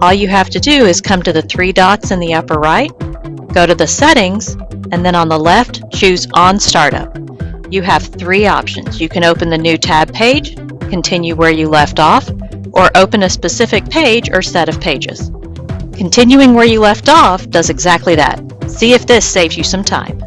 All you have to do is come to the three dots in the upper right, go to the settings, and then on the left, choose On Startup. You have three options. You can open the new tab page, continue where you left off, or open a specific page or set of pages. Continuing where you left off does exactly that. See if this saves you some time.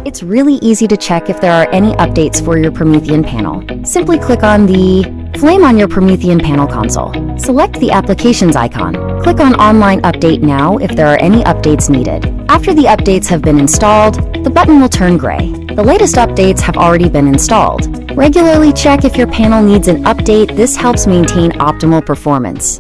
It's really easy to check if there are any updates for your Promethean panel. Simply click on the flame on your Promethean panel console. Select the Applications icon. Click on Online Update Now if there are any updates needed. After the updates have been installed, the button will turn gray. The latest updates have already been installed. Regularly check if your panel needs an update. This helps maintain optimal performance.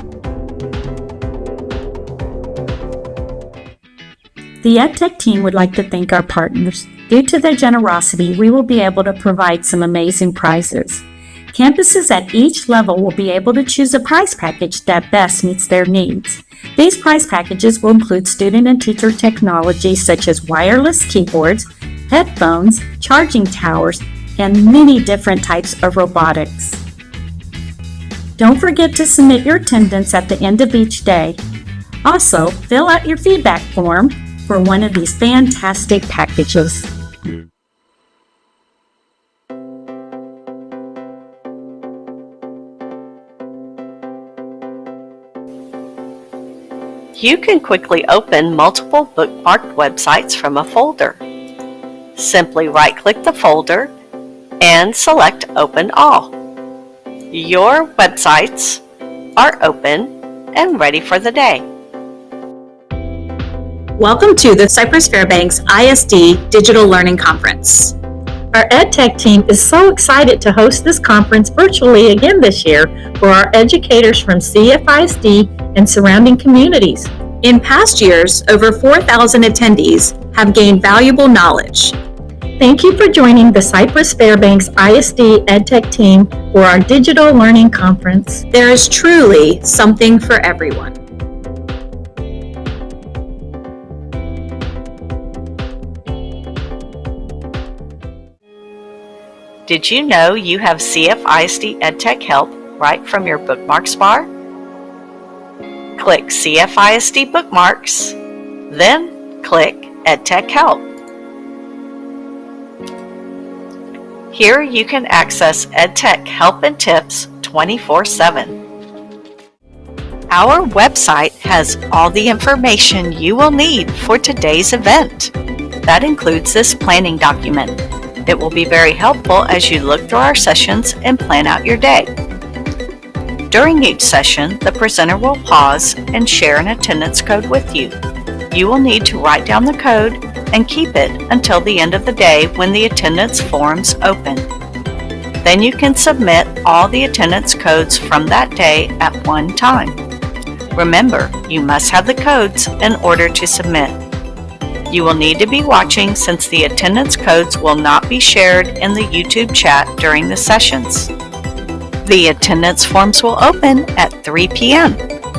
The EdTech team would like to thank our partners. Due to their generosity, we will be able to provide some amazing prizes. Campuses at each level will be able to choose a prize package that best meets their needs. These prize packages will include student and teacher technology such as wireless keyboards, headphones, charging towers, and many different types of robotics. Don't forget to submit your attendance at the end of each day. Also, fill out your feedback form for one of these fantastic packages. You can quickly open multiple bookmarked websites from a folder. Simply right-click the folder and select Open All. Your websites are open and ready for the day. Welcome to the Cypress Fairbanks ISD Digital Learning Conference. Our EdTech team is so excited to host this conference virtually again this year for our educators from CFISD and surrounding communities. In past years, over 4,000 attendees have gained valuable knowledge. Thank you for joining the Cypress Fairbanks ISD EdTech team for our Digital Learning Conference. There is truly something for everyone. Did you know you have CFISD EdTech help right from your bookmarks bar? Click CFISD Bookmarks, then click EdTech Help. Here you can access EdTech help and tips 24/7. Our website has all the information you will need for today's event. That includes this planning document. It will be very helpful as you look through our sessions and plan out your day. During each session, the presenter will pause and share an attendance code with you. You will need to write down the code and keep it until the end of the day when the attendance forms open. Then you can submit all the attendance codes from that day at one time. Remember, you must have the codes in order to submit. You will need to be watching since the attendance codes will not be shared in the YouTube chat during the sessions. The attendance forms will open at 3 p.m.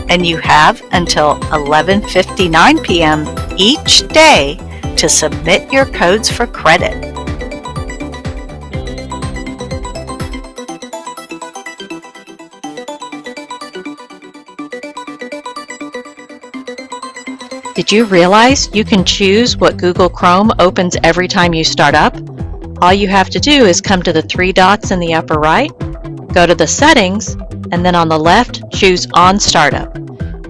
and you have until 11:59 p.m. each day to submit your codes for credit. Did you realize you can choose what Google Chrome opens every time you start up? All you have to do is come to the three dots in the upper right, Go to the settings, and then on the left, choose On Startup.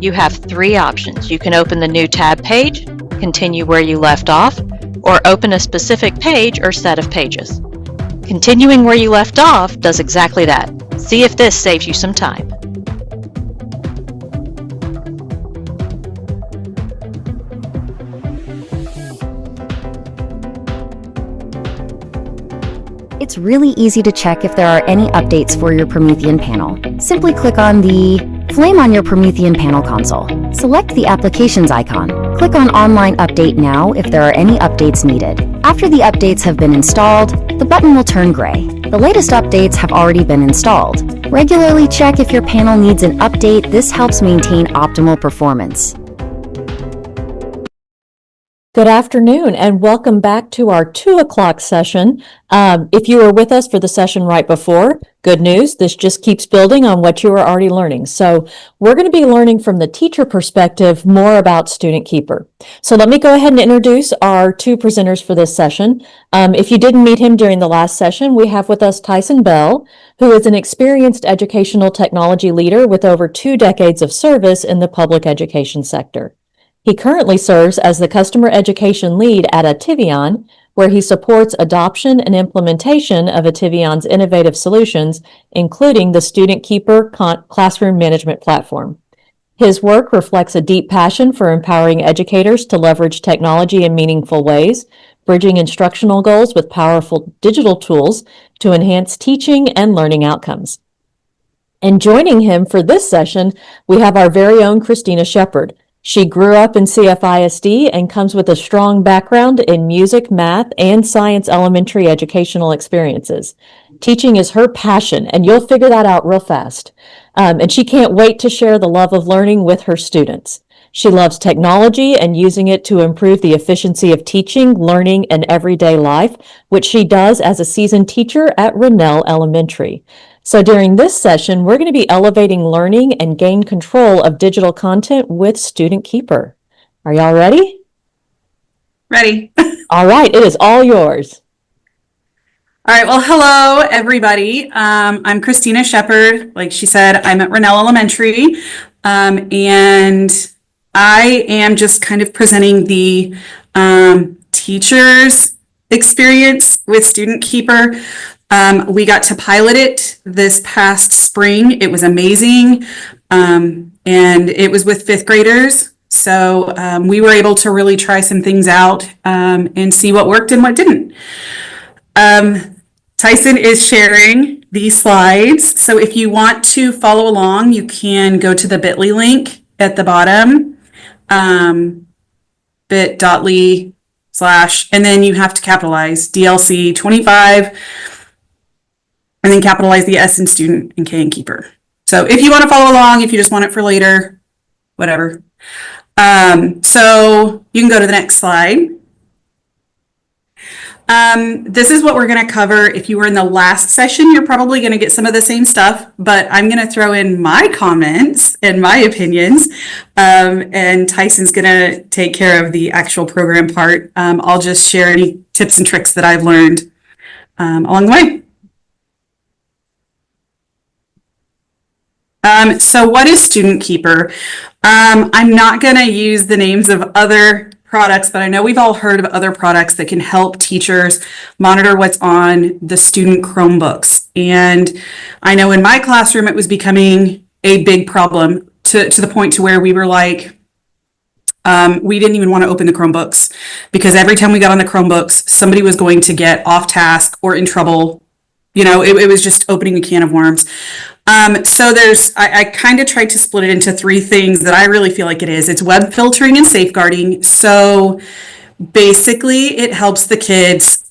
You have 3 options. You can open the new tab page, continue where you left off, or open a specific page or set of pages. Continuing where you left off does exactly that. See if this saves you some time. It's really easy to check if there are any updates for your Promethean panel. Simply click on the flame on your Promethean panel console. Select the Applications icon. Click on Online Update now if there are any updates needed. After the updates have been installed, the button will turn gray. The latest updates have already been installed. Regularly check if your panel needs an update. This helps maintain optimal performance. Good afternoon and welcome back to our 2 o'clock session. If you were with us for the session right before, good news, this just keeps building on what you are already learning. So we're going to be learning from the teacher perspective more about StudentKeeper. So let me go ahead and introduce our 2 presenters for this session. If you didn't meet him during the last session, we have with us Tyson Bell, who is an experienced educational technology leader with over 2 decades of service in the public education sector. He currently serves as the Customer Education Lead at Ativion, where he supports adoption and implementation of Ativion's innovative solutions, including the StudentKeeper classroom management platform. His work reflects a deep passion for empowering educators to leverage technology in meaningful ways, bridging instructional goals with powerful digital tools to enhance teaching and learning outcomes. And joining him for this session, we have our very own Kristina Shepard. She grew up in CFISD and comes with a strong background in music, math, and science elementary educational experiences. Teaching is her passion, and you'll figure that out real fast. And she can't wait to share the love of learning with her students. She loves technology and using it to improve the efficiency of teaching, learning, and everyday life, which she does as a seasoned teacher at Rennell Elementary. So during this session, we're going to be elevating learning and gain control of digital content with StudentKeeper. Are y'all ready? Ready. All right, it is all yours. All right, well, hello, everybody. I'm Kristina Shepard. Like she said, I'm at Rennell Elementary, and I am just kind of presenting the teacher's experience with StudentKeeper. We got to pilot it this past spring. It was amazing. And it was with 5th graders. So we were able to really try some things out and see what worked and what didn't. Tyson is sharing these slides. So if you want to follow along, you can go to the bit.ly link at the bottom, bit.ly/ and then you have to capitalize DLC 25. And then capitalize the S in student and K in keeper. So if you want to follow along, if you just want it for later, whatever. So you can go to the next slide. This is what we're going to cover. If you were in the last session, you're probably going to get some of the same stuff, but I'm going to throw in my comments and my opinions, and Tyson's going to take care of the actual program part. I'll just share any tips and tricks that I've learned along the way. So what is StudentKeeper? I'm not going to use the names of other products, but I know we've all heard of other products that can help teachers monitor what's on the student Chromebooks. And I know in my classroom, it was becoming a big problem to the point to where we were like, we didn't even want to open the Chromebooks because every time we got on the Chromebooks, somebody was going to get off task or in trouble. You know, it was just opening a can of worms. So I kind of tried to split it into 3 things that I really feel like it is. It's web filtering and safeguarding. So basically it helps the kids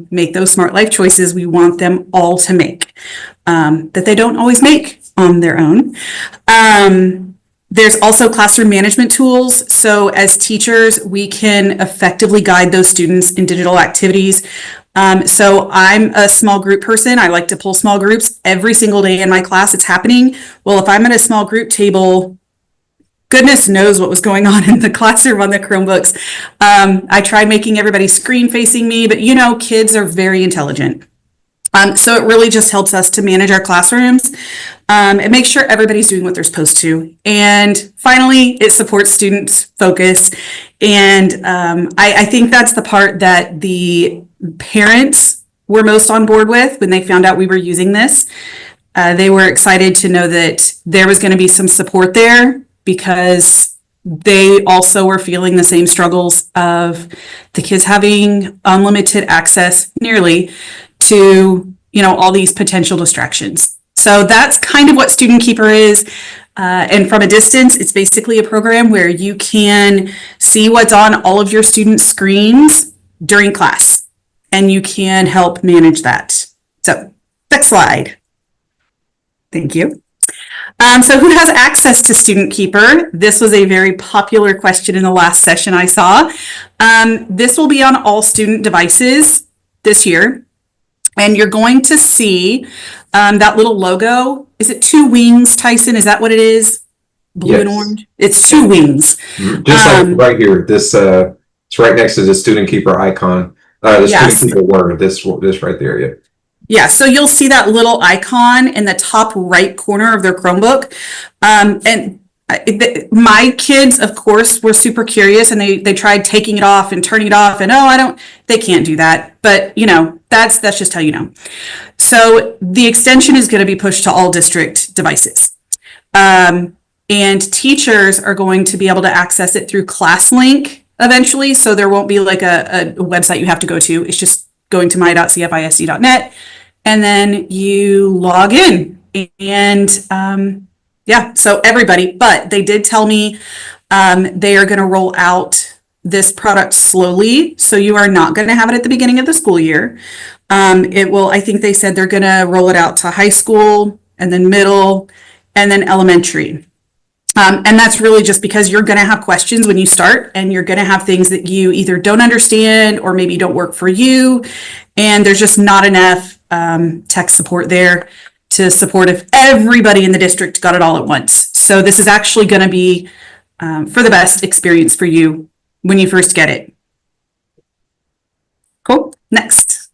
make those smart life choices we want them all to make, that they don't always make on their own. There's also classroom management tools. So as teachers, we can effectively guide those students in digital activities. So I'm a small group person. I like to pull small groups every single day in my class. It's happening. Well, if I'm at a small group table, goodness knows what was going on in the classroom on the Chromebooks. I tried making everybody screen facing me, but you know, kids are very intelligent. So it really just helps us to manage our classrooms and make sure everybody's doing what they're supposed to. And finally, it supports students' focus. And I think that's the part that the parents were most on board with when they found out we were using this. They were excited to know that there was going to be some support there because they also were feeling the same struggles of the kids having unlimited access nearly to, all these potential distractions. So that's kind of what StudentKeeper is. And from a distance, it's basically a program where you can see what's on all of your students' screens during class, and you can help manage that. So next slide. Thank you. So who has access to StudentKeeper? This was a very popular question in the last session I saw. This will be on all student devices this year. And you're going to see that little logo. Is it two wings, Tyson? Is that what it is? Blue and orange? It's two wings. Just like right here, this it's right next to the StudentKeeper icon. The StudentKeeper word, this right there, yeah. Yeah, so you'll see that little icon in the top right corner of their Chromebook. My kids, of course, were super curious, and they tried taking it off and turning it off, and they can't do that. But, that's just how you know. So the extension is going to be pushed to all district devices. And teachers are going to be able to access it through ClassLink eventually. So there won't be like a website you have to go to. It's just going to my.cfisd.net, and then you log in. And so everybody, but they did tell me they are going to roll out this product slowly. So you are not going to have it at the beginning of the school year. I think they said they're going to roll it out to high school and then middle and then elementary. And that's really just because you're going to have questions when you start, and you're going to have things that you either don't understand or maybe don't work for you. And there's just not enough tech support there to support if everybody in the district got it all at once. So this is actually going to be for the best experience for you when you first get it. Cool. Next.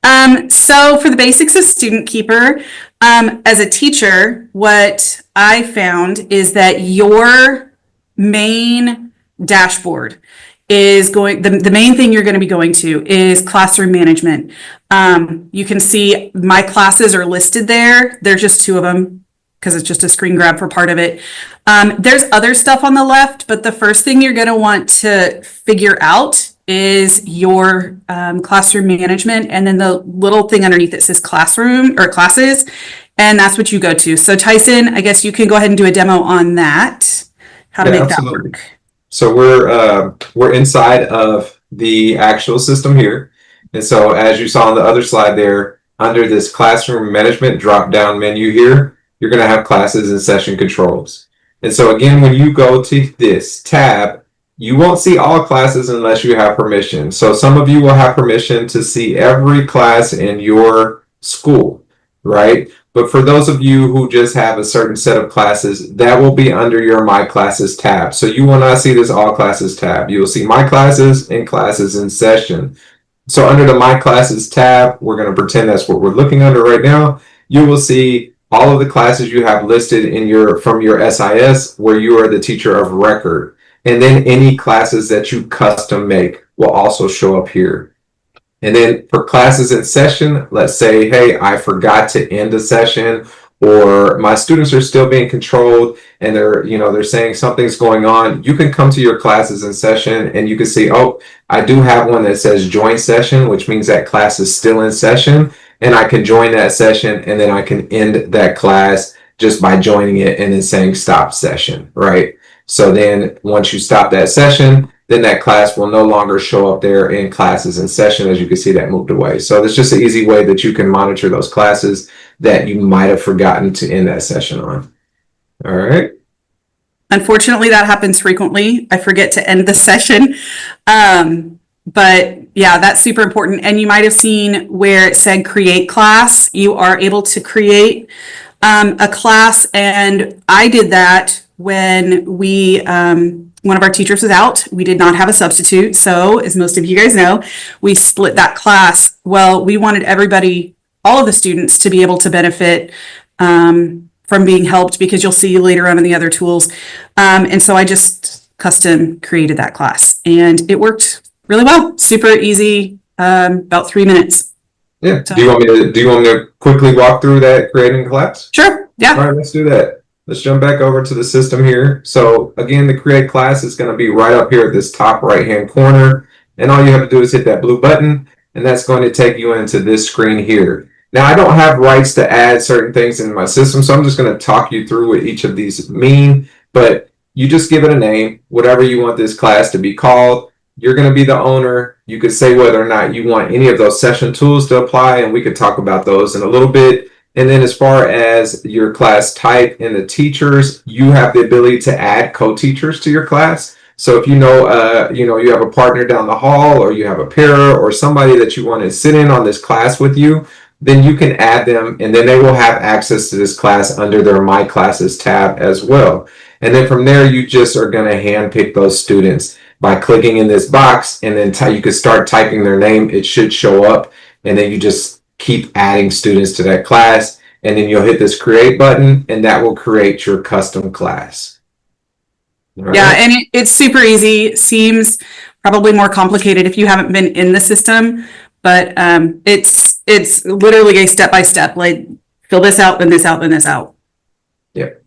So for the basics of StudentKeeper, as a teacher, what I found is that your main dashboard is the main thing you're going to be going to is classroom management. You can see my classes are listed there. There's just two of them because it's just a screen grab for part of it. There's other stuff on the left, but the first thing you're going to want to figure out is your classroom management, and then the little thing underneath that says classroom or classes, and that's what you go to. So Tyson, I guess you can go ahead and do a demo on that, how to make that work. So we're inside of the actual system here. And so as you saw on the other slide there, under this classroom management drop-down menu here, you're going to have classes and session controls. And so again, when you go to this tab, you won't see all classes unless you have permission. So some of you will have permission to see every class in your school, right? But for those of you who just have a certain set of classes, that will be under your My Classes tab. So you will not see this All Classes tab. You will see My Classes and Classes in Session. So under the My Classes tab, we're going to pretend that's what we're looking under right now. You will see all of the classes you have listed from your SIS where you are the teacher of record. And then any classes that you custom make will also show up here. And then for classes in session, let's say, hey, I forgot to end a session, or my students are still being controlled and they're saying something's going on. You can come to your classes in session and you can see, oh, I do have one that says join session, which means that class is still in session, and I can join that session, and then I can end that class just by joining it and then saying stop session, right? So then once you stop that session, then that class will no longer show up there in classes in session. As you can see, that moved away. So it's just an easy way that you can monitor those classes that you might have forgotten to end that session on. All right. Unfortunately, that happens frequently. I forget to end the session. But yeah, that's super important. And you might have seen where it said create class. You are able to create a class. And I did that when one of our teachers was out. We did not have a substitute. So as most of you guys know, we split that class. Well, we wanted everybody all of the students to be able to benefit from being helped, because you'll see later on in the other tools. And so I just custom created that class, and it worked really well. Super easy, about 3 minutes. Yeah. So- Do you want me to quickly walk through that creating class? Sure. Yeah. All right, let's do that. Let's jump back over to the system here. So again, the create class is going to be right up here at this top right-hand corner. And all you have to do is hit that blue button, and that's going to take you into this screen here. Now, I don't have rights to add certain things in my system, so I'm just going to talk you through what each of these mean. But you just give it a name, whatever you want this class to be called. You're going to be the owner. You could say whether or not you want any of those session tools to apply, and we could talk about those in a little bit. And then as far as your class type and the teachers, you have the ability to add co-teachers to your class. So if you know you have a partner down the hall, or you have a pair or somebody that you want to sit in on this class with you, then you can add them, and then they will have access to this class under their My Classes tab as well. And then from there, you just are going to handpick those students by clicking in this box, and then you can start typing their name. It should show up, and then you just keep adding students to that class, and then you'll hit this create button, and that will create your custom class. Right? Yeah, and it's super easy. Seems probably more complicated if you haven't been in the system, but it's literally a step-by-step, like fill this out, then this out, then this out. Yep.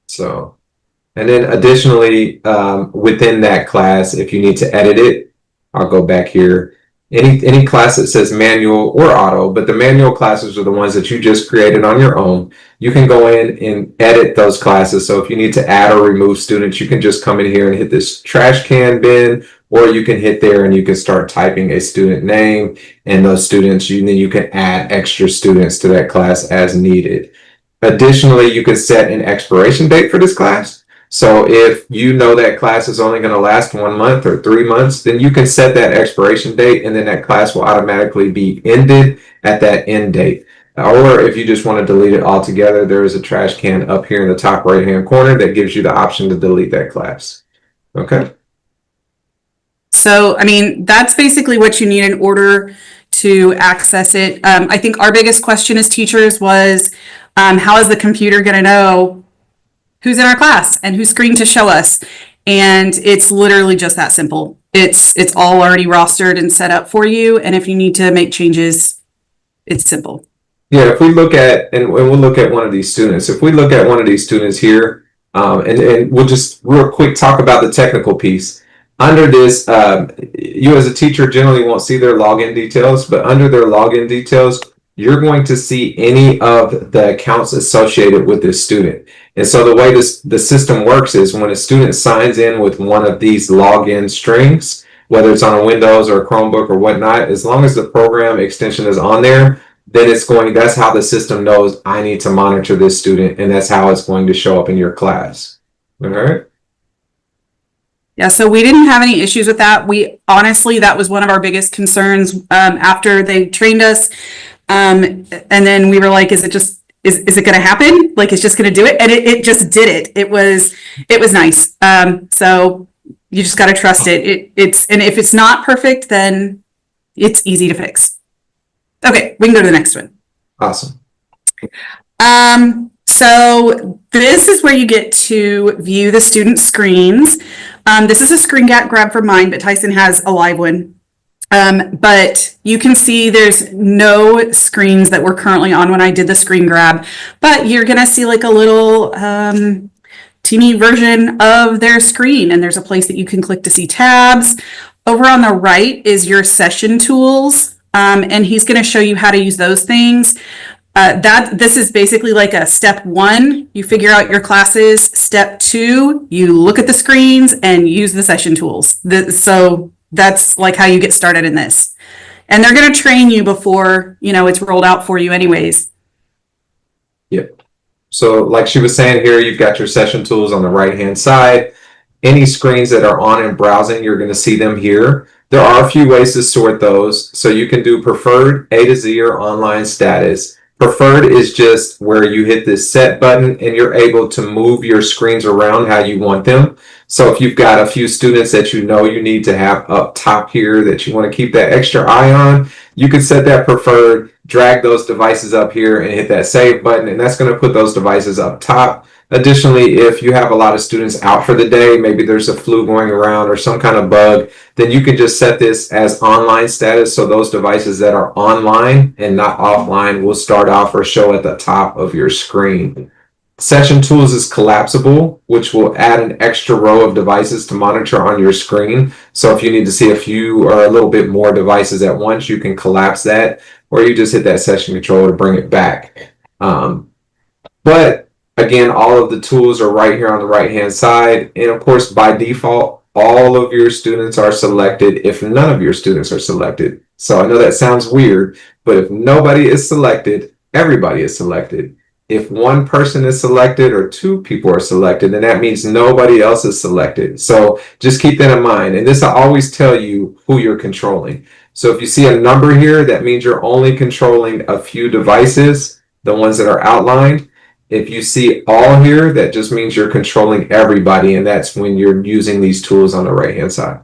So, and then additionally, within that class, if you need to edit it, I'll go back here. Any class that says manual or auto, but the manual classes are the ones that you just created on your own. You can go in and edit those classes. So if you need to add or remove students, you can just come in here and hit this trash can bin, or you can hit there and you can start typing a student name and those students, then you can add extra students to that class as needed. Additionally, you can set an expiration date for this class. So if you know that class is only going to last 1 month or 3 months, then you can set that expiration date, and then that class will automatically be ended at that end date. Or if you just want to delete it altogether, there is a trash can up here in the top right-hand corner that gives you the option to delete that class. Okay. So, I mean, that's basically what you need in order to access it. I think our biggest question as teachers was, how is the computer going to know who's in our class and whose screen to show us? And it's literally just that simple. It's all already rostered and set up for you. And if you need to make changes, it's simple. Yeah, if we look at, and we'll look at one of these students, if we look at one of these students here, and we'll just real quick talk about the technical piece. Under this, you as a teacher generally won't see their login details, but under their login details, you're going to see any of the accounts associated with this student. And so the way the system works is when a student signs in with one of these login strings, whether it's on a Windows or a Chromebook or whatnot, as long as the program extension is on there, then that's how the system knows I need to monitor this student, and that's how it's going to show up in your class. All right. Yeah, so we didn't have any issues with that. That was one of our biggest concerns after they trained us. And then we were like, is it going to happen? Like, it's just going to do it? And it just did it. It was nice. So you just got to trust it. And if it's not perfect, then it's easy to fix. Okay, we can go to the next one. Awesome. So this is where you get to view the student screens. This is a screen grab from mine, but Tyson has a live one. But you can see there's no screens that were currently on when I did the screen grab, but you're going to see like a little teeny version of their screen, and there's a place that you can click to see tabs. Over on the right is your session tools, and he's going to show you how to use those things. This is basically like a step 1, you figure out your classes. Step 2, you look at the screens and use the session tools. So that's like how you get started in this. And they're going to train you before, it's rolled out for you anyways. Yep. So like she was saying here, you've got your session tools on the right-hand side. Any screens that are on in browsing, you're going to see them here. There are a few ways to sort those. So you can do preferred, A to Z, or online status. Preferred is just where you hit this set button and you're able to move your screens around how you want them. So if you've got a few students that you need to have up top here that you want to keep that extra eye on, you could set that preferred, drag those devices up here and hit that save button, and that's going to put those devices up top. Additionally, if you have a lot of students out for the day, maybe there's a flu going around or some kind of bug, then you can just set this as online status. So those devices that are online and not offline will start off or show at the top of your screen. Session Tools is collapsible, which will add an extra row of devices to monitor on your screen. So if you need to see a few or a little bit more devices at once, you can collapse that, or you just hit that session control to bring it back. But again, all of the tools are right here on the right-hand side. And of course, by default, all of your students are selected if none of your students are selected. So I know that sounds weird, but if nobody is selected, everybody is selected. If one person is selected or two people are selected, then that means nobody else is selected. So just keep that in mind. And this will always tell you who you're controlling. So if you see a number here, that means you're only controlling a few devices, the ones that are outlined. If you see all here, that just means you're controlling everybody, and that's when you're using these tools on the right-hand side.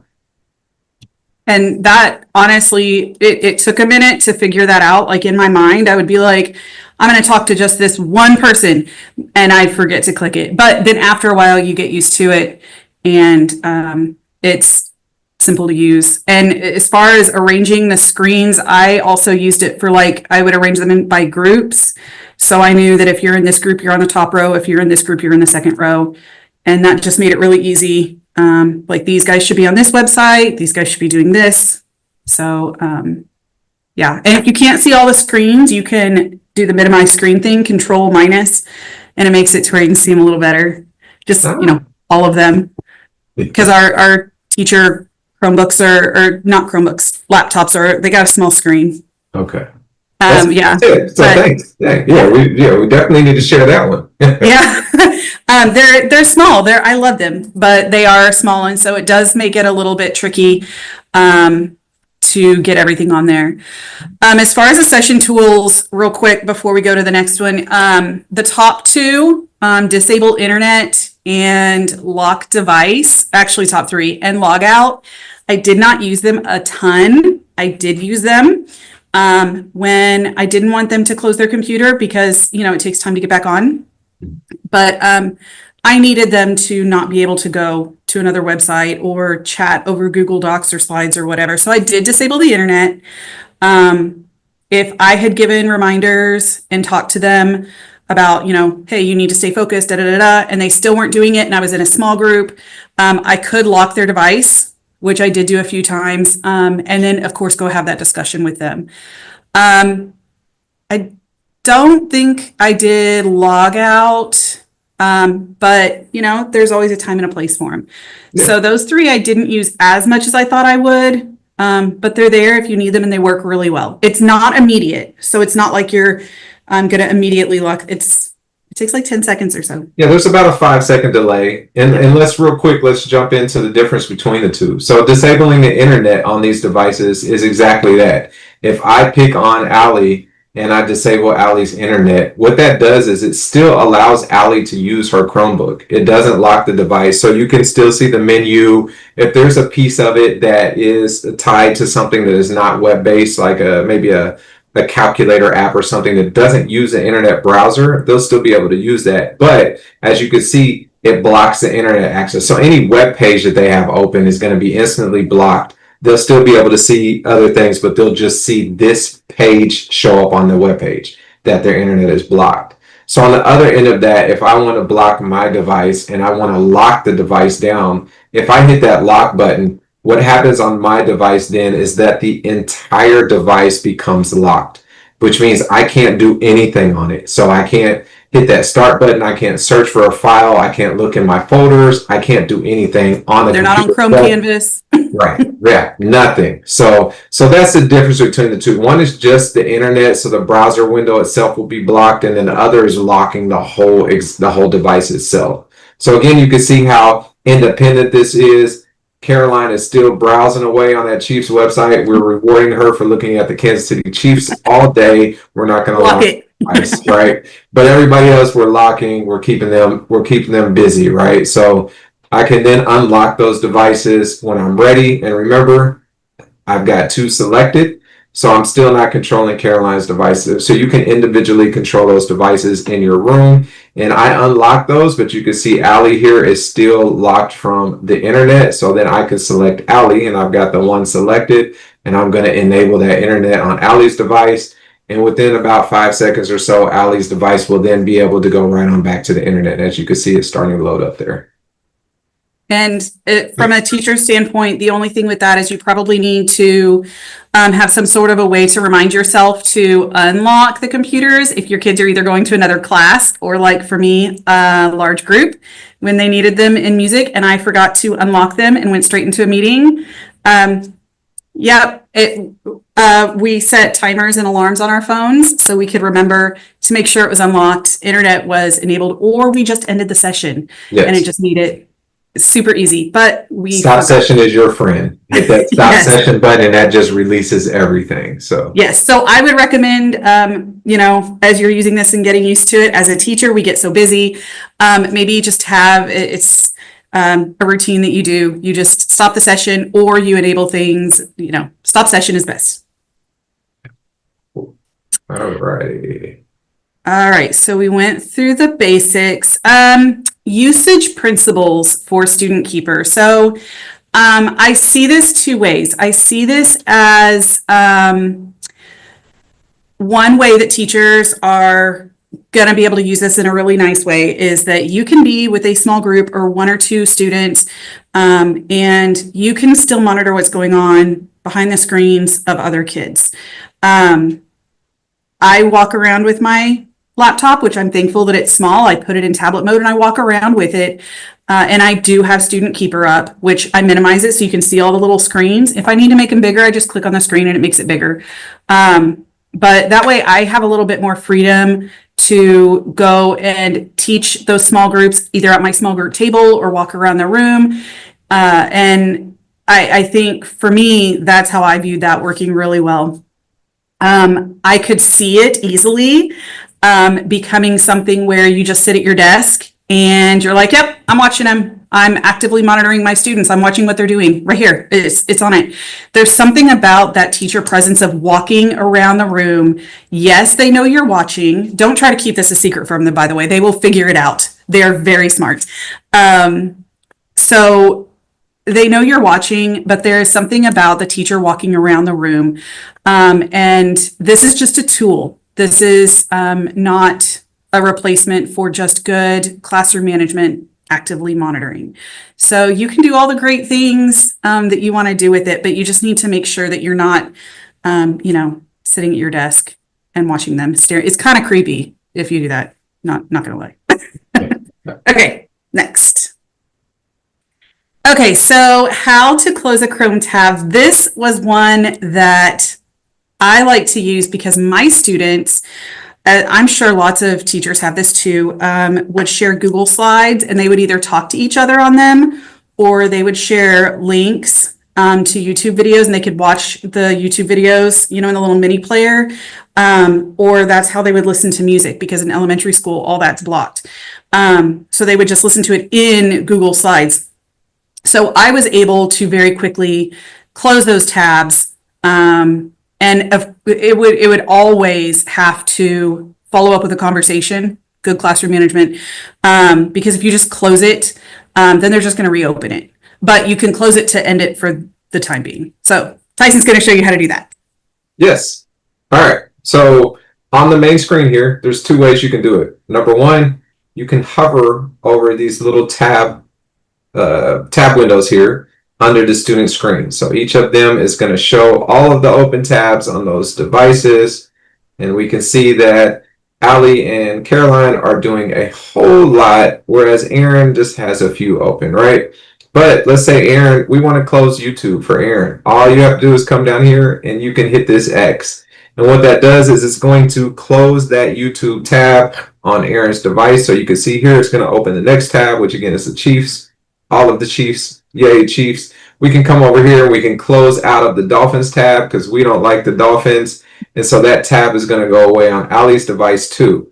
And that, honestly, it took a minute to figure that out. Like in my mind, I would be like, I'm going to talk to just this one person, and I'd forget to click it. But then after a while, you get used to it, and it's simple to use. And as far as arranging the screens, I also used it for, like, I would arrange them by groups. So I knew that if you're in this group, you're on the top row. If you're in this group, you're in the second row. And that just made it really easy. Like, these guys should be on this website. These guys should be doing this. So, yeah. And if you can't see all the screens, you can do the minimize screen thing, control minus, and it makes it to where you can see them a little better. Just, all of them. Because our teacher Chromebooks or not Chromebooks, laptops they got a small screen. Okay. Yeah. So thanks. Yeah, we definitely need to share that one. Yeah. They're small. I love them, but they are small, and so it does make it a little bit tricky to get everything on there. As far as the session tools, real quick before we go to the next one, the top two, disable internet and lock device, actually top three, and log out. I did not use them a ton. I did use them when I didn't want them to close their computer because, it takes time to get back on. But I needed them to not be able to go to another website or chat over Google Docs or slides or whatever. So I did disable the internet. If I had given reminders and talked to them about, hey, you need to stay focused, and they still weren't doing it, and I was in a small group, I could lock their device, which I did do a few times, and then, of course, go have that discussion with them. I don't think I did log out, but, there's always a time and a place for them. Yeah. So those three I didn't use as much as I thought I would, but they're there if you need them, and they work really well. It's not immediate, so it's not like you're going to immediately lock. It takes like 10 seconds or so. Yeah, there's about a 5-second delay. And let's jump into the difference between the two. So disabling the internet on these devices is exactly that. If I pick on Allie and I disable Allie's internet, what that does is it still allows Allie to use her Chromebook. It doesn't lock the device, so you can still see the menu. If there's a piece of it that is tied to something that is not web-based, like maybe a calculator app or something that doesn't use an internet browser, they'll still be able to use that. But as you can see, it blocks the internet access. So any web page that they have open is going to be instantly blocked. They'll still be able to see other things, but they'll just see this page show up on the web page that their internet is blocked. So on the other end of that, if I want to block my device and I want to lock the device down, if I hit that lock button, what happens on my device then is that the entire device becomes locked, which means I can't do anything on it. So I can't hit that start button. I can't search for a file. I can't look in my folders. I can't do anything on the computer. They're not on Chrome Canvas. Right. Yeah. Nothing. So that's the difference between the two. One is just the internet. So the browser window itself will be blocked, and then the other is locking the whole device itself. So again, you can see how independent this is. Caroline is still browsing away on that Chiefs website. We're rewarding her for looking at the Kansas City Chiefs all day. We're not going to lock it, right? But everybody else, we're locking. We're keeping them busy, right? So I can then unlock those devices when I'm ready. And remember, I've got two selected. So I'm still not controlling Caroline's devices. So you can individually control those devices in your room. And I unlock those, but you can see Allie here is still locked from the internet. So then I can select Allie, and I've got the one selected, and I'm going to enable that internet on Allie's device. And within about 5 seconds or so, Allie's device will then be able to go right on back to the internet. As you can see, it's starting to load up there. And from a teacher standpoint, the only thing with that is you probably need to have some sort of a way to remind yourself to unlock the computers if your kids are either going to another class or, like for me, a large group when they needed them in music and I forgot to unlock them and went straight into a meeting. We set timers and alarms on our phones so we could remember to make sure it was unlocked, internet was enabled, or we just ended the session. Yes. And it just made it super easy. But stop session is your friend. Hit that stop Yes. session button, and that just releases everything. So yes, so I would recommend, as you're using this and getting used to it, as a teacher, we get so busy. Maybe just have it's a routine that you do. You just stop the session, or you enable things. Stop session is best. All right, so we went through the basics. Usage principles for StudentKeeper. So I see this two ways. I see this as one way that teachers are going to be able to use this in a really nice way is that you can be with a small group or one or two students, and you can still monitor what's going on behind the screens of other kids. I walk around with my laptop, which I'm thankful that it's small. I put it in tablet mode and I walk around with it. And I do have StudentKeeper up, which I minimize it so you can see all the little screens. If I need to make them bigger, I just click on the screen and it makes it bigger. But that way I have a little bit more freedom to go and teach those small groups either at my small group table or walk around the room. And I think for me, that's how I viewed that working really well. I could see it easily becoming something where you just sit at your desk and you're like, yep, I'm watching them. I'm actively monitoring my students. I'm watching what they're doing right here. It's on it. There's something about that teacher presence of walking around the room. Yes, they know you're watching. Don't try to keep this a secret from them, by the way. They will figure it out. They're very smart. So they know you're watching, but there is something about the teacher walking around the room. And this is just a tool. This is not a replacement for just good classroom management, actively monitoring. So you can do all the great things that you want to do with it, but you just need to make sure that you're not, sitting at your desk and watching them stare. It's kind of creepy if you do that. Not gonna lie. Okay, next. Okay, so how to close a Chrome tab. This was one that I like to use because my students, I'm sure lots of teachers have this too, would share Google Slides and they would either talk to each other on them or they would share links to YouTube videos and they could watch the YouTube videos, in a little mini player, or that's how they would listen to music because in elementary school, all that's blocked. So they would just listen to it in Google Slides. So I was able to very quickly close those tabs. And it would always have to follow up with a conversation, good classroom management, because if you just close it, then they're just going to reopen it. But you can close it to end it for the time being. So Tyson's going to show you how to do that. Yes. All right. So on the main screen here, there's two ways you can do it. Number one, you can hover over these little tab windows here under the student screen. So each of them is going to show all of the open tabs on those devices. And we can see that Allie and Caroline are doing a whole lot, whereas Aaron just has a few open, right? But let's say Aaron, we want to close YouTube for Aaron. All you have to do is come down here and you can hit this X. And what that does is it's going to close that YouTube tab on Aaron's device. So you can see here, it's going to open the next tab, which again is the Chiefs, all of the Chiefs. Yay, Chiefs. We can come over here and we can close out of the Dolphins tab because we don't like the Dolphins. And so that tab is going to go away on Allie's device too.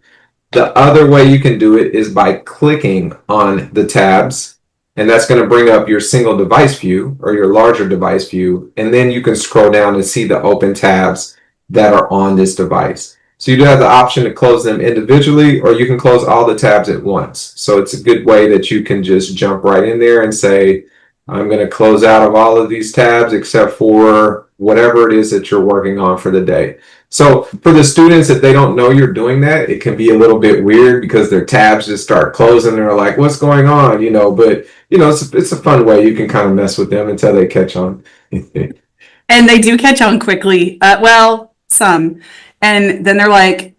The other way you can do it is by clicking on the tabs. And that's going to bring up your single device view or your larger device view. And then you can scroll down and see the open tabs that are on this device. So you do have the option to close them individually, or you can close all the tabs at once. So it's a good way that you can just jump right in there and say, I'm going to close out of all of these tabs except for whatever it is that you're working on for the day. So for the students, if they don't know you're doing that, it can be a little bit weird because their tabs just start closing and they're like, what's going on? But it's a fun way you can kind of mess with them until they catch on. And they do catch on quickly. Some. And then they're like,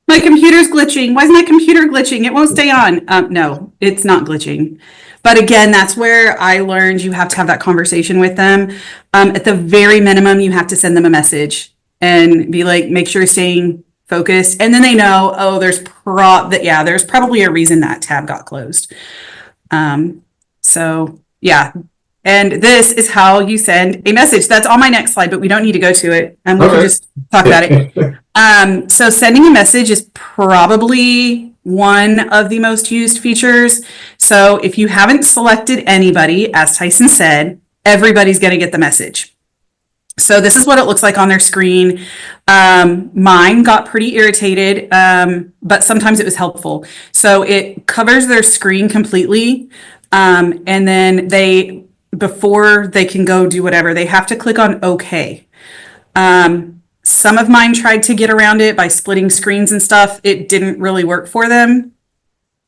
my computer's glitching. Why is my computer glitching? It won't stay on. No, it's not glitching. But again, that's where I learned you have to have that conversation with them. At the very minimum, you have to send them a message and be like, make sure you're staying focused. And then they know, oh, there's probably a reason that tab got closed. So yeah. And this is how you send a message. That's on my next slide, but we don't need to go to it. And we can just talk about it. So sending a message is probably one of the most used features. So if you haven't selected anybody, as Tyson said, everybody's going to get the message. So this is what it looks like on their screen. Mine got pretty irritated, but sometimes it was helpful. So it covers their screen completely. And then before they can go do whatever, they have to click on OK. Some of mine tried to get around it by splitting screens and stuff. It didn't really work for them.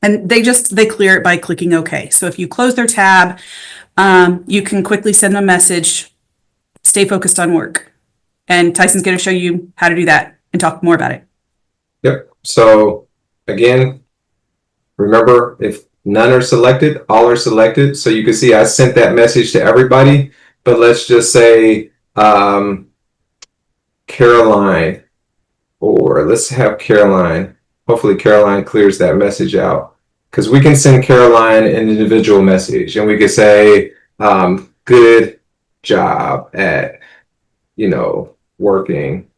And they clear it by clicking OK. So if you close their tab, you can quickly send them a message, stay focused on work. And Tyson's going to show you how to do that and talk more about it. Yep. So again, remember, if none are selected, all are selected. So you can see I sent that message to everybody, but let's just say Caroline, or let's have Caroline. Hopefully Caroline clears that message out, because we can send Caroline an individual message and we could say, good job at, working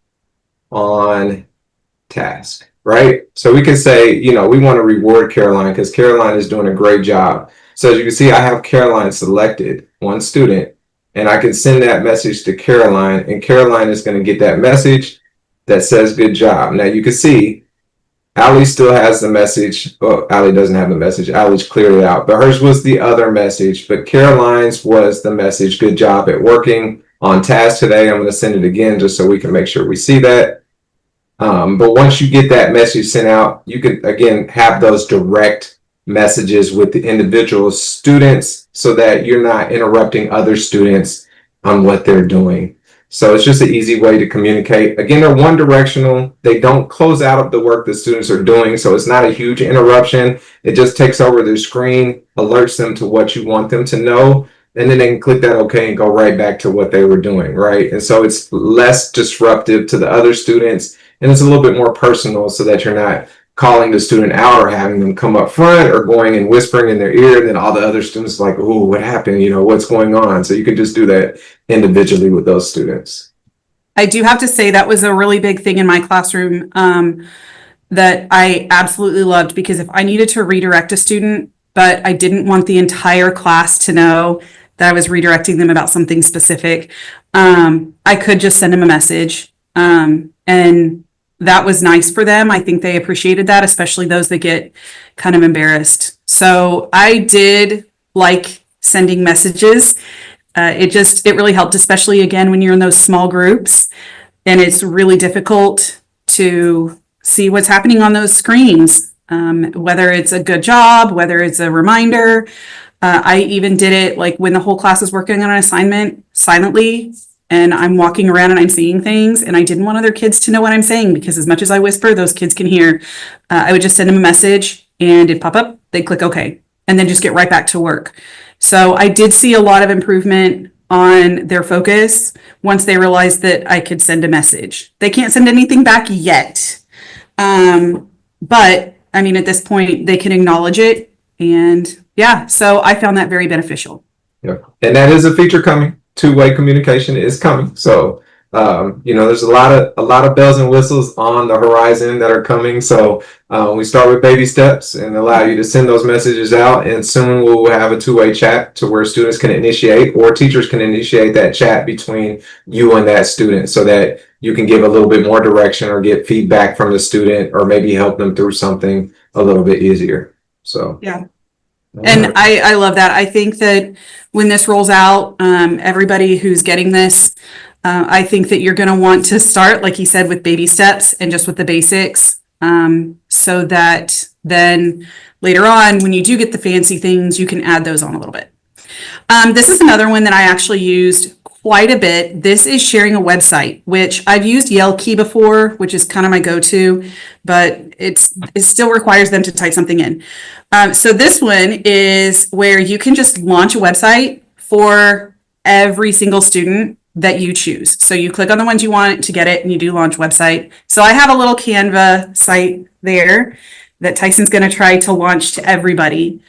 on task. Right? So we can say, we want to reward Caroline because Caroline is doing a great job. So as you can see, I have Caroline selected, one student, and I can send that message to Caroline, and Caroline is going to get that message that says good job. Now you can see Allie still has the message. Oh, Allie doesn't have the message. Allie's cleared it out, but hers was the other message, but Caroline's was the message, good job at working on task today. I'm going to send it again just so we can make sure we see that. But once you get that message sent out, you can, again, have those direct messages with the individual students so that you're not interrupting other students on what they're doing. So it's just an easy way to communicate. Again, they're one directional. They don't close out of the work the students are doing. So it's not a huge interruption. It just takes over their screen, alerts them to what you want them to know, and then they can click that OK and go right back to what they were doing, right? And so it's less disruptive to the other students, and it's a little bit more personal so that you're not calling the student out or having them come up front or going and whispering in their ear, and then all the other students are like, oh, what happened? What's going on? So you can just do that individually with those students. I do have to say that was a really big thing in my classroom that I absolutely loved, because if I needed to redirect a student, but I didn't want the entire class to know that I was redirecting them about something specific, I could just send them a message. And that was nice for them. I think they appreciated that, especially those that get kind of embarrassed. So I did like sending messages. It really helped, especially again, when you're in those small groups and it's really difficult to see what's happening on those screens, whether it's a good job, whether it's a reminder. I even did it like when the whole class is working on an assignment silently, and I'm walking around and I'm seeing things, and I didn't want other kids to know what I'm saying, because as much as I whisper, those kids can hear. I would just send them a message and it'd pop up, they'd click OK, and then just get right back to work. So I did see a lot of improvement on their focus once they realized that I could send a message. They can't send anything back yet. But I mean, at this point, they can acknowledge it. And yeah, so I found that very beneficial. Yeah. And that is a feature coming. Two-way communication is coming. So There's a lot of bells and whistles on the horizon that are coming. So we start with baby steps and allow you to send those messages out. And soon we'll have a two-way chat to where students can initiate, or teachers can initiate that chat between you and that student, so that you can give a little bit more direction or get feedback from the student, or maybe help them through something a little bit easier. So yeah. And I love that. I think that when this rolls out, everybody who's getting this, I think that you're going to want to start, like you said, with baby steps and just with the basics, so that then later on, when you do get the fancy things, you can add those on a little bit. This is another one that I actually used quite a bit. This is sharing a website, which I've used Yellkey before, which is kind of my go-to, but it still requires them to type something in. So this one is where you can just launch a website for every single student that you choose. So you click on the ones you want to get it, and you do launch website. So I have a little Canva site there that Tyson's going to try to launch to everybody,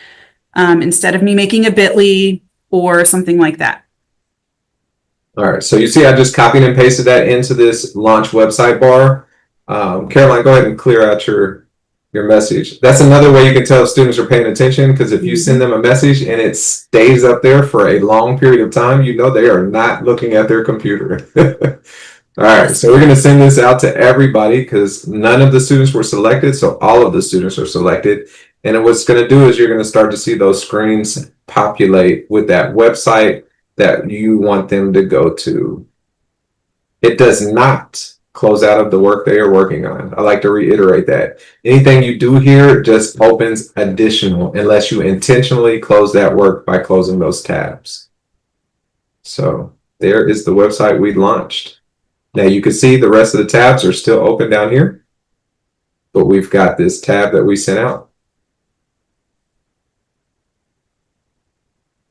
instead of me making a bit.ly or something like that. All right, so you see I just copied and pasted that into this launch website bar. Caroline, go ahead and clear out your message. That's another way you can tell if students are paying attention, because if you send them a message and it stays up there for a long period of time, you know they are not looking at their computer. All right, so we're going to send this out to everybody because none of the students were selected, so all of the students are selected. And what's going to do is you're going to start to see those screens populate with that website that you want them to go to. It does not close out of the work they are working on. I like to reiterate that. Anything you do here just opens additional, unless you intentionally close that work by closing those tabs. So there is the website we launched. Now you can see the rest of the tabs are still open down here, but we've got this tab that we sent out.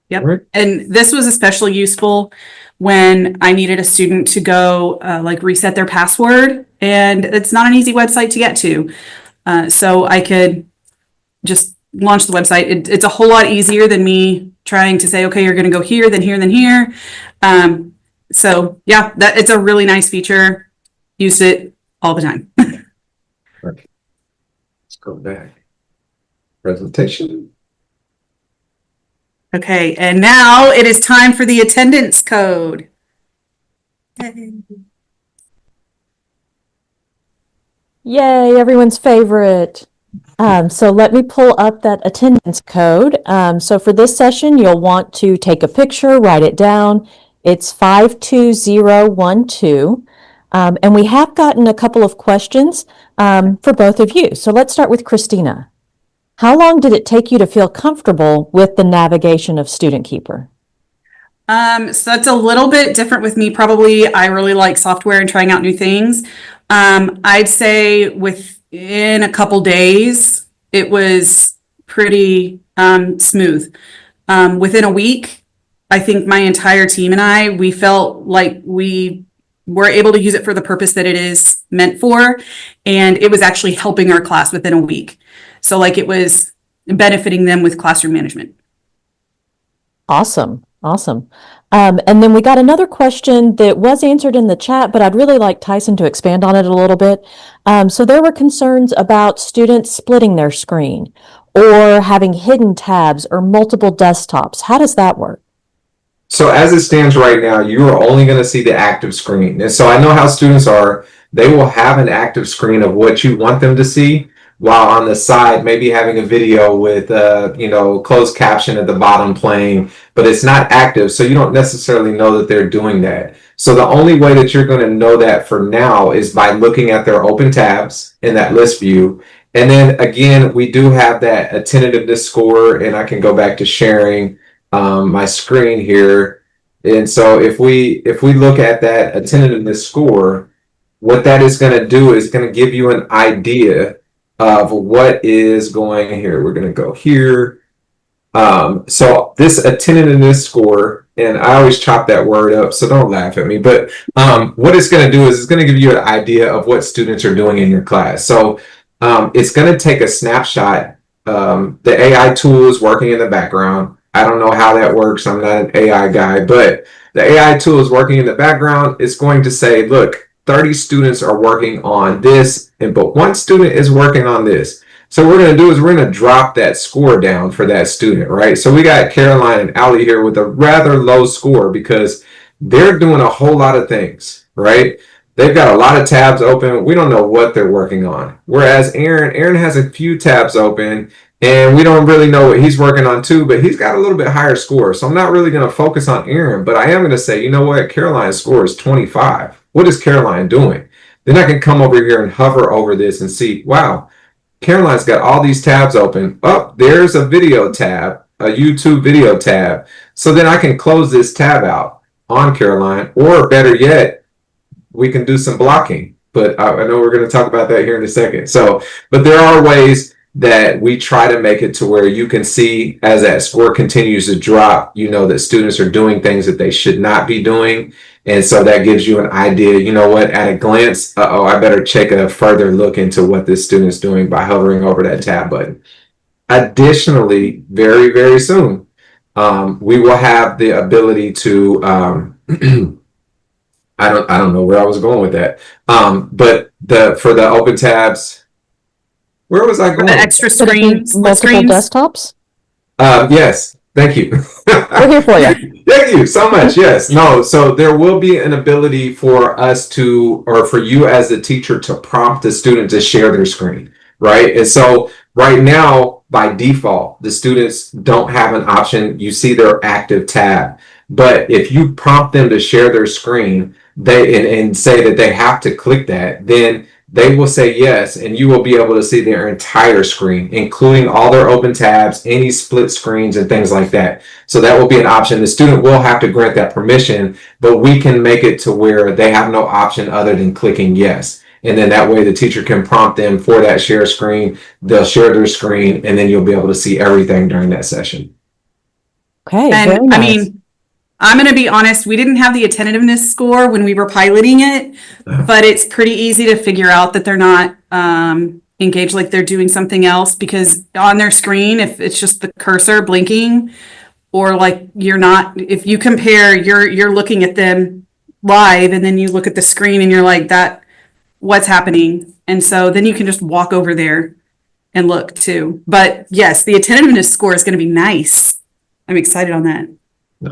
Yep. Right. And this was especially useful when I needed a student to go reset their password, and it's not an easy website to get to. So I could just launch the website. It's a whole lot easier than me trying to say, okay, you're going to go here, then here, then here. So yeah, it's a really nice feature. Use it all the time. Okay. Let's go back. Presentation. Okay, and now it is time for the attendance code. Yay, everyone's favorite. So let me pull up that attendance code. So for this session, you'll want to take a picture, write it down. It's 52012. And we have gotten a couple of questions for both of you. So let's start with Kristina. How long did it take you to feel comfortable with the navigation of StudentKeeper? So that's a little bit different with me. Probably I really like software and trying out new things. I'd say within a couple days, it was pretty smooth. Within a week, I think my entire team and we felt like we were able to use it for the purpose that it is meant for. And it was actually helping our class within a week. So it was benefiting them with classroom management. Awesome. And then we got another question that was answered in the chat, but I'd really like Tyson to expand on it a little bit. So there were concerns about students splitting their screen or having hidden tabs or multiple desktops. How does that work? So as it stands right now, you are only going to see the active screen. And so I know how students are. They will have an active screen of what you want them to see, while on the side, maybe having a video with, closed caption at the bottom playing, but it's not active. So you don't necessarily know that they're doing that. So the only way that you're going to know that for now is by looking at their open tabs in that list view. And then again, we do have that attentiveness score, and I can go back to sharing my screen here. And so if we look at that attentiveness score, what that is going to do is going to give you an idea of what is going here. We're going to go here. So this attentiveness score, and I always chop that word up, so don't laugh at me, but what it's going to do is it's going to give you an idea of what students are doing in your class. So it's going to take a snapshot. The AI tool is working in the background. I don't know how that works. I'm not an AI guy, but the AI tool is working in the background. It's going to say, look, 30 students are working on this, but one student is working on this. So what we're going to do is we're going to drop that score down for that student, right? So we got Caroline and Allie here with a rather low score because they're doing a whole lot of things, right? They've got a lot of tabs open. We don't know what they're working on. Whereas Aaron has a few tabs open and we don't really know what he's working on too, but he's got a little bit higher score. So I'm not really going to focus on Aaron, but I am going to say, you know what? Caroline's score is 25. What is Caroline doing? Then I can come over here and hover over this and see, wow, Caroline's got all these tabs open. Oh, there's a video tab, a YouTube video tab. So then I can close this tab out on Caroline, or better yet, we can do some blocking. But I know we're going to talk about that here in a second. So, but there are ways that we try to make it to where you can see as that score continues to drop, you know that students are doing things that they should not be doing. And so that gives you an idea, you know what, at a glance, I better take a further look into what this student's doing by hovering over that tab button. Additionally, very, very soon, we will have the ability to, I don't know where I was going with that. But for the open tabs, where was I going? The extra screens, multiple desktops? Yes. Thank you. We're here for you. Thank you so much. Yes. No. So there will be an ability for us to, or for you as the teacher to prompt the student to share their screen, right? And so right now, by default, the students don't have an option. You see their active tab. But if you prompt them to share their screen, and say that they have to click that, then they will say yes, and you will be able to see their entire screen, including all their open tabs, any split screens, and things like that. So that will be an option. The student will have to grant that permission, but we can make it to where they have no option other than clicking yes. And then that way the teacher can prompt them for that share screen. They'll share their screen, and then you'll be able to see everything during that session. Okay, and very nice. I mean, I'm going to be honest, we didn't have the attentiveness score when we were piloting it, but it's pretty easy to figure out that they're not engaged, like they're doing something else, because on their screen, if it's just the cursor blinking, or like you're not, if you compare, you're looking at them live and then you look at the screen and you're like, what's happening? And so then you can just walk over there and look too. But yes, the attentiveness score is going to be nice. I'm excited on that.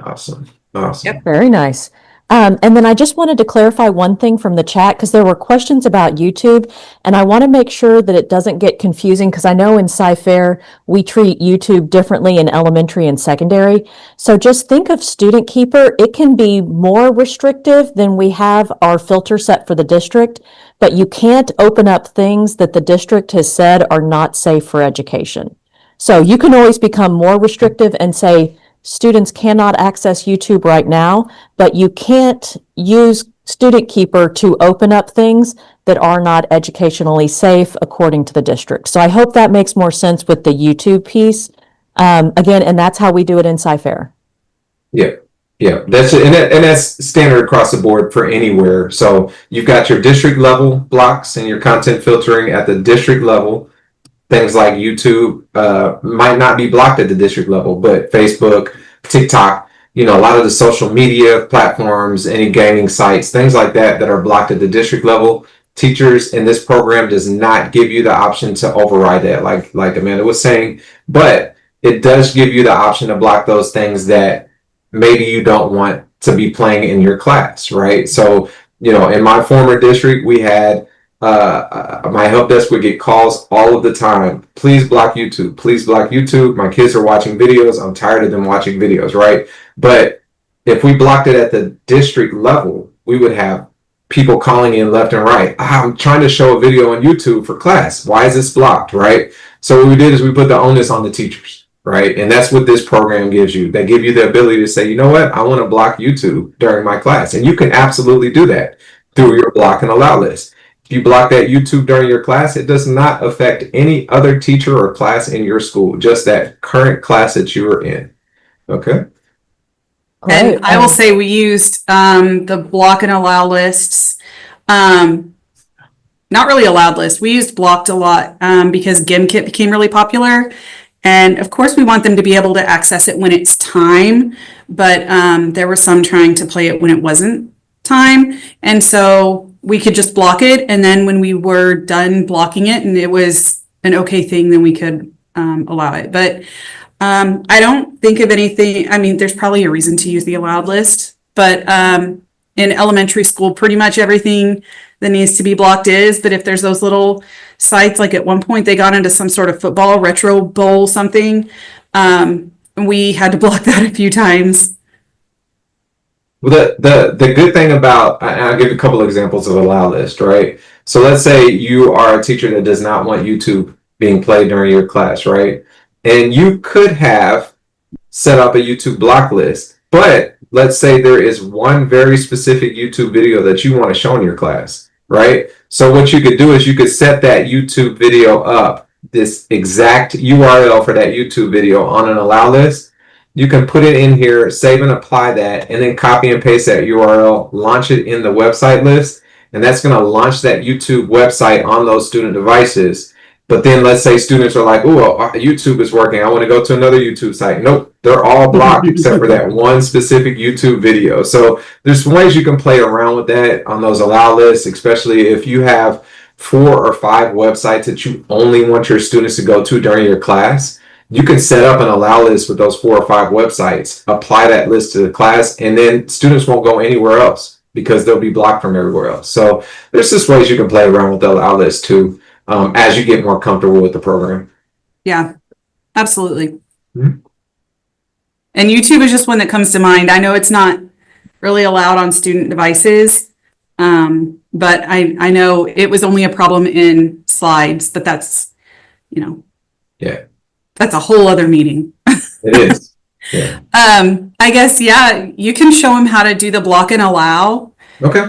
Awesome. Awesome. Yep. Very nice. And then I just wanted to clarify one thing from the chat, because there were questions about YouTube, and I want to make sure that it doesn't get confusing, because I know in Sci-Fair we treat YouTube differently in elementary and secondary. So just think of StudentKeeper. It can be more restrictive than we have our filter set for the district, but you can't open up things that the district has said are not safe for education. So you can always become more restrictive and say, students cannot access YouTube right now, but you can't use StudentKeeper to open up things that are not educationally safe according to the district. So I hope that makes more sense with the YouTube piece. Again, and that's how we do it in Sci-Fair. Yeah. Yeah, that's it. And that's standard across the board for anywhere. So you've got your district level blocks and your content filtering at the district level. Things like YouTube might not be blocked at the district level, but Facebook, TikTok, a lot of the social media platforms, any gaming sites, things like that are blocked at the district level. Teachers in this program does not give you the option to override that, like Amanda was saying, but it does give you the option to block those things that maybe you don't want to be playing in your class, right? So, in my former district, we had my help desk would get calls all of the time. Please block YouTube. Please block YouTube. My kids are watching videos. I'm tired of them watching videos, right? But if we blocked it at the district level, we would have people calling in left and right. I'm trying to show a video on YouTube for class. Why is this blocked, right? So what we did is we put the onus on the teachers, right? And that's what this program gives you. They give you the ability to say, you know what? I want to block YouTube during my class. And you can absolutely do that through your block and allow list. If you block that YouTube during your class, it does not affect any other teacher or class in your school, just that current class that you are in. Okay. And I will say we used the block and allow lists. Not really allowed list. We used blocked a lot because GimKit became really popular. And of course, we want them to be able to access it when it's time, but there were some trying to play it when it wasn't time. And so we could just block it. And then when we were done blocking it and it was an okay thing, then we could allow it. But I don't think of anything. I mean, there's probably a reason to use the allowed list, but in elementary school, pretty much everything that needs to be blocked is. But if there's those little sites, like at one point they got into some sort of football retro bowl something, we had to block that a few times. Well, the good thing about, I'll give you a couple of examples of allow list, right? So let's say you are a teacher that does not want YouTube being played during your class, right? And you could have set up a YouTube block list, but let's say there is one very specific YouTube video that you want to show in your class, right? So what you could do is you could set that YouTube video up, this exact URL for that YouTube video on an allow list. You can put it in here, save and apply that, and then copy and paste that URL, launch it in the website list, and that's going to launch that YouTube website on those student devices. But then let's say students are like, oh, YouTube is working, I want to go to another YouTube site. Nope, they're all blocked except for that one specific YouTube video. So there's ways you can play around with that on those allow lists, especially if you have 4 or 5 websites that you only want your students to go to during your class. You can set up an allow list with those 4 or 5 websites, apply that list to the class, and then students won't go anywhere else because they'll be blocked from everywhere else. So there's just ways you can play around with the allow list too, as you get more comfortable with the program. Yeah, absolutely. Mm-hmm. And YouTube is just one that comes to mind. I know it's not really allowed on student devices, but I know it was only a problem in slides, but that's, yeah, that's a whole other meeting. It is. Yeah. I guess, yeah, you can show them how to do the block and allow. Okay.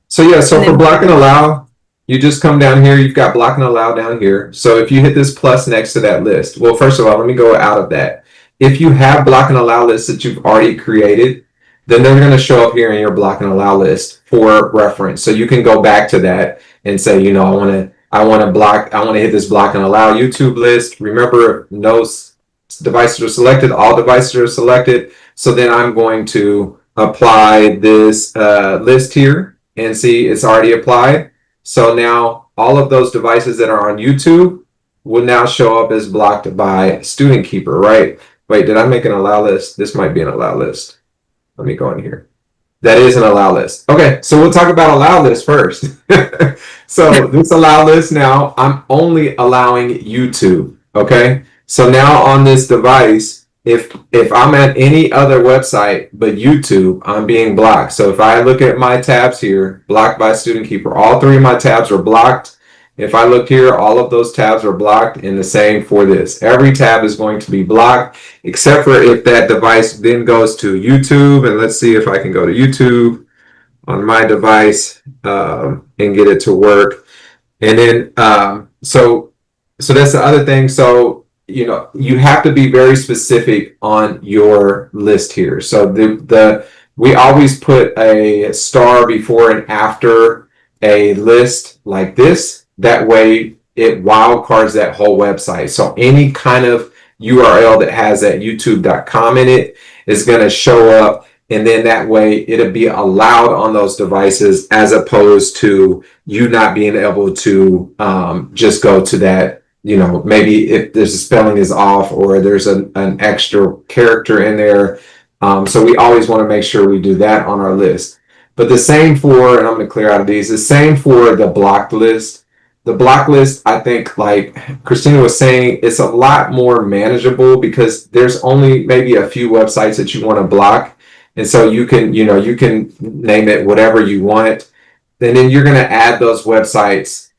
So for block and allow, you just come down here, you've got block and allow down here. So if you hit this plus next to that list, well, first of all, let me go out of that. If you have block and allow lists that you've already created, then they're going to show up here in your block and allow list for reference. So you can go back to that and say, I want to hit this block and allow YouTube list. Remember, no devices are selected, all devices are selected. So then I'm going to apply this list here and see it's already applied. So now all of those devices that are on YouTube will now show up as blocked by StudentKeeper, right? Wait, did I make an allow list? This might be an allow list. Let me go in here. That is an allow list. Okay, so we'll talk about allow list first. So this allow list now, I'm only allowing YouTube, okay? So now on this device, if I'm at any other website but YouTube, I'm being blocked. So if I look at my tabs here, blocked by StudentKeeper, all 3 of my tabs are blocked. If I look here, all of those tabs are blocked, and the same for this. Every tab is going to be blocked, except for if that device then goes to YouTube. And let's see if I can go to YouTube on my device and get it to work. And then, so that's the other thing. So, you have to be very specific on your list here. So we always put a star before and after a list like this. That way it wildcards that whole website. So any kind of URL that has that youtube.com in it is going to show up. And then that way it'll be allowed on those devices, as opposed to you not being able to just go to that. Maybe if there's a spelling is off or there's an extra character in there. So we always want to make sure we do that on our list. But the same for, and I'm going to clear out of these, the same for the blocked list. The block list, I think, like Kristina was saying, it's a lot more manageable because there's only maybe a few websites that you want to block. And so you can name it whatever you want. And then you're going to add those websites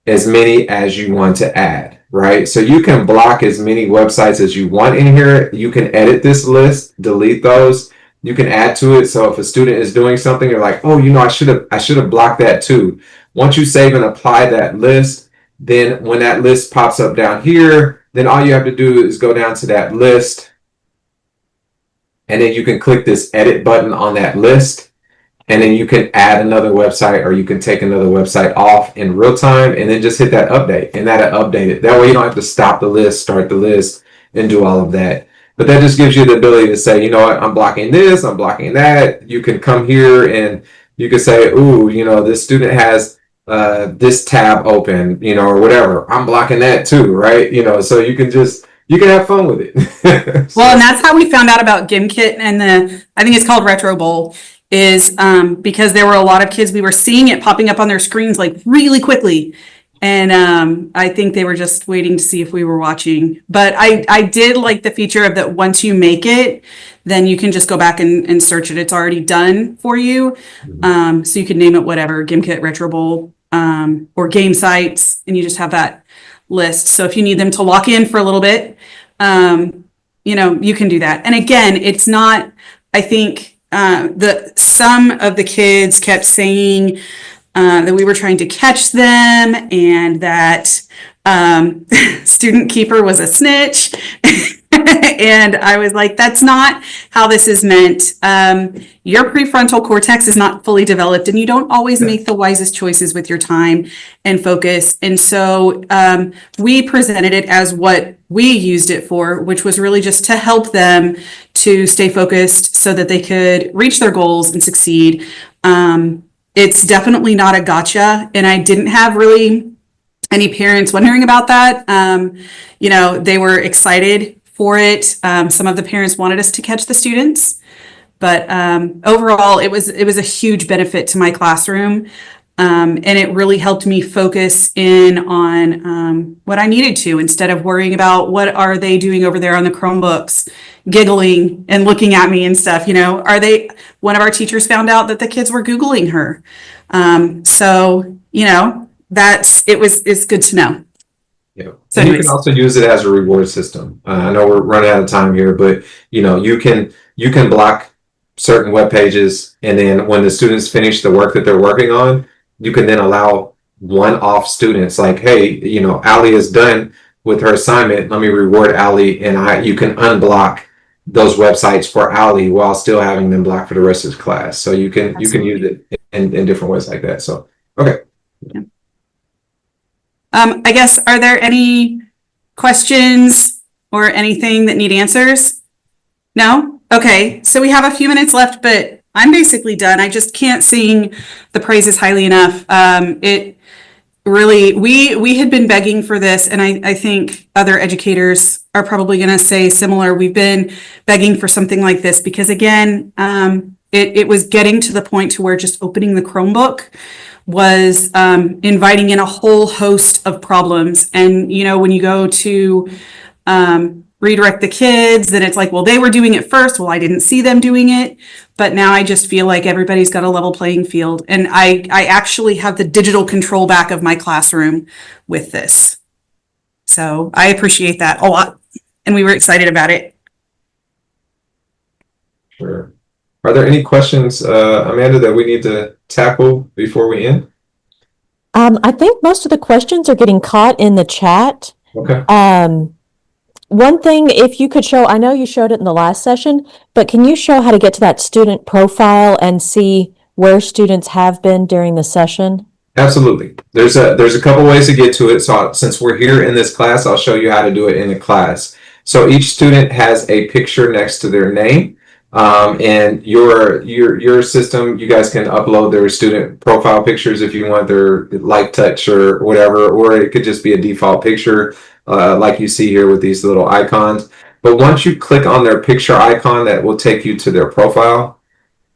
as many as you want to add, right? So you can block as many websites as you want in here. You can edit this list, delete those. You can add to it. So if a student is doing something, you're like, oh, I should have blocked that too. Once you save and apply that list, then when that list pops up down here, then all you have to do is go down to that list. And then you can click this edit button on that list. and then you can add another website, or you can take another website off in real time, and then just hit that update, and that'll update it. That way you don't have to stop the list, start the list, and do all of that. But that just gives you the ability to say, you know what, I'm blocking this, I'm blocking that. You can come here and you can say, ooh, you know, this student has this tab open, you know, or whatever. I'm blocking that too, right? You know, so you can have fun with it. So. Well, and that's how we found out about GimKit and I think it's called Retro Bowl, is because there were a lot of kids, we were seeing it popping up on their screens like really quickly. And I think they were just waiting to see if we were watching. But I did like the feature of that once you make it, then you can just go back and search it. It's already done for you. So you can name it whatever, GimKit, Retro Bowl, or Game Sites, and you just have that list. So if you need them to lock in for a little bit, you know, you can do that. And again, it's not, I think some of the kids kept saying that we were trying to catch them and that StudentKeeper was a snitch. And I was like, that's not how this is meant. Your prefrontal cortex is not fully developed, and you don't always make the wisest choices with your time and focus. And so we presented it as what we used it for, which was really just to help them to stay focused so that they could reach their goals and succeed. It's definitely not a gotcha, and I didn't have really any parents wondering about that. You know, they were excited for it. Some of the parents wanted us to catch the students, but overall, it was a huge benefit to my classroom, and it really helped me focus in on what I needed to, instead of worrying about what are they doing over there on the Chromebooks, giggling and looking at me and stuff. You know, one of our teachers found out that the kids were Googling her. So, you know, it's good to know. Yeah. So you can also use it as a reward system. I know we're running out of time here, but you know, you can block certain web pages, and then when the students finish the work that they're working on, you can then allow one-off students, like, hey, you know, Allie is done with her assignment. Let me reward Allie, and you can unblock those websites for Allie while still having them blocked for the rest of the class. So you can use it in different ways like that. So okay. Yeah. I guess, are there any questions or anything that need answers? No? Okay, so we have a few minutes left, but I'm basically done. I just can't sing the praises highly enough. It really, we had been begging for this, and I think other educators are probably going to say similar. We've been begging for something like this because, again, it was getting to the point to where just opening the Chromebook was inviting in a whole host of problems. And, you know, when you go to redirect the kids, then it's like, well, they were doing it first. Well, I didn't see them doing it. But now I just feel like everybody's got a level playing field. And I actually have the digital control back of my classroom with this. So I appreciate that a lot. And we were excited about it. Sure. Are there any questions, Amanda, that we need to tackle before we end? I think most of the questions are getting caught in the chat. Okay. One thing, if you could show, I know you showed it in the last session, but can you show how to get to that student profile and see where students have been during the session? Absolutely. There's a couple ways to get to it. So since we're here in this class, I'll show you how to do it in the class. So each student has a picture next to their name. And your system, you guys can upload their student profile pictures if you want, their light touch or whatever, or it could just be a default picture like you see here with these little icons. But once you click on their picture icon, that will take you to their profile,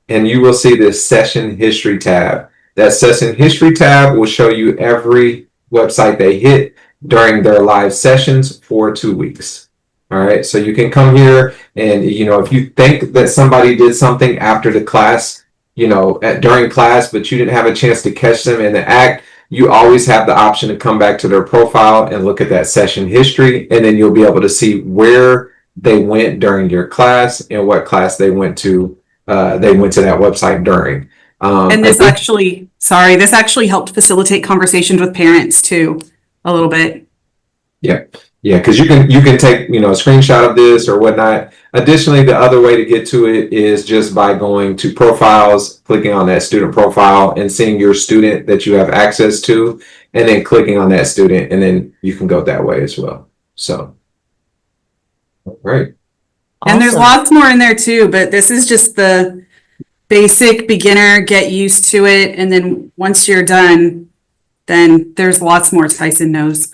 and you will see this session history tab. That session history tab will show you every website they hit during their live sessions for 2 weeks. All right, so you can come here and, you know, if you think that somebody did something after the class, you know, during class, but you didn't have a chance to catch them in the act, you always have the option to come back to their profile and look at that session history, and then you'll be able to see where they went during your class and what class they went to that website during. And this actually helped facilitate conversations with parents too, a little bit. Yeah. Yeah, because you can take, a screenshot of this or whatnot. Additionally, the other way to get to it is just by going to profiles, clicking on that student profile and seeing your student that you have access to, and then clicking on that student, and then you can go that way as well. So, all right. And there's Awesome. lots more in there too, but this is just the basic beginner, get used to it. And then once you're done, then there's lots more Tyson knows.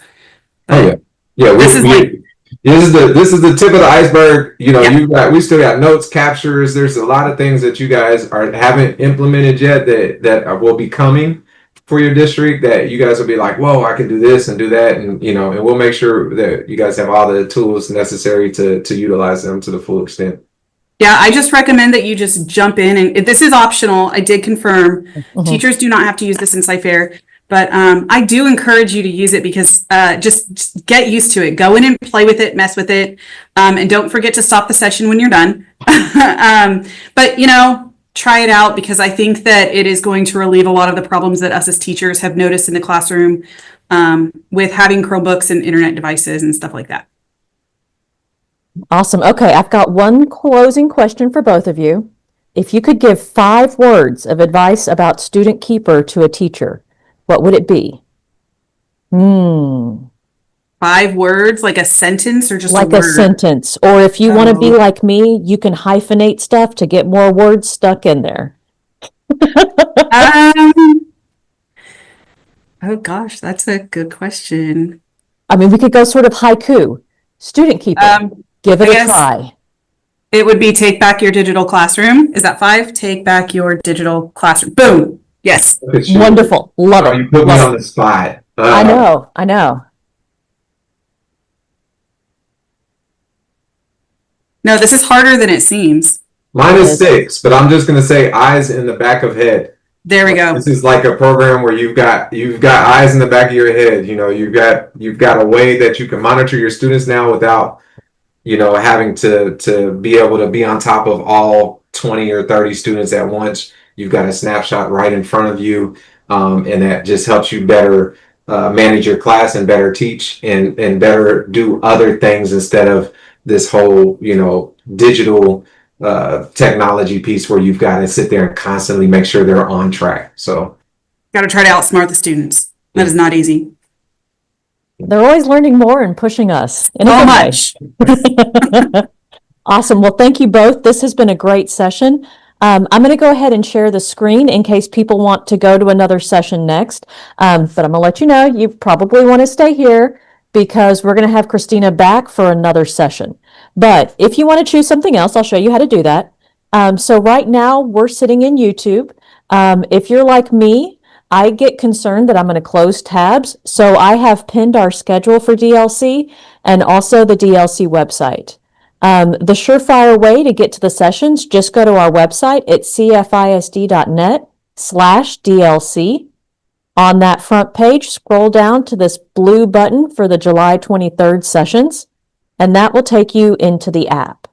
Oh yeah. Yeah, this is the tip of the iceberg. We still got notes, captures. There's a lot of things that you guys haven't implemented yet that will be coming for your district that you guys will be like, whoa, I can do this and do that, and and we'll make sure that you guys have all the tools necessary to utilize them to the full extent. Yeah, I just recommend that you just jump in, and this is optional. I did confirm teachers do not have to use this in Sci-Fair. But I do encourage you to use it because just get used to it. Go in and play with it, mess with it, and don't forget to stop the session when you're done. But try it out because I think that it is going to relieve a lot of the problems that us as teachers have noticed in the classroom with having Chromebooks and internet devices and stuff like that. Awesome. Okay, I've got one closing question for both of you. If you could give 5 words of advice about StudentKeeper to a teacher, what would it be? 5 words, like a sentence or just like a a word? sentence. Or if you want to be like me, you can hyphenate stuff to get more words stuck in there. Oh gosh, that's a good question. I mean, we could go sort of haiku. StudentKeeper, give it a try. It would be take back your digital classroom. Is that 5? Take back your digital classroom. Boom. Yes. Wonderful. Love it. You put me on the spot. I know. No, this is harder than it seems. Mine is 6, but I'm just going to say eyes in the back of head. There we go. This is like a program where you've got eyes in the back of your head. You've got a way that you can monitor your students now without having to be able to be on top of all 20 or 30 students at once. You've got a snapshot right in front of you, and that just helps you better manage your class and better teach and better do other things instead of this whole digital technology piece where you've got to sit there and constantly make sure they're on track. So got to try to outsmart the students. That is not easy. They're always learning more and pushing us. So much. Awesome. Well, thank you both. This has been a great session. I'm going to go ahead and share the screen in case people want to go to another session next. But I'm going to let you know, you probably want to stay here because we're going to have Kristina back for another session. But if you want to choose something else, I'll show you how to do that. So right now we're sitting in YouTube. If you're like me, I get concerned that I'm going to close tabs. So I have pinned our schedule for DLC and also the DLC website. The surefire way to get to the sessions, just go to our website at cfisd.net/DLC. On that front page, scroll down to this blue button for the July 23rd sessions, and that will take you into the app.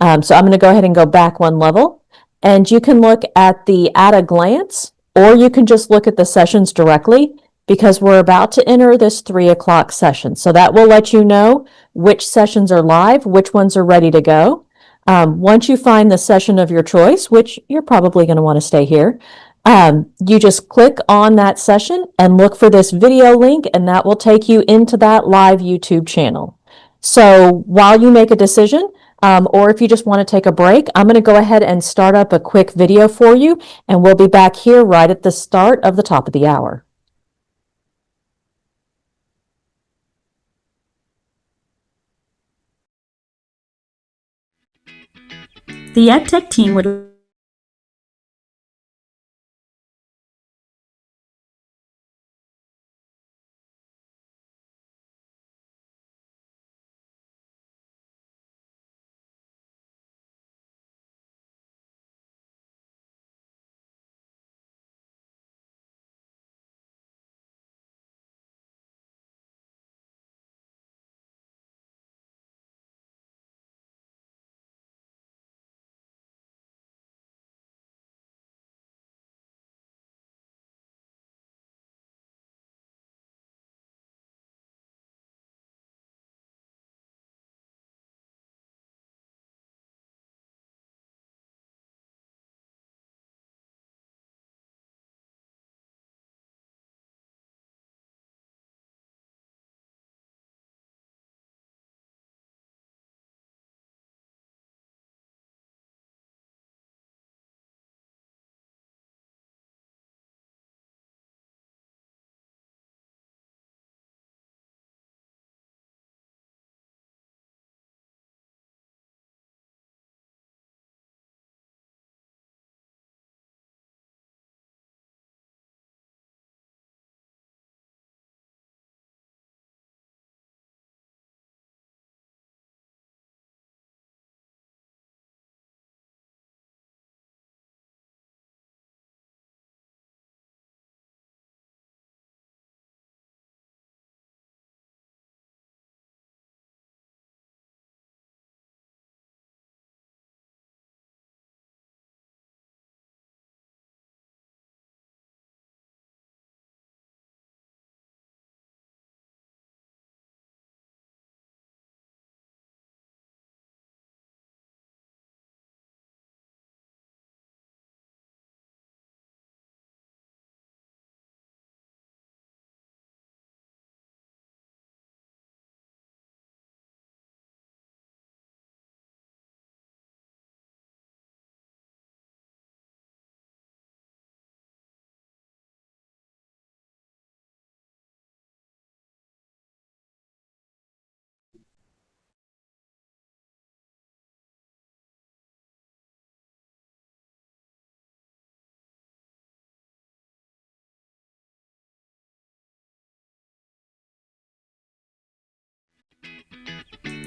So I'm going to go ahead and go back one level, and you can look at the at a glance, or you can just look at the sessions directly because we're about to enter this 3 o'clock session. So that will let you know which sessions are live, which ones are ready to go. Once you find the session of your choice, which you're probably going to want to stay here, you just click on that session and look for this video link, and that will take you into that live YouTube channel. So while you make a decision, or if you just want to take a break, I'm going to go ahead and start up a quick video for you, and we'll be back here right at the start of the top of the hour. The EdTech team would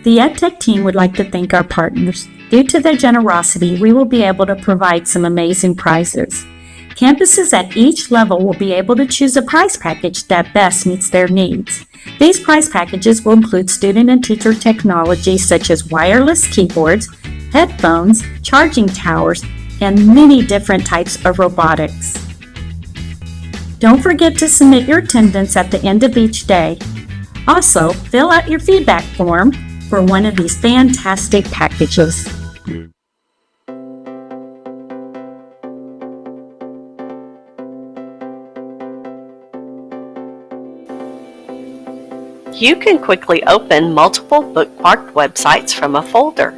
The EdTech team would like to thank our partners. Due to their generosity, we will be able to provide some amazing prizes. Campuses at each level will be able to choose a prize package that best meets their needs. These prize packages will include student and teacher technology such as wireless keyboards, headphones, charging towers, and many different types of robotics. Don't forget to submit your attendance at the end of each day. Also, fill out your feedback form for one of these fantastic packages. You can quickly open multiple bookmarked websites from a folder.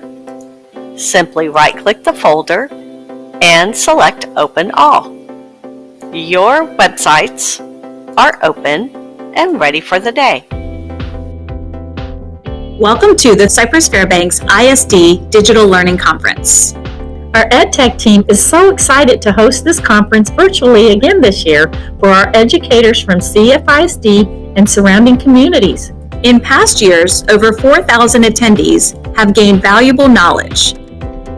Simply right-click the folder and select Open All. Your websites are open and ready for the day. Welcome to the Cypress Fairbanks ISD Digital Learning Conference. Our EdTech team is so excited to host this conference virtually again this year for our educators from CFISD and surrounding communities. In past years, over 4,000 attendees have gained valuable knowledge.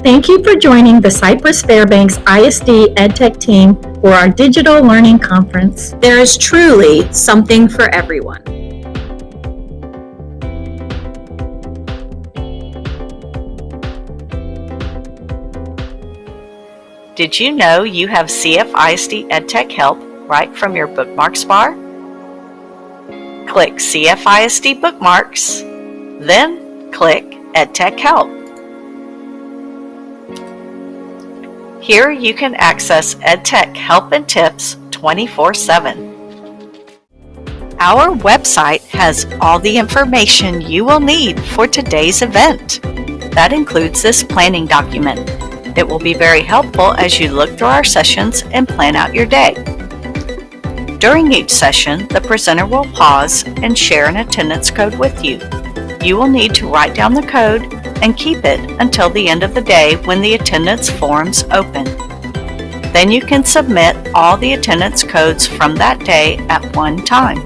Thank you for joining the Cypress Fairbanks ISD EdTech team for our Digital Learning Conference. There is truly something for everyone. Did you know you have CFISD EdTech help right from your bookmarks bar? Click CFISD Bookmarks, then click EdTech Help. Here you can access EdTech help and tips 24/7. Our website has all the information you will need for today's event. That includes this planning document. It will be very helpful as you look through our sessions and plan out your day. During each session, the presenter will pause and share an attendance code with you. You will need to write down the code and keep it until the end of the day when the attendance forms open. Then you can submit all the attendance codes from that day at one time.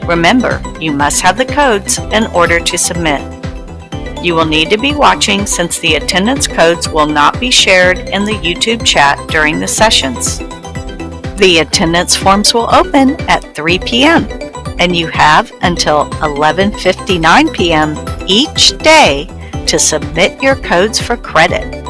Remember, you must have the codes in order to submit. You will need to be watching since the attendance codes will not be shared in the YouTube chat during the sessions. The attendance forms will open at 3 p.m. and you have until 11:59 p.m. each day to submit your codes for credit.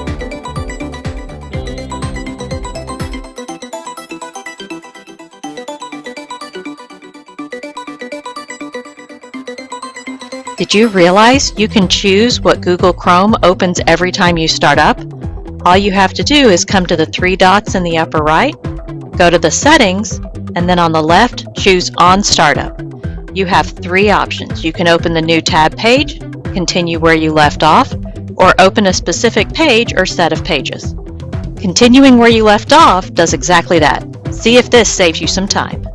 Did you realize you can choose what Google Chrome opens every time you start up? All you have to do is come to the three dots in the upper right, go to the settings, and then on the left, choose On Startup. You have three options. You can open the new tab page, continue where you left off, or open a specific page or set of pages. Continuing where you left off does exactly that. See if this saves you some time.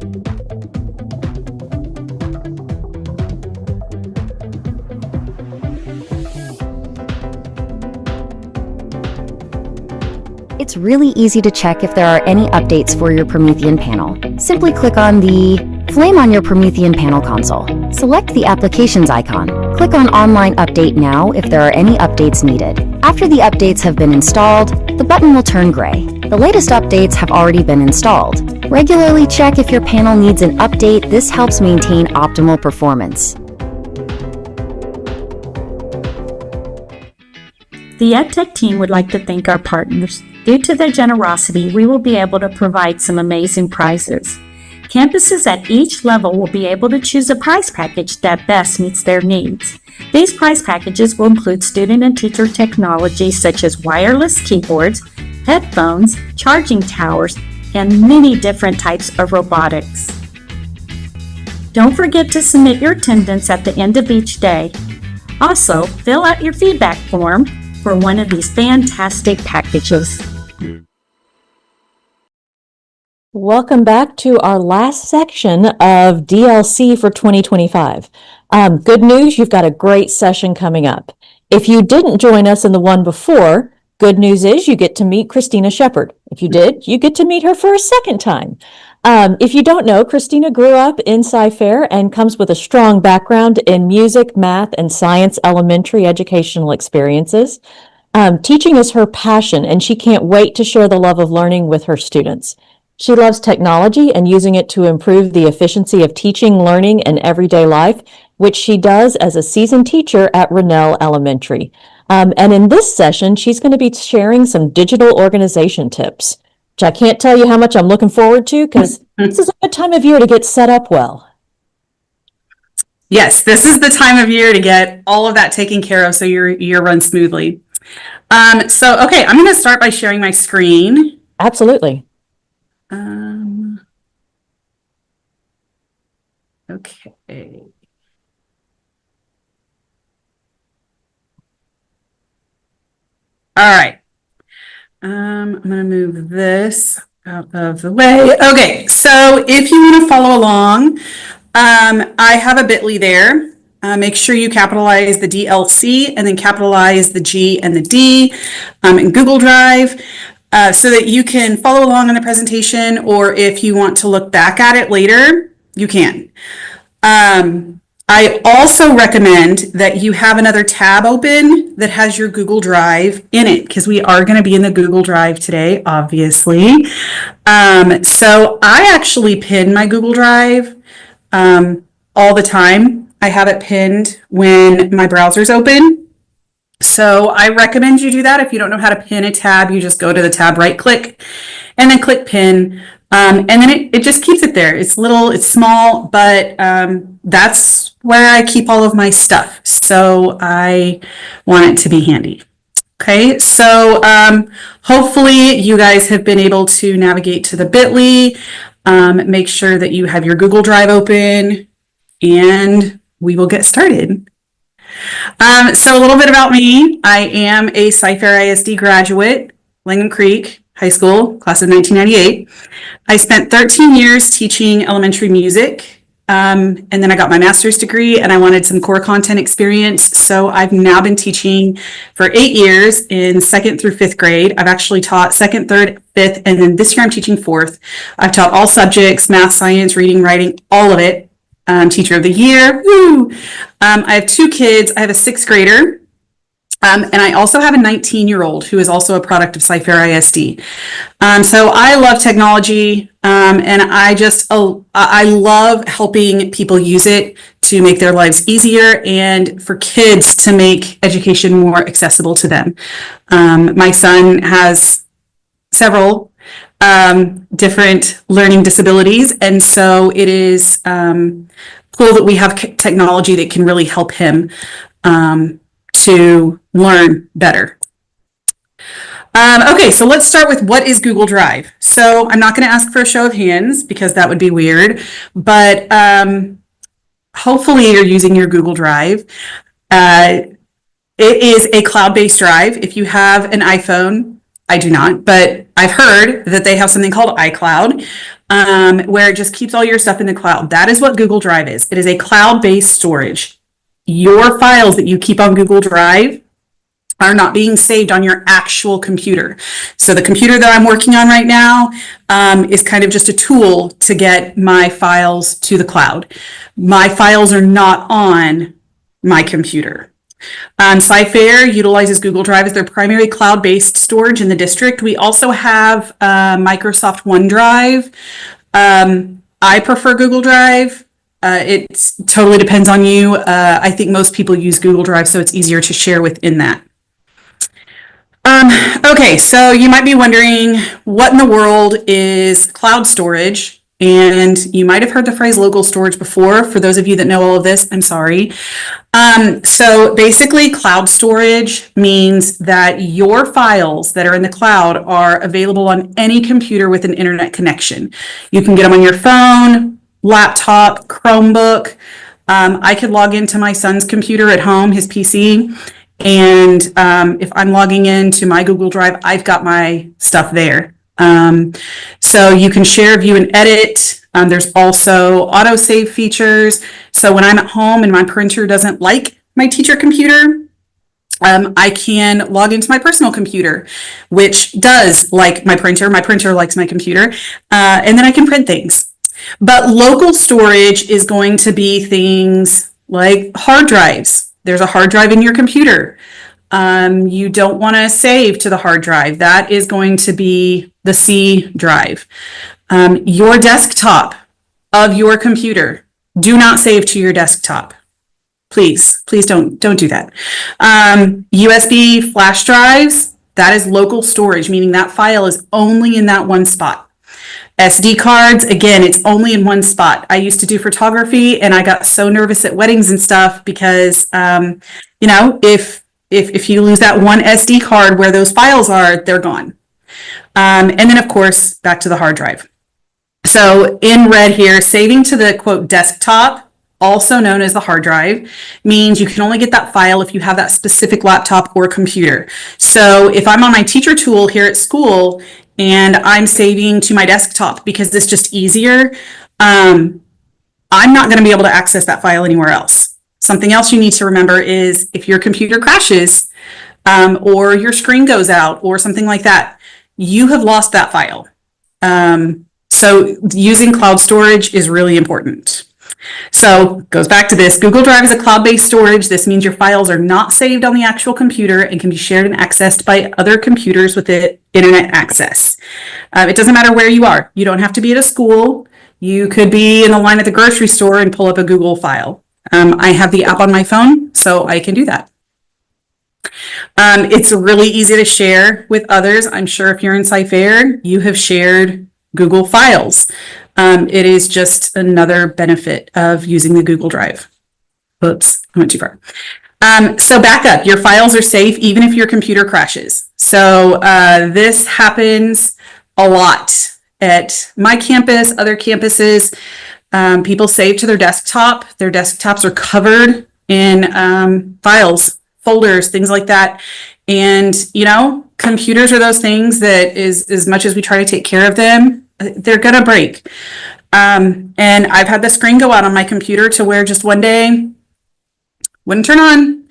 It's really easy to check if there are any updates for your Promethean panel. Simply click on the flame on your Promethean panel console. Select the Applications icon. Click on Online Update Now if there are any updates needed. After the updates have been installed, the button will turn gray. The latest updates have already been installed. Regularly check if your panel needs an update. This helps maintain optimal performance. The EdTech team would like to thank our partners. Due to their generosity, we will be able to provide some amazing prizes. Campuses at each level will be able to choose a prize package that best meets their needs. These prize packages will include student and teacher technology such as wireless keyboards, headphones, charging towers, and many different types of robotics. Don't forget to submit your attendance at the end of each day. Also, fill out your feedback form for one of these fantastic packages. Welcome back to our last section of DLC for 2025. Good news, you've got a great session coming up. If you didn't join us in the one before, good news is you get to meet Kristina Shepard. If you did, you get to meet her for a second time. If you don't know, Kristina grew up in Sci-Fair and comes with a strong background in music, math, and science elementary educational experiences. Teaching is her passion, and she can't wait to share the love of learning with her students. She loves technology and using it to improve the efficiency of teaching, learning, and everyday life, which she does as a seasoned teacher at Rennell Elementary. And in this session, she's going to be sharing some digital organization tips, which I can't tell you how much I'm looking forward to because this is a good time of year to get set up well. Yes, this is the time of year to get all of that taken care of so your year runs smoothly. Okay, I'm going to start by sharing my screen. Absolutely. Okay. All right. I'm going to move this out of the way. Okay, so if you want to follow along, I have a bit.ly there. Make sure you capitalize the DLC and then capitalize the G and the D in Google Drive so that you can follow along on the presentation, or if you want to look back at it later, you can. I also recommend that you have another tab open that has your Google Drive in it, because we are going to be in the Google Drive today, obviously. So I actually pin my Google Drive all the time. I have it pinned when my browser's open. So I recommend you do that. If you don't know how to pin a tab, you just go to the tab, right click, and then click pin. And then it just keeps it there. It's little, it's small, but that's where I keep all of my stuff. So I want it to be handy. Okay, so hopefully you guys have been able to navigate to the bit.ly, make sure that you have your Google Drive open, and we will get started. So a little bit about me. I am a Sci-Fair ISD graduate, Langham Creek High School, class of 1998. I spent 13 years teaching elementary music, and then I got my master's degree, and I wanted some core content experience. So I've now been teaching for 8 years in 2nd through 5th grade. I've actually taught 2nd, 3rd, 5th, and then this year I'm teaching 4th. I've taught all subjects, math, science, reading, writing, all of it. Teacher of the year. Woo! I have 2 kids. I have a 6th grader. And I also have a 19-year-old who is also a product of Sci-Fair ISD. So I love technology, and I love helping people use it to make their lives easier and for kids to make education more accessible to them. My son has several different learning disabilities, and so it is cool that we have technology that can really help him to learn better. Okay, so let's start with what is Google Drive. So I'm not going to ask for a show of hands because that would be weird, but hopefully you're using your Google Drive. It is a cloud-based drive. If you have an iPhone, I do not, but I've heard that they have something called iCloud, where it just keeps all your stuff in the cloud. That is what Google Drive is. It is a cloud-based storage. Your files that you keep on Google Drive are not being saved on your actual computer. So the computer that I'm working on right now is kind of just a tool to get my files to the cloud. My files are not on my computer. Sci-Fair utilizes Google Drive as their primary cloud-based storage in the district. We also have Microsoft OneDrive. I prefer Google Drive. It totally depends on you. I think most people use Google Drive, so it's easier to share within that. Okay, so you might be wondering, what in the world is cloud storage? And you might have heard the phrase local storage before. For those of you that know all of this, I'm sorry. So basically, cloud storage means that your files that are in the cloud are available on any computer with an internet connection. You can get them on your phone, laptop, Chromebook. I could log into my son's computer at home, his PC, and if I'm logging into my Google Drive, I've got my stuff there. So you can share, view, and edit. There's also autosave features. So when I'm at home and my printer doesn't like my teacher computer, I can log into my personal computer, which does like my printer. My printer likes my computer, and then I can print things. But local storage is going to be things like hard drives. There's a hard drive in your computer. You don't want to save to the hard drive. That is going to be the C drive. Your desktop of your computer, do not save to your desktop. Please don't do that. USB flash drives, that is local storage, meaning that file is only in that one spot. SD cards, again, it's only in one spot. I used to do photography and I got so nervous at weddings and stuff because, if you lose that one SD card where those files are, they're gone. And then of course, back to the hard drive. So in red here, saving to the quote desktop, also known as the hard drive, means you can only get that file if you have that specific laptop or computer. So if I'm on my teacher tool here at school and I'm saving to my desktop because it's just easier, I'm not going to be able to access that file anywhere else. Something else you need to remember is if your computer crashes or your screen goes out or something like that, you have lost that file. So using cloud storage is really important. So goes back to this. Google Drive is a cloud-based storage. This means your files are not saved on the actual computer and can be shared and accessed by other computers with internet access. It doesn't matter where you are. You don't have to be at a school. You could be in the line at the grocery store and pull up a Google file. I have the app on my phone, so I can do that. It's really easy to share with others. I'm sure if you're in Sci-Fair, you have shared Google Files. It is just another benefit of using the Google Drive. Oops, I went too far. So back up, your files are safe even if your computer crashes. So this happens a lot at my campus, other campuses. People save to their desktop. Their desktops are covered in files, folders, things like that. And, computers are those things that as much as we try to take care of them, they're going to break. And I've had the screen go out on my computer to where just one day wouldn't turn on.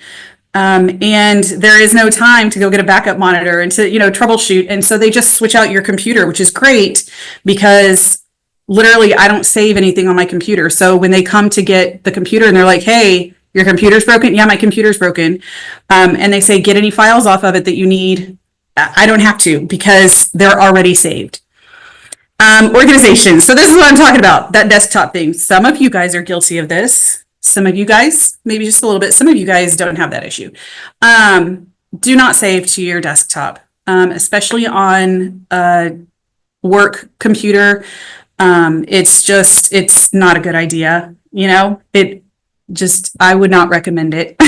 And there is no time to go get a backup monitor and to, troubleshoot. And so they just switch out your computer, which is great because literally I don't save anything on my computer. So when they come to get the computer and they're like, hey, your computer's broken. Yeah, my computer's broken. And they say, get any files off of it that you need. I don't have to because they're already saved. Organization. So this is what I'm talking about, that desktop thing. Some of you guys are guilty of this. Some of you guys, maybe just a little bit. Some of you guys don't have that issue. Do not save to your desktop, especially on a work computer. It's not a good idea. I would not recommend it.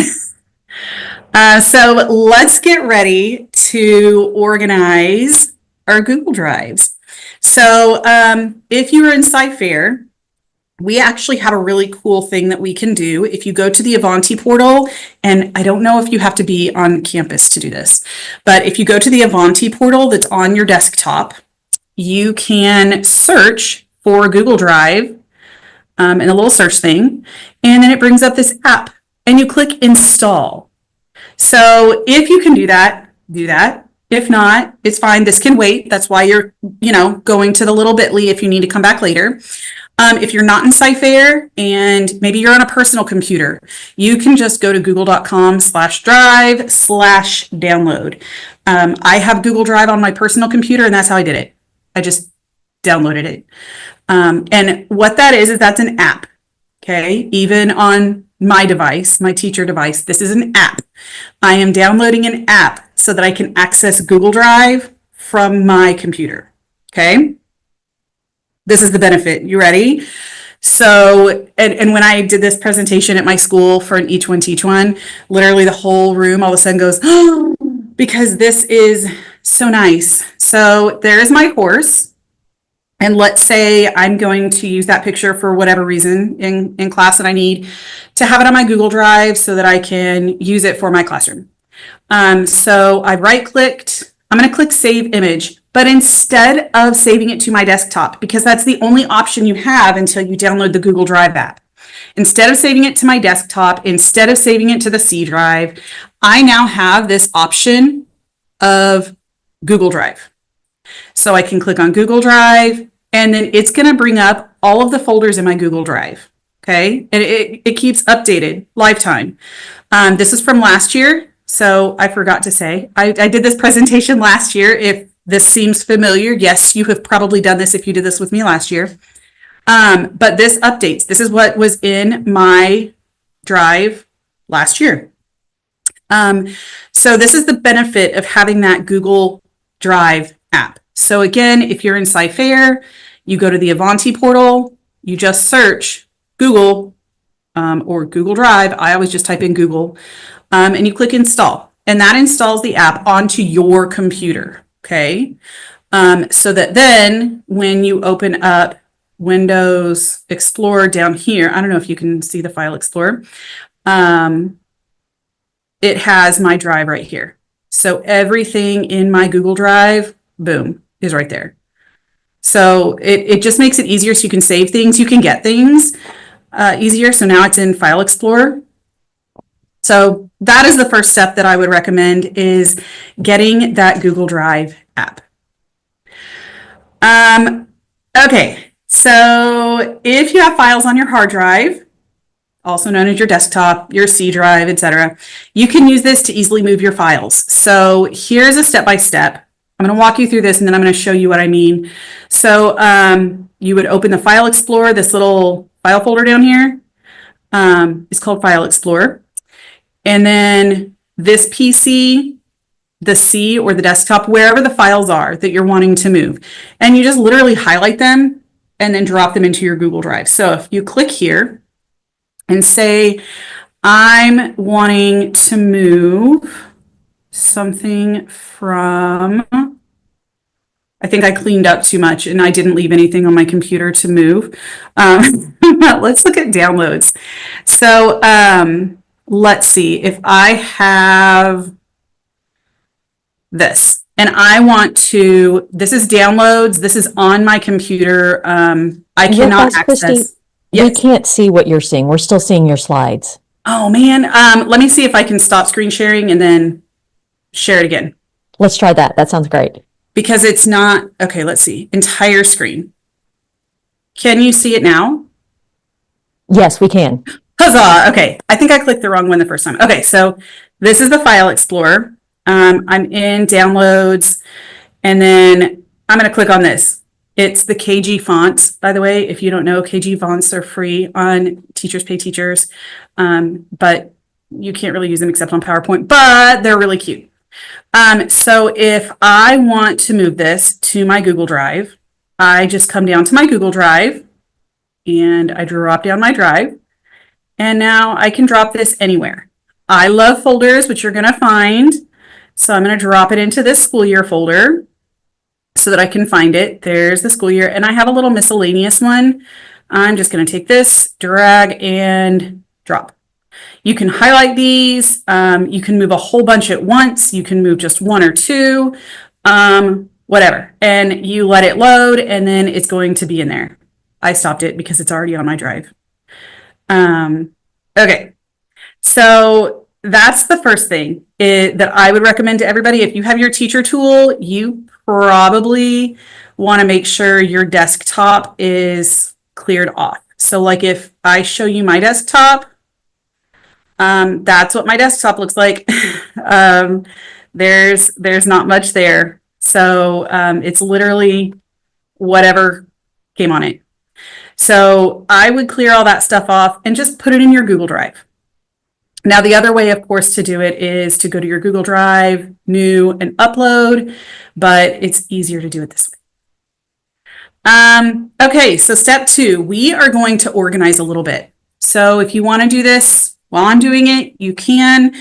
So let's get ready to organize our Google Drives. So if you're in Sci-Fair, we actually have a really cool thing that we can do. If you go to the Avanti portal, and I don't know if you have to be on campus to do this, but if you go to the Avanti portal that's on your desktop, you can search for Google Drive in a little search thing, and then it brings up this app, and you click install. So if you can do that, do that. If not, it's fine. This can wait. That's why you're, going to the little bit.ly if you need to come back later. If you're not in Sci-Fair and maybe you're on a personal computer, you can just go to google.com/drive/download. I have Google Drive on my personal computer, and that's how I did it. I just downloaded it. And what that is that's an app. Okay. Even on my device, my teacher device, this is an app. I am downloading an app so that I can access Google Drive from my computer. Okay. This is the benefit. You ready? So, and when I did this presentation at my school for an Each One Teach One, literally the whole room all of a sudden goes, oh, because this is so nice. So there is my horse. And let's say I'm going to use that picture for whatever reason in class that I need to have it on my Google Drive so that I can use it for my classroom. So I right-clicked, I'm going to click Save Image, but instead of saving it to my desktop, because that's the only option you have until you download the Google Drive app. Instead of saving it to my desktop, instead of saving it to the C drive, I now have this option of Google Drive. So I can click on Google Drive, and then it's going to bring up all of the folders in my Google Drive. Okay. And it keeps updated lifetime. This is from last year. So I forgot to say, I did this presentation last year. If this seems familiar, yes, you have probably done this if you did this with me last year. But this updates. This is what was in my drive last year. So this is the benefit of having that Google Drive app. So again, if you're in Sci-Fair, you go to the Avanti portal, you just search Google or Google Drive. I always just type in Google, and you click install, and that installs the app onto your computer. Okay. So that then when you open up Windows Explorer down here, I don't know if you can see the File Explorer. It has my drive right here. So everything in my Google Drive, boom, is right there. So it just makes it easier so you can save things. You can get things easier. So now it's in File Explorer. So that is the first step that I would recommend, is getting that Google Drive app. Okay, so if you have files on your hard drive, also known as your desktop, your C drive, etc., you can use this to easily move your files. So here's a step-by-step. I'm going to walk you through this, and then I'm going to show you what I mean. So you would open the File Explorer, this little file folder down here. It's called File Explorer. And then this PC, the C or the desktop, wherever the files are that you're wanting to move. And you just literally highlight them and then drop them into your Google Drive. So if you click here and say, I'm wanting to move something from, I think I cleaned up too much and I didn't leave anything on my computer to move. Let's look at downloads. So let's see if I have this and I want to, this is downloads. This is on my computer. I cannot access. Christy, yes. We can't see what you're seeing. We're still seeing your slides. Oh man. Let me see if I can stop screen sharing and then share it again. Let's try that. That sounds great. Because it's not, okay, let's see, entire screen. Can you see it now? Yes, we can. Huzzah! Okay, I think I clicked the wrong one the first time. Okay, so this is the File Explorer. I'm in Downloads, and then I'm going to click on this. It's the KG fonts, by the way. If you don't know, KG fonts are free on Teachers Pay Teachers, but you can't really use them except on PowerPoint, but they're really cute. So if I want to move this to my Google Drive, I just come down to my Google Drive and I drop down my drive, and now I can drop this anywhere. I love folders, which you're going to find. So I'm going to drop it into this school year folder so that I can find it. There's the school year, and I have a little miscellaneous one. I'm just going to take this, drag and drop. You can highlight these. You can move a whole bunch at once. You can move just one or two, whatever. And you let it load, and then it's going to be in there. I stopped it because it's already on my drive. Okay, so that's the first thing that I would recommend to everybody. If you have your teacher tool, you probably want to make sure your desktop is cleared off. So like if I show you my desktop, that's what my desktop looks like. There's not much there. So it's literally whatever came on it. So I would clear all that stuff off and just put it in your Google Drive. Now, the other way, of course, to do it is to go to your Google Drive, new, and upload, but it's easier to do it this way. Okay, so step 2, we are going to organize a little bit. So if you want to do this while I'm doing it, you can,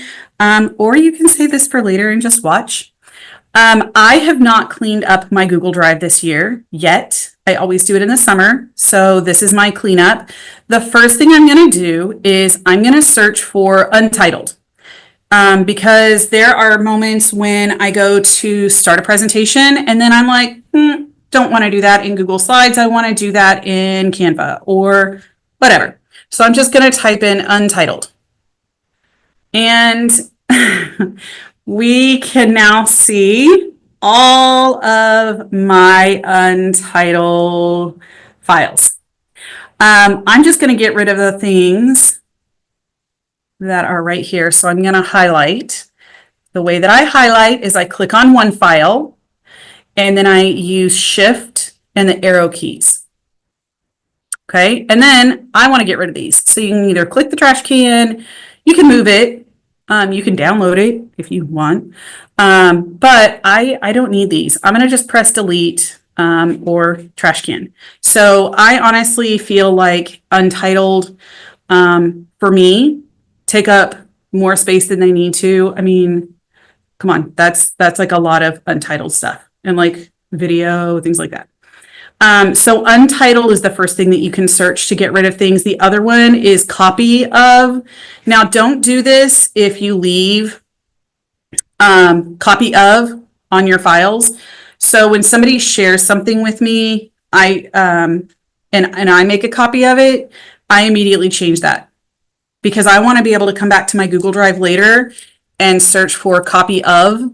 or you can save this for later and just watch. I have not cleaned up my Google Drive this year yet. I always do it in the summer. So this is my cleanup. The first thing I'm going to do is I'm going to search for Untitled, because there are moments when I go to start a presentation and then I'm like, don't want to do that in Google Slides. I want to do that in Canva or whatever. So I'm just going to type in Untitled. And we can now see all of my Untitled files. I'm just going to get rid of the things that are right here. So I'm going to highlight. The way that I highlight is I click on one file and then I use Shift and the arrow keys. Okay, and then I want to get rid of these. So you can either click the trash can, you can move it, you can download it if you want, but I don't need these. I'm going to just press delete or trash can. So I honestly feel like Untitled, for me, take up more space than they need to. I mean, come on, that's like a lot of Untitled stuff and like video, things like that. So Untitled is the first thing that you can search to get rid of things. The other one is copy of. Now, don't do this if you leave copy of on your files. So when somebody shares something with me, and I make a copy of it, I immediately change that because I want to be able to come back to my Google Drive later and search for copy of,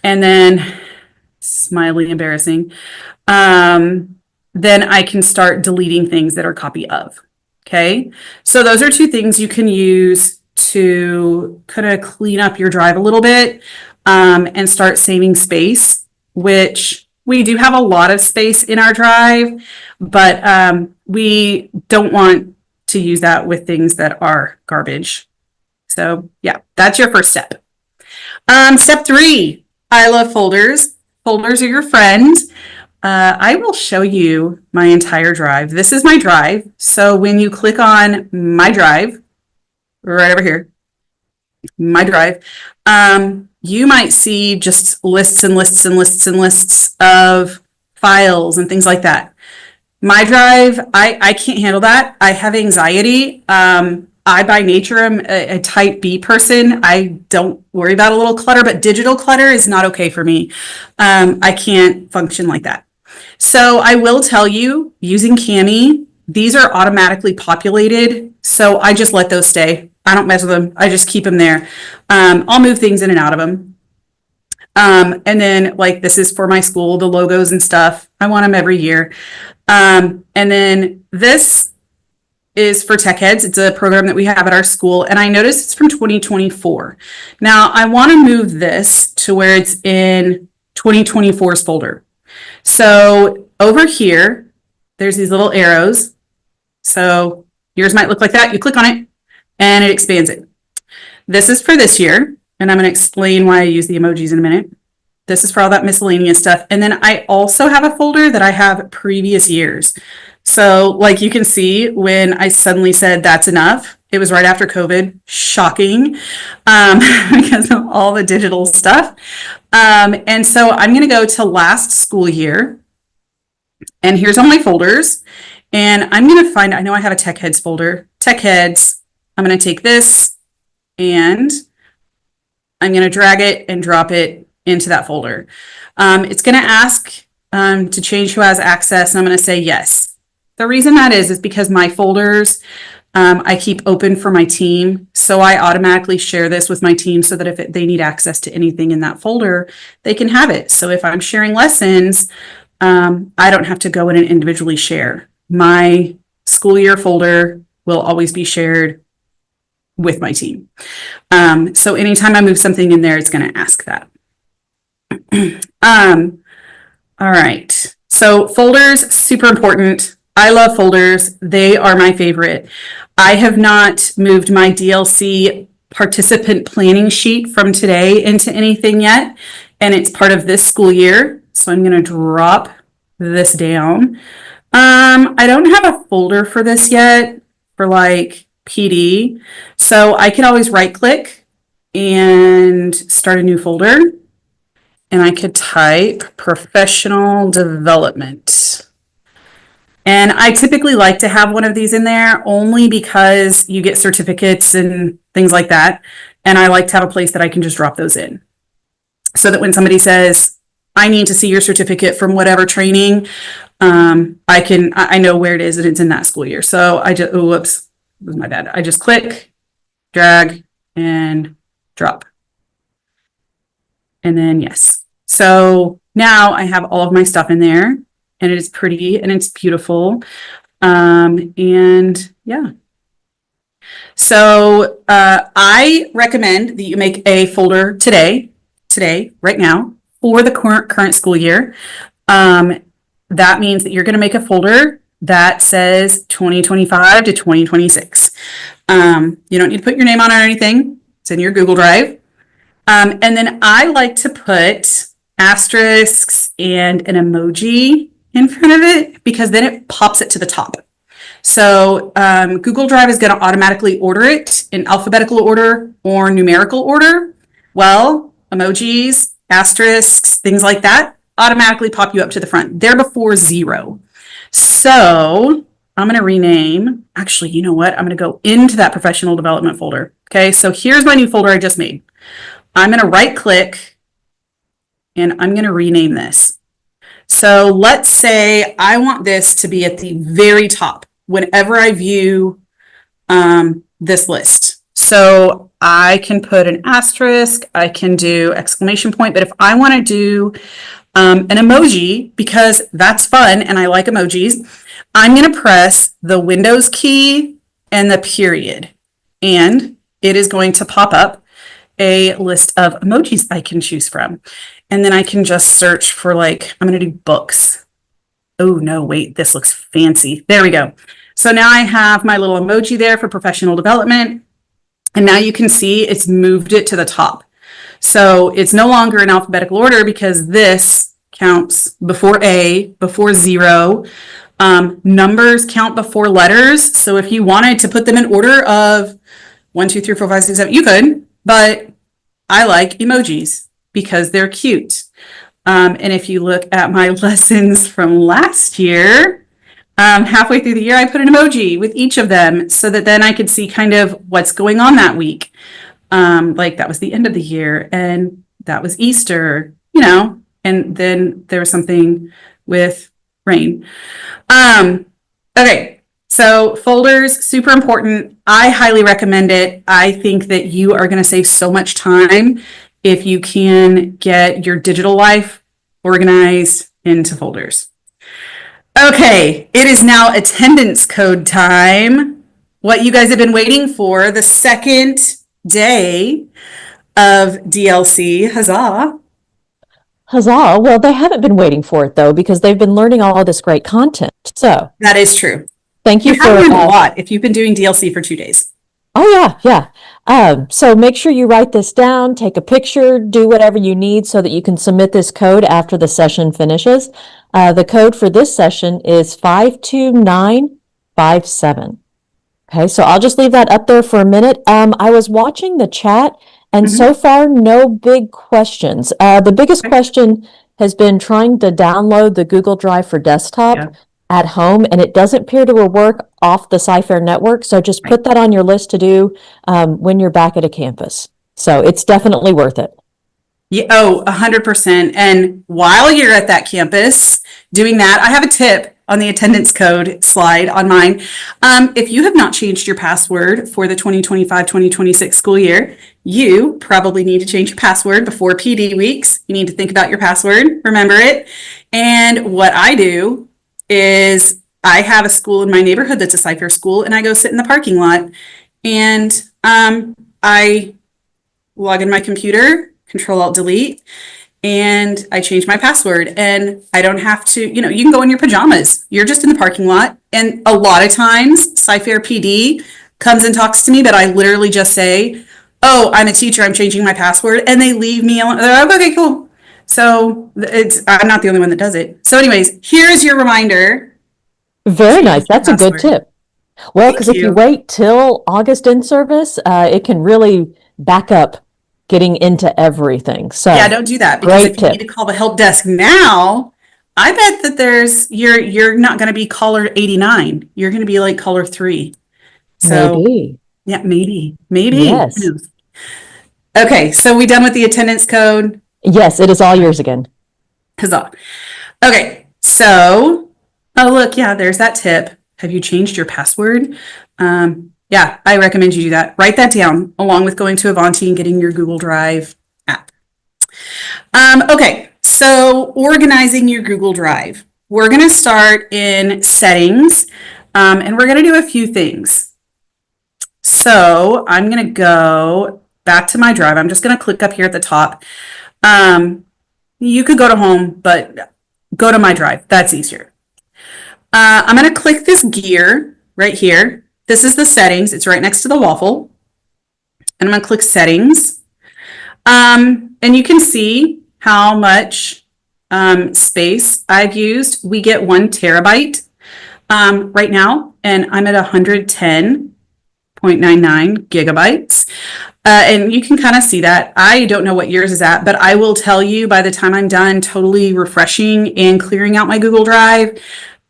and then smiley embarrassing. Then I can start deleting things that are copy of. Okay, so those are two things you can use to kind of clean up your drive a little bit and start saving space, which we do have a lot of space in our drive, but we don't want to use that with things that are garbage. So yeah, that's your first step. Step 3, I love folders. Folders are your friend. I will show you my entire drive. This is my drive. So when you click on my drive, right over here, my drive, you might see just lists and lists and lists and lists of files and things like that. My drive, I can't handle that. I have anxiety. I, by nature, am a type B person. I don't worry about a little clutter, but digital clutter is not okay for me. I can't function like that. So I will tell you, using Cami, these are automatically populated. So I just let those stay. I don't mess with them. I just keep them there. I'll move things in and out of them. And then like this is for my school, the logos and stuff. I want them every year. And then this is for Tech Heads. It's a program that we have at our school. And I noticed it's from 2024. Now I want to move this to where it's in 2024's folder. So over here, there's these little arrows. So yours might look like that. You click on it and it expands it. This is for this year. And I'm going to explain why I use the emojis in a minute. This is for all that miscellaneous stuff. And then I also have a folder that I have previous years. So like you can see when I suddenly said that's enough, it was right after COVID. Shocking, because of all the digital stuff. And so I'm going to go to last school year. And here's all my folders. And I'm going to find, I know I have a Tech Heads folder. Tech Heads. I'm going to take this and I'm going to drag it and drop it into that folder. It's going to ask to change who has access, and I'm going to say yes. The reason that is because my folders I keep open for my team. So I automatically share this with my team so that if they need access to anything in that folder, they can have it. So if I'm sharing lessons, I don't have to go in and individually share. My school year folder will always be shared with my team. So anytime I move something in there, it's going to ask that. All right. So folders, super important. I love folders. They are my favorite. I have not moved my DLC participant planning sheet from today into anything yet, and it's part of this school year. So I'm going to drop this down. I don't have a folder for this yet for like PD. So I can always right click and start a new folder. And I could type professional development. And I typically like to have one of these in there only because you get certificates and things like that. And I like to have a place that I can just drop those in. So that when somebody says, I need to see your certificate from whatever training, I know where it is and it's in that school year. So I just, whoops, this was my bad. I just click, drag, and drop. And then yes. So now I have all of my stuff in there, and it is pretty and it's beautiful. And yeah. So I recommend that you make a folder today, right now, for the current school year. That means that you're going to make a folder that says 2025 to 2026. You don't need to put your name on it or anything. It's in your Google Drive. And then I like to put asterisks and an emoji in front of it because then it pops it to the top. So Google Drive is going to automatically order it in alphabetical order or numerical order. Well, emojis, asterisks, things like that automatically pop you up to the front. They're before 0. So I'm going to rename. Actually, you know what? I'm going to go into that professional development folder. Okay, so here's my new folder I just made. I'm going to right click and I'm going to rename this. So let's say I want this to be at the very top whenever I view this list. So I can put an asterisk, I can do exclamation point, but if I want to do an emoji, because that's fun and I like emojis, I'm going to press the Windows key and the period, and it is going to pop up a list of emojis I can choose from. And then I can just search for, like, I'm going to do books. Oh, no, wait, this looks fancy. There we go. So now I have my little emoji there for professional development. And now you can see it's moved it to the top. So it's no longer in alphabetical order because this counts before A, before 0. Numbers count before letters. So if you wanted to put them in order of 1, 2, 3, 4, 5, 6, 7, you could. But I like emojis because they're cute. And if you look at my lessons from last year, halfway through the year, I put an emoji with each of them so that then I could see kind of what's going on that week. Like that was the end of the year and that was Easter, you know, and then there was something with rain. Okay. So folders, super important. I highly recommend it. I think that you are going to save so much time if you can get your digital life organized into folders. Okay, it is now attendance code time. What you guys have been waiting for, the second day of DLC. Huzzah. Huzzah. Well, they haven't been waiting for it, though, because they've been learning all of this great content. So that is true. Thank you for learned a lot if you've been doing DLC for 2 days. Oh, yeah. So make sure you write this down, take a picture, do whatever you need so that you can submit this code after the session finishes. The code for this session is 52957. Okay, so I'll just leave that up there for a minute. I was watching the chat, and so far, no big questions. The biggest question has been trying to download the Google Drive for desktop at home, and it doesn't appear to work off the Sci-Fair network. So just put that on your list to do when you're back at a campus. So it's definitely worth it. Yeah, 100%. And while you're at that campus doing that, I have a tip on the attendance code slide on mine. If you have not changed your password for the 2025-2026 school year, you probably need to change your password before PD weeks. You need to think about your password, remember it. And what I do is I have a school in my neighborhood that's a Sci-Fair school, and I go sit in the parking lot and I log in my computer, Control-Alt-Delete, and I change my password, and I don't have to, you can go in your pajamas. You're just in the parking lot. And a lot of times Sci-Fair PD comes and talks to me, but I literally just say, oh, I'm a teacher, I'm changing my password. And they leave me alone. They're like, okay, cool. So I'm not the only one that does it. So anyways, here's your reminder. Very nice. That's a good tip. Well, because if you wait till August in service, it can really back up getting into everything. So yeah, don't do that, because if you need to call the help desk now, I bet that you're not going to be caller 89. You're going to be like caller 3. So maybe. Yeah, maybe. Yes. Okay, so we done with the attendance code? Yes, it is all yours again. Huzzah. Okay, so, oh look, yeah, there's that tip. Have you changed your password? Yeah, I recommend you do that. Write that down along with going to Avanti and getting your Google Drive app. Okay, so organizing your Google Drive. We're going to start in settings, and we're going to do a few things. So I'm going to go back to my drive. I'm just going to click up here at the top. You could go to home, but go to my drive. That's easier. I'm going to click this gear right here. This is the settings. It's right next to the waffle. And I'm going to click settings. And you can see how much space I've used. We get 1 terabyte right now, and I'm at 110.99 gigabytes. And you can kind of see that. I don't know what yours is at, but I will tell you by the time I'm done totally refreshing and clearing out my Google Drive,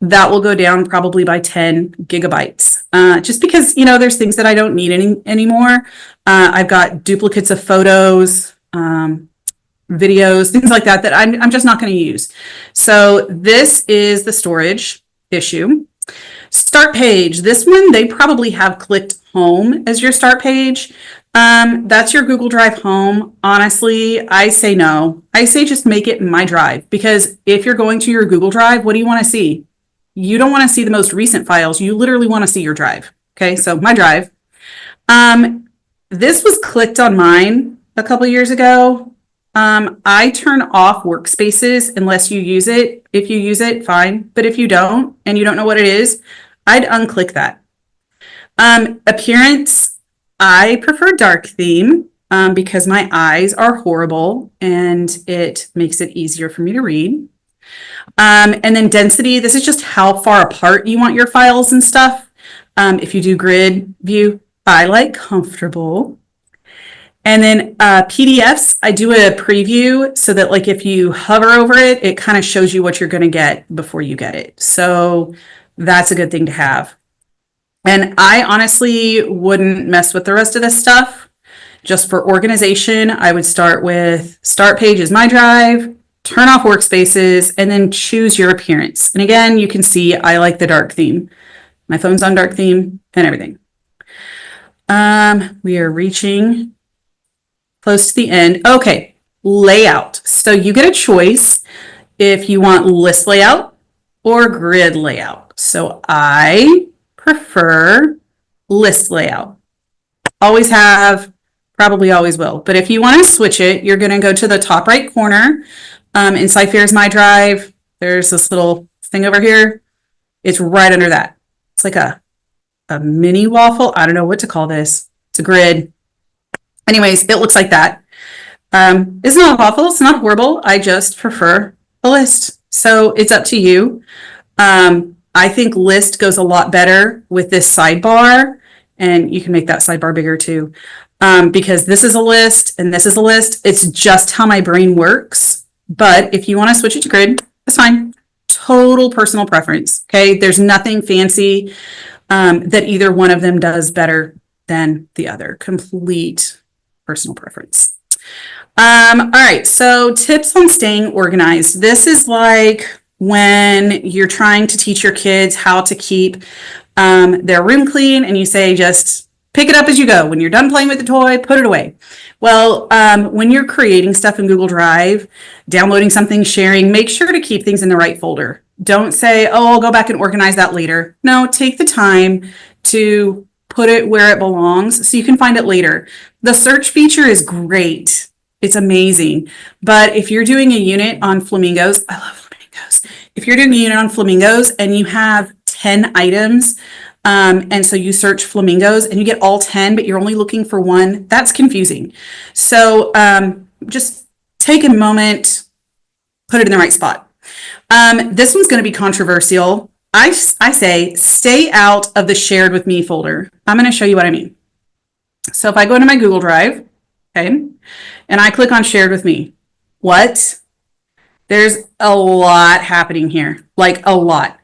that will go down probably by 10 gigabytes. Just because, there's things that I don't need anymore. I've got duplicates of photos, videos, things like that I'm just not going to use. So this is the storage issue. Start page. This one, they probably have clicked home as your start page. That's your Google Drive home. Honestly, I say no. I say just make it my drive, because if you're going to your Google Drive, what do you want to see? You don't want to see the most recent files. You literally want to see your drive. Okay, so my drive. This was clicked on mine a couple years ago. I turn off workspaces unless you use it. If you use it, fine. But if you don't, and you don't know what it is, I'd unclick that. Appearance, I prefer dark theme because my eyes are horrible and it makes it easier for me to read. And then density, this is just how far apart you want your files and stuff. If you do grid view, I like comfortable. And then PDFs, I do a preview so that like if you hover over it, it kind of shows you what you're going to get before you get it. So that's a good thing to have. And I honestly wouldn't mess with the rest of this stuff. Just for organization, I would start with start page is my drive, turn off workspaces, and then choose your appearance. And again, you can see I like the dark theme. My phone's on dark theme and everything. We are reaching close to the end. Okay, layout. So you get a choice if you want list layout or grid layout. So I prefer list layout. Always have, probably always will. But if you want to switch it, you're going to go to the top right corner. In CFISD my drive, there's this little thing over here. It's right under that. It's like a mini waffle. I don't know what to call this. It's a grid. Anyways, it looks like that. It's not awful. It's not horrible. I just prefer a list. So it's up to you. I think list goes a lot better with this sidebar, and you can make that sidebar bigger too. Because this is a list and this is a list. It's just how my brain works. But if you want to switch it to grid, that's fine. Total personal preference. Okay. There's nothing fancy that either one of them does better than the other. Complete personal preference. All right. So tips on staying organized. This is like when you're trying to teach your kids how to keep their room clean, and you say, just pick it up as you go. When you're done playing with the toy, put it away. Well, when you're creating stuff in Google Drive, downloading something, sharing, make sure to keep things in the right folder. Don't say, oh, I'll go back and organize that later. No, take the time to put it where it belongs so you can find it later. The search feature is great. It's amazing. But if you're doing a unit on flamingos, I love flamingos. If you're doing a unit on flamingos and you have 10 items, and so you search flamingos and you get all 10, but you're only looking for one, that's confusing. So just take a moment, put it in the right spot. This one's going to be controversial. I say stay out of the shared with me folder. I'm going to show you what I mean. So if I go into my Google Drive, okay, and I click on shared with me, what? There's a lot happening here, like a lot.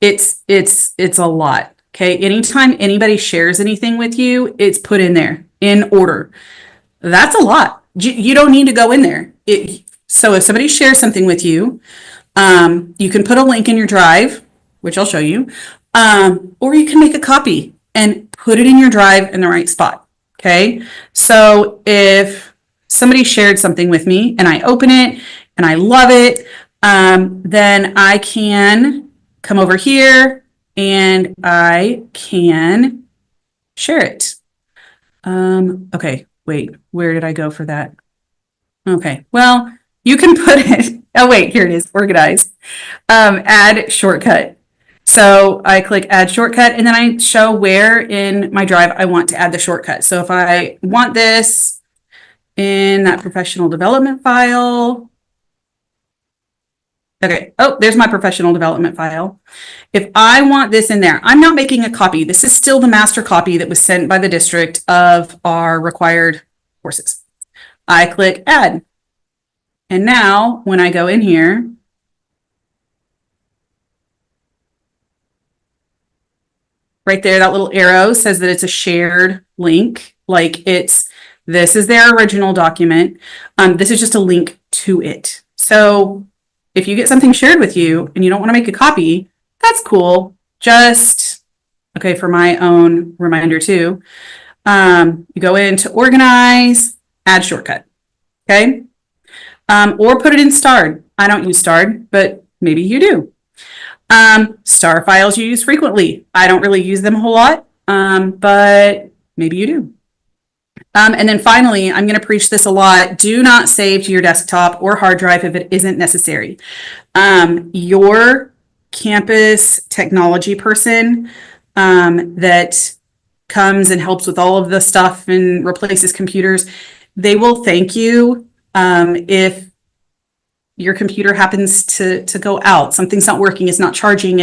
It's a lot. Okay, anytime anybody shares anything with you, it's put in there in order. That's a lot. You don't need to go in there. So if somebody shares something with you, you can put a link in your drive, which I'll show you, or you can make a copy. and put it in your drive in the right spot. Okay. So if somebody shared something with me and I open it and I love it, then I can come over here and I can share it. Okay, wait, where did I go for that? Okay, well, you can put it, oh wait, here it is, organize. Add shortcut. So I click add shortcut and then I show where in my drive I want to add the shortcut. So if I want this in that professional development file, okay, oh, there's my professional development file. If I want this in there, I'm not making a copy. This is still the master copy that was sent by the district of our required courses. I click add. And now when I go in here, right there, that little arrow says that it's a shared link. Like this is their original document. This is just a link to it. So if you get something shared with you and you don't want to make a copy, that's cool. Just, okay, for my own reminder too, you go into organize, add shortcut, okay? Or put it in starred. I don't use starred, but maybe you do. Star files you use frequently. I don't really use them a whole lot, but maybe you do. And then finally, I'm going to preach this a lot. Do not save to your desktop or hard drive if it isn't necessary. Your campus technology person that comes and helps with all of the stuff and replaces computers, they will thank you if your computer happens to go out, something's not working, it's not charging,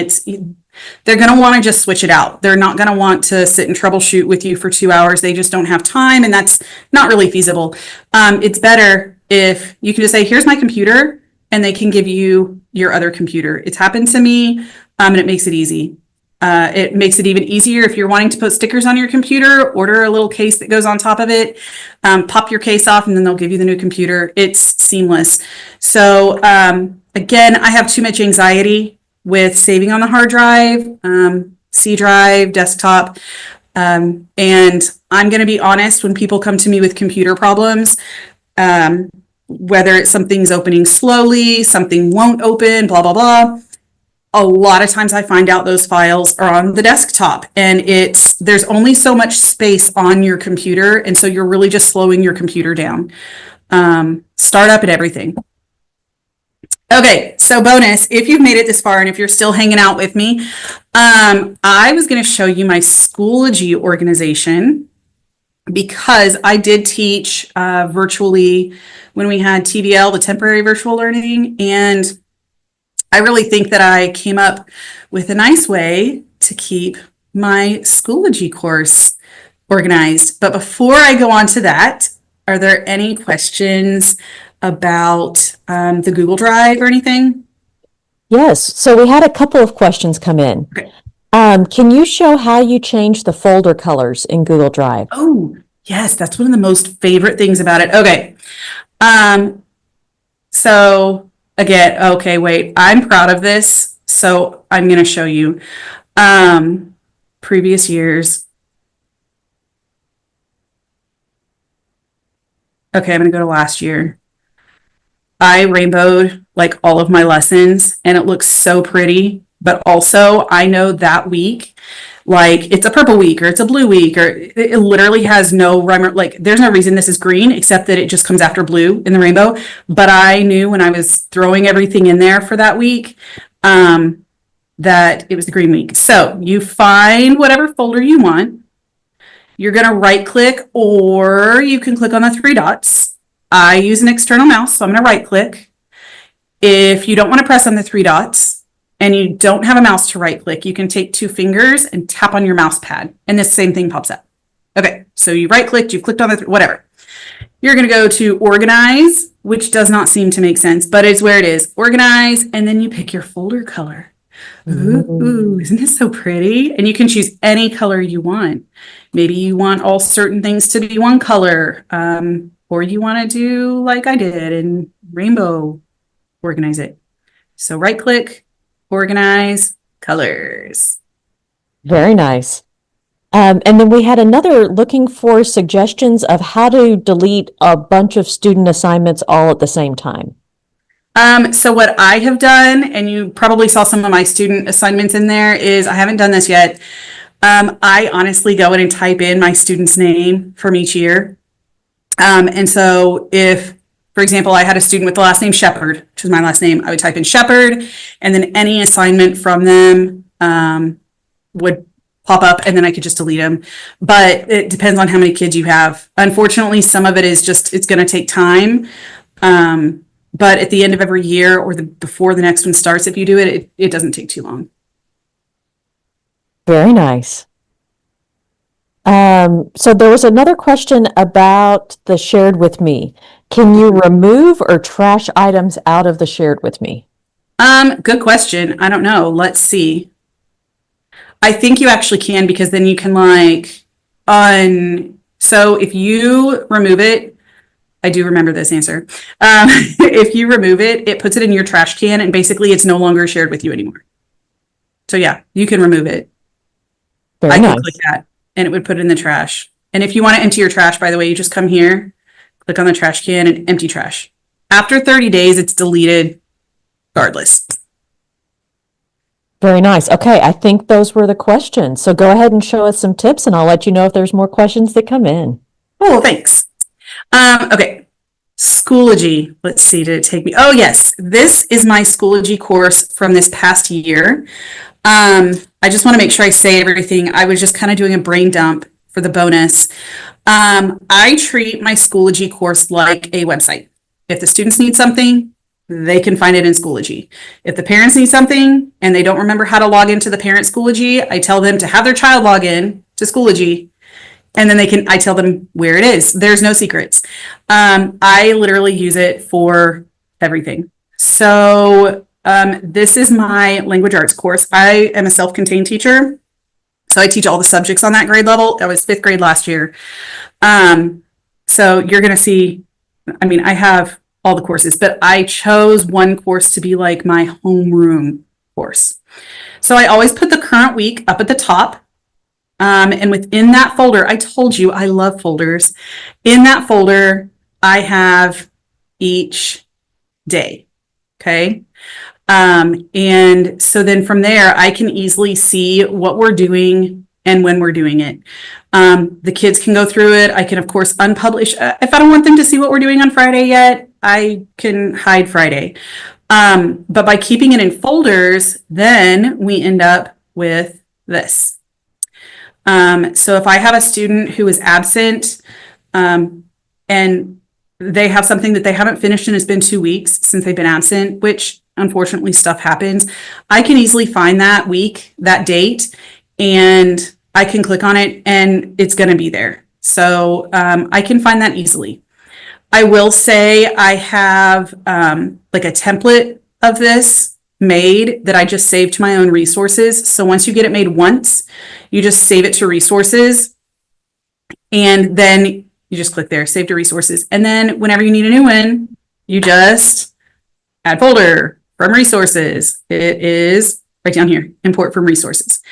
they're going to want to just switch it out. They're not going to want to sit and troubleshoot with you for 2 hours. They just don't have time, and that's not really feasible. It's better if you can just say, here's my computer, and they can give you your other computer. It's happened to me, and it makes it easy. It makes it even easier if you're wanting to put stickers on your computer, order a little case that goes on top of it, pop your case off, and then they'll give you the new computer. It's seamless. So again, I have too much anxiety with saving on the hard drive, C drive, desktop, and I'm going to be honest, when people come to me with computer problems, whether it's something's opening slowly, something won't open, blah, blah, blah, a lot of times I find out those files are on the desktop, and there's only so much space on your computer, and so you're really just slowing your computer down. Start up and everything. Okay, so bonus, if you've made it this far and if you're still hanging out with me, I was going to show you my Schoology organization because I did teach virtually when we had TVL, the temporary virtual learning, and I really think that I came up with a nice way to keep my Schoology course organized. But before I go on to that, are there any questions about the Google Drive or anything? Yes, so we had a couple of questions come in. Okay. Can you show how you change the folder colors in Google Drive? Oh, yes, that's one of the most favorite things about it. Okay. So again, okay, wait, I'm proud of this. So I'm going to show you previous years. Okay, I'm going to go to last year. I rainbowed like all of my lessons and it looks so pretty, but also I know that week, like it's a purple week or it's a blue week, or it literally has no rhyme, like there's no reason this is green except that it just comes after blue in the rainbow. But I knew when I was throwing everything in there for that week, that it was the green week. So you find whatever folder you want. You're going to right click, or you can click on the three dots. I use an external mouse, so I'm going to right click. If you don't want to press on the three dots and you don't have a mouse to right click, you can take 2 fingers and tap on your mouse pad and this same thing pops up. Okay, so you right clicked, you've clicked on the whatever. You're going to go to organize, which does not seem to make sense, but it's where it is. Organize, and then you pick your folder color. Ooh, isn't this so pretty? And you can choose any color you want. Maybe you want all certain things to be one color, or you want to do like I did and rainbow organize it. So right click, organize, colors. Very nice. And then we had another looking for suggestions of how to delete a bunch of student assignments all at the same time. So what I have done, and you probably saw some of my student assignments in there, is I haven't done this yet. I honestly go in and type in my student's name from each year. And so if, for example, I had a student with the last name Shepherd, which is my last name, I would type in Shepherd, and then any assignment from them would pop up, and then I could just delete them. But it depends on how many kids you have. Unfortunately, some of it is just, it's going to take time. But at the end of every year or before the next one starts, if you do it, it doesn't take too long. Very nice. So there was another question about the shared with me. Can you remove or trash items out of the shared with me? Good question. I don't know. Let's see. I think you actually can, because then you can so if you remove it, I do remember this answer. If you remove it, it puts it in your trash can, and basically it's no longer shared with you anymore. So yeah, you can remove it. Very nice. Can click that and it would put it in the trash. And if you want to empty your trash, by the way, you just come here, click on the trash can and empty trash. After 30 days, it's deleted regardless. Very nice. Okay, I think those were the questions. So go ahead and show us some tips, and I'll let you know if there's more questions that come in. Oh, thanks. Okay, Schoology. Let's see, did it take me? Oh, yes. This is my Schoology course from this past year. I just want to make sure I say everything. I was just kind of doing a brain dump for the bonus. I treat my Schoology course like a website. If the students need something, they can find it in Schoology. If the parents need something and they don't remember how to log into the parent Schoology, I tell them to have their child log in to Schoology, and then I tell them where it is. There's no secrets. I literally use it for everything. So this is my language arts course. I am a self-contained teacher, so I teach all the subjects on that grade level. I was 5th grade last year. So you're going to see, I have all the courses, but I chose one course to be like my homeroom course. So I always put the current week up at the top. And within that folder, I told you I love folders. In that folder, I have each day. Okay. And so then from there, I can easily see what we're doing and when we're doing it. The kids can go through it. I can, of course, unpublish. If I don't want them to see what we're doing on Friday yet, I can hide Friday. But by keeping it in folders, then we end up with this. So if I have a student who is absent, and they have something that they haven't finished and it's been 2 weeks since they've been absent, which unfortunately stuff happens, I can easily find that week, that date, and I can click on it and it's going to be there. So I can find that easily. I will say I have like a template of this made that I just saved to my own resources. So once you get it made once, you just save it to resources, and then you just click there, save to resources. And then whenever you need a new one, you just add folder from resources. It is right down here, import from resources.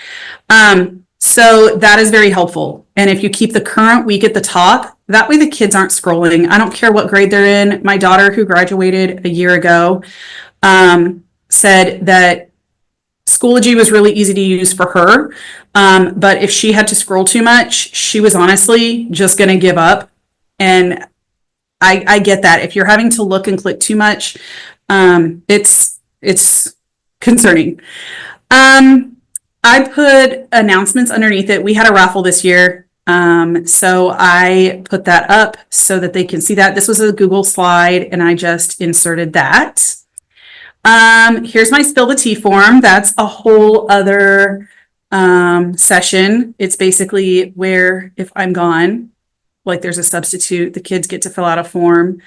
So that is very helpful. And if you keep the current week at the top, that way the kids aren't scrolling. I don't care what grade they're in. My daughter, who graduated a year ago, said that Schoology was really easy to use for her. But if she had to scroll too much, she was honestly just going to give up. And I get that. If you're having to look and click too much, it's concerning. I put announcements underneath it. We had a raffle this year. So I put that up so that they can see that. This was a Google slide, and I just inserted that. Here's my Spill the Tea form. That's a whole other session. It's basically where if I'm gone, like there's a substitute, the kids get to fill out a form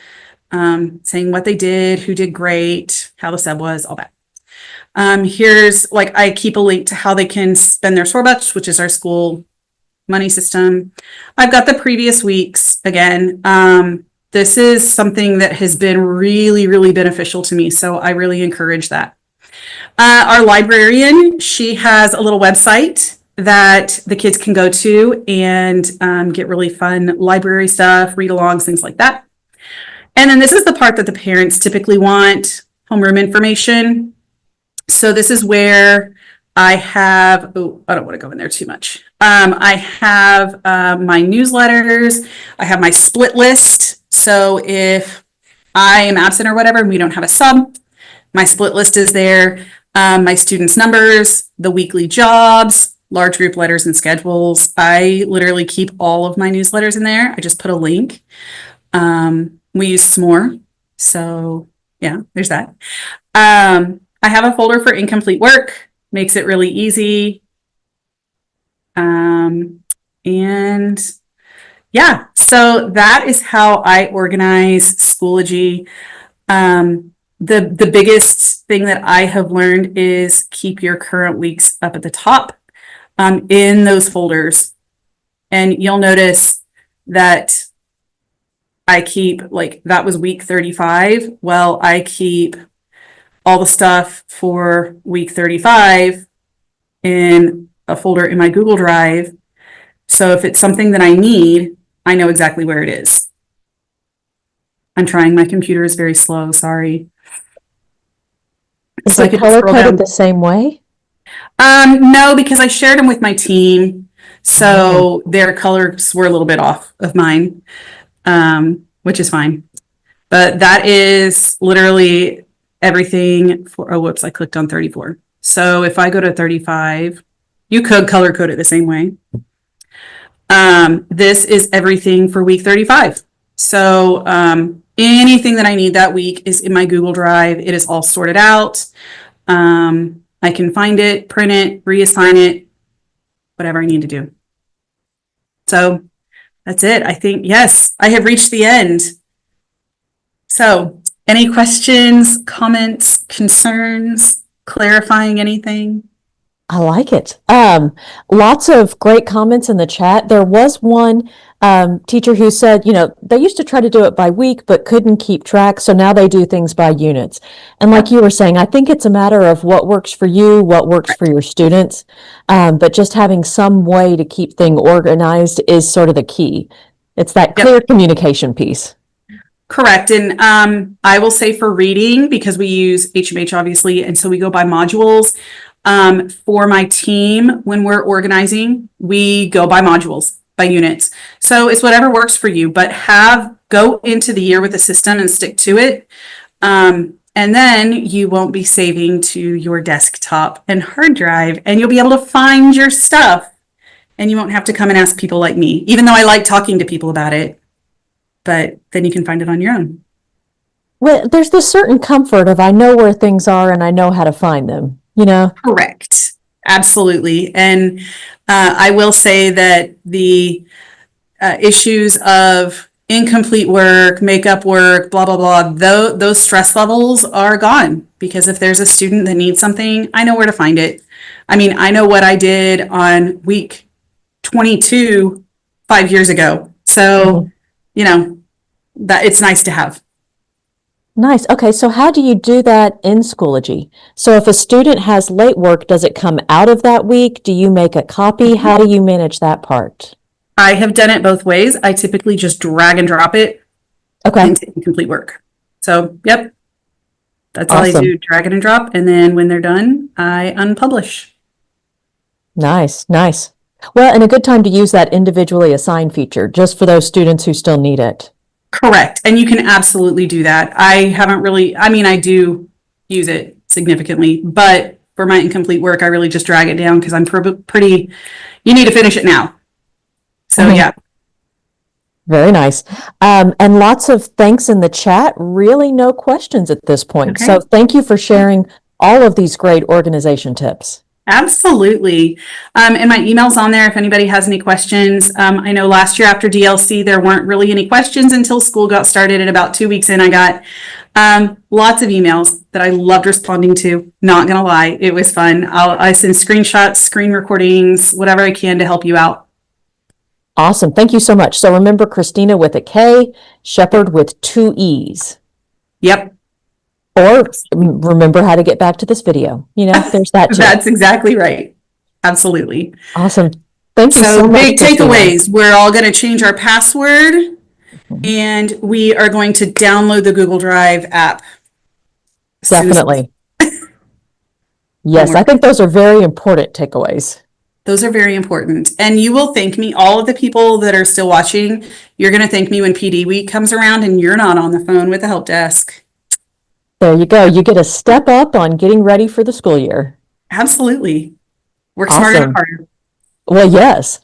saying what they did, who did great, how the sub was, all that. Here's like I keep a link to how they can spend their Sorbucks, which is our school money system. I've got the previous weeks again. This is something that has been really, really beneficial to me. So I really encourage that. Our librarian, she has a little website that the kids can go to and get really fun library stuff, read-alongs, things like that. And then this is the part that the parents typically want, homeroom information. So this is where I have, I don't want to go in there too much. I have my newsletters. I have my split list. So if I am absent or whatever, and we don't have a sub, my split list is there. My students' numbers, the weekly jobs, large group letters and schedules. I literally keep all of my newsletters in there. I just put a link. We use S'more. So yeah, there's that. I have a folder for incomplete work. Makes it really easy. And yeah, so that is how I organize Schoology. The biggest thing that I have learned is keep your current weeks up at the top in those folders. And you'll notice that I keep, like, that was week 35. Well, I keep all the stuff for week 35 in a folder in my Google Drive. So if it's something that I need, I know exactly where it is. I'm trying, my computer is very slow, sorry. Is it color coded the same way? No, because I shared them with my team. So their colors were a little bit off of mine, which is fine. But that is literally everything for, oh, whoops, I clicked on 34. So if I go to 35, you could color code it the same way. This is everything for week 35. So anything that I need that week is in my Google Drive. It is all sorted out. I can find it, print it, reassign it, whatever I need to do. So that's it. I think, yes, I have reached the end. So any questions, comments, concerns, clarifying anything? I like it. Lots of great comments in the chat. There was one teacher who said, you know, they used to try to do it by week, but couldn't keep track. So now they do things by units. And like you were saying, I think it's a matter of what works for you, what works for your students. But just having some way to keep things organized is sort of the key. It's that clear communication piece. Correct. And I will say for reading, because we use HMH obviously, and so we go by modules. For my team, when we're organizing, we go by modules, by units. So it's whatever works for you, but go into the year with a system and stick to it. And then you won't be saving to your desktop and hard drive, and you'll be able to find your stuff, and you won't have to come and ask people like me, even though I like talking to people about it, but then you can find it on your own. Well, there's this certain comfort of I know where things are and I know how to find them. You know? Correct. Absolutely. And I will say that the issues of incomplete work, makeup work, blah, blah, blah, those stress levels are gone, because if there's a student that needs something, I know where to find it. I mean, I know what I did on week 22 5 years ago. So, you know, that it's nice to have. Nice. Okay, so how do you do that in Schoology? So if a student has late work, does it come out of that week? Do you make a copy? How do you manage that part? I have done it both ways. I typically just drag and drop it into incomplete work. So, yep, that's all I do, drag it and drop. And then when they're done, I unpublish. Nice, nice. Well, and a good time to use that individually assigned feature just for those students who still need it. Correct. And you can absolutely do that. I haven't really, I mean, I do use it significantly, but for my incomplete work, I really just drag it down because I'm pretty, you need to finish it now. So yeah. Very nice. And lots of thanks in the chat. Really no questions at this point. So thank you for sharing all of these great organization tips. Absolutely. And my email's on there if anybody has any questions. I know last year after DLC, there weren't really any questions until school got started, and about 2 weeks in, I got lots of emails that I loved responding to. Not gonna lie, it was fun. I send screenshots, screen recordings, whatever I can to help you out. Awesome. Thank you so much. So remember Kristina with a K, Shepherd with 2 E's. Yep. Or remember how to get back to this video. You know, there's that too. That's exactly right. Absolutely. Awesome. Thank you so So much. big Kristina. takeaways. We're all going to change our password and we are going to download the Google Drive app. as soon as- Definitely. Yes, I think those are very important takeaways. Those are very important. And you will thank me, all of the people that are still watching, you're going to thank me when PD week comes around and you're not on the phone with the help desk. There you go. You get a step up on getting ready for the school year. Absolutely. Work Awesome. smarter, not harder. Well, yes.